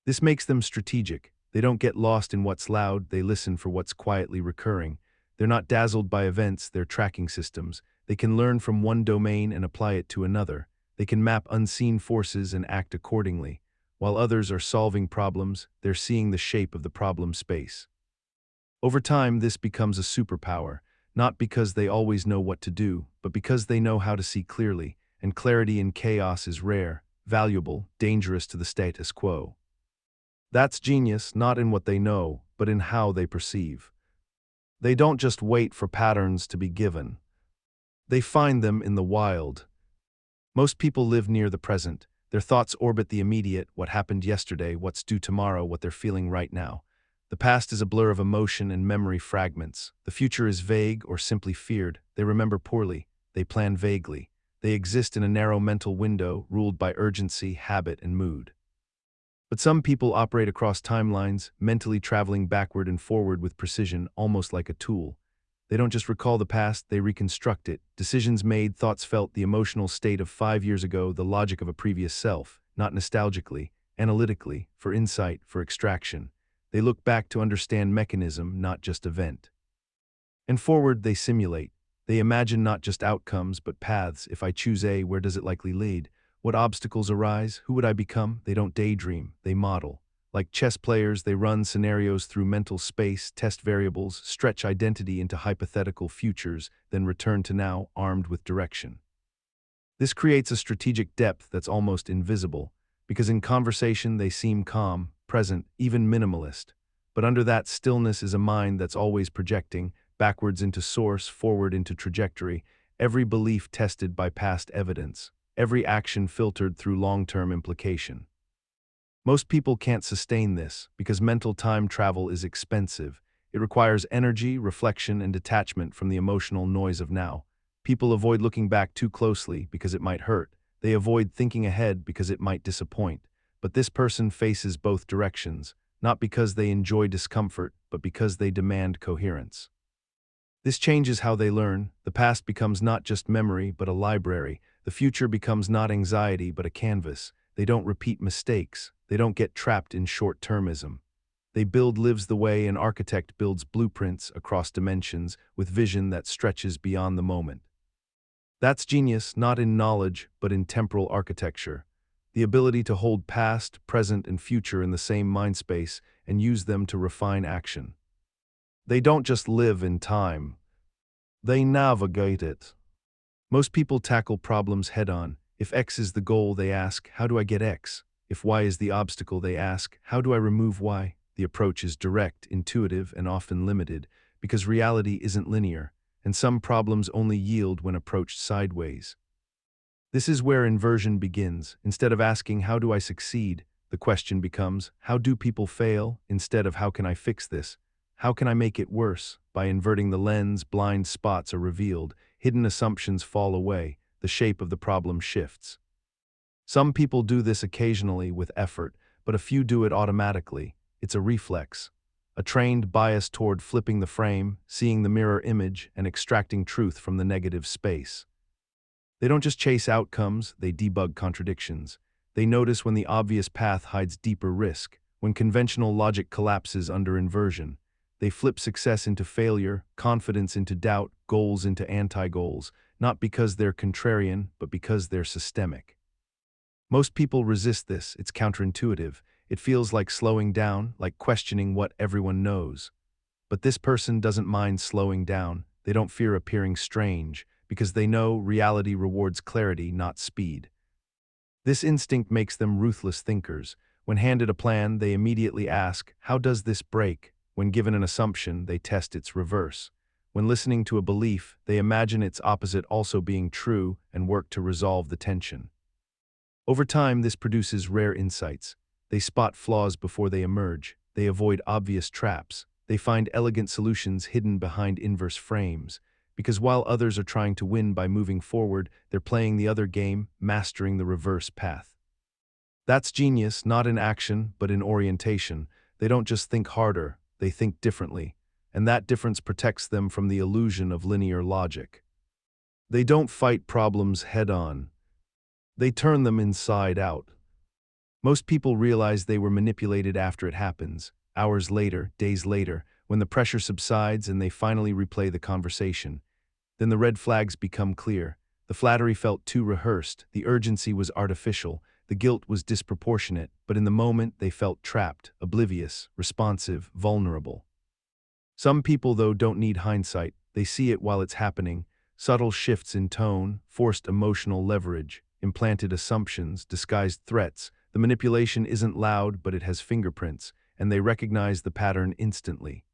This makes them strategic. They don't get lost in what's loud, they listen for what's quietly recurring. They're not dazzled by events, they're tracking systems. They can learn from one domain and apply it to another. They can map unseen forces and act accordingly. While others are solving problems, they're seeing the shape of the problem space. Over time, this becomes a superpower, not because they always know what to do, but because they know how to see clearly, and clarity in chaos is rare, valuable, dangerous to the status quo. That's genius, not in what they know, but in how they perceive. They don't just wait for patterns to be given. They find them in the wild. Most people live near the present. Their thoughts orbit the immediate, what happened yesterday, what's due tomorrow, what they're feeling right now. The past is a blur of emotion and memory fragments. The future is vague or simply feared. They remember poorly. They plan vaguely. They exist in a narrow mental window, ruled by urgency, habit, and mood. But some people operate across timelines, mentally traveling backward and forward with precision, almost like a tool. They don't just recall the past, they reconstruct it. Decisions made, thoughts felt, the emotional state of 5 years ago, the logic of a previous self. not nostalgically, analytically, for insight, for extraction. They look back to understand mechanism, not just event. And forward, they simulate. They imagine not just outcomes, but paths. If I choose A, where does it likely lead? What obstacles arise? Who would I become? They don't daydream, they model. Like chess players, they run scenarios through mental space, test variables, stretch identity into hypothetical futures, then return to now, armed with direction. This creates a strategic depth that's almost invisible, because in conversation they seem calm, present, even minimalist. But under that stillness is a mind that's always projecting, backwards into source, forward into trajectory, every belief tested by past evidence, every action filtered through long-term implication. Most people can't sustain this because mental time travel is expensive. It requires energy, reflection, and detachment from the emotional noise of now. People avoid looking back too closely because it might hurt. They avoid thinking ahead because it might disappoint. But this person faces both directions, not because they enjoy discomfort, but because they demand coherence. This changes how they learn. The past becomes not just memory, but a library. The future becomes not anxiety, but a canvas. They don't repeat mistakes. They don't get trapped in short-termism. They build lives the way an architect builds blueprints across dimensions with vision that stretches beyond the moment. That's genius, not in knowledge, but in temporal architecture. The ability to hold past, present, and future in the same mind space and use them to refine action. They don't just live in time. They navigate it. Most people tackle problems head-on. If X is the goal, they ask, how do I get X? If Y is the obstacle, they ask, how do I remove Y? The approach is direct, intuitive, and often limited, because reality isn't linear, and some problems only yield when approached sideways. This is where inversion begins. Instead of asking, how do I succeed? The question becomes, how do people fail? Instead of, how can I fix this? How can I make it worse? By inverting the lens, blind spots are revealed, hidden assumptions fall away, the shape of the problem shifts. Some people do this occasionally with effort, but a few do it automatically. It's a reflex, a trained bias toward flipping the frame, seeing the mirror image, and extracting truth from the negative space. They don't just chase outcomes, they debug contradictions. They notice when the obvious path hides deeper risk, when conventional logic collapses under inversion. They flip success into failure, confidence into doubt, goals into anti-goals, not because they're contrarian, but because they're systemic. Most people resist this. It's counterintuitive. It feels like slowing down, like questioning what everyone knows. But this person doesn't mind slowing down. They don't fear appearing strange, because they know reality rewards clarity, not speed. This instinct makes them ruthless thinkers. When handed a plan, they immediately ask, how does this break? When given an assumption, they test its reverse. When listening to a belief, they imagine its opposite also being true and work to resolve the tension. Over time, this produces rare insights. They spot flaws before they emerge. They avoid obvious traps. They find elegant solutions hidden behind inverse frames. Because while others are trying to win by moving forward, they're playing the other game, mastering the reverse path. That's genius, not in action, but in orientation. They don't just think harder, they think differently. And that difference protects them from the illusion of linear logic. They don't fight problems head-on. They turn them inside out. Most people realize they were manipulated after it happens, hours later, days later, when the pressure subsides and they finally replay the conversation. Then the red flags become clear. The flattery felt too rehearsed, the urgency was artificial, the guilt was disproportionate, but in the moment they felt trapped, oblivious, responsive, vulnerable. Some people, though, don't need hindsight. They see it while it's happening. Subtle shifts in tone, forced emotional leverage, implanted assumptions, disguised threats. The manipulation isn't loud, but it has fingerprints, and they recognize the pattern instantly.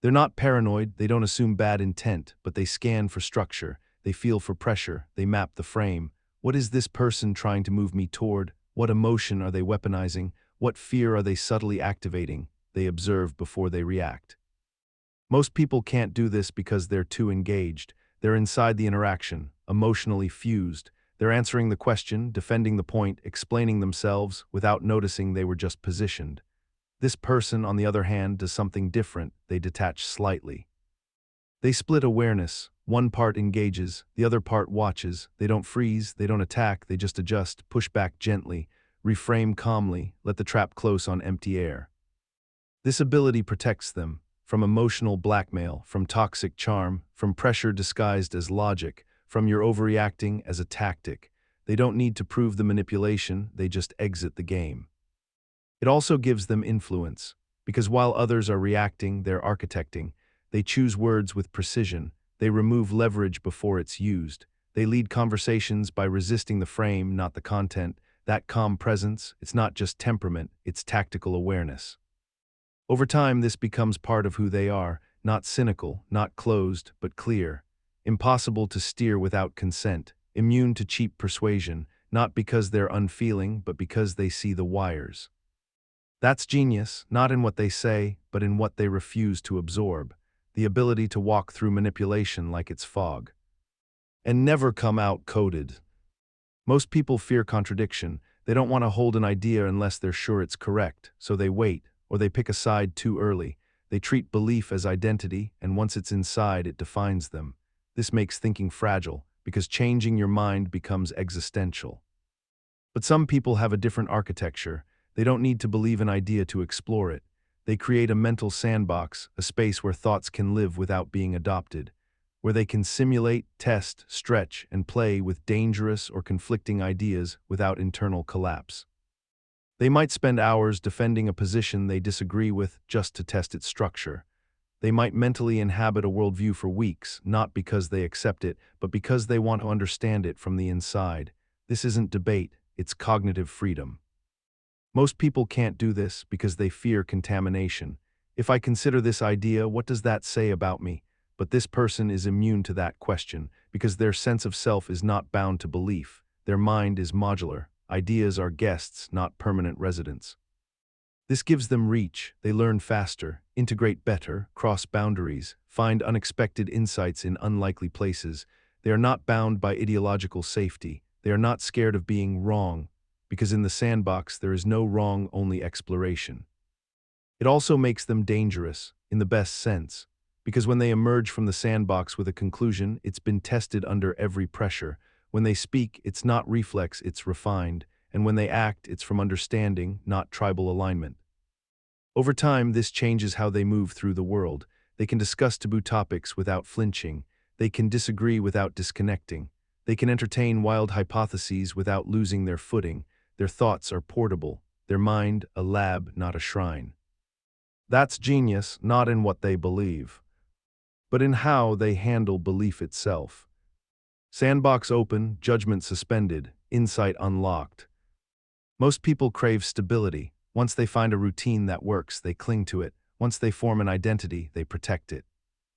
They're not paranoid, they don't assume bad intent, but they scan for structure, they feel for pressure, they map the frame. What is this person trying to move me toward? What emotion are they weaponizing? What fear are they subtly activating? They observe before they react. Most people can't do this because they're too engaged. They're inside the interaction, emotionally fused. They're answering the question, defending the point, explaining themselves without noticing they were just positioned. This person, on the other hand, does something different. They detach slightly. They split awareness. One part engages, the other part watches. They don't freeze, they don't attack, they just adjust, push back gently. reframe calmly, let the trap close on empty air. This ability protects them from emotional blackmail, from toxic charm, from pressure disguised as logic, from your overreacting as a tactic. They don't need to prove the manipulation, they just exit the game. It also gives them influence, because while others are reacting, they're architecting. They choose words with precision, they remove leverage before it's used. They lead conversations by resisting the frame, not the content. That calm presence, it's not just temperament, it's tactical awareness. Over time, this becomes part of who they are, not cynical, not closed, but clear. Impossible to steer without consent, immune to cheap persuasion, not because they're unfeeling, but because they see the wires. That's genius, not in what they say, but in what they refuse to absorb. The ability to walk through manipulation like it's fog. And never come out coded. Most people fear contradiction. They don't want to hold an idea unless they're sure it's correct, so they wait, or they pick a side too early. They treat belief as identity, and once it's inside, it defines them. This makes thinking fragile, because changing your mind becomes existential. But some people have a different architecture. They don't need to believe an idea to explore it. They create a mental sandbox, a space where thoughts can live without being adopted, where they can simulate, test, stretch, and play with dangerous or conflicting ideas without internal collapse. They might spend hours defending a position they disagree with just to test its structure. They might mentally inhabit a worldview for weeks, not because they accept it, but because they want to understand it from the inside. This isn't debate, it's cognitive freedom. Most people can't do this because they fear contamination. If I consider this idea, what does that say about me? But this person is immune to that question because their sense of self is not bound to belief. Their mind is modular. Ideas are guests, not permanent residents. This gives them reach. They learn faster, integrate better, cross boundaries, find unexpected insights in unlikely places. They are not bound by ideological safety. They are not scared of being wrong, because in the sandbox there is no wrong, only exploration. It also makes them dangerous, in the best sense, because when they emerge from the sandbox with a conclusion, it's been tested under every pressure. When they speak, it's not reflex, it's refined, and when they act, it's from understanding, not tribal alignment. Over time, this changes how they move through the world. They can discuss taboo topics without flinching. They can disagree without disconnecting. They can entertain wild hypotheses without losing their footing. Their thoughts are portable. Their mind, a lab, not a shrine. That's genius, not in what they believe, but in how they handle belief itself. Sandbox open, judgment suspended, insight unlocked. Most people crave stability. Once they find a routine that works, they cling to it. Once they form an identity, they protect it.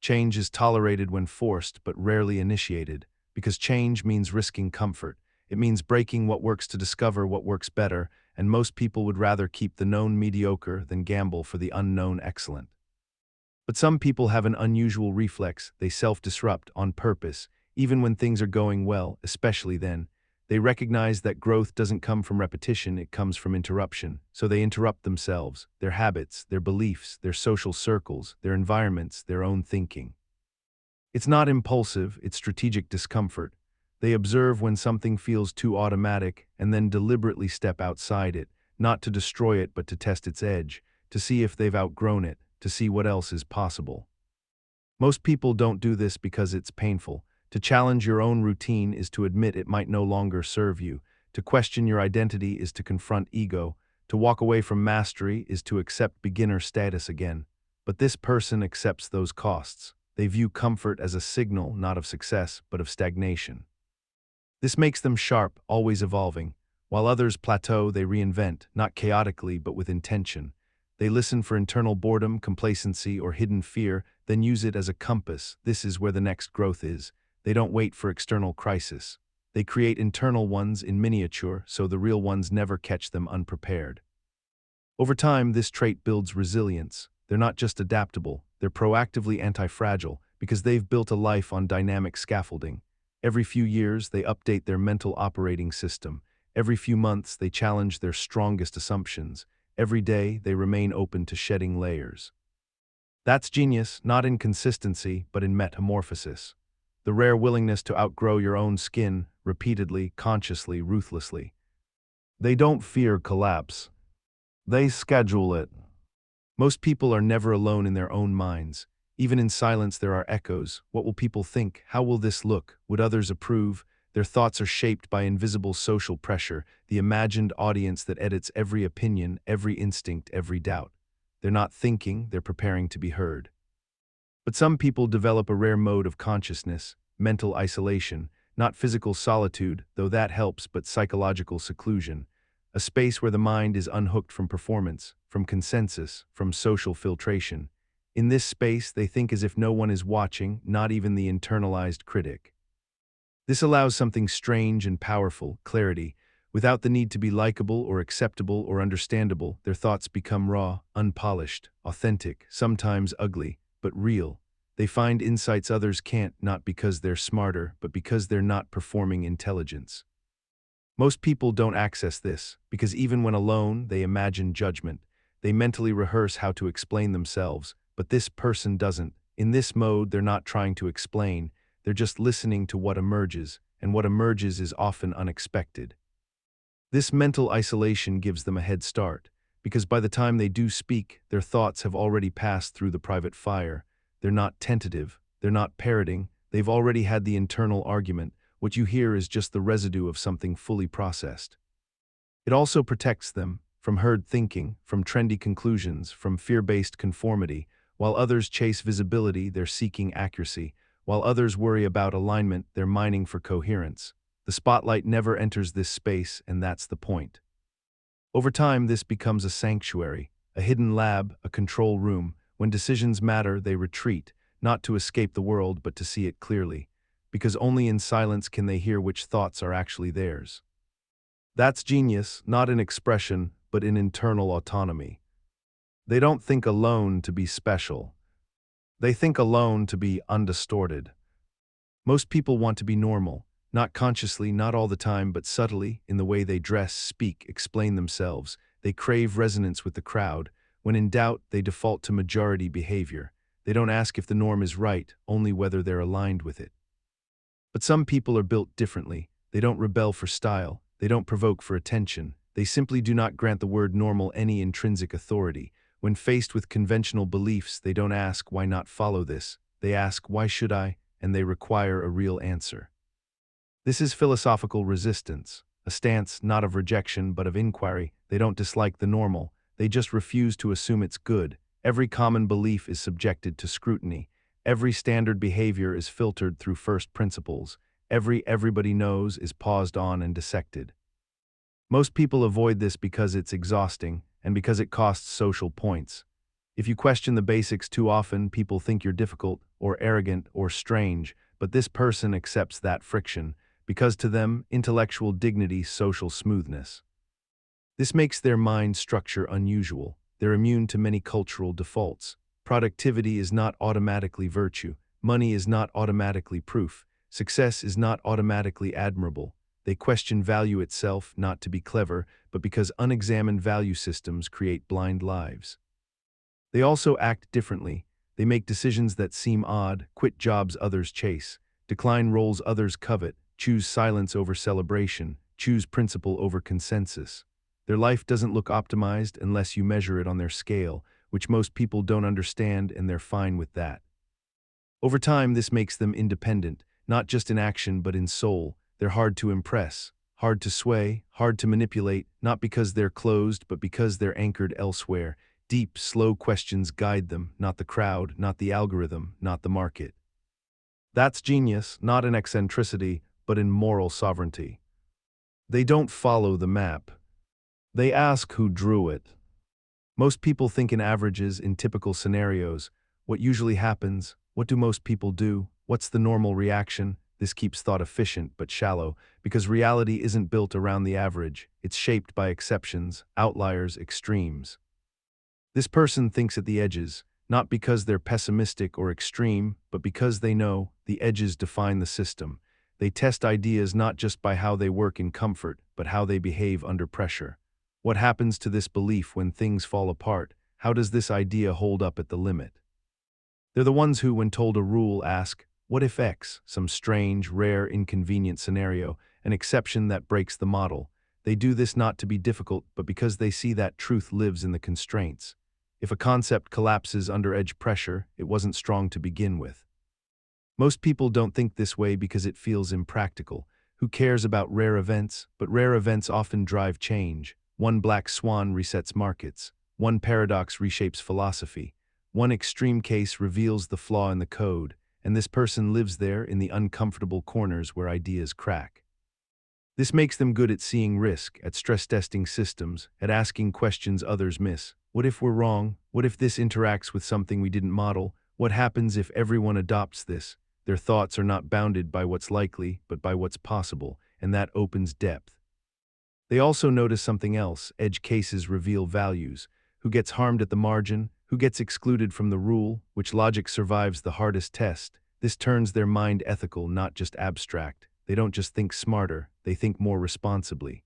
Change is tolerated when forced, but rarely initiated, because change means risking comfort. It means breaking what works to discover what works better, and most people would rather keep the known mediocre than gamble for the unknown excellent. But some people have an unusual reflex. They self-disrupt on purpose, even when things are going well, especially then. They recognize that growth doesn't come from repetition, it comes from interruption. So they interrupt themselves, their habits, their beliefs, their social circles, their environments, their own thinking. It's not impulsive, it's strategic discomfort. They observe when something feels too automatic and then deliberately step outside it, not to destroy it but to test its edge, to see if they've outgrown it, to see what else is possible. Most people don't do this because it's painful. To challenge your own routine is to admit it might no longer serve you. To question your identity is to confront ego. To walk away from mastery is to accept beginner status again. But this person accepts those costs. They view comfort as a signal not of success, but of stagnation. This makes them sharp, always evolving. While others plateau, they reinvent, not chaotically, but with intention. They listen for internal boredom, complacency, or hidden fear, then use it as a compass. This is where the next growth is. They don't wait for external crisis. They create internal ones in miniature, so the real ones never catch them unprepared. Over time, this trait builds resilience. They're not just adaptable, they're proactively anti-fragile, because they've built a life on dynamic scaffolding. Every few years, they update their mental operating system. Every few months, they challenge their strongest assumptions. Every day, they remain open to shedding layers. That's genius, not in consistency, but in metamorphosis. The rare willingness to outgrow your own skin, repeatedly, consciously, ruthlessly. They don't fear collapse. They schedule it. Most people are never alone in their own minds. Even in silence, there are echoes. What will people think? How will this look? Would others approve? Their thoughts are shaped by invisible social pressure, the imagined audience that edits every opinion, every instinct, every doubt. They're not thinking, they're preparing to be heard. But some people develop a rare mode of consciousness, mental isolation, not physical solitude, though that helps, but psychological seclusion, a space where the mind is unhooked from performance, from consensus, from social filtration. In this space, they think as if no one is watching, not even the internalized critic. This allows something strange and powerful, clarity. Without the need to be likable or acceptable or understandable, their thoughts become raw, unpolished, authentic, sometimes ugly, but real. They find insights others can't, not because they're smarter, but because they're not performing intelligence. Most people don't access this, because even when alone, they imagine judgment. They mentally rehearse how to explain themselves, but this person doesn't. In this mode, they're not trying to explain, they're just listening to what emerges, and what emerges is often unexpected. This mental isolation gives them a head start, because by the time they do speak, their thoughts have already passed through the private fire. They're not tentative, they're not parroting, they've already had the internal argument. What you hear is just the residue of something fully processed. It also protects them from herd thinking, from trendy conclusions, from fear-based conformity. While others chase visibility, they're seeking accuracy. While others worry about alignment, they're mining for coherence. The spotlight never enters this space, and that's the point. Over time, this becomes a sanctuary, a hidden lab, a control room. When decisions matter, they retreat, not to escape the world, but to see it clearly, because only in silence can they hear which thoughts are actually theirs. That's genius, not in expression, but in internal autonomy. They don't think alone to be special. They think alone to be undistorted. Most people want to be normal, not consciously, not all the time, but subtly, in the way they dress, speak, explain themselves. They crave resonance with the crowd. When in doubt, they default to majority behavior. They don't ask if the norm is right, only whether they're aligned with it. But some people are built differently. They don't rebel for style. They don't provoke for attention. They simply do not grant the word normal any intrinsic authority. When faced with conventional beliefs, they don't ask, why not follow this? They ask, why should I? And they require a real answer. This is philosophical resistance, a stance not of rejection but of inquiry. They don't dislike the normal. They just refuse to assume it's good. Every common belief is subjected to scrutiny. Every standard behavior is filtered through first principles. Everybody knows is paused on and dissected. Most people avoid this because it's exhausting and because it costs social points. If you question the basics too often, people think you're difficult or arrogant or strange, but this person accepts that friction because to them, intellectual dignity, social smoothness. This makes their mind structure unusual. They're immune to many cultural defaults. Productivity is not automatically virtue. Money is not automatically proof. Success is not automatically admirable. They question value itself, not to be clever, but because unexamined value systems create blind lives. They also act differently. They make decisions that seem odd, quit jobs others chase, decline roles others covet, choose silence over celebration, choose principle over consensus. Their life doesn't look optimized unless you measure it on their scale, which most people don't understand, and they're fine with that. Over time, this makes them independent, not just in action but in soul. They're hard to impress, hard to sway, hard to manipulate, not because they're closed but because they're anchored elsewhere. Deep, slow questions guide them, not the crowd, not the algorithm, not the market. That's genius, not in eccentricity, but in moral sovereignty. They don't follow the map. They ask who drew it. Most people think in averages, in typical scenarios. What usually happens? What do most people do? What's the normal reaction? This keeps thought efficient but shallow, because reality isn't built around the average. It's shaped by exceptions, outliers, extremes. This person thinks at the edges, not because they're pessimistic or extreme, but because they know the edges define the system. They test ideas not just by how they work in comfort, but how they behave under pressure. What happens to this belief when things fall apart? How does this idea hold up at the limit? They're the ones who, when told a rule, ask, what if X, some strange, rare, inconvenient scenario, an exception that breaks the model? They do this not to be difficult, but because they see that truth lives in the constraints. If a concept collapses under edge pressure, it wasn't strong to begin with. Most people don't think this way because it feels impractical. Who cares about rare events? But rare events often drive change. One black swan resets markets. One paradox reshapes philosophy. One extreme case reveals the flaw in the code, and this person lives there in the uncomfortable corners where ideas crack. This makes them good at seeing risk, at stress testing systems, at asking questions others miss. What if we're wrong? What if this interacts with something we didn't model? What happens if everyone adopts this? Their thoughts are not bounded by what's likely, but by what's possible, and that opens depth. They also notice something else. Edge cases reveal values. Who gets harmed at the margin? Who gets excluded from the rule? Which logic survives the hardest test? This turns their mind ethical, not just abstract. They don't just think smarter, they think more responsibly.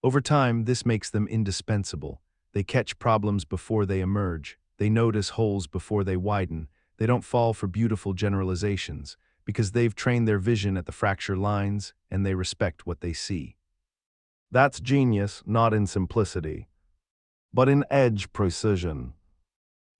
Over time, this makes them indispensable. They catch problems before they emerge. They notice holes before they widen. They don't fall for beautiful generalizations, because they've trained their vision at the fracture lines, and they respect what they see. That's genius, not in simplicity, but in edge precision.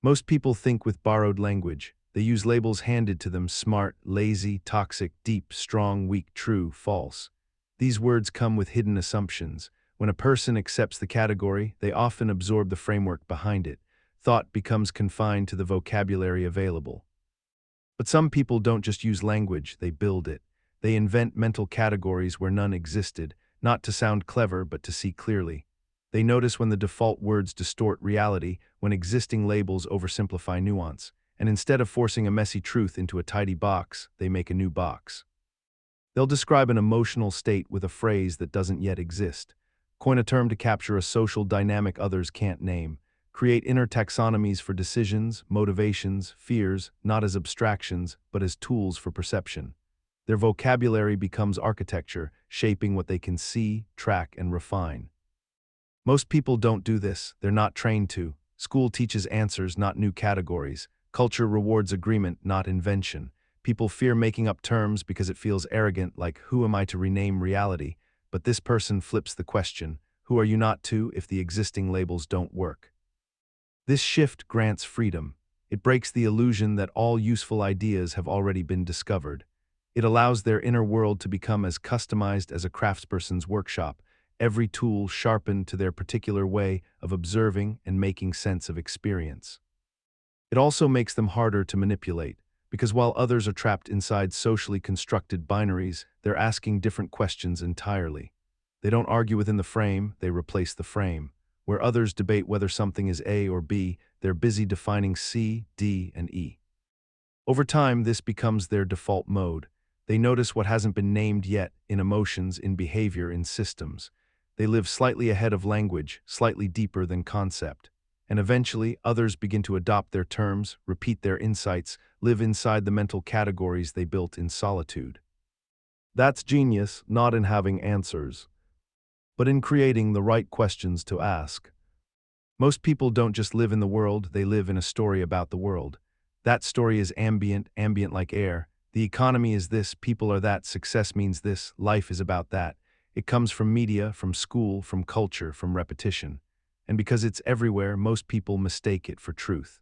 Most people think with borrowed language. They use labels handed to them: smart, lazy, toxic, deep, strong, weak, true, false. These words come with hidden assumptions. When a person accepts the category, they often absorb the framework behind it. Thought becomes confined to the vocabulary available. But some people don't just use language, they build it. They invent mental categories where none existed, not to sound clever but to see clearly. They notice when the default words distort reality, when existing labels oversimplify nuance. And instead of forcing a messy truth into a tidy box, they make a new box. They'll describe an emotional state with a phrase that doesn't yet exist, coin a term to capture a social dynamic others can't name, create inner taxonomies for decisions, motivations, fears, not as abstractions, but as tools for perception. Their vocabulary becomes architecture, shaping what they can see, track, and refine. Most people don't do this, they're not trained to. School teaches answers, not new categories. Culture rewards agreement, not invention. People fear making up terms because it feels arrogant, like, who am I to rename reality? But this person flips the question: who are you not to if the existing labels don't work? This shift grants freedom. It breaks the illusion that all useful ideas have already been discovered. It allows their inner world to become as customized as a craftsperson's workshop, every tool sharpened to their particular way of observing and making sense of experience. It also makes them harder to manipulate, because while others are trapped inside socially constructed binaries, they're asking different questions entirely. They don't argue within the frame, they replace the frame. Where others debate whether something is A or B, they're busy defining C, D, and E. Over time, this becomes their default mode. They notice what hasn't been named yet, in emotions, in behavior, in systems. They live slightly ahead of language, slightly deeper than concept. And eventually, others begin to adopt their terms, repeat their insights, live inside the mental categories they built in solitude. That's genius, not in having answers, but in creating the right questions to ask. Most people don't just live in the world, they live in a story about the world. That story is ambient like air. The economy is this, people are that, success means this, life is about that. It comes from media, from school, from culture, from repetition. And because it's everywhere, most people mistake it for truth.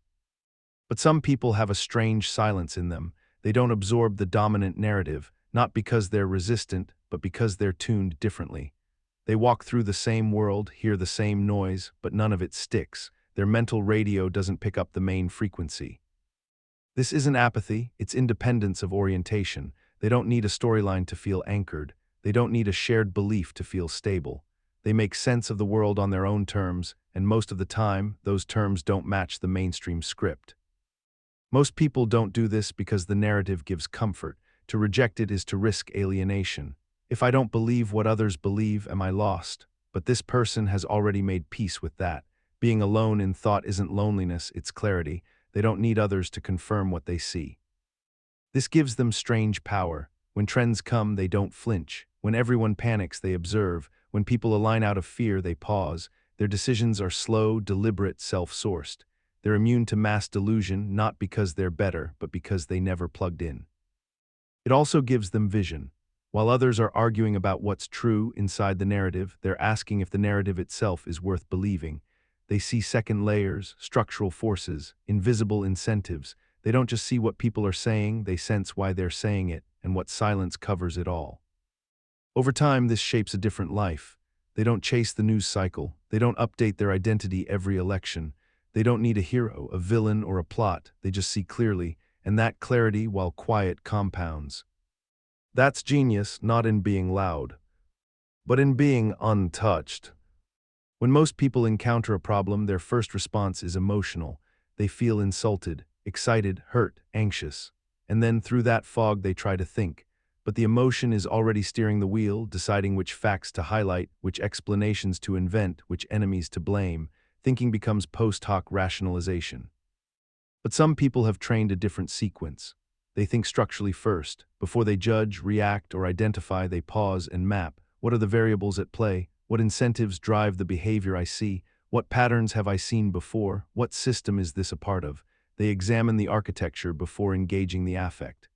But some people have a strange silence in them. They don't absorb the dominant narrative, not because they're resistant, but because they're tuned differently. They walk through the same world, hear the same noise, but none of it sticks. Their mental radio doesn't pick up the main frequency. This isn't apathy, it's independence of orientation. They don't need a storyline to feel anchored. They don't need a shared belief to feel stable. They make sense of the world on their own terms, and most of the time, those terms don't match the mainstream script. Most people don't do this because the narrative gives comfort. To reject it is to risk alienation. If I don't believe what others believe, am I lost? But this person has already made peace with that. Being alone in thought isn't loneliness, it's clarity. They don't need others to confirm what they see. This gives them strange power. When trends come, they don't flinch. When everyone panics, they observe. When people align out of fear, they pause. Their decisions are slow, deliberate, self-sourced. They're immune to mass delusion, not because they're better, but because they never plugged in. It also gives them vision. While others are arguing about what's true inside the narrative, they're asking if the narrative itself is worth believing. They see second layers, structural forces, invisible incentives. They don't just see what people are saying, they sense why they're saying it, and what silence covers it all. Over time, this shapes a different life. They don't chase the news cycle. They don't update their identity every election. They don't need a hero, a villain, or a plot. They just see clearly, and that clarity, while quiet, compounds. That's genius, not in being loud, but in being untouched. When most people encounter a problem, their first response is emotional. They feel insulted, excited, hurt, anxious. And then through that fog they try to think. But the emotion is already steering the wheel, deciding which facts to highlight, which explanations to invent, which enemies to blame. Thinking becomes post hoc rationalization. But some people have trained a different sequence. They think structurally first. Before they judge, react, or identify, they pause and map. What are the variables at play? What incentives drive the behavior I see? What patterns have I seen before? What system is this a part of? They examine the architecture before engaging the affect.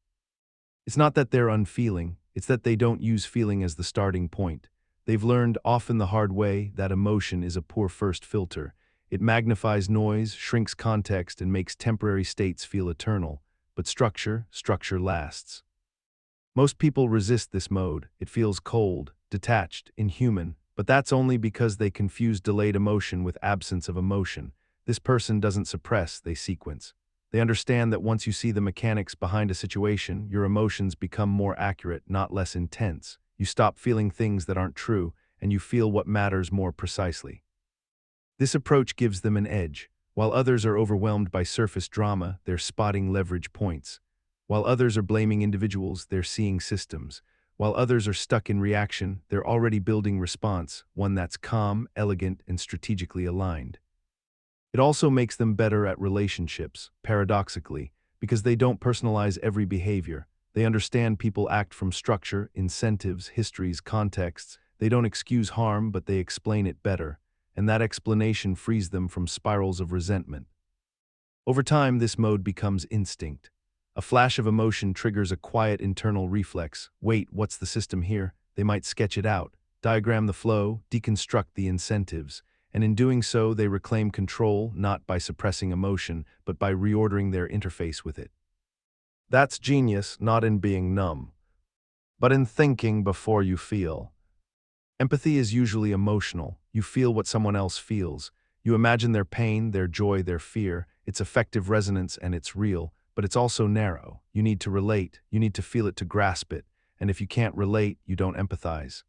It's not that they're unfeeling, it's that they don't use feeling as the starting point. They've learned, often the hard way, that emotion is a poor first filter. It magnifies noise, shrinks context, and makes temporary states feel eternal. But structure lasts. Most people resist this mode. It feels cold, detached, inhuman, but that's only because they confuse delayed emotion with absence of emotion. This person doesn't suppress, they sequence. They understand that once you see the mechanics behind a situation, your emotions become more accurate, not less intense. You stop feeling things that aren't true, and you feel what matters more precisely. This approach gives them an edge. While others are overwhelmed by surface drama, they're spotting leverage points. While others are blaming individuals, they're seeing systems. While others are stuck in reaction, they're already building response, one that's calm, elegant, and strategically aligned. It also makes them better at relationships, paradoxically, because they don't personalize every behavior. They understand people act from structure, incentives, histories, contexts. They don't excuse harm, but they explain it better. And that explanation frees them from spirals of resentment. Over time, this mode becomes instinct. A flash of emotion triggers a quiet internal reflex. Wait, what's the system here? They might sketch it out, diagram the flow, deconstruct the incentives, and in doing so, they reclaim control, not by suppressing emotion, but by reordering their interface with it. That's genius, not in being numb, but in thinking before you feel. Empathy is usually emotional. You feel what someone else feels. You imagine their pain, their joy, their fear. It's effective resonance and it's real, but it's also narrow. You need to relate. You need to feel it to grasp it. And if you can't relate, you don't empathize.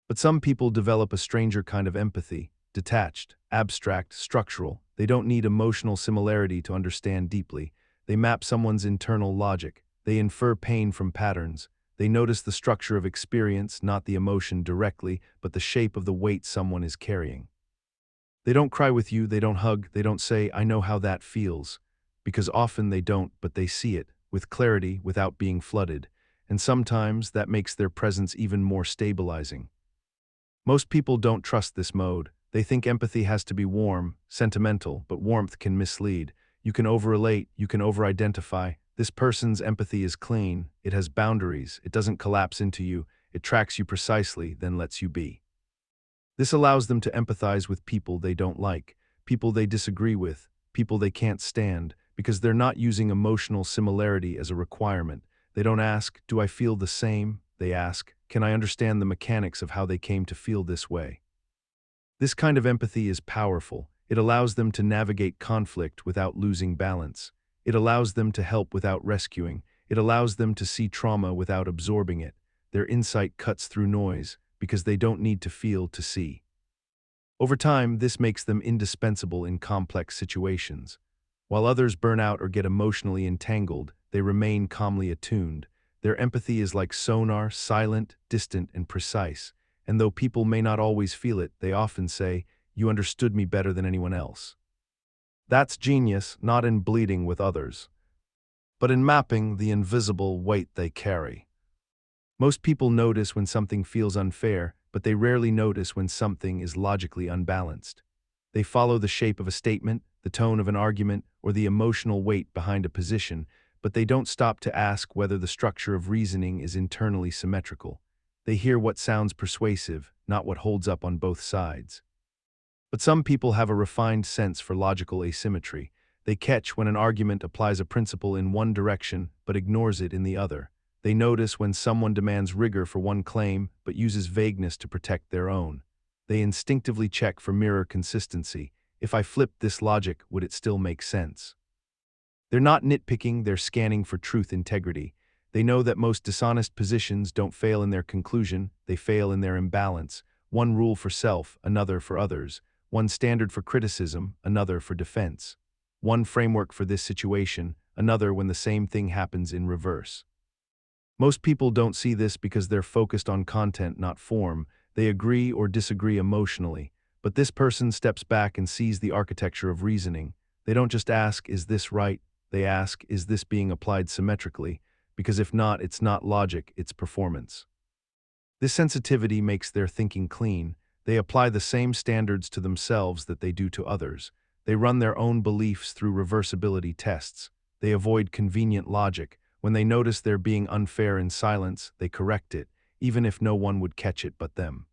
But some people develop a stranger kind of empathy, detached, abstract, structural. They don't need emotional similarity to understand deeply. They map someone's internal logic. They infer pain from patterns. They notice the structure of experience, not the emotion directly, but the shape of the weight someone is carrying. They don't cry with you, they don't hug, they don't say, "I know how that feels." Because often they don't, but they see it, with clarity, without being flooded. And sometimes that makes their presence even more stabilizing. Most people don't trust this mode. They think empathy has to be warm, sentimental, but warmth can mislead. You can overrelate, you can over-identify. This person's empathy is clean, it has boundaries, it doesn't collapse into you, it tracks you precisely, then lets you be. This allows them to empathize with people they don't like, people they disagree with, people they can't stand, because they're not using emotional similarity as a requirement. They don't ask, "Do I feel the same?" They ask, "Can I understand the mechanics of how they came to feel this way?" This kind of empathy is powerful. It allows them to navigate conflict without losing balance. It allows them to help without rescuing. It allows them to see trauma without absorbing it. Their insight cuts through noise because they don't need to feel to see. Over time, this makes them indispensable in complex situations. While others burn out or get emotionally entangled, they remain calmly attuned. Their empathy is like sonar, silent, distant, and precise. And though people may not always feel it, they often say, "You understood me better than anyone else." That's genius, not in bleeding with others, but in mapping the invisible weight they carry. Most people notice when something feels unfair, but they rarely notice when something is logically unbalanced. They follow the shape of a statement, the tone of an argument, or the emotional weight behind a position, but they don't stop to ask whether the structure of reasoning is internally symmetrical. They hear what sounds persuasive, not what holds up on both sides. But some people have a refined sense for logical asymmetry. They catch when an argument applies a principle in one direction but ignores it in the other. They notice when someone demands rigor for one claim but uses vagueness to protect their own. They instinctively check for mirror consistency. If I flipped this logic, would it still make sense? They're not nitpicking, they're scanning for truth integrity. They know that most dishonest positions don't fail in their conclusion, they fail in their imbalance. One rule for self, another for others. One standard for criticism, another for defense. One framework for this situation, another when the same thing happens in reverse. Most people don't see this because they're focused on content, not form. They agree or disagree emotionally. But this person steps back and sees the architecture of reasoning. They don't just ask, is this right? They ask, is this being applied symmetrically? Because if not, it's not logic, it's performance. This sensitivity makes their thinking clean. They apply the same standards to themselves that they do to others. They run their own beliefs through reversibility tests. They avoid convenient logic. When they notice they're being unfair in silence, they correct it, even if no one would catch it but them.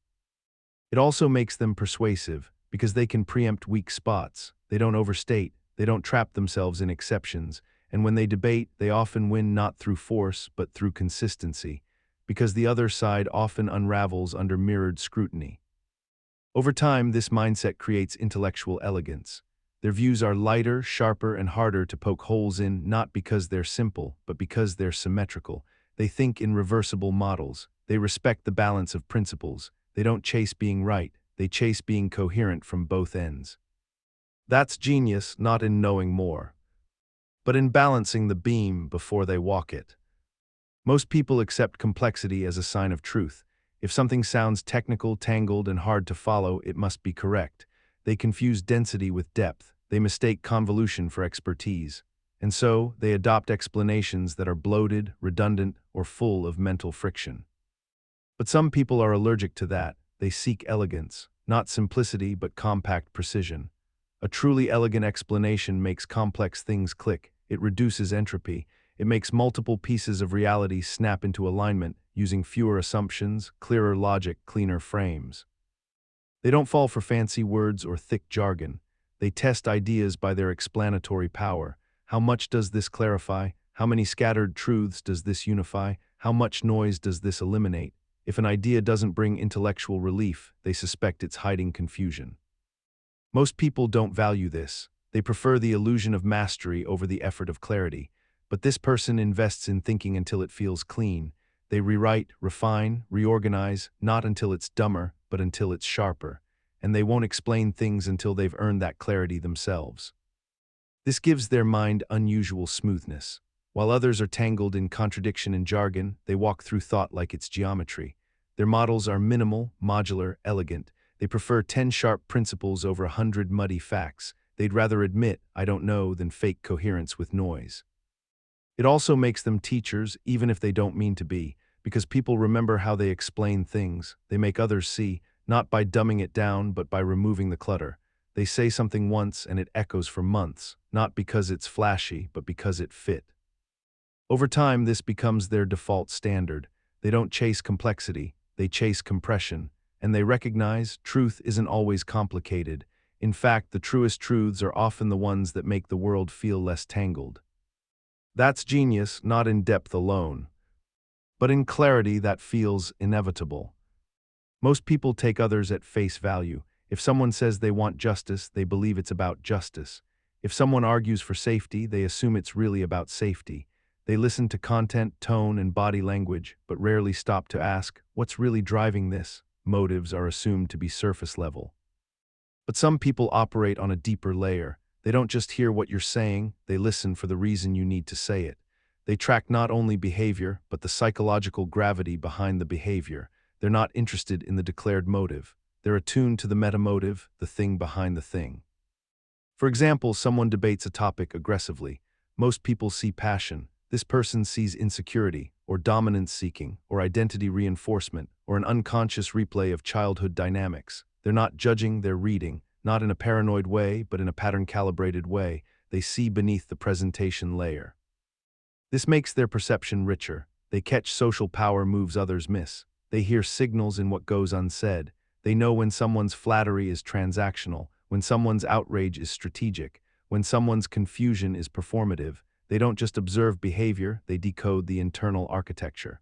It also makes them persuasive, because they can preempt weak spots. They don't overstate, they don't trap themselves in exceptions, and when they debate, they often win not through force but through consistency, because the other side often unravels under mirrored scrutiny. Over time, this mindset creates intellectual elegance. Their views are lighter, sharper, and harder to poke holes in, not because they're simple, but because they're symmetrical. They think in reversible models. They respect the balance of principles. They don't chase being right. They chase being coherent from both ends. That's genius, not in knowing more, but in balancing the beam before they walk it. Most people accept complexity as a sign of truth. If something sounds technical, tangled, and hard to follow, it must be correct. They confuse density with depth. They mistake convolution for expertise. And so, they adopt explanations that are bloated, redundant, or full of mental friction. But some people are allergic to that. They seek elegance, not simplicity but compact precision. A truly elegant explanation makes complex things click. It reduces entropy. It makes multiple pieces of reality snap into alignment, using fewer assumptions, clearer logic, cleaner frames. They don't fall for fancy words or thick jargon. They test ideas by their explanatory power. How much does this clarify? How many scattered truths does this unify? How much noise does this eliminate? If an idea doesn't bring intellectual relief, they suspect it's hiding confusion. Most people don't value this. They prefer the illusion of mastery over the effort of clarity. But this person invests in thinking until it feels clean. They rewrite, refine, reorganize, not until it's dumber, but until it's sharper. And they won't explain things until they've earned that clarity themselves. This gives their mind unusual smoothness. While others are tangled in contradiction and jargon, they walk through thought like it's geometry. Their models are minimal, modular, elegant. They prefer 10 sharp principles over 100 muddy facts. They'd rather admit, I don't know, than fake coherence with noise. It also makes them teachers, even if they don't mean to be, because people remember how they explain things. They make others see, not by dumbing it down, but by removing the clutter. They say something once and it echoes for months, not because it's flashy, but because it fit. Over time, this becomes their default standard. They don't chase complexity, they chase compression, and they recognize truth isn't always complicated. In fact, the truest truths are often the ones that make the world feel less tangled. That's genius, not in depth alone, but in clarity that feels inevitable. Most people take others at face value. If someone says they want justice, they believe it's about justice. If someone argues for safety, they assume it's really about safety. They listen to content, tone, and body language, but rarely stop to ask, what's really driving this? Motives are assumed to be surface level. But some people operate on a deeper layer. They don't just hear what you're saying, they listen for the reason you need to say it. They track not only behavior, but the psychological gravity behind the behavior. They're not interested in the declared motive. They're attuned to the metamotive, the thing behind the thing. For example, someone debates a topic aggressively. Most people see passion. This person sees insecurity, or dominance seeking, or identity reinforcement, or an unconscious replay of childhood dynamics. They're not judging, they're reading, not in a paranoid way, but in a pattern-calibrated way. They see beneath the presentation layer. This makes their perception richer. They catch social power moves others miss. They hear signals in what goes unsaid. They know when someone's flattery is transactional, when someone's outrage is strategic, when someone's confusion is performative. They don't just observe behavior, they decode the internal architecture.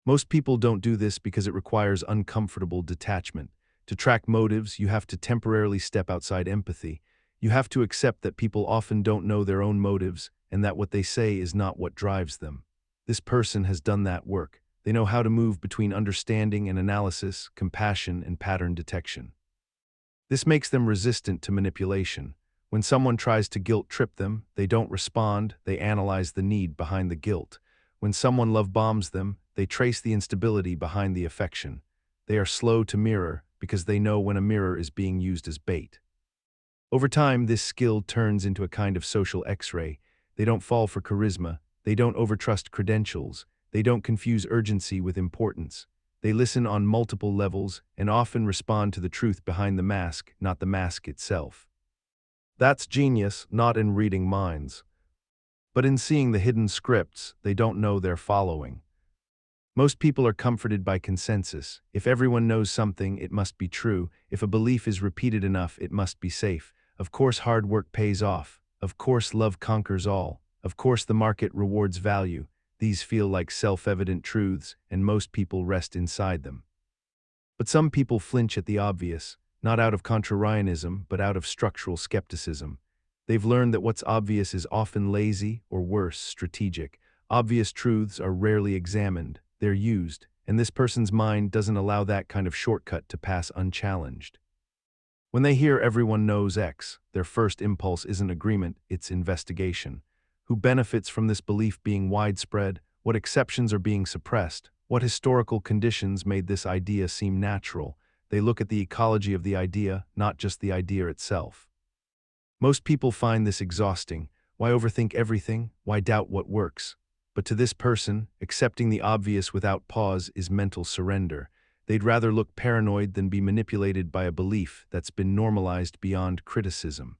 Most people don't do this because it requires uncomfortable detachment. To track motives, you have to temporarily step outside empathy. You have to accept that people often don't know their own motives and that what they say is not what drives them. This person has done that work. They know how to move between understanding and analysis, compassion and pattern detection. This makes them resistant to manipulation. When someone tries to guilt-trip them, they don't respond, they analyze the need behind the guilt. When someone love bombs them, they trace the instability behind the affection. They are slow to mirror because they know when a mirror is being used as bait. Over time, this skill turns into a kind of social X-ray. They don't fall for charisma, they don't overtrust credentials, they don't confuse urgency with importance. They listen on multiple levels and often respond to the truth behind the mask, not the mask itself. That's genius, not in reading minds, but in seeing the hidden scripts they don't know they're following. Most people are comforted by consensus. If everyone knows something, it must be true. If a belief is repeated enough, it must be safe. Of course hard work pays off. Of course love conquers all. Of course the market rewards value. These feel like self-evident truths, and most people rest inside them. But some people flinch at the obvious, not out of contrarianism, but out of structural skepticism. They've learned that what's obvious is often lazy, or worse, strategic. Obvious truths are rarely examined, they're used, and this person's mind doesn't allow that kind of shortcut to pass unchallenged. When they hear everyone knows X, their first impulse isn't agreement, it's investigation. Who benefits from this belief being widespread? What exceptions are being suppressed? What historical conditions made this idea seem natural? They look at the ecology of the idea, not just the idea itself. Most people find this exhausting. Why overthink everything? Why doubt what works? But to this person, accepting the obvious without pause is mental surrender. They'd rather look paranoid than be manipulated by a belief that's been normalized beyond criticism.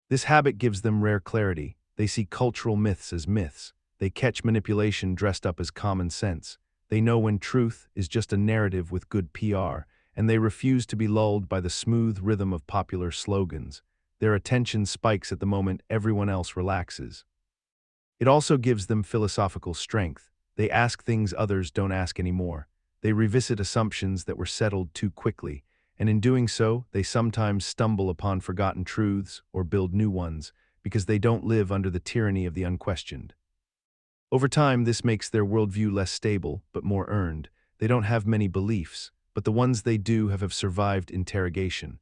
This habit gives them rare clarity. They see cultural myths as myths. They catch manipulation dressed up as common sense. They know when truth is just a narrative with good PR, and they refuse to be lulled by the smooth rhythm of popular slogans. Their attention spikes at the moment everyone else relaxes. It also gives them philosophical strength. They ask things others don't ask anymore. They revisit assumptions that were settled too quickly, and in doing so, they sometimes stumble upon forgotten truths or build new ones, because they don't live under the tyranny of the unquestioned. Over time, this makes their worldview less stable, but more earned. They don't have many beliefs, but the ones they do have survived interrogation.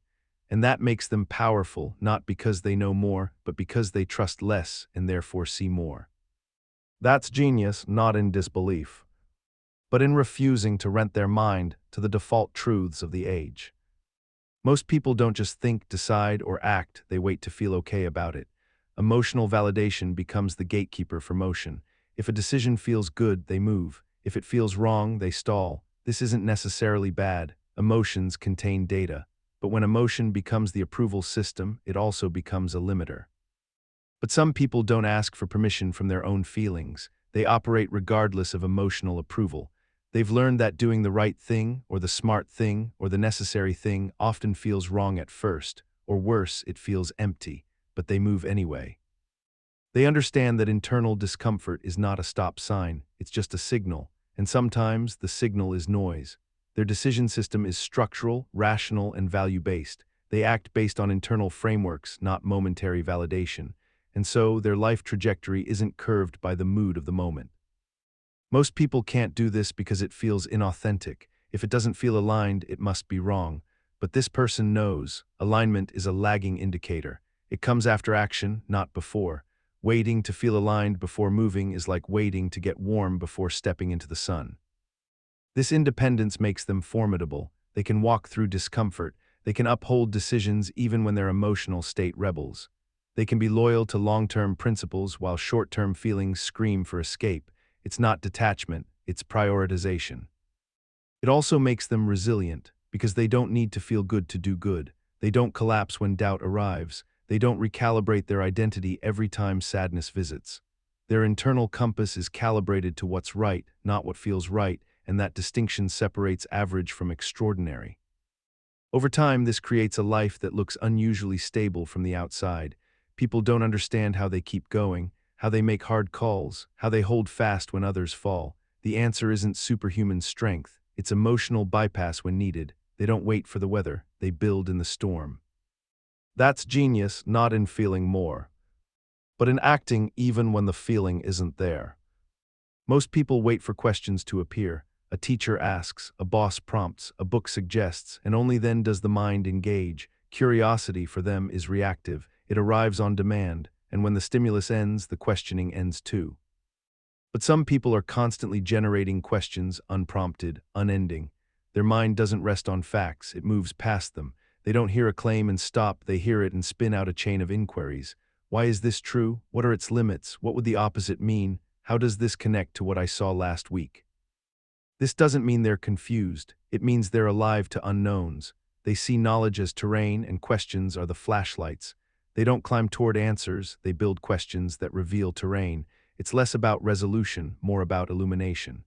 And that makes them powerful, not because they know more, but because they trust less and therefore see more. That's genius, not in disbelief, but in refusing to rent their mind to the default truths of the age. Most people don't just think, decide, or act, they wait to feel okay about it. Emotional validation becomes the gatekeeper for motion. If a decision feels good, they move. If it feels wrong, they stall. This isn't necessarily bad. Emotions contain data. But when emotion becomes the approval system, it also becomes a limiter. But some people don't ask for permission from their own feelings. They operate regardless of emotional approval. They've learned that doing the right thing, or the smart thing, or the necessary thing often feels wrong at first, or worse, it feels empty, but they move anyway. They understand that internal discomfort is not a stop sign, it's just a signal, and sometimes the signal is noise. Their decision system is structural, rational, and value-based. They act based on internal frameworks, not momentary validation, and so their life trajectory isn't curved by the mood of the moment. Most people can't do this because it feels inauthentic. If it doesn't feel aligned, it must be wrong. But this person knows alignment is a lagging indicator. It comes after action, not before. Waiting to feel aligned before moving is like waiting to get warm before stepping into the sun. This independence makes them formidable. They can walk through discomfort. They can uphold decisions even when their emotional state rebels. They can be loyal to long-term principles while short-term feelings scream for escape. It's not detachment, it's prioritization. It also makes them resilient, because they don't need to feel good to do good. They don't collapse when doubt arrives. They don't recalibrate their identity every time sadness visits. Their internal compass is calibrated to what's right, not what feels right, and that distinction separates average from extraordinary. Over time, this creates a life that looks unusually stable from the outside. People don't understand how they keep going, how they make hard calls, how they hold fast when others fall. The answer isn't superhuman strength, it's emotional bypass when needed. They don't wait for the weather, they build in the storm. That's genius, not in feeling more, but in acting even when the feeling isn't there. Most people wait for questions to appear. A teacher asks, a boss prompts, a book suggests, and only then does the mind engage. Curiosity for them is reactive. It arrives on demand, and when the stimulus ends, the questioning ends too. But some people are constantly generating questions, unprompted, unending. Their mind doesn't rest on facts, it moves past them. They don't hear a claim and stop, they hear it and spin out a chain of inquiries. Why is this true? What are its limits? What would the opposite mean? How does this connect to what I saw last week? This doesn't mean they're confused. It means they're alive to unknowns. They see knowledge as terrain and questions are the flashlights. They don't climb toward answers, they build questions that reveal terrain. It's less about resolution, more about illumination.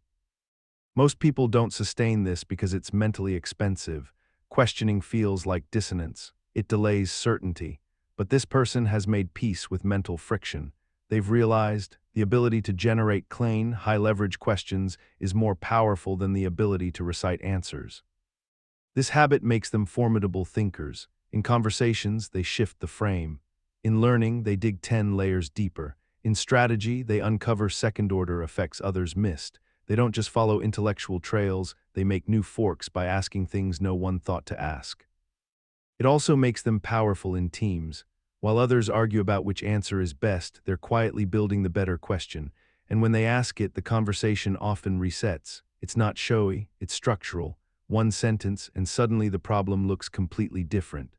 Most people don't sustain this because it's mentally expensive. Questioning feels like dissonance. It delays certainty. But this person has made peace with mental friction. They've realized the ability to generate clean, high-leverage questions is more powerful than the ability to recite answers. This habit makes them formidable thinkers. In conversations, they shift the frame. In learning, they dig 10 layers deeper. In strategy, they uncover second-order effects others missed. They don't just follow intellectual trails, they make new forks by asking things no one thought to ask. It also makes them powerful in teams. While others argue about which answer is best, they're quietly building the better question, and when they ask it, the conversation often resets. It's not showy, it's structural. One sentence, and suddenly the problem looks completely different.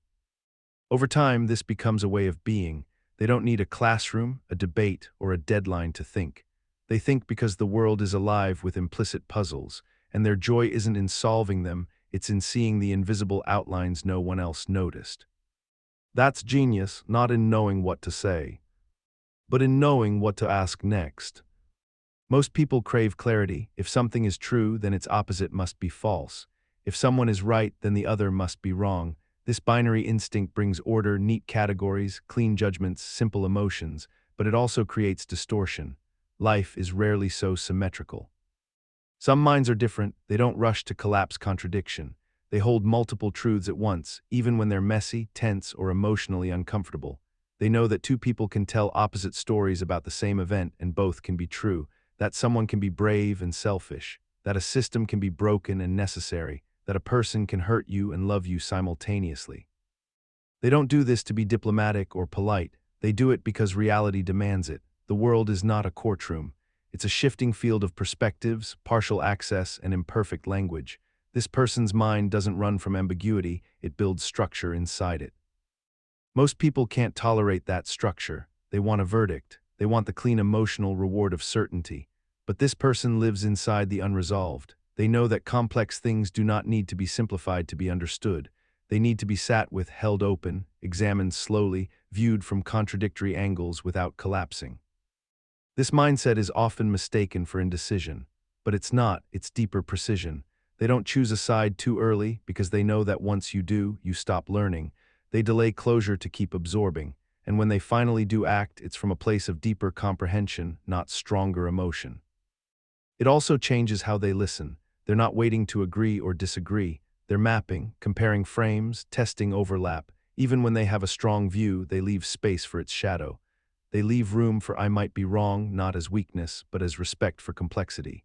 Over time, this becomes a way of being. They don't need a classroom, a debate, or a deadline to think. They think because the world is alive with implicit puzzles, and their joy isn't in solving them, it's in seeing the invisible outlines no one else noticed. That's genius, not in knowing what to say, but in knowing what to ask next. Most people crave clarity. If something is true, then its opposite must be false. If someone is right, then the other must be wrong. This binary instinct brings order, neat categories, clean judgments, simple emotions, but it also creates distortion. Life is rarely so symmetrical. Some minds are different. They don't rush to collapse contradiction. They hold multiple truths at once, even when they're messy, tense, or emotionally uncomfortable. They know that two people can tell opposite stories about the same event and both can be true, that someone can be brave and selfish, that a system can be broken and necessary, that a person can hurt you and love you simultaneously. They don't do this to be diplomatic or polite. They do it because reality demands it. The world is not a courtroom. It's a shifting field of perspectives, partial access, and imperfect language. This person's mind doesn't run from ambiguity, it builds structure inside it. Most people can't tolerate that structure. They want a verdict. They want the clean emotional reward of certainty. But this person lives inside the unresolved. They know that complex things do not need to be simplified to be understood. They need to be sat with, held open, examined slowly, viewed from contradictory angles without collapsing. This mindset is often mistaken for indecision, but it's not, it's deeper precision. They don't choose a side too early because they know that once you do, you stop learning. They delay closure to keep absorbing, and when they finally do act, it's from a place of deeper comprehension, not stronger emotion. It also changes how they listen. They're not waiting to agree or disagree. They're mapping, comparing frames, testing overlap. Even when they have a strong view, they leave space for its shadow. They leave room for I might be wrong, not as weakness, but as respect for complexity.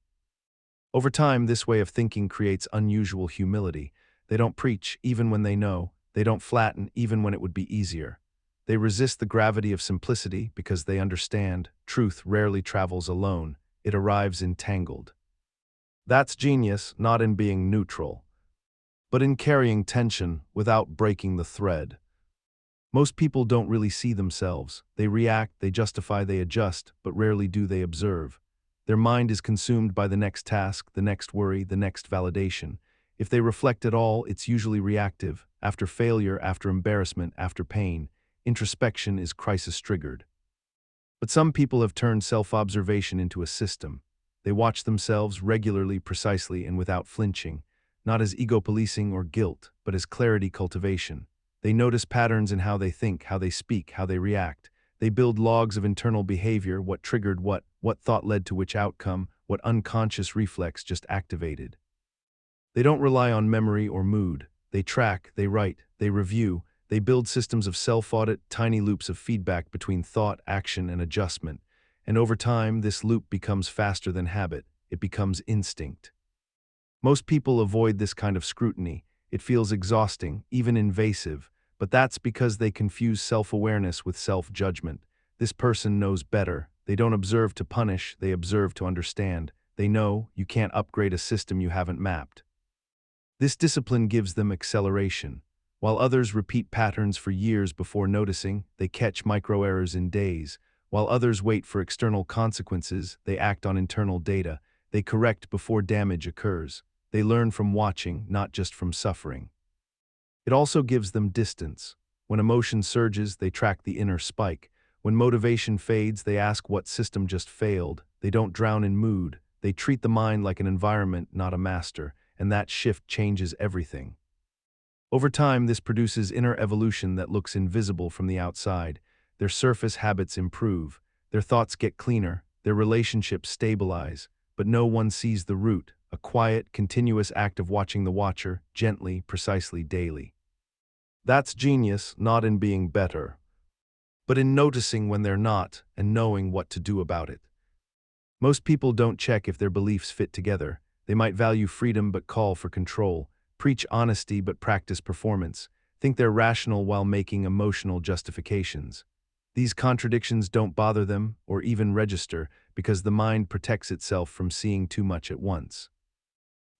Over time, this way of thinking creates unusual humility. They don't preach, even when they know. They don't flatten, even when it would be easier. They resist the gravity of simplicity because they understand truth rarely travels alone. It arrives entangled. That's genius, not in being neutral, but in carrying tension without breaking the thread. Most people don't really see themselves. They react, they justify, they adjust, but rarely do they observe. Their mind is consumed by the next task, the next worry, the next validation. If they reflect at all, it's usually reactive, after failure, after embarrassment, after pain. Introspection is crisis-triggered. But some people have turned self-observation into a system. They watch themselves regularly, precisely, and without flinching, not as ego policing or guilt, but as clarity cultivation. They notice patterns in how they think, how they speak, how they react. They build logs of internal behavior, what triggered what thought led to which outcome, what unconscious reflex just activated. They don't rely on memory or mood. They track, they write, they review, they build systems of self-audit, tiny loops of feedback between thought, action, and adjustment. And over time, this loop becomes faster than habit. It becomes instinct. Most people avoid this kind of scrutiny. It feels exhausting, even invasive, but that's because they confuse self-awareness with self-judgment. This person knows better. They don't observe to punish, they observe to understand. They know you can't upgrade a system you haven't mapped. This discipline gives them acceleration. While others repeat patterns for years before noticing, they catch micro-errors in days. While others wait for external consequences, they act on internal data. They correct before damage occurs. They learn from watching, not just from suffering. It also gives them distance. When emotion surges, they track the inner spike. When motivation fades, they ask what system just failed. They don't drown in mood. They treat the mind like an environment, not a master, and that shift changes everything. Over time, this produces inner evolution that looks invisible from the outside. Their surface habits improve, their thoughts get cleaner, their relationships stabilize, but no one sees the root, a quiet, continuous act of watching the watcher, gently, precisely, daily. That's genius, not in being better, but in noticing when they're not and knowing what to do about it. Most people don't check if their beliefs fit together. They might value freedom but call for control, preach honesty but practice performance, think they're rational while making emotional justifications. These contradictions don't bother them or even register because the mind protects itself from seeing too much at once.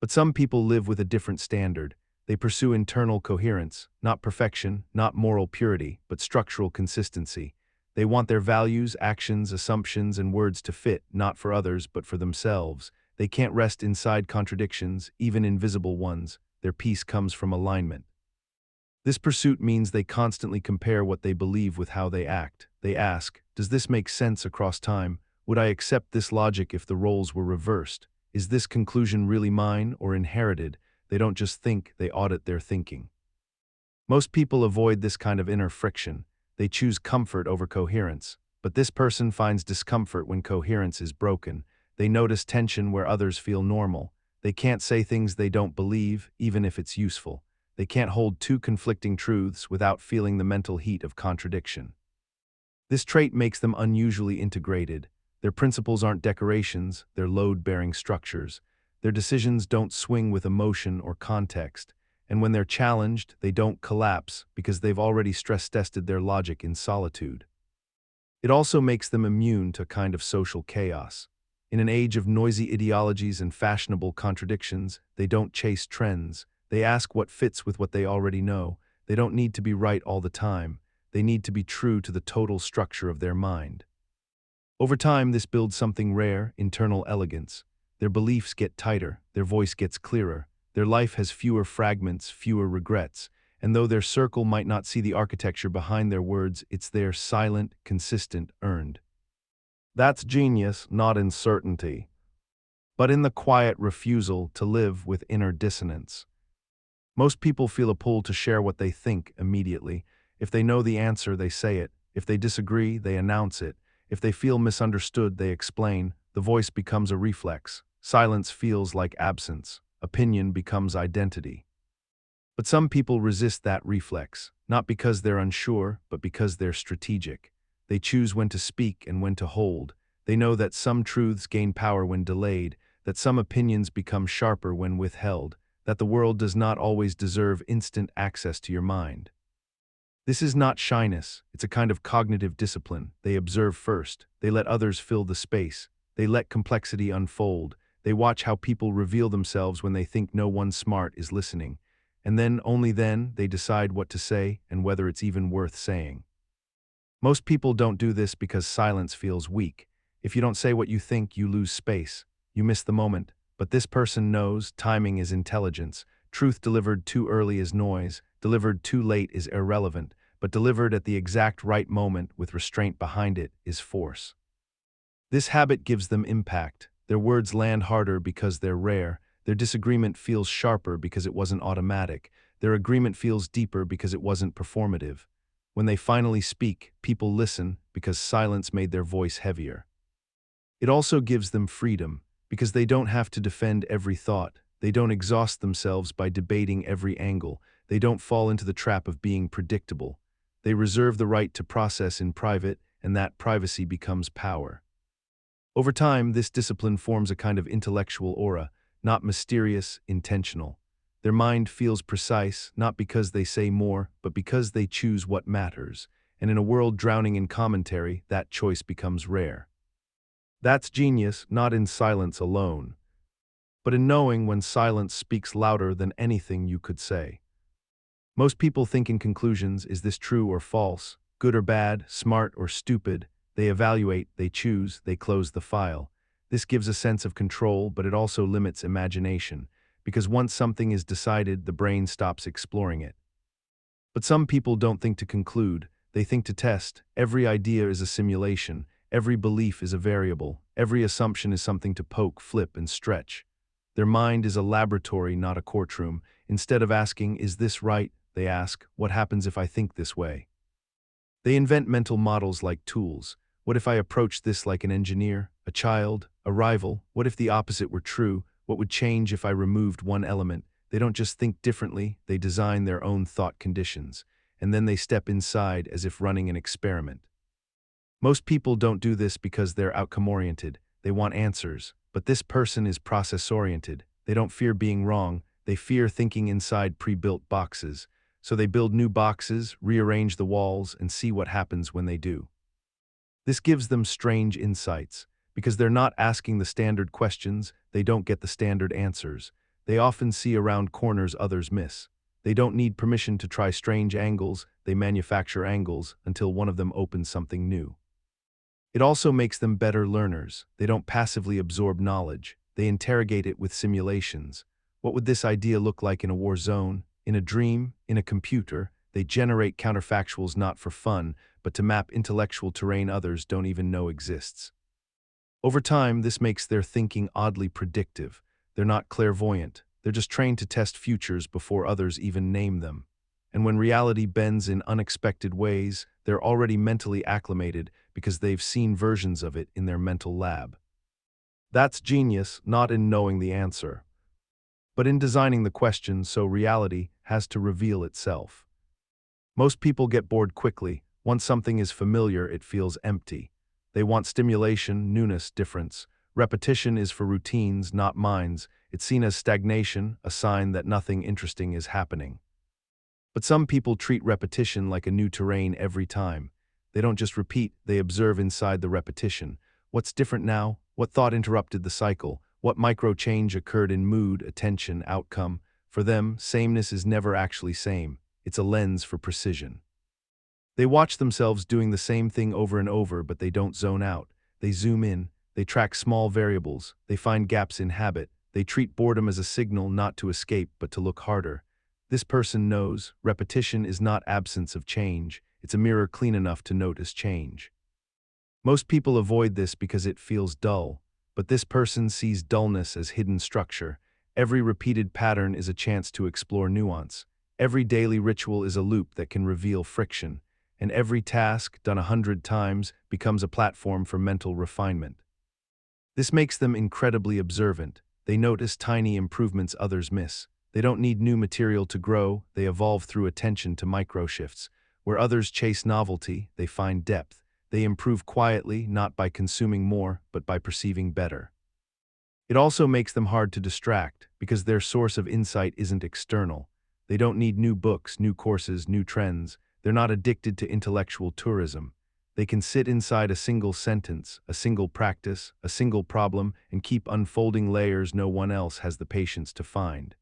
But some people live with a different standard. They pursue internal coherence, not perfection, not moral purity, but structural consistency. They want their values, actions, assumptions, and words to fit, not for others, but for themselves. They can't rest inside contradictions, even invisible ones. Their peace comes from alignment. This pursuit means they constantly compare what they believe with how they act. They ask, does this make sense across time? Would I accept this logic if the roles were reversed? Is this conclusion really mine or inherited? They don't just think, they audit their thinking. Most people avoid this kind of inner friction. They choose comfort over coherence. But this person finds discomfort when coherence is broken. They notice tension where others feel normal. They can't say things they don't believe, even if it's useful. They can't hold two conflicting truths without feeling the mental heat of contradiction. This trait makes them unusually integrated. Their principles aren't decorations, they're load-bearing structures. Their decisions don't swing with emotion or context. And when they're challenged, they don't collapse because they've already stress-tested their logic in solitude. It also makes them immune to a kind of social chaos. In an age of noisy ideologies and fashionable contradictions, they don't chase trends. They ask what fits with what they already know. They don't need to be right all the time. They need to be true to the total structure of their mind. Over time, this builds something rare, internal elegance. Their beliefs get tighter, their voice gets clearer, their life has fewer fragments, fewer regrets, and though their circle might not see the architecture behind their words, it's there, silent, consistent, earned. That's genius, not in certainty, but in the quiet refusal to live with inner dissonance. Most people feel a pull to share what they think immediately. If they know the answer, they say it. If they disagree, they announce it. If they feel misunderstood, they explain. The voice becomes a reflex. Silence feels like absence. Opinion becomes identity. But some people resist that reflex, not because they're unsure, but because they're strategic. They choose when to speak and when to hold. They know that some truths gain power when delayed, that some opinions become sharper when withheld, that the world does not always deserve instant access to your mind. This is not shyness, it's a kind of cognitive discipline. They observe first, they let others fill the space, they let complexity unfold, they watch how people reveal themselves when they think no one smart is listening, and then, only then, they decide what to say and whether it's even worth saying. Most people don't do this because silence feels weak. If you don't say what you think, you lose space, you miss the moment. But this person knows timing is intelligence. Truth delivered too early is noise, delivered too late is irrelevant, but delivered at the exact right moment with restraint behind it is force. This habit gives them impact. Their words land harder because they're rare. Their disagreement feels sharper because it wasn't automatic. Their agreement feels deeper because it wasn't performative. When they finally speak, people listen because silence made their voice heavier. It also gives them freedom because they don't have to defend every thought. They don't exhaust themselves by debating every angle. They don't fall into the trap of being predictable. They reserve the right to process in private, and that privacy becomes power. Over time, this discipline forms a kind of intellectual aura, not mysterious, intentional. Their mind feels precise, not because they say more, but because they choose what matters. And in a world drowning in commentary, that choice becomes rare. That's genius, not in silence alone, but in knowing when silence speaks louder than anything you could say. Most people think in conclusions: is this true or false, good or bad, smart or stupid? They evaluate, they choose, they close the file. This gives a sense of control, but it also limits imagination, because once something is decided, the brain stops exploring it. But some people don't think to conclude, they think to test. Every idea is a simulation, every belief is a variable, every assumption is something to poke, flip, and stretch. Their mind is a laboratory, not a courtroom. Instead of asking, is this right, they ask, what happens if I think this way? They invent mental models like tools. What if I approach this like an engineer, a child, a rival? What if the opposite were true? What would change if I removed one element? They don't just think differently, they design their own thought conditions, and then they step inside as if running an experiment. Most people don't do this because they're outcome-oriented. They want answers. But this person is process-oriented. They don't fear being wrong. They fear thinking inside pre-built boxes. So they build new boxes, rearrange the walls, and see what happens when they do. This gives them strange insights. Because they're not asking the standard questions, they don't get the standard answers. They often see around corners others miss. They don't need permission to try strange angles. They manufacture angles until one of them opens something new. It also makes them better learners. They don't passively absorb knowledge. They interrogate it with simulations. What would this idea look like in a war zone, in a dream, in a computer? They generate counterfactuals not for fun, but to map intellectual terrain others don't even know exists. Over time, this makes their thinking oddly predictive. They're not clairvoyant. They're just trained to test futures before others even name them. And when reality bends in unexpected ways, they're already mentally acclimated because they've seen versions of it in their mental lab. That's genius, not in knowing the answer, but in designing the question so reality has to reveal itself. Most people get bored quickly. Once something is familiar, it feels empty. They want stimulation, newness, difference. Repetition is for routines, not minds. It's seen as stagnation, a sign that nothing interesting is happening. But some people treat repetition like a new terrain every time. They don't just repeat, they observe inside the repetition. What's different now? What thought interrupted the cycle? What micro-change occurred in mood, attention, outcome? For them, sameness is never actually same. It's a lens for precision. They watch themselves doing the same thing over and over, but they don't zone out. They zoom in. They track small variables. They find gaps in habit. They treat boredom as a signal not to escape, but to look harder. This person knows repetition is not absence of change. It's a mirror clean enough to notice change. Most people avoid this because it feels dull, but this person sees dullness as hidden structure. Every repeated pattern is a chance to explore nuance. Every daily ritual is a loop that can reveal friction, and every task, done 100 times, becomes a platform for mental refinement. This makes them incredibly observant. They notice tiny improvements others miss. They don't need new material to grow, they evolve through attention to micro-shifts. Where others chase novelty, they find depth. They improve quietly, not by consuming more, but by perceiving better. It also makes them hard to distract, because their source of insight isn't external. They don't need new books, new courses, new trends. They're not addicted to intellectual tourism. They can sit inside a single sentence, a single practice, a single problem, and keep unfolding layers no one else has the patience to find.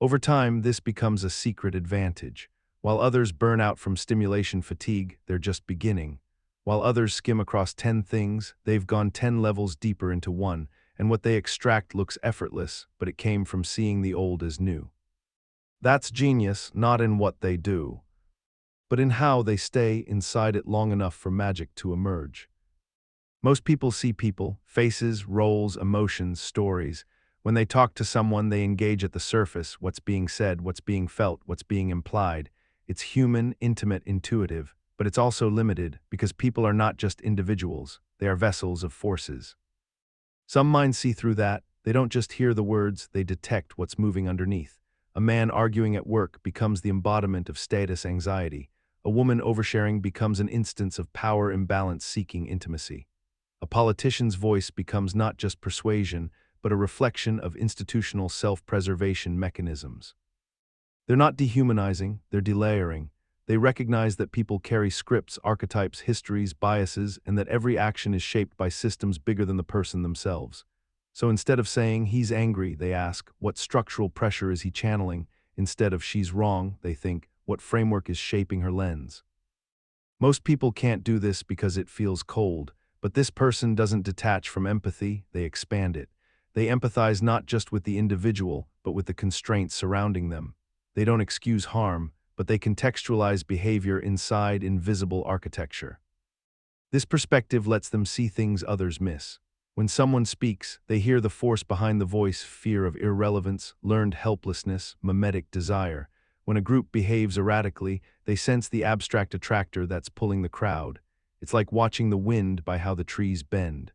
Over time, this becomes a secret advantage. While others burn out from stimulation fatigue, they're just beginning. While others skim across 10 things, they've gone 10 levels deeper into one, and what they extract looks effortless, but it came from seeing the old as new. That's genius, not in what they do, but in how they stay inside it long enough for magic to emerge. Most people see people, faces, roles, emotions, stories. When they talk to someone, they engage at the surface, what's being said, what's being felt, what's being implied. It's human, intimate, intuitive, but it's also limited because people are not just individuals, they are vessels of forces. Some minds see through that. They don't just hear the words, they detect what's moving underneath. A man arguing at work becomes the embodiment of status anxiety. A woman oversharing becomes an instance of power imbalance seeking intimacy. A politician's voice becomes not just persuasion, but a reflection of institutional self-preservation mechanisms. They're not dehumanizing, they're delayering. They recognize that people carry scripts, archetypes, histories, biases, and that every action is shaped by systems bigger than the person themselves. So instead of saying, he's angry, they ask, what structural pressure is he channeling? Instead of she's wrong, they think, what framework is shaping her lens? Most people can't do this because it feels cold, but this person doesn't detach from empathy, they expand it. They empathize not just with the individual, but with the constraints surrounding them. They don't excuse harm, but they contextualize behavior inside invisible architecture. This perspective lets them see things others miss. When someone speaks, they hear the force behind the voice, fear of irrelevance, learned helplessness, mimetic desire. When a group behaves erratically, they sense the abstract attractor that's pulling the crowd. It's like watching the wind by how the trees bend.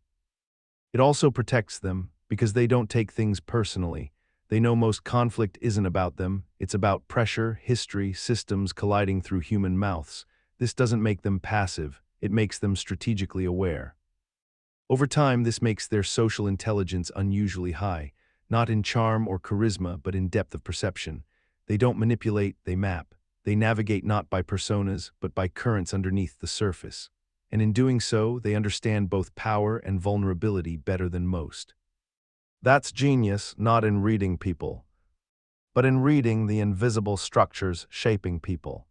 It also protects them, because they don't take things personally. They know most conflict isn't about them, it's about pressure, history, systems colliding through human mouths. This doesn't make them passive, it makes them strategically aware. Over time, this makes their social intelligence unusually high, not in charm or charisma, but in depth of perception. They don't manipulate, they map. They navigate not by personas, but by currents underneath the surface. And in doing so, they understand both power and vulnerability better than most. That's genius, not in reading people, but in reading the invisible structures shaping people.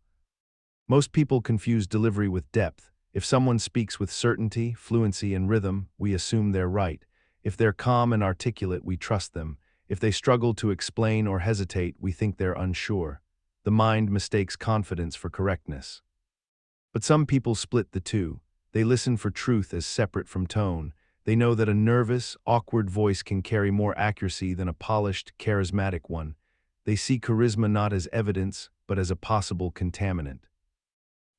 Most people confuse delivery with depth. If someone speaks with certainty, fluency, and rhythm, we assume they're right. If they're calm and articulate, we trust them. If they struggle to explain or hesitate, we think they're unsure. The mind mistakes confidence for correctness. But some people split the two. They listen for truth as separate from tone. They know that a nervous, awkward voice can carry more accuracy than a polished, charismatic one. They see charisma not as evidence, but as a possible contaminant.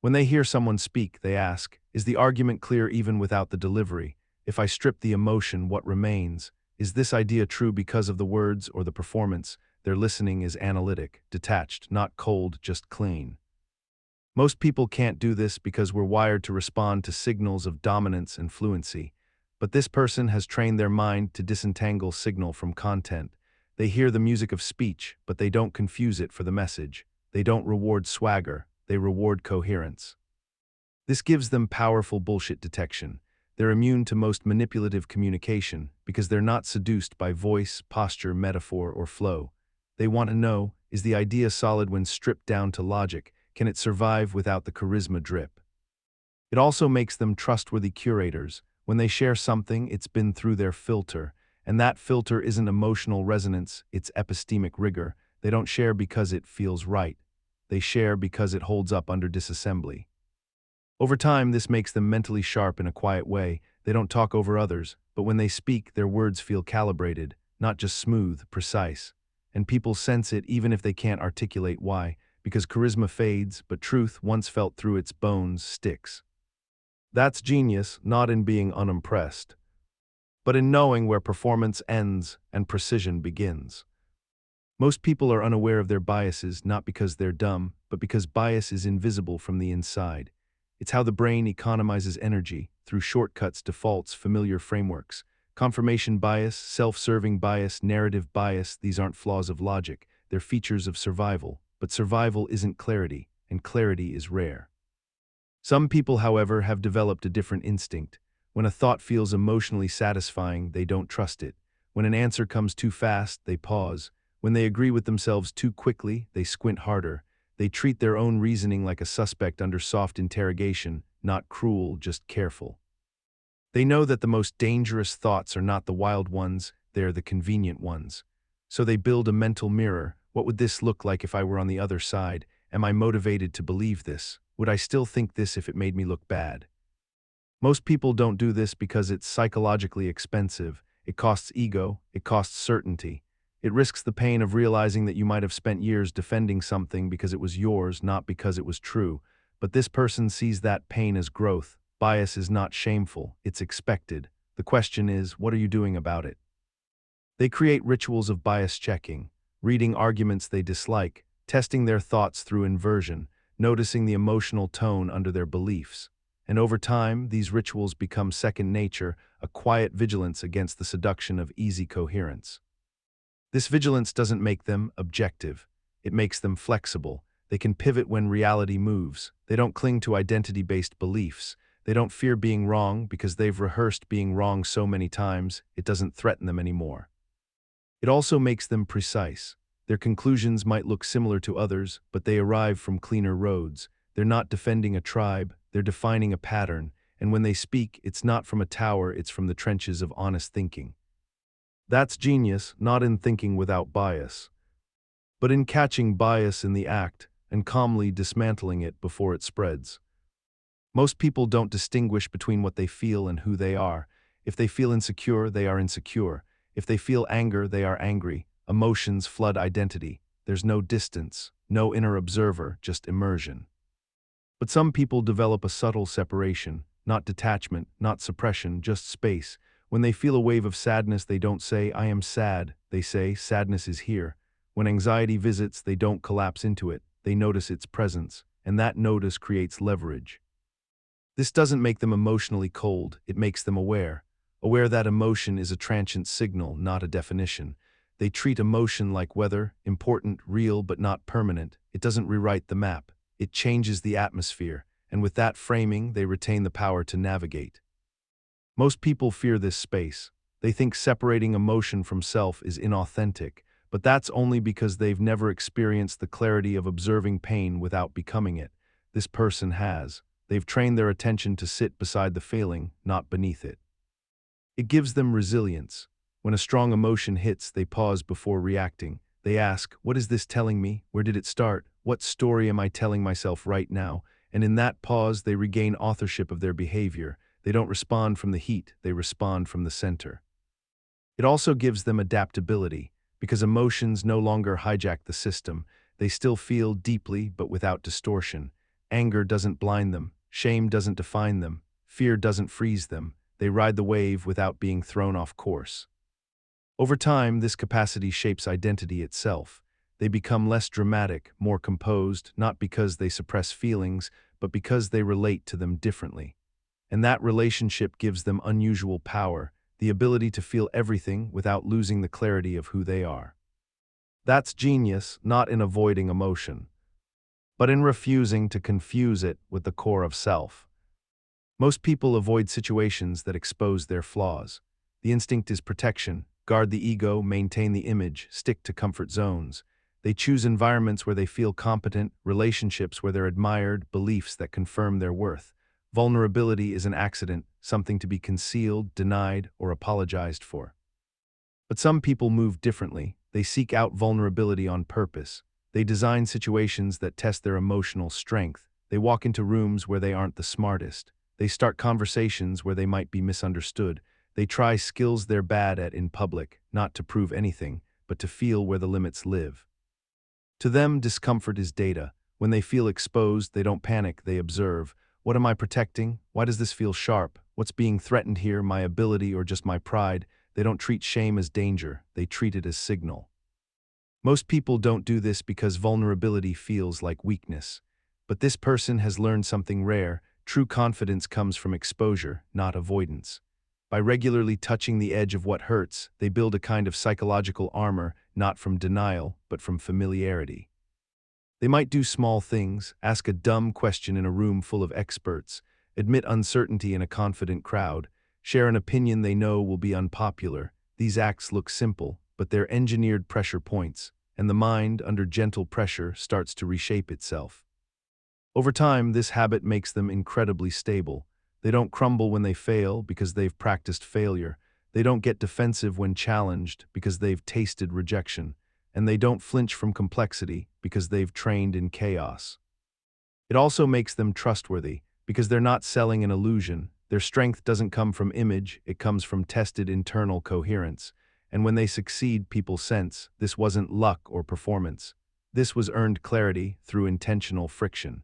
When they hear someone speak, they ask, is the argument clear even without the delivery? If I strip the emotion, what remains? Is this idea true because of the words or the performance? Their listening is analytic, detached, not cold, just clean. Most people can't do this because we're wired to respond to signals of dominance and fluency. But this person has trained their mind to disentangle signal from content. They hear the music of speech, but they don't confuse it for the message. They don't reward swagger, they reward coherence. This gives them powerful bullshit detection. They're immune to most manipulative communication because they're not seduced by voice, posture, metaphor, or flow. They want to know, is the idea solid when stripped down to logic? Can it survive without the charisma drip? It also makes them trustworthy curators. When they share something, it's been through their filter, and that filter isn't emotional resonance, it's epistemic rigor. They don't share because it feels right. They share because it holds up under disassembly. Over time, this makes them mentally sharp in a quiet way. They don't talk over others, but when they speak, their words feel calibrated, not just smooth, precise. And people sense it even if they can't articulate why, because charisma fades, but truth, once felt through its bones, sticks. That's genius, not in being unimpressed, but in knowing where performance ends and precision begins. Most people are unaware of their biases not because they're dumb, but because bias is invisible from the inside. It's how the brain economizes energy, through shortcuts, defaults, familiar frameworks. Confirmation bias, self-serving bias, narrative bias, these aren't flaws of logic, they're features of survival. But survival isn't clarity, and clarity is rare. Some people, however, have developed a different instinct. When a thought feels emotionally satisfying, they don't trust it. When an answer comes too fast, they pause. When they agree with themselves too quickly, they squint harder. They treat their own reasoning like a suspect under soft interrogation, not cruel, just careful. They know that the most dangerous thoughts are not the wild ones, they're the convenient ones. So they build a mental mirror. What would this look like if I were on the other side? Am I motivated to believe this? Would I still think this if it made me look bad? Most people don't do this because it's psychologically expensive. It costs ego, it costs certainty. It risks the pain of realizing that you might have spent years defending something because it was yours, not because it was true. But this person sees that pain as growth. Bias is not shameful, it's expected. The question is, what are you doing about it? They create rituals of bias checking, reading arguments they dislike, testing their thoughts through inversion, noticing the emotional tone under their beliefs. And over time, these rituals become second nature, a quiet vigilance against the seduction of easy coherence. This vigilance doesn't make them objective. It makes them flexible. They can pivot when reality moves. They don't cling to identity-based beliefs. They don't fear being wrong because they've rehearsed being wrong so many times, it doesn't threaten them anymore. It also makes them precise. Their conclusions might look similar to others, but they arrive from cleaner roads. They're not defending a tribe, they're defining a pattern, and when they speak, it's not from a tower, it's from the trenches of honest thinking. That's genius, not in thinking without bias, but in catching bias in the act and calmly dismantling it before it spreads. Most people don't distinguish between what they feel and who they are. If they feel insecure, they are insecure. If they feel anger, they are angry. Emotions flood identity. There's no distance, no inner observer, just immersion. But some people develop a subtle separation, not detachment, not suppression, just space. When they feel a wave of sadness, they don't say, "I am sad." They say, "Sadness is here." When anxiety visits, they don't collapse into it. They notice its presence, and that notice creates leverage. This doesn't make them emotionally cold, it makes them aware. Aware that emotion is a transient signal, not a definition. They treat emotion like weather, important, real, but not permanent. It doesn't rewrite the map. It changes the atmosphere, and with that framing, they retain the power to navigate. Most people fear this space. They think separating emotion from self is inauthentic, but that's only because they've never experienced the clarity of observing pain without becoming it. This person has. They've trained their attention to sit beside the failing, not beneath it. It gives them resilience. When a strong emotion hits, they pause before reacting. They ask, "What is this telling me? Where did it start? What story am I telling myself right now?" And in that pause, they regain authorship of their behavior. They don't respond from the heat, they respond from the center. It also gives them adaptability, because emotions no longer hijack the system. They still feel deeply, but without distortion. Anger doesn't blind them, shame doesn't define them, fear doesn't freeze them. They ride the wave without being thrown off course. Over time, this capacity shapes identity itself. They become less dramatic, more composed, not because they suppress feelings, but because they relate to them differently. And that relationship gives them unusual power, the ability to feel everything without losing the clarity of who they are. That's genius, not in avoiding emotion, but in refusing to confuse it with the core of self. Most people avoid situations that expose their flaws. The instinct is protection. Guard the ego, maintain the image, stick to comfort zones. They choose environments where they feel competent, relationships where they're admired, beliefs that confirm their worth. Vulnerability is an accident, something to be concealed, denied, or apologized for. But some people move differently. They seek out vulnerability on purpose. They design situations that test their emotional strength. They walk into rooms where they aren't the smartest. They start conversations where they might be misunderstood. They try skills they're bad at in public, not to prove anything, but to feel where the limits live. To them, discomfort is data. When they feel exposed, they don't panic, they observe. What am I protecting? Why does this feel sharp? What's being threatened here, my ability or just my pride? They don't treat shame as danger, they treat it as signal. Most people don't do this because vulnerability feels like weakness. But this person has learned something rare. True confidence comes from exposure, not avoidance. By regularly touching the edge of what hurts, they build a kind of psychological armor, not from denial, but from familiarity. They might do small things, ask a dumb question in a room full of experts, admit uncertainty in a confident crowd, share an opinion they know will be unpopular. These acts look simple, but they're engineered pressure points, and the mind, under gentle pressure, starts to reshape itself. Over time, this habit makes them incredibly stable. They don't crumble when they fail because they've practiced failure. They don't get defensive when challenged because they've tasted rejection. And they don't flinch from complexity because they've trained in chaos. It also makes them trustworthy, because they're not selling an illusion. Their strength doesn't come from image, it comes from tested internal coherence. And when they succeed, people sense this wasn't luck or performance. This was earned clarity through intentional friction.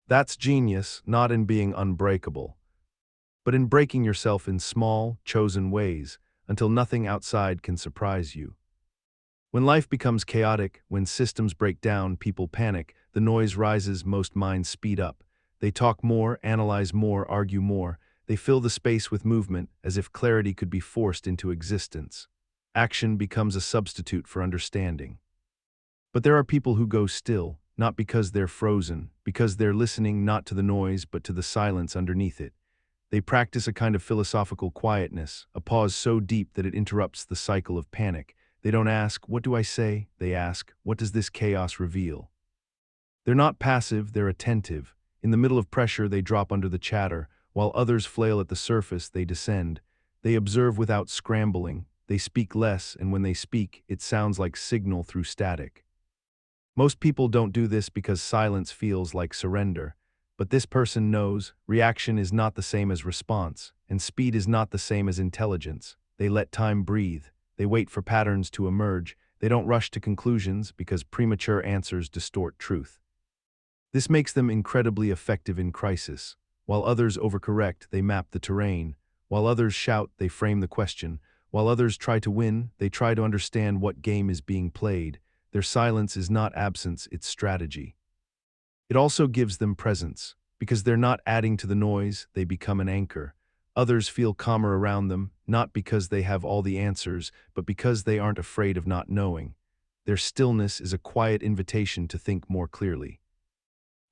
That's genius, not in being unbreakable, but in breaking yourself in small, chosen ways, until nothing outside can surprise you. When life becomes chaotic, when systems break down, people panic, the noise rises, most minds speed up. They talk more, analyze more, argue more. They fill the space with movement, as if clarity could be forced into existence. Action becomes a substitute for understanding. But there are people who go still, not because they're frozen, because they're listening not to the noise but to the silence underneath it. They practice a kind of philosophical quietness, a pause so deep that it interrupts the cycle of panic. They don't ask, "What do I say?" They ask, "What does this chaos reveal?" They're not passive, they're attentive. In the middle of pressure, they drop under the chatter. While others flail at the surface, they descend. They observe without scrambling. They speak less, and when they speak, it sounds like signal through static. Most people don't do this because silence feels like surrender. But this person knows reaction is not the same as response, and speed is not the same as intelligence. They let time breathe. They wait for patterns to emerge. They don't rush to conclusions because premature answers distort truth. This makes them incredibly effective in crisis. While others overcorrect, they map the terrain. While others shout, they frame the question. While others try to win, they try to understand what game is being played. Their silence is not absence, it's strategy. It also gives them presence. Because they're not adding to the noise, they become an anchor. Others feel calmer around them, not because they have all the answers, but because they aren't afraid of not knowing. Their stillness is a quiet invitation to think more clearly.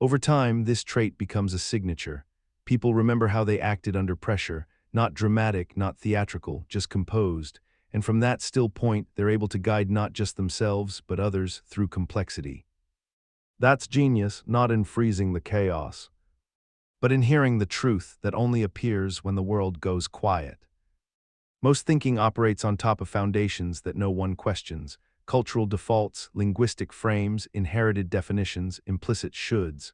Over time, this trait becomes a signature. People remember how they acted under pressure, not dramatic, not theatrical, just composed. And from that still point, they're able to guide not just themselves, but others through complexity. That's genius, not in freezing the chaos, but in hearing the truth that only appears when the world goes quiet. Most thinking operates on top of foundations that no one questions: cultural defaults, linguistic frames, inherited definitions, implicit shoulds.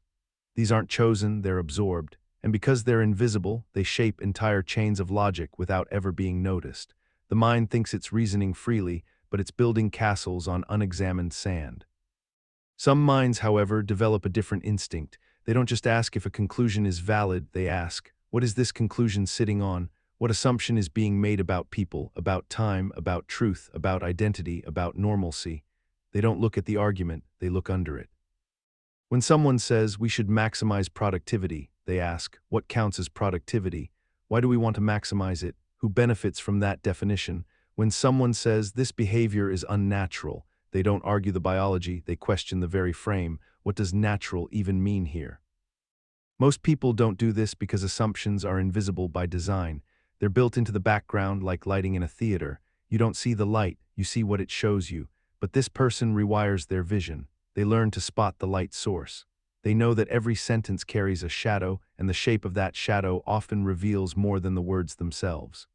These aren't chosen, they're absorbed. And because they're invisible, they shape entire chains of logic without ever being noticed. The mind thinks it's reasoning freely, but it's building castles on unexamined sand. Some minds, however, develop a different instinct. They don't just ask if a conclusion is valid, they ask, what is this conclusion sitting on? What assumption is being made about people, about time, about truth, about identity, about normalcy? They don't look at the argument, they look under it. When someone says we should maximize productivity, they ask, what counts as productivity? Why do we want to maximize it? Who benefits from that definition? When someone says this behavior is unnatural, they don't argue the biology, they question the very frame. What does natural even mean here? Most people don't do this because assumptions are invisible by design. They're built into the background like lighting in a theater. You don't see the light, you see what it shows you. But this person rewires their vision. They learn to spot the light source. They know that every sentence carries a shadow, and the shape of that shadow often reveals more than the words themselves.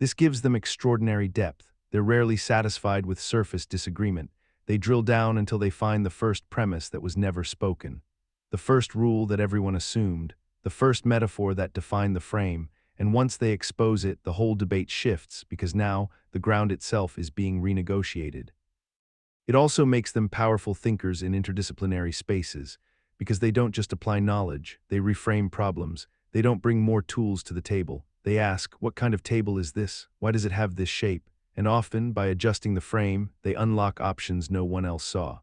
This gives them extraordinary depth. They're rarely satisfied with surface disagreement. They drill down until they find the first premise that was never spoken, the first rule that everyone assumed, the first metaphor that defined the frame, and once they expose it, the whole debate shifts because now the ground itself is being renegotiated. It also makes them powerful thinkers in interdisciplinary spaces, because they don't just apply knowledge, they reframe problems. They don't bring more tools to the table. They ask, what kind of table is this? Why does it have this shape? And often, by adjusting the frame, they unlock options no one else saw.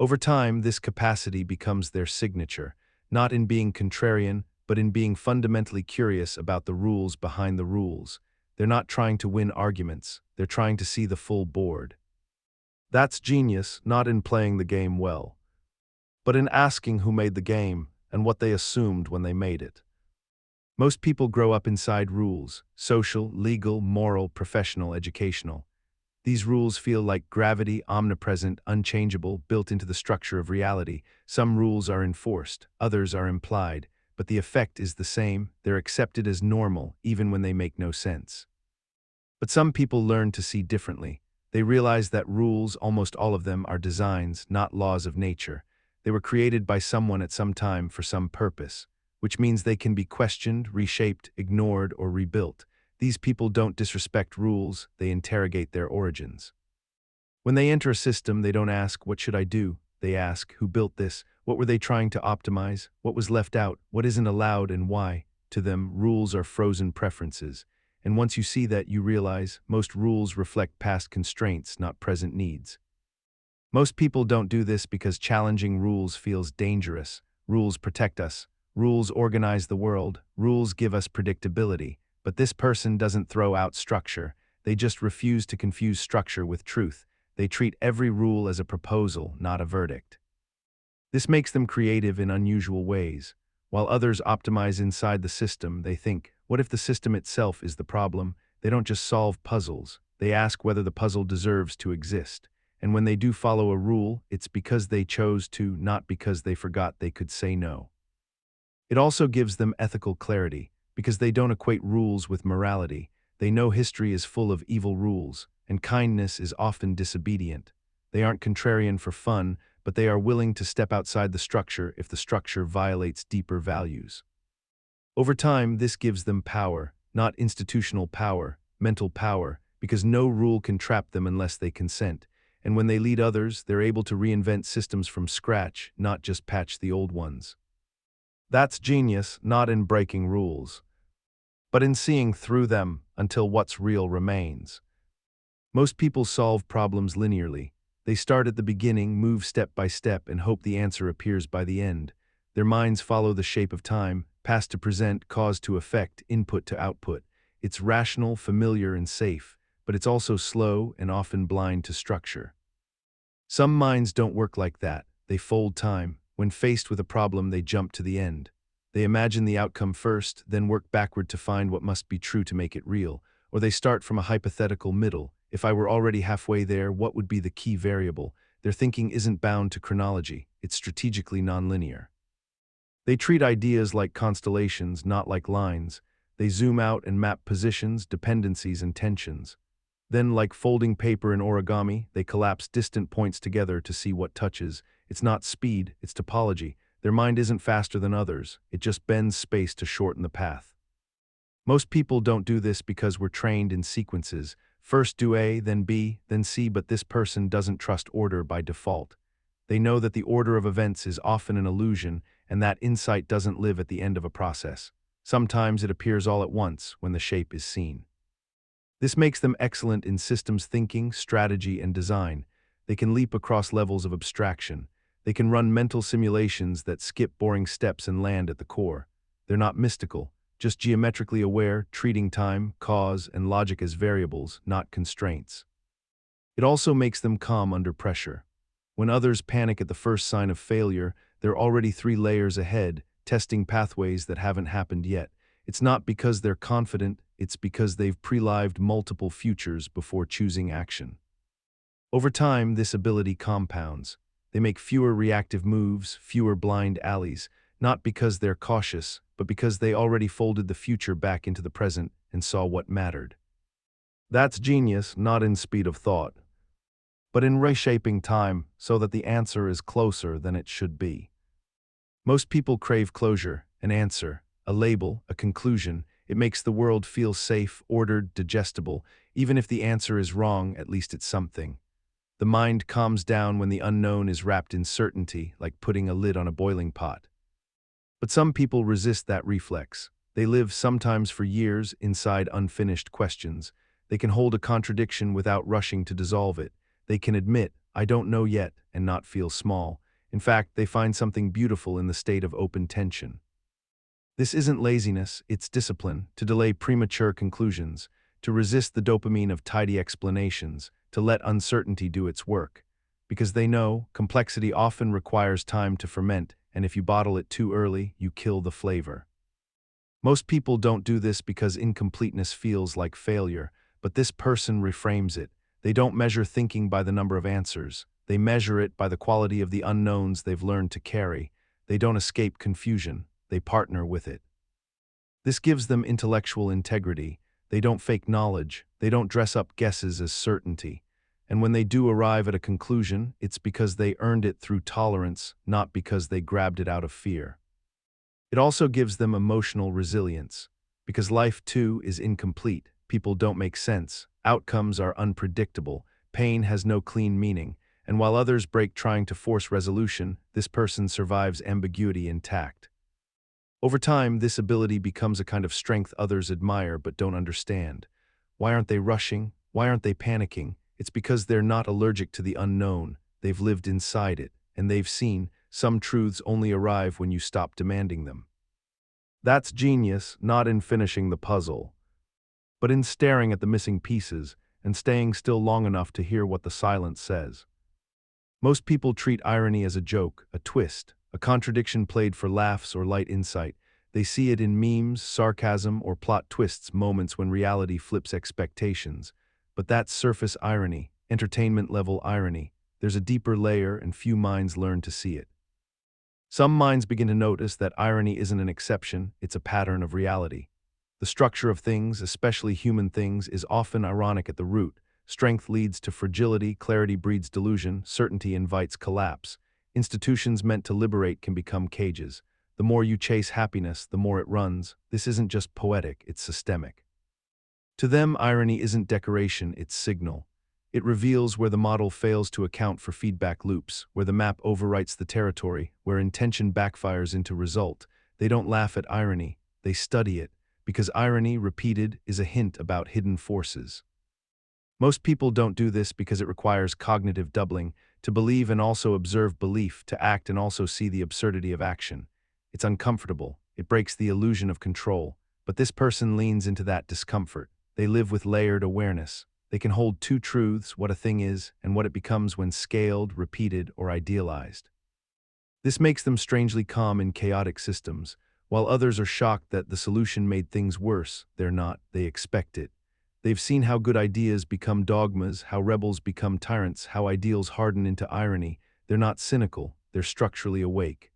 Over time, this capacity becomes their signature, not in being contrarian, but in being fundamentally curious about the rules behind the rules. They're not trying to win arguments, they're trying to see the full board. That's genius, not in playing the game well, but in asking who made the game and what they assumed when they made it. Most people grow up inside rules: social, legal, moral, professional, educational. These rules feel like gravity, omnipresent, unchangeable, built into the structure of reality. Some rules are enforced, others are implied, but the effect is the same. They're accepted as normal, even when they make no sense. But some people learn to see differently. They realize that rules, almost all of them, are designs, not laws of nature. They were created by someone at some time for some purpose, which means they can be questioned, reshaped, ignored, or rebuilt. These people don't disrespect rules, they interrogate their origins. When they enter a system, they don't ask, "What should I do?" They ask, "Who built this? What were they trying to optimize? What was left out? What isn't allowed and why?" To them, rules are frozen preferences. And once you see that, you realize most rules reflect past constraints, not present needs. Most people don't do this because challenging rules feels dangerous. Rules protect us. Rules organize the world. Rules give us predictability. But this person doesn't throw out structure. They just refuse to confuse structure with truth. They treat every rule as a proposal, not a verdict. This makes them creative in unusual ways. While others optimize inside the system, they think, what if the system itself is the problem? They don't just solve puzzles. They ask whether the puzzle deserves to exist. And when they do follow a rule, it's because they chose to, not because they forgot they could say no. It also gives them ethical clarity, because they don't equate rules with morality. They know history is full of evil rules, and kindness is often disobedient. They aren't contrarian for fun, but they are willing to step outside the structure if the structure violates deeper values. Over time, this gives them power, not institutional power, mental power, because no rule can trap them unless they consent. And when they lead others, they're able to reinvent systems from scratch, not just patch the old ones. That's genius, not in breaking rules, but in seeing through them until what's real remains. Most people solve problems linearly. They start at the beginning, move step by step, and hope the answer appears by the end. Their minds follow the shape of time, past to present, cause to effect, input to output. It's rational, familiar, and safe, but it's also slow and often blind to structure. Some minds don't work like that. They fold time. When faced with a problem, they jump to the end. They imagine the outcome first, then work backward to find what must be true to make it real. Or they start from a hypothetical middle. If I were already halfway there, what would be the key variable? Their thinking isn't bound to chronology. It's strategically nonlinear. They treat ideas like constellations, not like lines. They zoom out and map positions, dependencies, and tensions. Then, like folding paper in origami, they collapse distant points together to see what touches. It's not speed, it's topology. Their mind isn't faster than others. It just bends space to shorten the path. Most people don't do this because we're trained in sequences. First do A, then B, then C, but this person doesn't trust order by default. They know that the order of events is often an illusion, and that insight doesn't live at the end of a process. Sometimes it appears all at once when the shape is seen. This makes them excellent in systems thinking, strategy, and design. They can leap across levels of abstraction. They can run mental simulations that skip boring steps and land at the core. They're not mystical, just geometrically aware, treating time, cause, and logic as variables, not constraints. It also makes them calm under pressure. When others panic at the first sign of failure, they're already 3 layers ahead, testing pathways that haven't happened yet. It's not because they're confident, it's because they've pre-lived multiple futures before choosing action. Over time, this ability compounds. They make fewer reactive moves, fewer blind alleys, not because they're cautious, but because they already folded the future back into the present and saw what mattered. That's genius, not in speed of thought, but in reshaping time so that the answer is closer than it should be. Most people crave closure, an answer, a label, a conclusion. It makes the world feel safe, ordered, digestible. Even if the answer is wrong, at least it's something. The mind calms down when the unknown is wrapped in certainty, like putting a lid on a boiling pot. But some people resist that reflex. They live sometimes for years inside unfinished questions. They can hold a contradiction without rushing to dissolve it. They can admit, "I don't know yet," and not feel small. In fact, they find something beautiful in the state of open tension. This isn't laziness, it's discipline, to delay premature conclusions, to resist the dopamine of tidy explanations, to let uncertainty do its work. Because they know complexity often requires time to ferment, and if you bottle it too early, you kill the flavor. Most people don't do this because incompleteness feels like failure, but this person reframes it. They don't measure thinking by the number of answers. They measure it by the quality of the unknowns they've learned to carry. They don't escape confusion. They partner with it. This gives them intellectual integrity. They don't fake knowledge. They don't dress up guesses as certainty. And when they do arrive at a conclusion, it's because they earned it through tolerance, not because they grabbed it out of fear. It also gives them emotional resilience. Because life, too, is incomplete, people don't make sense, outcomes are unpredictable, pain has no clean meaning, and while others break trying to force resolution, this person survives ambiguity intact. Over time, this ability becomes a kind of strength others admire but don't understand. Why aren't they rushing? Why aren't they panicking? It's because they're not allergic to the unknown. They've lived inside it, and they've seen some truths only arrive when you stop demanding them. That's genius, not in finishing the puzzle, but in staring at the missing pieces and staying still long enough to hear what the silence says. Most people treat irony as a joke, a twist, a contradiction played for laughs or light insight. They see it in memes, sarcasm, or plot twists, moments when reality flips expectations. But that's surface irony, entertainment-level irony. There's a deeper layer, and few minds learn to see it. Some minds begin to notice that irony isn't an exception, it's a pattern of reality. The structure of things, especially human things, is often ironic at the root. Strength leads to fragility, clarity breeds delusion, certainty invites collapse. Institutions meant to liberate can become cages. The more you chase happiness, the more it runs. This isn't just poetic, it's systemic. To them, irony isn't decoration, it's signal. It reveals where the model fails to account for feedback loops, where the map overwrites the territory, where intention backfires into result. They don't laugh at irony, they study it, because irony, repeated, is a hint about hidden forces. Most people don't do this because it requires cognitive doubling, to believe and also observe belief, to act and also see the absurdity of action. It's uncomfortable, it breaks the illusion of control, but this person leans into that discomfort. They live with layered awareness. They can hold two truths, what a thing is and what it becomes when scaled, repeated, or idealized. This makes them strangely calm in chaotic systems. While others are shocked that the solution made things worse, they're not, they expect it. They've seen how good ideas become dogmas, how rebels become tyrants, how ideals harden into irony. They're not cynical, they're structurally awake.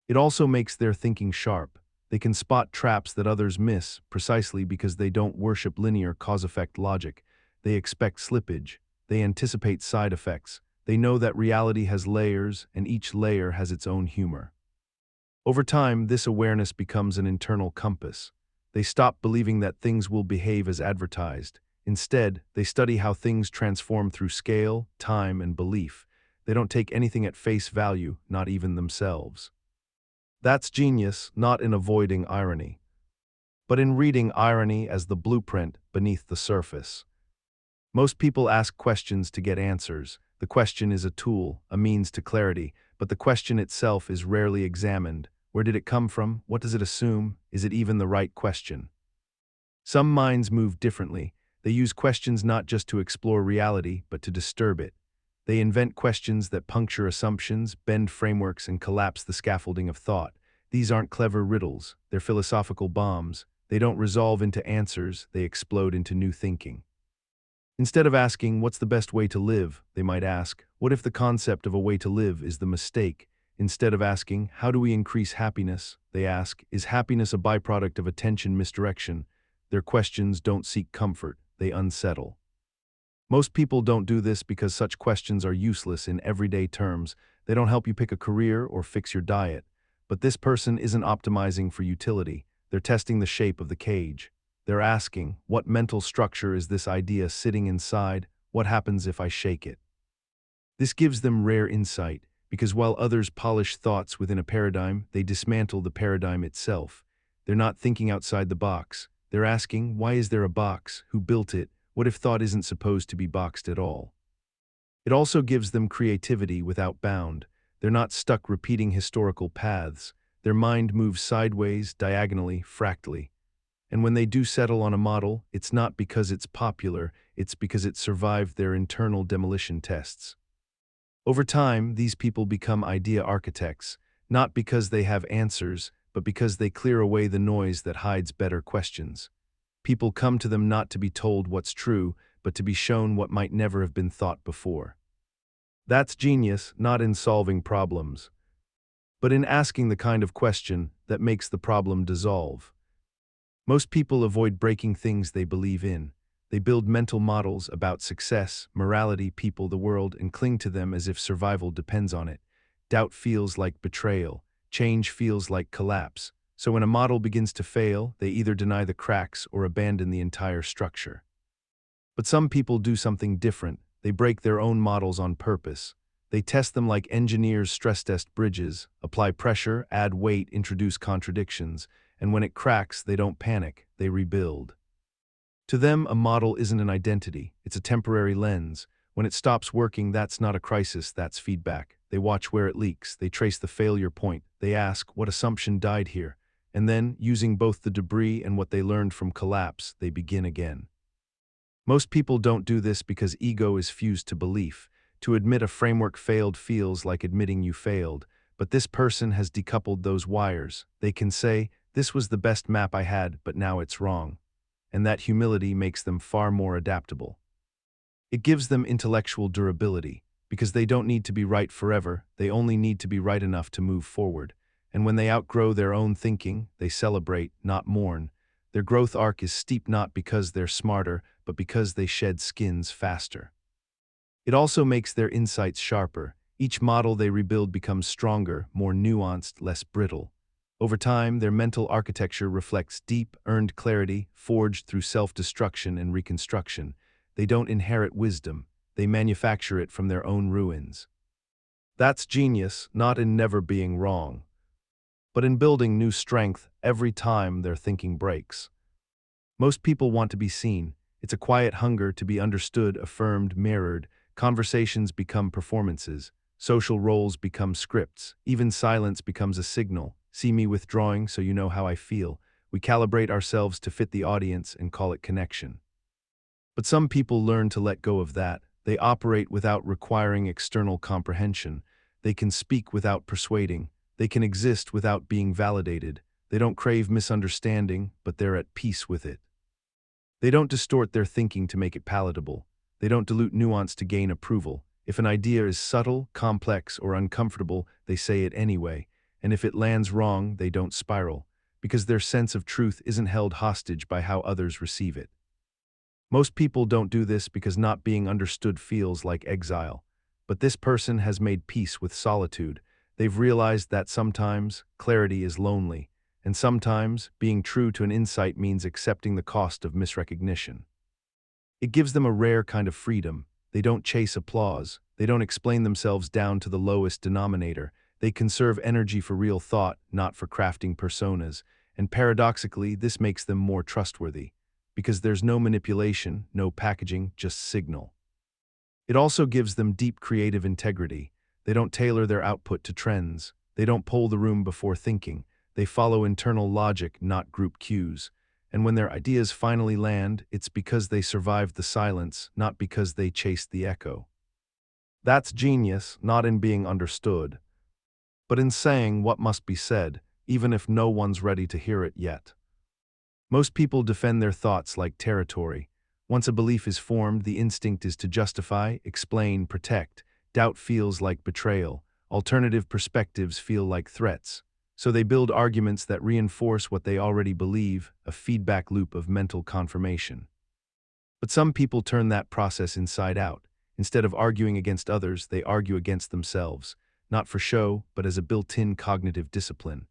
It also makes their thinking sharp. They can spot traps that others miss, precisely because they don't worship linear cause-effect logic. They expect slippage. They anticipate side effects. They know that reality has layers, and each layer has its own humor. Over time, this awareness becomes an internal compass. They stop believing that things will behave as advertised. Instead, they study how things transform through scale, time, and belief. They don't take anything at face value, not even themselves. That's genius, not in avoiding irony, but in reading irony as the blueprint beneath the surface. Most people ask questions to get answers. The question is a tool, a means to clarity, but the question itself is rarely examined. Where did it come from? What does it assume? Is it even the right question? Some minds move differently. They use questions not just to explore reality, but to disturb it. They invent questions that puncture assumptions, bend frameworks, and collapse the scaffolding of thought. These aren't clever riddles, they're philosophical bombs. They don't resolve into answers, they explode into new thinking. Instead of asking, what's the best way to live, they might ask, what if the concept of a way to live is the mistake? Instead of asking, how do we increase happiness, they ask, is happiness a byproduct of attention misdirection? Their questions don't seek comfort, they unsettle. Most people don't do this because such questions are useless in everyday terms. They don't help you pick a career or fix your diet. But this person isn't optimizing for utility. They're testing the shape of the cage. They're asking, what mental structure is this idea sitting inside? What happens if I shake it? This gives them rare insight, because while others polish thoughts within a paradigm, they dismantle the paradigm itself. They're not thinking outside the box. They're asking, why is there a box? Who built it? What if thought isn't supposed to be boxed at all? It also gives them creativity without bound. They're not stuck repeating historical paths. Their mind moves sideways, diagonally, fractally. And when they do settle on a model, it's not because it's popular, it's because it survived their internal demolition tests. Over time, these people become idea architects, not because they have answers, but because they clear away the noise that hides better questions. People come to them not to be told what's true, but to be shown what might never have been thought before. That's genius, not in solving problems, but in asking the kind of question that makes the problem dissolve. Most people avoid breaking things they believe in. They build mental models about success, morality, people, the world, and cling to them as if survival depends on it. Doubt feels like betrayal. Change feels like collapse. So when a model begins to fail, they either deny the cracks or abandon the entire structure. But some people do something different. They break their own models on purpose. They test them like engineers stress test bridges, apply pressure, add weight, introduce contradictions, and when it cracks, they don't panic, they rebuild. To them, a model isn't an identity, it's a temporary lens. When it stops working, that's not a crisis, that's feedback. They watch where it leaks, they trace the failure point, they ask, what assumption died here? And then, using both the debris and what they learned from collapse, they begin again. Most people don't do this because ego is fused to belief. To admit a framework failed feels like admitting you failed, but this person has decoupled those wires. They can say, this was the best map I had, but now it's wrong. And that humility makes them far more adaptable. It gives them intellectual durability, because they don't need to be right forever, they only need to be right enough to move forward. And when they outgrow their own thinking, they celebrate, not mourn. Their growth arc is steep not because they're smarter, but because they shed skins faster. It also makes their insights sharper. Each model they rebuild becomes stronger, more nuanced, less brittle. Over time, their mental architecture reflects deep, earned clarity, forged through self-destruction and reconstruction. They don't inherit wisdom, they manufacture it from their own ruins. That's genius, not in never being wrong, but in building new strength every time their thinking breaks. Most people want to be seen. It's a quiet hunger to be understood, affirmed, mirrored. Conversations become performances. Social roles become scripts. Even silence becomes a signal. See me withdrawing so you know how I feel. We calibrate ourselves to fit the audience and call it connection. But some people learn to let go of that. They operate without requiring external comprehension. They can speak without persuading. They can exist without being validated. They don't crave misunderstanding, but they're at peace with it. They don't distort their thinking to make it palatable. They don't dilute nuance to gain approval. If an idea is subtle, complex, or uncomfortable, they say it anyway. And if it lands wrong, they don't spiral, because their sense of truth isn't held hostage by how others receive it. Most people don't do this because not being understood feels like exile. But this person has made peace with solitude. They've realized that sometimes clarity is lonely, and sometimes being true to an insight means accepting the cost of misrecognition. It gives them a rare kind of freedom. They don't chase applause. They don't explain themselves down to the lowest denominator. They conserve energy for real thought, not for crafting personas. And paradoxically, this makes them more trustworthy, because there's no manipulation, no packaging, just signal. It also gives them deep creative integrity. They don't tailor their output to trends. They don't poll the room before thinking. They follow internal logic, not group cues. And when their ideas finally land, it's because they survived the silence, not because they chased the echo. That's genius, not in being understood, but in saying what must be said, even if no one's ready to hear it yet. Most people defend their thoughts like territory. Once a belief is formed, the instinct is to justify, explain, protect. Doubt feels like betrayal. Alternative perspectives feel like threats. So they build arguments that reinforce what they already believe, a feedback loop of mental confirmation. But some people turn that process inside out. Instead of arguing against others, they argue against themselves, not for show, but as a built-in cognitive discipline.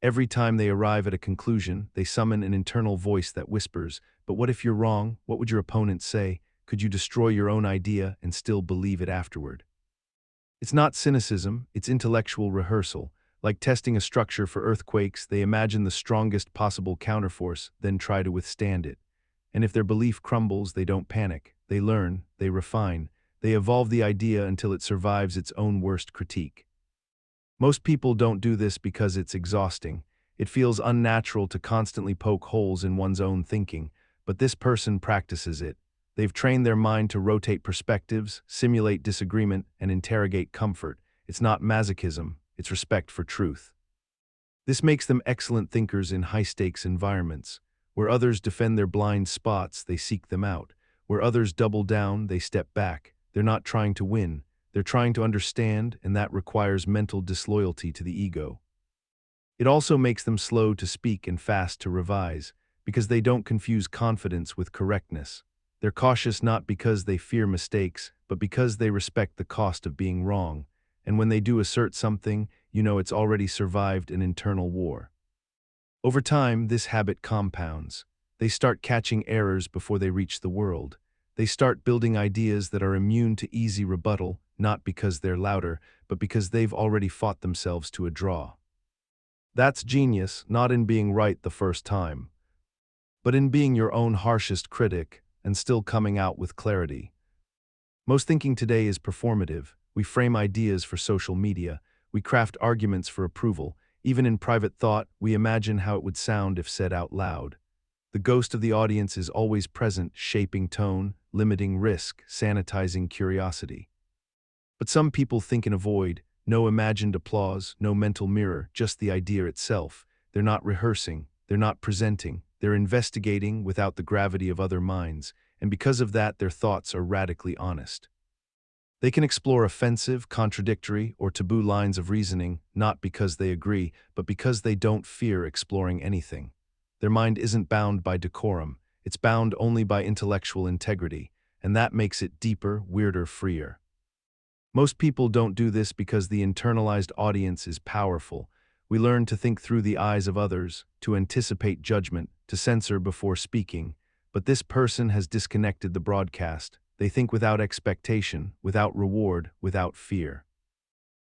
Every time they arrive at a conclusion, they summon an internal voice that whispers, "But what if you're wrong? What would your opponent say? Could you destroy your own idea and still believe it afterward?" It's not cynicism, it's intellectual rehearsal. Like testing a structure for earthquakes, they imagine the strongest possible counterforce, then try to withstand it. And if their belief crumbles, they don't panic. They learn, they refine, they evolve the idea until it survives its own worst critique. Most people don't do this because it's exhausting. It feels unnatural to constantly poke holes in one's own thinking, but this person practices it. They've trained their mind to rotate perspectives, simulate disagreement, and interrogate comfort. It's not masochism, it's respect for truth. This makes them excellent thinkers in high-stakes environments. Where others defend their blind spots, they seek them out. Where others double down, they step back. They're not trying to win. They're trying to understand, and that requires mental disloyalty to the ego. It also makes them slow to speak and fast to revise, because they don't confuse confidence with correctness. They're cautious not because they fear mistakes, but because they respect the cost of being wrong. And when they do assert something, you know it's already survived an internal war. Over time, this habit compounds. They start catching errors before they reach the world. They start building ideas that are immune to easy rebuttal, not because they're louder, but because they've already fought themselves to a draw. That's genius, not in being right the first time, but in being your own harshest critic and still coming out with clarity. Most thinking today is performative. We frame ideas for social media. We craft arguments for approval. Even in private thought, we imagine how it would sound if said out loud. The ghost of the audience is always present, shaping tone, limiting risk, sanitizing curiosity. But some people think and avoid. No imagined applause, no mental mirror, just the idea itself. They're not rehearsing, they're not presenting, they're investigating without the gravity of other minds, and because of that, their thoughts are radically honest. They can explore offensive, contradictory, or taboo lines of reasoning, not because they agree, but because they don't fear exploring anything. Their mind isn't bound by decorum, it's bound only by intellectual integrity, and that makes it deeper, weirder, freer. Most people don't do this because the internalized audience is powerful. We learn to think through the eyes of others, to anticipate judgment, to censor before speaking. But this person has disconnected the broadcast. They think without expectation, without reward, without fear.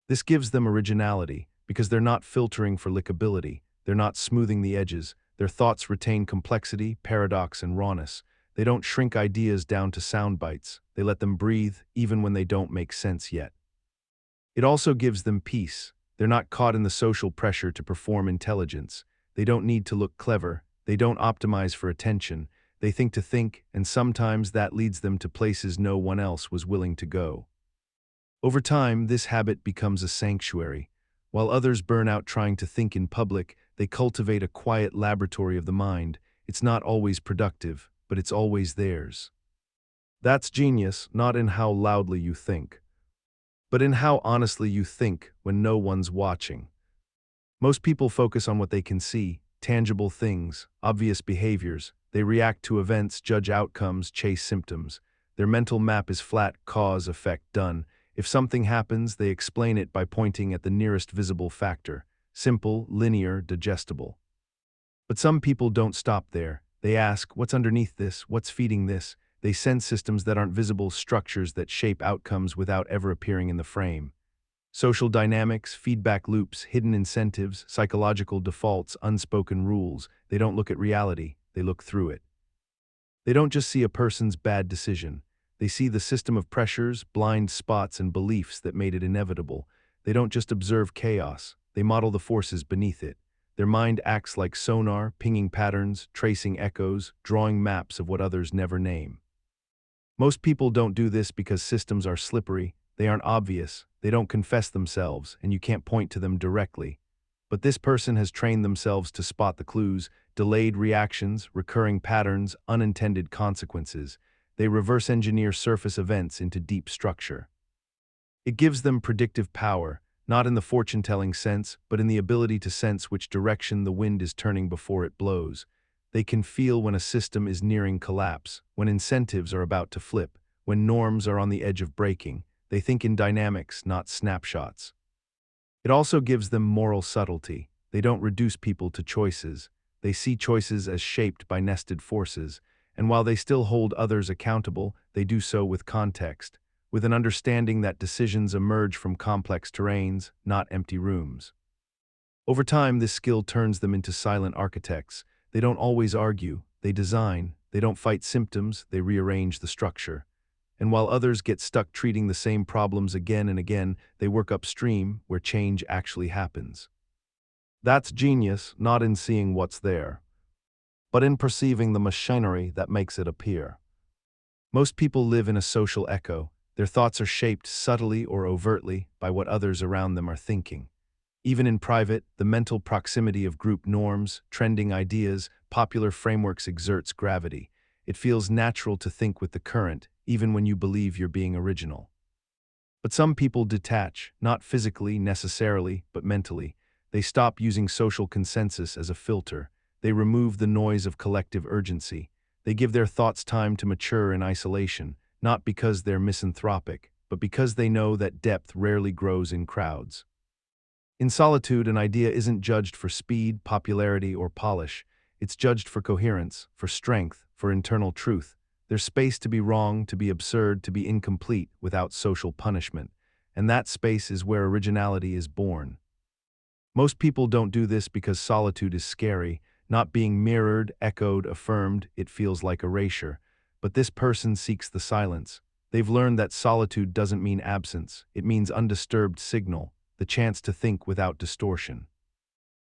This gives them originality, because they're not filtering for likability, they're not smoothing the edges, their thoughts retain complexity, paradox, and rawness. They don't shrink ideas down to sound bites, they let them breathe even when they don't make sense yet. It also gives them peace. They're not caught in the social pressure to perform intelligence. They don't need to look clever, they don't optimize for attention, they think to think, and sometimes that leads them to places no one else was willing to go. Over time, this habit becomes a sanctuary. While others burn out trying to think in public, they cultivate a quiet laboratory of the mind. It's not always productive, but it's always theirs. That's genius, not in how loudly you think, but in how honestly you think when no one's watching. Most people focus on what they can see, tangible things, obvious behaviors. They react to events, judge outcomes, chase symptoms. Their mental map is flat, cause, effect, done. If something happens, they explain it by pointing at the nearest visible factor. Simple, linear, digestible. But some people don't stop there. They ask, what's underneath this? What's feeding this? They sense systems that aren't visible, structures that shape outcomes without ever appearing in the frame. Social dynamics, feedback loops, hidden incentives, psychological defaults, unspoken rules. They don't look at reality, they look through it. They don't just see a person's bad decision. They see the system of pressures, blind spots, and beliefs that made it inevitable. They don't just observe chaos, they model the forces beneath it. Their mind acts like sonar, pinging patterns, tracing echoes, drawing maps of what others never name. Most people don't do this because systems are slippery, they aren't obvious, they don't confess themselves, and you can't point to them directly. But this person has trained themselves to spot the clues, delayed reactions, recurring patterns, unintended consequences. They reverse engineer surface events into deep structure. It gives them predictive power, not in the fortune-telling sense, but in the ability to sense which direction the wind is turning before it blows. They can feel when a system is nearing collapse, when incentives are about to flip, when norms are on the edge of breaking. They think in dynamics, not snapshots. It also gives them moral subtlety. They don't reduce people to choices. They see choices as shaped by nested forces, and while they still hold others accountable, they do so with context, with an understanding that decisions emerge from complex terrains, not empty rooms. Over time, this skill turns them into silent architects. They don't always argue, they design. They don't fight symptoms, they rearrange the structure. And while others get stuck treating the same problems again and again, they work upstream, where change actually happens. That's genius, not in seeing what's there, but in perceiving the machinery that makes it appear. Most people live in a social echo. Their thoughts are shaped subtly or overtly by what others around them are thinking. Even in private, the mental proximity of group norms, trending ideas, popular frameworks exerts gravity. It feels natural to think with the current, even when you believe you're being original. But some people detach, not physically necessarily, but mentally. They stop using social consensus as a filter. They remove the noise of collective urgency. They give their thoughts time to mature in isolation, not because they're misanthropic, but because they know that depth rarely grows in crowds. In solitude, an idea isn't judged for speed, popularity, or polish. It's judged for coherence, for strength, for internal truth. There's space to be wrong, to be absurd, to be incomplete without social punishment. And that space is where originality is born. Most people don't do this because solitude is scary. Not being mirrored, echoed, affirmed, it feels like erasure. But this person seeks the silence. They've learned that solitude doesn't mean absence. It means undisturbed signal, the chance to think without distortion.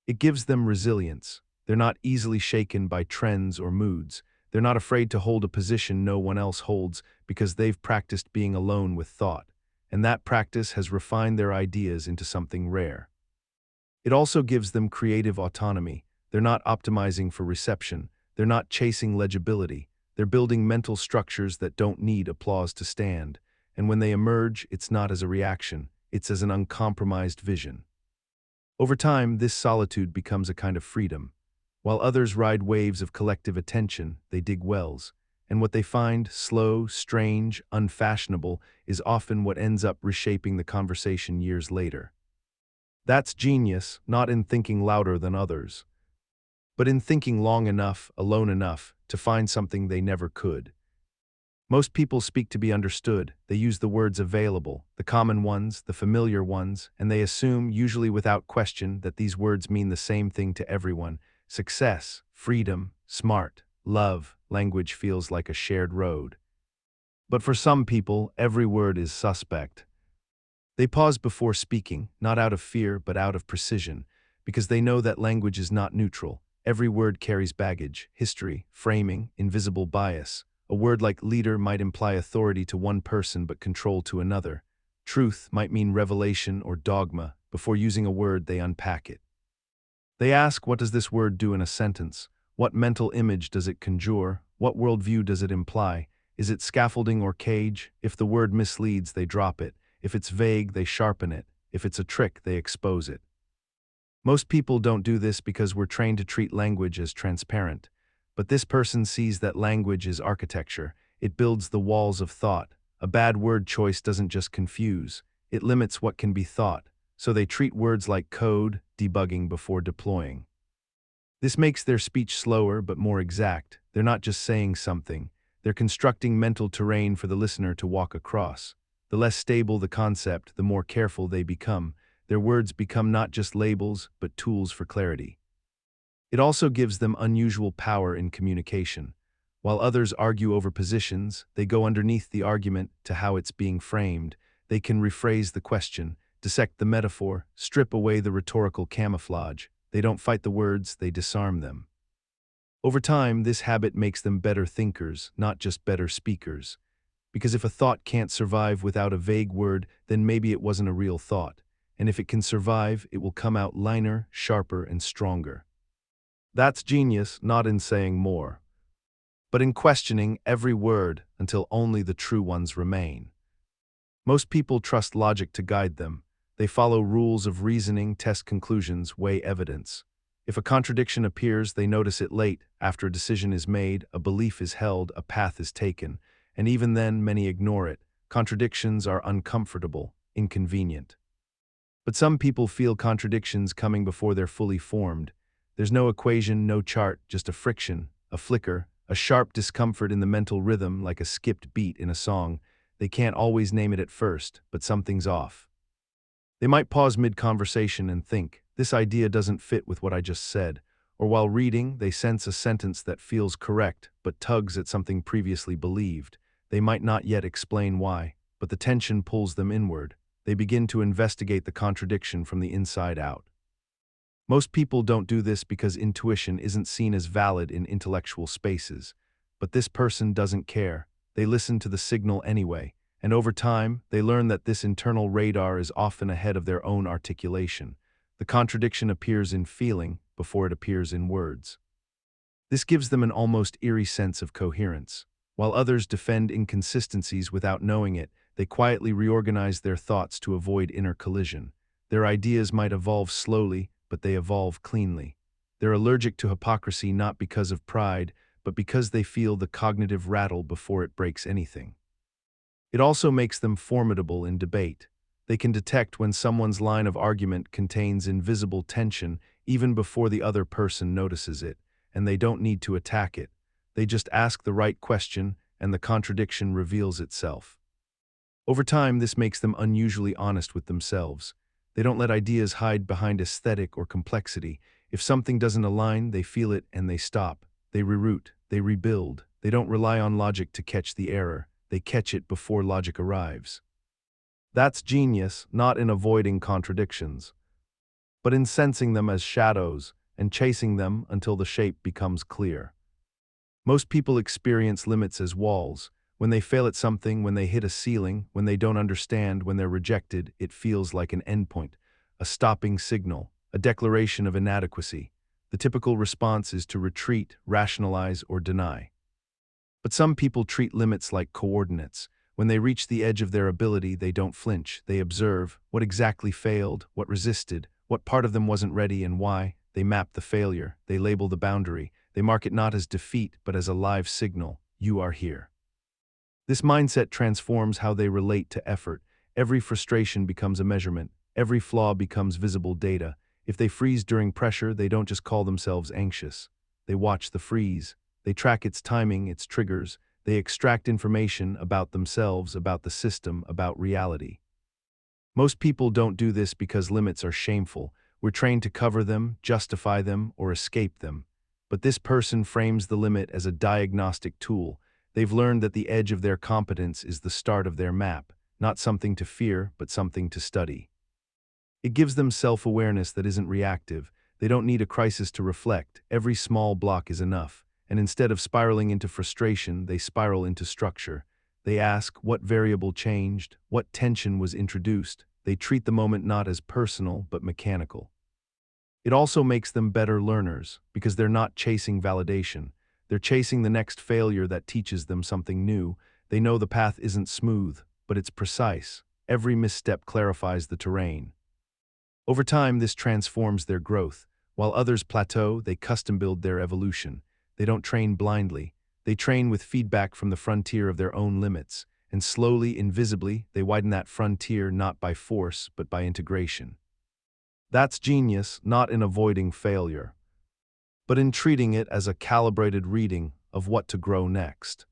It gives them resilience. They're not easily shaken by trends or moods. They're not afraid to hold a position no one else holds because they've practiced being alone with thought. And that practice has refined their ideas into something rare. It also gives them creative autonomy. They're not optimizing for reception. They're not chasing legibility. They're building mental structures that don't need applause to stand. And when they emerge, it's not as a reaction. It's as an uncompromised vision. Over time, this solitude becomes a kind of freedom. While others ride waves of collective attention, they dig wells. And what they find, slow, strange, unfashionable, is often what ends up reshaping the conversation years later. That's genius, not in thinking louder than others, but in thinking long enough, alone enough, to find something they never could. Most people speak to be understood. They use the words available, the common ones, the familiar ones, and they assume, usually without question, that these words mean the same thing to everyone. Success, freedom, smart, love, language feels like a shared road. But for some people, every word is suspect. They pause before speaking, not out of fear, but out of precision, because they know that language is not neutral. Every word carries baggage, history, framing, invisible bias. A word like leader might imply authority to one person but control to another. Truth might mean revelation or dogma. Before using a word, they unpack it. They ask, what does this word do in a sentence? What mental image does it conjure? What worldview does it imply? Is it scaffolding or cage? If the word misleads, they drop it. If it's vague, they sharpen it. If it's a trick, they expose it. Most people don't do this because we're trained to treat language as transparent. But this person sees that language is architecture. It builds the walls of thought. A bad word choice doesn't just confuse. It limits what can be thought. So they treat words like code, debugging before deploying. This makes their speech slower but more exact. They're not just saying something. They're constructing mental terrain for the listener to walk across. The less stable the concept, the more careful they become. Their words become not just labels, but tools for clarity. It also gives them unusual power in communication. While others argue over positions, they go underneath the argument to how it's being framed. They can rephrase the question, dissect the metaphor, strip away the rhetorical camouflage. They don't fight the words, they disarm them. Over time, this habit makes them better thinkers, not just better speakers. Because if a thought can't survive without a vague word, then maybe it wasn't a real thought. And if it can survive, it will come out lighter, sharper, and stronger. That's genius, not in saying more, but in questioning every word until only the true ones remain. Most people trust logic to guide them. They follow rules of reasoning, test conclusions, weigh evidence. If a contradiction appears, they notice it late. After a decision is made, a belief is held, a path is taken. And even then, many ignore it. Contradictions are uncomfortable, inconvenient. But some people feel contradictions coming before they're fully formed. There's no equation, no chart, just a friction, a flicker, a sharp discomfort in the mental rhythm like a skipped beat in a song. They can't always name it at first, but something's off. They might pause mid-conversation and think, this idea doesn't fit with what I just said. Or while reading, they sense a sentence that feels correct, but tugs at something previously believed. They might not yet explain why, but the tension pulls them inward. They begin to investigate the contradiction from the inside out. Most people don't do this because intuition isn't seen as valid in intellectual spaces. But this person doesn't care. They listen to the signal anyway, and over time, they learn that this internal radar is often ahead of their own articulation. The contradiction appears in feeling before it appears in words. This gives them an almost eerie sense of coherence. While others defend inconsistencies without knowing it, they quietly reorganize their thoughts to avoid inner collision. Their ideas might evolve slowly, but they evolve cleanly. They're allergic to hypocrisy not because of pride, but because they feel the cognitive rattle before it breaks anything. It also makes them formidable in debate. They can detect when someone's line of argument contains invisible tension even before the other person notices it, and they don't need to attack it. They just ask the right question, and the contradiction reveals itself. Over time, this makes them unusually honest with themselves. They don't let ideas hide behind aesthetic or complexity. If something doesn't align, they feel it and they stop. They reroute, they rebuild. They don't rely on logic to catch the error. They catch it before logic arrives. That's genius, not in avoiding contradictions, but in sensing them as shadows and chasing them until the shape becomes clear. Most people experience limits as walls. When they fail at something, when they hit a ceiling, when they don't understand, when they're rejected, it feels like an endpoint, a stopping signal, a declaration of inadequacy. The typical response is to retreat, rationalize, or deny. But some people treat limits like coordinates. When they reach the edge of their ability, they don't flinch. They observe what exactly failed, what resisted, what part of them wasn't ready and why. They map the failure. They label the boundary. They mark it not as defeat, but as a live signal. You are here. This mindset transforms how they relate to effort. Every frustration becomes a measurement. Every flaw becomes visible data. If they freeze during pressure, they don't just call themselves anxious. They watch the freeze. They track its timing, its triggers. They extract information about themselves, about the system, about reality. Most people don't do this because limits are shameful. We're trained to cover them, justify them, or escape them. But this person frames the limit as a diagnostic tool. They've learned that the edge of their competence is the start of their map, not something to fear, but something to study. It gives them self-awareness that isn't reactive. They don't need a crisis to reflect. Every small block is enough. And instead of spiraling into frustration, they spiral into structure. They ask what variable changed, what tension was introduced. They treat the moment not as personal, but mechanical. It also makes them better learners, because they're not chasing validation. They're chasing the next failure that teaches them something new. They know the path isn't smooth, but it's precise. Every misstep clarifies the terrain. Over time, this transforms their growth. While others plateau, they custom-build their evolution. They don't train blindly. They train with feedback from the frontier of their own limits, and slowly, invisibly, they widen that frontier not by force, but by integration. That's genius, not in avoiding failure, but in treating it as a calibrated reading of what to grow next.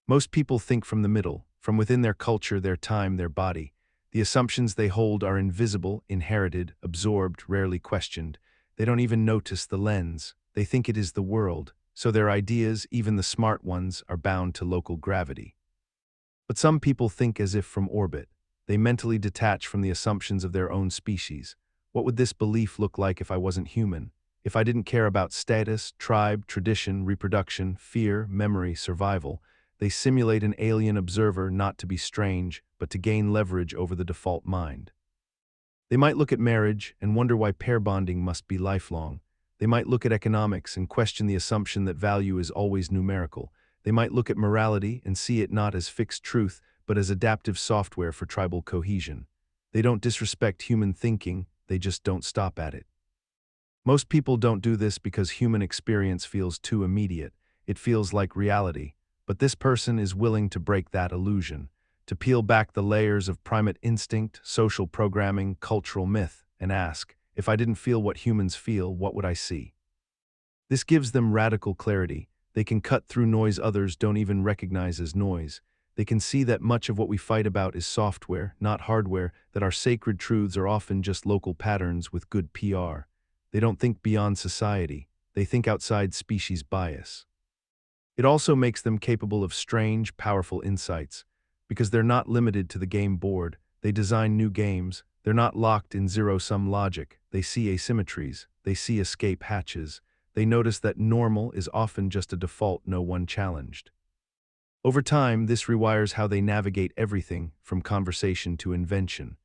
Most people think from the middle, from within their culture, their time, their body. The assumptions they hold are invisible, inherited, absorbed, rarely questioned. They don't even notice the lens. They think it is the world, so their ideas, even the smart ones, are bound to local gravity. But some people think as if from orbit. They mentally detach from the assumptions of their own species. What would this belief look like if I wasn't human? If I didn't care about status, tribe, tradition, reproduction, fear, memory, survival? They simulate an alien observer not to be strange, but to gain leverage over the default mind. They might look at marriage and wonder why pair bonding must be lifelong. They might look at economics and question the assumption that value is always numerical. They might look at morality and see it not as fixed truth, but as adaptive software for tribal cohesion. They don't disrespect human thinking, they just don't stop at it. Most people don't do this because human experience feels too immediate. It feels like reality. But this person is willing to break that illusion, to peel back the layers of primate instinct, social programming, cultural myth, and ask, if I didn't feel what humans feel, what would I see? This gives them radical clarity. They can cut through noise others don't even recognize as noise. They can see that much of what we fight about is software, not hardware, that our sacred truths are often just local patterns with good PR. They don't think beyond society. They think outside species bias. It also makes them capable of strange, powerful insights. Because they're not limited to the game board, they design new games. They're not locked in zero-sum logic. They see asymmetries. They see escape hatches. They notice that normal is often just a default no one challenged. Over time, this rewires how they navigate everything, from conversation to invention.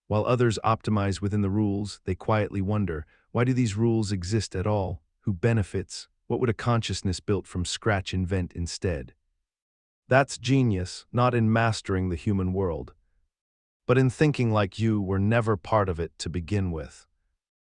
While others optimize within the rules, they quietly wonder, why do these rules exist at all? Who benefits? What would a consciousness built from scratch invent instead? That's genius, not in mastering the human world, but in thinking like you were never part of it to begin with.